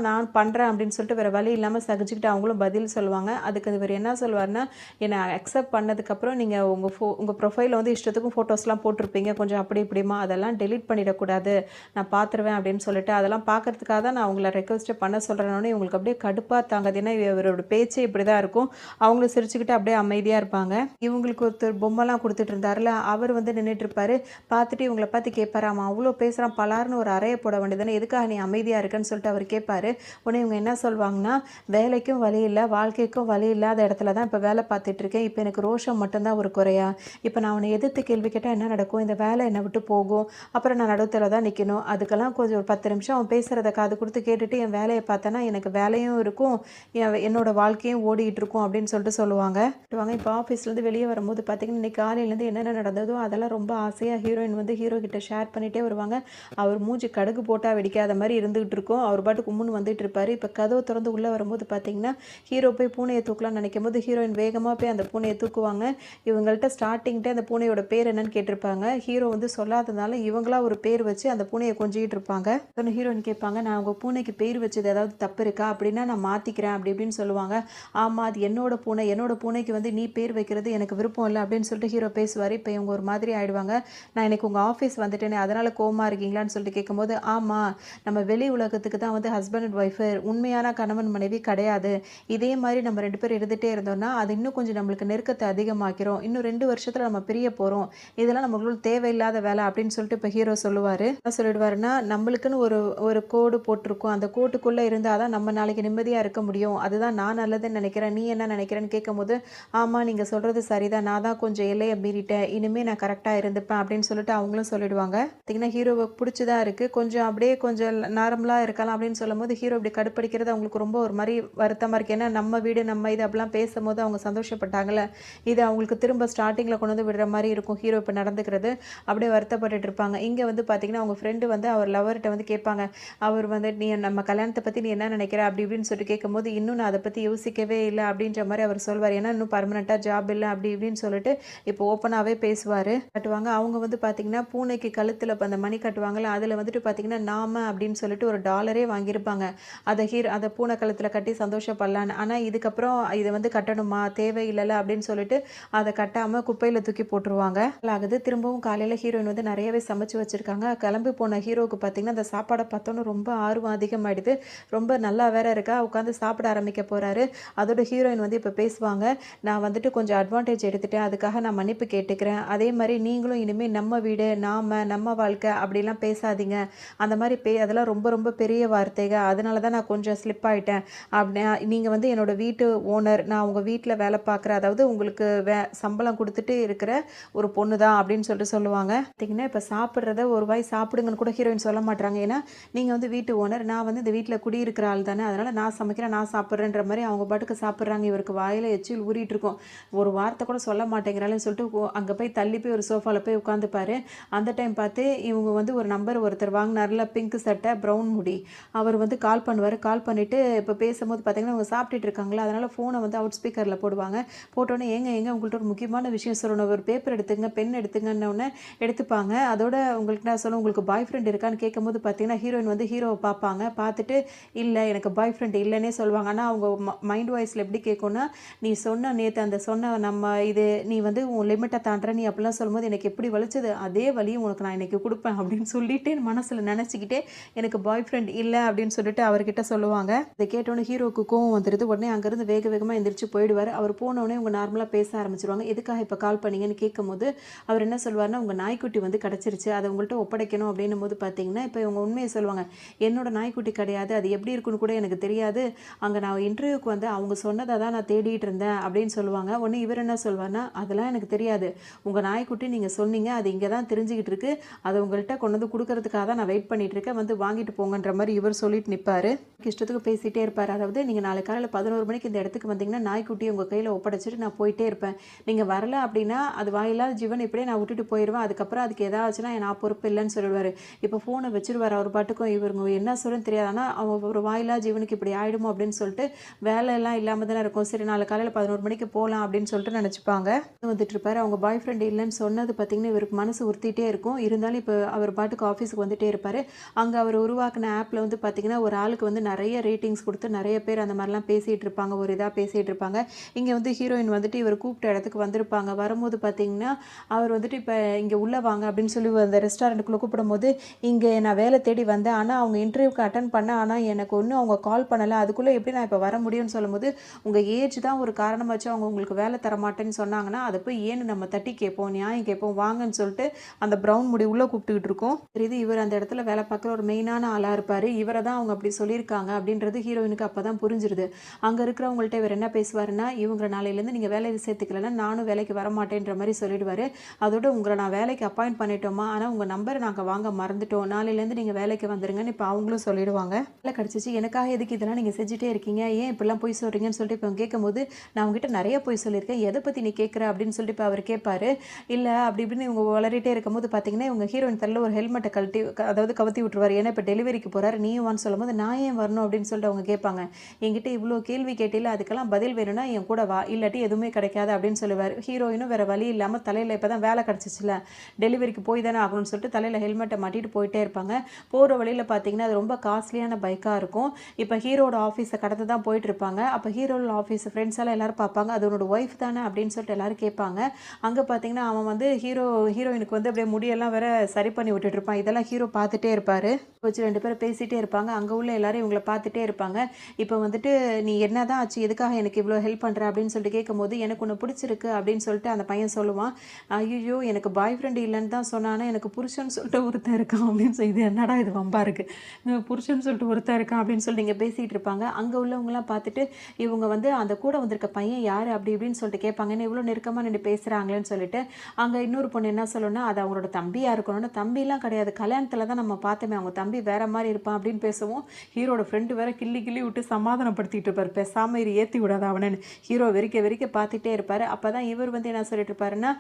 நான் பண்ணுறேன் அப்படின்னு சொல்லிட்டு வேறு வழி இல்லாமல் சகிச்சுக்கிட்டு அவங்களும் பதில் சொல்லுவாங்க. அதுக்கு இவர் என்ன சொல்வார்னா, என்னை அக்செப்ட் பண்ணதுக்கப்புறம் நீங்கள் உங்கள் ப்ரொஃபைலில் வந்து இஷ்டத்துக்கும் ஃபோட்டோஸ்லாம் போட்டிருப்பீங்க, கொஞ்சம் அப்படி இப்படிமா அதெல்லாம் டெலிட் பண்ணிடக்கூடாது, நான் பார்த்துருவேன் அப்படின்னு சொல்லிட்டு அதெல்லாம் பார்க்கறதுக்காக தான் நான் உங்களை ரெக்வஸ்ட்டை பண்ண சொல்கிறேன்னொன்னே இவங்களுக்கு அப்படியே கடுப்பாக தாங்காது. ஏன்னா இவரோட பேச்சு இப்படி தான் இருக்கும். அவங்களும் சிரிச்சுக்கிட்டு அப்படியே அமைதியாக இருப்பாங்க. இவங்களுக்கு ஒருத்தர் பொம்மைலாம் கொடுத்துட்டு இருந்தார்ல, அவர் வந்து நின்றுட்டு இருப்பார். பார்த்துட்டு இவங்களை பார்த்து கேட்பாரு, அவன் அவ்வளோ பேசுகிறான், பலார்னு ஒரு அறையை போட வேண்டியதானே, எதுக்காக நீ அமைதியாக இருக்குன்னு சொல்லிட்டு அவர் கேட்பாரு. உடனே இவங்க என்ன சொல்வாங்கன்னா, வேலைக்கும் வழி இல்லை, வாழ்க்கைக்கும் வழி இல்லாத இடத்துல தான் இப்போ வேலை பார்த்துட்டு இருக்கேன், இப்போ எனக்கு ரோஷம் மட்டும்தான் ஒரு குறையா, இப்போ நான் அவனை எதிர்த்து கேள்வி கேட்டால் என்ன நடக்கும், இந்த வேலை என்னை விட்டு போகும், அப்புறம் நான் நடுத்தர தான் நிற்கணும், அதுக்கெல்லாம் கொஞ்சம் ஒரு 10 நிமிஷம் அவன் பேசுகிறத காது கொடுத்து கேட்டுட்டு என் வேலையை பார்த்தேன்னா எனக்கு வேலையும் இருக்கும், என்னோட வாழ்க்கையும் ஓடிக்கிட்டு இருக்கும் அப்படின்னு சொல்லிட்டு சொல்லுவாங்க. இப்போ ஆஃபீஸ்லேருந்து வெளியே வரும்போது பார்த்தீங்கன்னா இன்றைக்கி காலையிலேருந்து என்னென்ன நடந்ததோ அதெல்லாம் ரொம்ப ஆசையாக ஹீரோயின் வந்து ஹீரோ கிட்ட ஷேர் பண்ணிகிட்டே வருவாங்க. அவர் மூஞ்சி கடுகு போட்டால் வெடிக்காத மாதிரி இருந்துகிட்டு இருக்கும். அவர் பாட்டுக்கு கும்முன்னு வந்துட்டு இருப்பார். இப்போ கதவை திறந்து உள்ளே வரும்போது பார்த்தீங்கன்னா ஹீரோ போய் பூனையை தூக்கலாம்னு நினைக்கும் போது ஹீரோயின் வேகமாக போய் அந்த பூனையை தூக்குவாங்க. இவங்கள்ட்ட ஸ்டார்டிங்கிட்டே அந்த பூனையோட பேர் என்னன்னு கேட்டிருப்பாங்க. ஹீரோ வந்து சொல்லாததுனால இவங்களா ஒரு பேர் வச்சு அந்த பூனையை கொஞ்சிக்கிட்டு இருப்பாங்க. ஹீரோயின் கேட்பாங்க, நான் உங்கள் பூனைக்கு பேர் வச்சது ஏதாவது தப்பு இருக்கா, அப்படின்னா நான் மாற்றிக்கிறேன் அப்படி இப்படின்னு சொல்லுவாங்க. ஆமாம், அது என்னோட பூனைக்கு வந்து நீ பேர் வைக்கிறது எனக்கு விருப்பம் இல்லை அப்படின்னு சொல்லிட்டு ஹீரோ பேசுவார். இப்போ இவங்க ஒரு மாதிரி ஆயிடுவாங்க. நான் எனக்கு உங்கள் ஆஃபீஸ் வந்துட்டேனே அதனால் கோவமாக இருக்கீங்களான்னு சொல்லிட்டு கேட்கும்போது, ஆமாம், நம்ம வெளி உலகத்துக்கு தான் வந்து ஹஸ்பண்ட் அண்ட் ஒய்ஃபு, உண்மையான கணவன் மனைவி கிடையாது, இதே மாதிரி நம்ம 2 பேர் இருந்துகிட்டே இருந்தோம்னா அது இன்னும் கொஞ்சம் நம்மளுக்கு நெருக்கத்தை அதிகமாக்கிறோம், இன்னும் 2 வருஷத்தில் நம்ம பிரிய போகிறோம், இதெல்லாம் நம்மளுக்கு தேவையில்லாத வேலை அப்படின்னு சொல்லிட்டு இப்போ ஹீரோ சொல்லுவார். என்ன சொல்லிடுவாருன்னா, நம்மளுக்குன்னு ஒரு கோடு போட்டிருக்கோம், அந்த கோட்டுக்குள்ளே இருந்தால் தான் நம்ம நாளைக்கு நிம்மதியாக இருக்க முடியும், அதுதான் நான் நல்லதுன்னு நினைக்கிறேன், நீ என்ன நினைக்கிறேன்னு கேட்கும்போது, ஆமாம் நீங்கள் சொல்கிறது சரிதான், நான் தான் கொஞ்சம் எல்லையை மீறிட்டேன், இனிமேல் நான் கரெக்டாக இருந்துப்பேன் அப்படின்னு சொல்லிட்டு அவங்களும் சொல்லிடுவாங்க. பார்த்திங்கன்னா ஹீரோவை பிடிச்சிதான் இருக்குது, கொஞ்சம் அப்படியே கொஞ்சம் நார்மலாக இருக்கலாம் அப்படின்னு சொல்லும்போது ஹீரோ இப்படி கடுப்படிக்கிறது அவங்களுக்கு ரொம்ப ஒரு மாதிரி வருத்தமாக இருக்குது. ஏன்னா நம்ம வீடு நம்ம இது அப்படிலாம் பேசும்போது அவங்க சந்தோஷப்பட்டாங்கல்ல, இது அவங்களுக்கு திரும்ப ஸ்டார்டிங்கில் கொண்டு வந்து விடுற மாதிரி இருக்கும் ஹீரோ இப்போ நடந்துக்கிறது. அப்படியே வருத்தப்பட்டுட்டு இருப்பாங்க. இங்கே வந்து பார்த்திங்கன்னா அவங்க ஃப்ரெண்டு வந்து அவர் லவர்கிட்ட வந்து கேட்பாங்க, அவர் வந்து நீ நம்ம கல்யாணத்தை பற்றி நீ என்ன நினைக்கிற அப்படி இப்படின்னு சொல்லிட்டு கேட்கும்போது, இன்னும் நான் அதை பற்றி யோசிக்கவே இல்லை அப்படின்ற மாதிரி அவர் சொல்வார். ஏன்னா இன்னும் பர்மனெண்ட்டாக ஜாப் இல்லை அப்படி இப்படின்னு சொல்லிட்டு இப்போ ஓப்பனாகவே பேசுவார். கட்டுவாங்க. அவங்க வந்து பார்த்திங்கன்னா பூனைக்கு கழுத்தில் அந்த மணி கட்டுவாங்கள்ல, அதில் வந்துட்டு பார்த்திங்கன்னா நாம அப்படின்னு சொல்லிட்டு ஒரு $1 வாங்கியிருப்பாங்க. அதை பூனை கழுத்தில் கட்டி சந்தோஷப்படலான்னு. ஆனால் இதுக்கப்புறம் இதை வந்து கட்டணுமா, தேவையில்லை அப்படின்னு சொல்லிட்டு அதை கட்டாமல் குப்பையில் தூக்கி போட்டுருவாங்க. ஆகுது. திரும்பவும் காலையில் ஹீரோயின் வந்து நிறையவே சமைச்சு வச்சுருக்காங்க. கிளம்பி போன ஹீரோவுக்கு பார்த்திங்கன்னா அந்த சாப்பாடை பார்த்தோன்னு ரொம்ப ஆர்வம் அதிகமாகிடுது. ரொம்ப நல்லா வேற இருக்கா, உட்காந்து சாப்பிட ஆரம்பிக்க போகிறாரு. அதோட ஹீரோயின் வந்து இப்போ பேசுவாங்க, நான் வந்துட்டு கொஞ்சம் அட்வான்டேஜ் எடுத்துட்டேன், அதுக்காக நான் மன்னிப்பு கேட்டுக்கிறேன், அதே மாதிரி நீங்களும் இனிமேல் நம்ம வீடு நம்ம வாழ்க்கை அப்படிலாம் பேசாதீங்க, அந்த மாதிரி அதெல்லாம் ரொம்ப ரொம்ப பெரிய வார்த்தைகள், அதனால தான் நான் கொஞ்சம் ஸ்லிப் ஆகிட்டேன், அப்படி நீங்கள் வந்து என்னோடய வீட்டு ஓனர், நான் உங்கள் வீட்டில் வேலை பார்க்குறேன், அதாவது உங்களுக்கு சம்பளம் கொடுத்துட்டு இருக்கிற ஒரு பொண்ணு தான் அப்படின்னு சொல்லிட்டு சொல்லுவாங்க. பார்த்திங்கன்னா இப்போ சாப்பிட்றத ஒரு வாய் சாப்பிடுங்கன்னு கூட ஹீரோயின் சொல்ல மாட்டாங்க. ஏன்னா நீங்கள் வந்து வீட்டு ஓனர், நான் வந்து இந்த இந்த வீட்ல குடியிருக்கிற ஆள் தானே, அதனால நான் சமைக்கிறேன், நான் சாப்பிட்றேன்ற மாரி அவங்க பாட்டுக்கு சாப்பிட்றாங்க. இவருக்கு வாயில எச்சில் ஊறிட்டு இருக்கும். ஒரு வார்த்தை கூட சொல்ல மாட்டேங்கிறாளேன்னு சொல்லிட்டு அங்க போய் தள்ளி போய் ஒரு சோஃபால போய் உட்காந்துப்பாரு. அந்த டைம் பார்த்து இவங்க வந்து ஒரு நம்பர் ஒருத்தர் வாங்குனார்ல, பிங்க் சட்டை, ப்ரவுன் முடி. அவர் வந்து கால் பண்ணுவாரு. கால் பண்ணிட்டு இப்ப பேசும்போது பார்த்தீங்கன்னா, அவங்க சாப்பிட்டுட்டு இருக்காங்களா, அதனால ஃபோன வந்து அவுட் ஸ்பீக்கர்ல போடுவாங்க. போட்டோனே, ஏங்க உங்கள்ட்ட ஒரு முக்கியமான விஷயம் சொல்லணும். ஒரு பேப்பர் எடுத்துங்க, பென் எடுத்துங்கன்னோனே எடுத்துப்பாங்க. அதோட உங்களுக்கு நான் சொல்லுவேன், உங்களுக்கு பாய் ஃப்ரெண்ட் இருக்கான்னு கேட்கும்போது பார்த்தீங்கன்னா, ஹீரோயின் வந்து ஹீரோவ பார்ப்பாங்க. பார்த்துட்டு, இல்ல எனக்கு பாய் ஃப்ரெண்ட் இல்லன்னே சொல்லுவாங்க. ஆனா அவங்க மைண்ட் வாய்ஸ்ல எப்படி கேட்கும்னா, நீ சொன்ன நேத்து அந்த சொன்ன நம்ம இது நீ வந்து உன் லிமிட்ட தாண்டுற நீ அப்படிலாம் சொல்லும்போது எனக்கு எப்படி வலிச்சது, அதே வலிய உனக்கு நான் இன்னைக்கு குடுப்பேன் அப்படின்னு சொல்லிட்டு மனசுல நெனச்சுக்கிட்டே, எனக்கு பாய் ஃப்ரெண்ட் இல்ல அப்படின்னு சொல்லிட்டு அவர்கிட்ட சொல்லுவாங்க. இத கேட்டோனே ஹீரோவுக்கு கோவம் வந்துருது. உடனே அங்கருந்து வேக வேகமா எந்திரிச்சு போயிடுவாரு. அவர் போனோனே இவங்க நார்மலா பேச ஆரம்பிச்சுருவாங்க. எதுக்காக இப்ப கால் பண்ணீங்கன்னு கேட்கும்போது, அவர் என்ன சொல்வாருன்னா, உங்க நாய்க்குட்டி வந்து கிடைச்சிருச்சு. அத உங்கள்ட்ட ஒப்படைக்கணும் அப்படின்னும்போது பார்த்தீங்கன்னா, இப்ப இவங்க உண்மைய சொல்லுவாங்க. என்னோட நாய்க்குட்டி கிடையாது. அது எப்படி இருக்குன்னு கூட எனக்கு தெரியாது. அங்க நான் இன்டர்வியூக்கு வந்து அவங்க சொன்னத தான் நான் தேடிட்டு இருந்தேன் அப்படின்னு சொல்லுவாங்க. உடனே இவர் என்ன சொல்வார்னா, அதெல்லாம் எனக்கு தெரியாது. உங்க நாய்க்குட்டி நீங்க சொன்னீங்க. அது இங்க தான் திரிஞ்சுகிட்டு இருக்கு. அத உங்கள்ட்ட கொண்டு வந்து குடுக்கறதுக்காக தான் நான் வெயிட் பண்ணிட்டு இருக்கேன். வந்து வாங்கிட்டு போங்கன்ற மாரி இவர் சொல்லிட்டு நிப்பாரு. இஷ்டத்துக்கு பேசிட்டே இருப்பாரு. அதாவது நீங்க நாளைக்கு காலையில 11 மணிக்கு இந்த இடத்துக்கு வந்தீங்கன்னா, நாய்க்குட்டிய உங்க கையில ஒப்படைச்சுட்டு நான் போயிட்டே இருப்பேன். நீங்க வரல அப்படின்னா, அது வாயில்லாத ஜீவன் இப்படியே நான் விட்டுட்டு போயிருவேன். அதுக்கப்புறம் அதுக்கு ஏதாச்சுன்னா நான் பொறுப்பு இல்லன்னு சொல்லிடுவாரு. இப்ப ஃபோன வச்சுருவாரு அவர் பாட்டுக்கும். இவருங்க என்ன சொல்றதுன்னு தெரியாது. ஆனா அவன் ஒரு வாயில்லா ஜீவனுக்கு இப்படி ஆயிடுமோ அப்படின்னு சொல்லிட்டு, வேலையெல்லாம் இல்லாம தானே இருக்கும். சரி நாளைக்கு காலையில 11 மணிக்கு போலாம் அப்படின்னு சொல்லிட்டு நெனச்சுப்பாங்க. வந்துட்டு இருப்பாரு. அவங்க பாய் ஃப்ரெண்ட் இல்லன்னு சொன்னது பார்த்தீங்கன்னா, இவருக்கு மனசு உறுத்திட்டே இருக்கும். இருந்தாலும் இப்ப அவர் பாட்டுக்கு ஆஃபீஸ்க்கு வந்துட்டே இருப்பாரு. அங்க அவர் உருவாக்குன ஆப்ல வந்து பார்த்தீங்கன்னா, ஒரு ஆளுக்கு வந்து நெறைய ரேட்டிங்ஸ் குடுத்து நெறைய பேர் அந்த மாரிலாம் பேசிட்டு இருப்பாங்க. ஒரு இதா பேசிட்டு இருப்பாங்க. இங்க வந்து ஹீரோயின் வந்துட்டு இவர் கூப்பிட்ட இடத்துக்கு வந்திருப்பாங்க. வரும்போது பார்த்தீங்கன்னா, அவர் வந்துட்டு இப்ப இங்க உள்ள வாங்க அப்படின்னு சொல்லி அந்த ரெஸ்டாரண்ட்டுக்குள்ள கூப்பிடும்போது, இங்க நான் வேலை தேடி வந்தேன். ஆனா அவங்க இன்டர்வியூக்கு அட்டெண்ட் பண்ணேன். ஆனா எனக்கு ஒண்ணும் அவங்க கால் பண்ணல. அதுக்குள்ள எப்படி நான் இப்ப வர முடியும்னு சொல்லும்போது, உங்க ஏஜ் தான் ஒரு காரணமாச்சு அவங்க உங்களுக்கு வேலை தர மாட்டேன்னு சொன்னாங்கன்னா, அத போய் ஏன்னு நம்ம தட்டி கேட்போம். நியாயம் கேட்போம். வாங்கன்னு சொல்லிட்டு அந்த ப்ரவுன் முடி உள்ள கூப்பிட்டுக்கிட்டு இருக்கோம். தெரியுது இவர் அந்த இடத்துல வேலை பார்க்குற ஒரு மெயினான ஆளா இருப்பாரு. இவர தான் அவங்க அப்படி சொல்லியிருக்காங்க அப்படின்றது ஹீரோயினுக்கு அப்பதான் புரிஞ்சிருது. அங்க இருக்கிறவங்கள்ட்ட இவர் என்ன பேசுவாருன்னா, இவங்கள நாளையிலேருந்து நீங்க வேலையில சேர்த்துக்கலன்னா நானும் வேலைக்கு வரமாட்டேன்ற மாரி சொல்லிடுவாரு. அதோட உங்கள நான் வேலைக்கு அப்பாயிண்ட் பண்ணிட்டோமா, ஆனா உங்க நம்பர நாங்க வாங்க மறந்துட்டோம். நாளையிலேருந்து நீங்க வேலைக்கு வந்துருங்கன்னு இப்ப அவங்களும் சொல்லிடுவாங்க. வேலை கிடைச்சிச்சு. எனக்காக எதுக்கு இதெல்லாம் நீங்க செஞ்சுட்டே இருக்கீங்க? ஏன் இப்படிலாம் பொய் சொல்றீங்கன்னு சொல்லிட்டு இப்ப இவங்க கேட்கும்போது, நான் உங்ககிட்ட நெறைய பொய் சொல்லியிருக்கேன். எத பத்தி நீ கேட்குற அப்படின்னு சொல்லிட்டு இப்ப அவர் கேட்பாரு. இல்ல அப்படி இப்படின்னு இவங்க உளறிட்டே இருக்கும்போது பார்த்தீங்கன்னா, இவங்க ஹீரோயின் தலையில ஒரு ஹெல்மெட்ட கழட்டி அதாவது கவுத்தி விட்டுருவாரு. ஏன்னா இப்ப டெலிவரிக்கு போறாரு. நீயும் வான்னு சொல்லும்போது, நான் ஏன் வரணும் அப்படின்னு சொல்லிட்டு அவங்க கேட்பாங்க. என்கிட்ட இவ்ளோ கேள்வி கேட்டீல, அதுக்கெல்லாம் பதில் வேணும்னா என் கூட வா. இல்லாட்டி எதுவுமே கிடைக்காது அப்படின்னு சொல்லுவாரு. ஹீரோயினும் வேற வழி இல்லாம தலையில இப்பதான் வேலை கிடைச்சிச்சுல்ல, டெலிவரிக்கு போய் தானே ஆகணும்னு சொல்லிட்டு தலையில ஹெல்மெட்ட மாட்டிட்டு போயிட்டே இருப்பாங்க. போற வழியில பார்த்தீங்கன்னா, அது ரொம்ப காஸ்ட்லியான பைக்கா இருக்கும். இப்ப ஹீரோட ஆஃபீஸ கடந்து தான் போயிட்டு இருப்பாங்க. அப்ப ஹீரோட ஆஃபீஸ் ஃப்ரெண்ட்ஸ் எல்லாம் எல்லாரும் பார்ப்பாங்க. அது உன்னோட ஒய்ஃப் தானே அப்படின்னு சொல்லிட்டு எல்லாரும் கேட்பாங்க. அங்க பார்த்தீங்கன்னா, அவன் வந்து ஹீரோயினுக்கு வந்து அப்படியே முடியெல்லாம் வேற சரி பண்ணி விட்டுட்டு இருப்பான். இதெல்லாம் ஹீரோ பார்த்துட்டே இருப்பாரு. வச்சு 2 பேரும் பேசிட்டே இருப்பாங்க. அங்க உள்ள எல்லாரும் இவங்கள பார்த்துட்டே இருப்பாங்க. இப்ப வந்துட்டு நீ என்னதான் ஆச்சு? எதுக்காக எனக்கு இவ்ளோ ஹெல்ப் பண்ற? அப்படின்னு சொல்லிட்டு கேட்கும்போது, எனக்கு உன்ன பிடிச்சிருக்கு அப்படின்னு சொல்லிட்டு அந்த பையன் சொல்லுவான். ஐய்யய்யோ! எனக்கு பாய் ஃப்ரெண்ட் இல்லன்னு தான் சொன்னான். ஆனா எனக்கு புருஷன்னு சொல்லிட்டு ஒருத்தன் இருக்கான் அப்படின்னு சொல்லி இது என்னடா இது வம்பா இருக்கு. புருஷன்னு சொல்லிட்டு ஒருத்தன் இருக்கான் அப்படின்னு சொல்லி நீங்க பேசிட்டு இருப்பாங்க. அங்க உள்ளவங்கலாம் பார்த்துட்டு, இவங்க வந்து அந்த கூட வந்திருக்க பையன் யாரு? அப்படி இப்படின்னு சொல்லிட்டு கேட்பாங்க. என்ன இவ்ளோ நெருக்கமா நின்னு பேசுறாங்களேன்னு சொல்லிட்டு, அங்க இன்னொரு பொண்ணு என்ன சொல்லும்னா, அது அவங்களோட தம்பியா இருக்கணும்னு, தம்பிலாம் கிடையாது. கல்யாணத்துல தான் நம்ம பார்த்தோமே, அவங்க தம்பி வேற மாரி இருப்பான் அப்படின்னு பேசவும், ஹீரோட ஃப்ரெண்டு வேற கிள்ளி கிள்ளி விட்டு சமாதானப்படுத்திட்டு இருப்பாரு. பேசாம இரு ஏத்தி விடாத அவனன்னு. ஹீரோ வெறிக்க வெறிக்க பார்த்துட்டே இருப்பாரு. அப்பதான் இவர் வந்து என்ன சொல்லிட்டு இருப்பாருன்னா,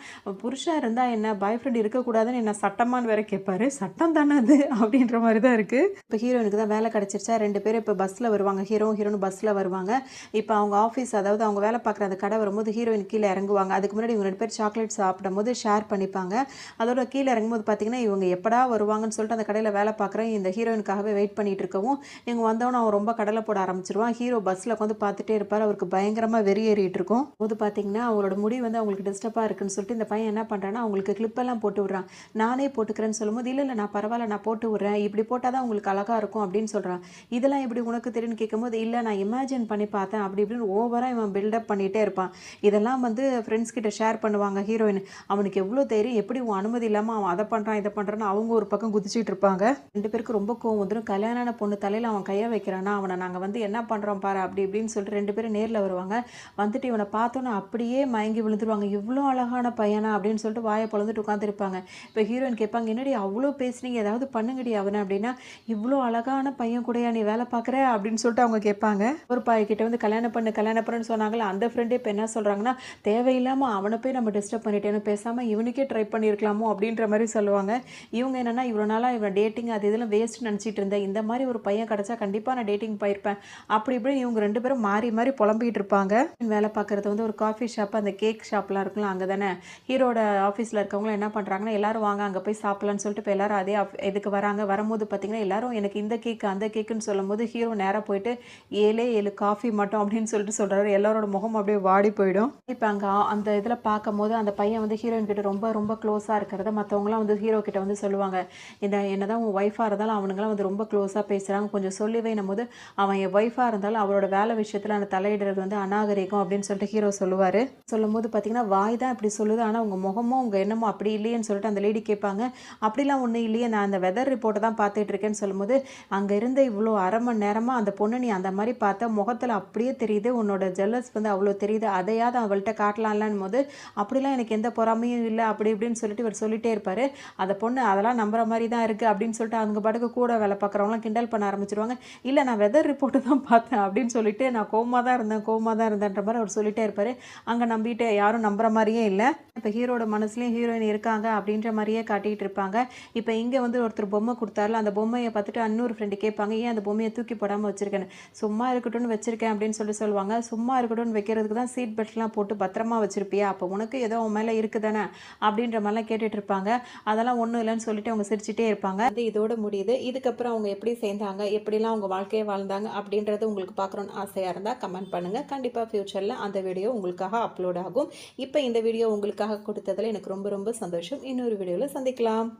புருஷன் இருந்தா என்ன? பாய் ஃப்ரெண்ட் இருக்கக்கூடாதுன்னு என்ன சட்டமான்னு வேற கேட்பாரு. சட்டம் தானே அது அப்படின்ற மாரி தான் இருக்கு. இப்ப ஹீரோயினுக்கு தான் வேலை கிடைச்சிருச்சா, 2 பேரும் இப்ப பஸ்ல வருவாங்க. ஹீரோனும் பஸ்ல வருவாங்க. இப்ப அவங்க ஆஃபீஸ் அதாவது அவங்க வேலை பார்க்குற அந்த கடை வரும்போது ஹீரோயின் கீழ இறங்குவாங்க. அதுக்கு முன்னாடி இவங்க 2 பேரும் சாக்லேட் சாப்பிடும்போது ஷேர் பண்ணிப்பாங்க. அதோட கீழ இறங்கும்போது பார்த்தீங்கன்னா, இவங்க எப்படா வருவாங்கன்னு சொல்லிட்டு அந்த கடையில வேலை பார்க்குற இந்த ஹீரோயினுக்காகவே வெயிட் பண்ணிட்டு இருக்கவும், இவங்க வந்தோனே அவன் ரொம்ப கடலை போட ஆரம்பிச்சுருவான். ஹீரோ பஸ்ல உட்காந்து பார்த்துட்டே இருப்பாரு. அவருக்கு பயங்கரமா வெறி ஏறிட்டு இருக்கும். போது பார்த்தீங்கன்னா, அவங்களோட முடி வந்து அவங்களுக்கு டிஸ்டர்பா இருக்குன்னு சொல்லிட்டு இந்த பையன் என்ன பண்றான்னா, அவங்களுக்கு கிளிப் எல்லாம் போட்டு விடுறான். நானே போட்டுக்கிறேன்னு சொல்லும்போது, இல்ல நான் பரவாயில்ல நான் போட்டு விடுறேன். இப்படி போட்டா தான் உங்களுக்கு அழகா இருக்கும் அப்படின்னு சொல்றான். இதெல்லாம் எப்படி உனக்கு தெரியும்னு கேட்கும்போது, இல்ல நான் இமேஜின் பண்ணி பார்த்தேன். அப்படி இப்படின்னு ஓவரா இவன் பில்டப் பண்ணிட்டே இருப்பான். இதெல்லாம் வந்து ஃப்ரெண்ட்ஸ் கிட்ட ஷேர் பண்ணுவாங்க ஹீரோயின். அவனுக்கு எவ்வளோ தைரியம், எப்படி உன் அனுமதி இல்லாம அவன் அதை பண்றான் இதை பண்றான்னு அவங்க ஒரு பக்கம் குதிச்சுட்டு இருப்பாங்க. 2 பேருக்கு ரொம்ப கோவம் வந்துரும். கல்யாணான பொண்ணு தலையில அவன் கைய வைக்கிறானா, அவனை நாங்க வந்து என்ன பண்றோம் பாரு அப்படி இப்படின்னு சொல்லிட்டு 2 பேரும் நேர்ல வருவாங்க. வந்துட்டு இவனை பார்த்தோன்னே அப்படியே மயங்கி விழுந்துருவாங்க. இவ்வளோ அழகான பையனா அப்படின்னு சொல்லிட்டு வாயை பொளந்துட்டு உட்காந்துருப்பாங்க. இப்போ ஹீரோயின் கேட்பாங்க, என்னடி அவ்வளோ பேசுனீங்க, ஏதாவது பண்ணுங்கடி அவனை அப்படின்னா, இவ்வளோ அழகான பையன் கூடயா நீ வேலை பார்க்குற அப்படின்னு சொல்லிட்டு அவங்க கேட்பாங்க. ஒரு பையன்கிட்ட வந்து கல்யாணம் பண்ணுன்னு சொன்னாங்களா, அந்த ஃப்ரெண்டே இப்போ என்ன சொல்கிறாங்கன்னா, தேவையில்லாமல் அவனை போய் நம்ம டிஸ்டர்ப் பண்ணிட்டேன்னு பேசாமல் இவனுக்கே ட்ரை பண்ணியிருக்கலாமோ அப்படின்ற மாதிரி சொல்லுவாங்க. இவங்க என்னென்னா இவ்வளோ நாளாக இவன் டேட்டிங் அது இதெல்லாம் வேஸ்ட் நினச்சிட்டு இருந்தேன், இந்த மாதிரி ஒரு பையன் கிடச்சா கண்டிப்பாக நான் டேட்டிங் போயிருப்பேன் அப்படி இப்படின்னு இவங்க 2 பேரும் மாறி மாறி புலம்பிகிட்டு இருப்பாங்க. வேலை பார்க்குறது வந்து ஒரு காஃபி ஷாப், அந்த கேக் ஷாப்லாம் இருக்குல்ல அங்கே தானே. ஹீரோட ஆஃபீஸில் இருக்கவங்களும் என்ன பண்ணுறாங்கன்னா, எல்லாரும் வாங்க அங்கே போய் சாப்பிட்லான்னு சொல்லிட்டு இப்போ எல்லாரும் அதே இதுக்கு வராங்க. வரும்போது பார்த்தீங்கன்னா எல்லாரும் எனக்கு இந்த கேக்கு அந்த கேக்குன்னு சொல்லும்போது ஹீரோ நேராக போயிட்டு 7 காஃபி மட்டும் அப்படின்னு சொல்லிட்டு சொல்கிறாரு. எல்லாரோட முகம் அப்படியே வாடி போயிடும். இப்போ அங்கே அந்த இதில் பார்க்கும்போது அந்த பையன் வந்து ஹீரோயின் கிட்ட ரொம்ப ரொம்ப க்ளோஸாக இருக்கிறத மற்றவங்களாம் வந்து ஹீரோ கிட்ட வந்து சொல்லுவாங்க. இந்த என்னதான் உன் ஒய்ஃபாக இருந்தாலும் அவனுங்களாம் வந்து ரொம்ப க்ளோஸாக பேசுகிறாங்க, கொஞ்சம் சொல்லிவேனும் போது அவன் என் ஒய்ஃபாக இருந்தாலும் அவரோட வேலை விஷயத்தில் அந்த தலையிடுறது வந்து அநாகரிகம் அப்படின்னு சொல்லிட்டு ஹீரோ சொல்லுவார். சொல்லும்போது பார்த்தீங்கன்னா வாய் தான் இப்படி சொல்லுது, ஆனால் உங்கள் முகமோ உங்கள் எண்ணமோ அப்படி இல்லையேன்னு சொல்லிட்டு அந்த லேடி கேட்பாங்க. அப்படிலாம் ஒன்றும் இல்லையே, நான் அந்த வெதர் ரிப்போர்ட்டை தான் பார்த்துட்டு இருக்கேன்னு சொல்லும்போது, அங்கே இருந்த இவ்வளோ அரை மணி நேரமாக அந்த பொண்ணு நீ அந்த மாதிரி பார்த்தா முகத்தில் அப்படியே தெரியுது, உன்னோட ஜெல்லஸ் வந்து அவ்வளோ தெரியுது, அதையாவது அவள்கிட்ட காட்டலாம்லான்னு போது அப்படிலாம் எனக்கு எந்த பொறாமையும் இல்லை அப்படி இப்படின்னு சொல்லிட்டு இவர் சொல்லிட்டே இருப்பார். அந்த பொண்ணு அதெல்லாம் நம்புற மாதிரி தான் இருக்குது அப்படின்னு சொல்லிட்டு அவங்க பாட்டுக்கு கூட வேலை பார்க்குறவங்களாம் கிண்டல் பண்ண ஆரம்பிச்சிருவாங்க. இல்லை நான் வெதர் ரிப்போர்ட்டு தான் பார்த்தேன் அப்படின்னு சொல்லிட்டு நான் கோவமாக தான் இருந்தேன்ற மாதிரி அவர் சொல்லிட்டே இருப்பார். அங்கே நம்பிட்டு யாரும் நம்புற மாதிரியே இல்லை. இப்போ ஹீரோட மனசுலேயும் ஹீரோயின் இருக்காங்க அப்படின்ற மாதிரியே காட்டிகிட்டு இருப்பாங்க. இப்போ இங்கே வந்து ஒருத்தர் பொம்மை கொடுத்தாருல, அந்த பொம்மையை பார்த்துட்டு இன்னொரு ஃப்ரெண்டு கேட்பாங்க, ஏன் அந்த பொம்மையை தூக்கி போடாமல் வச்சுருக்கேன்னு. சும்மா இருக்கட்டும்னு வச்சுருக்கேன் அப்படின்னு சொல்லுவாங்க. சும்மா இருக்கட்டும்னு வைக்கிறதுக்கு தான் சீட் பெல்ட்லாம் போட்டு பத்திரமா வச்சுருப்பியா, அப்போ உனக்கு ஏதோ உன் மேலே இருக்குதானே அப்படின்ற மாதிரிலாம் கேட்டுட்டு இருப்பாங்க. அதெல்லாம் ஒன்றும் இல்லைன்னு சொல்லிட்டு அவங்க சிரிச்சிட்டே இருப்பாங்க. அது இதோட முடியுது. இதுக்கப்புறம் அவங்க எப்படி சேர்ந்தாங்க, எப்படிலாம் அவங்க வாழ்க்கையை வாழ்ந்தாங்க அப்படின்றது உங்களுக்கு பார்க்கணுன்னு ஆசையாக இருந்தால் கமெண்ட் பண்ணுங்கள். கண்டிப்பாக ஃப்யூச்சரில் அந்த வீடியோ உங்களுக்காக அப்லோட் ஆகும். இப்போ இந்த வீடியோ உங்களுக்காக கொடுத்ததில் எனக்கு ரொம்ப ரொம்ப சந்தோஷம். இன்னொரு வீடியோவில் சந்திக்கலாம்.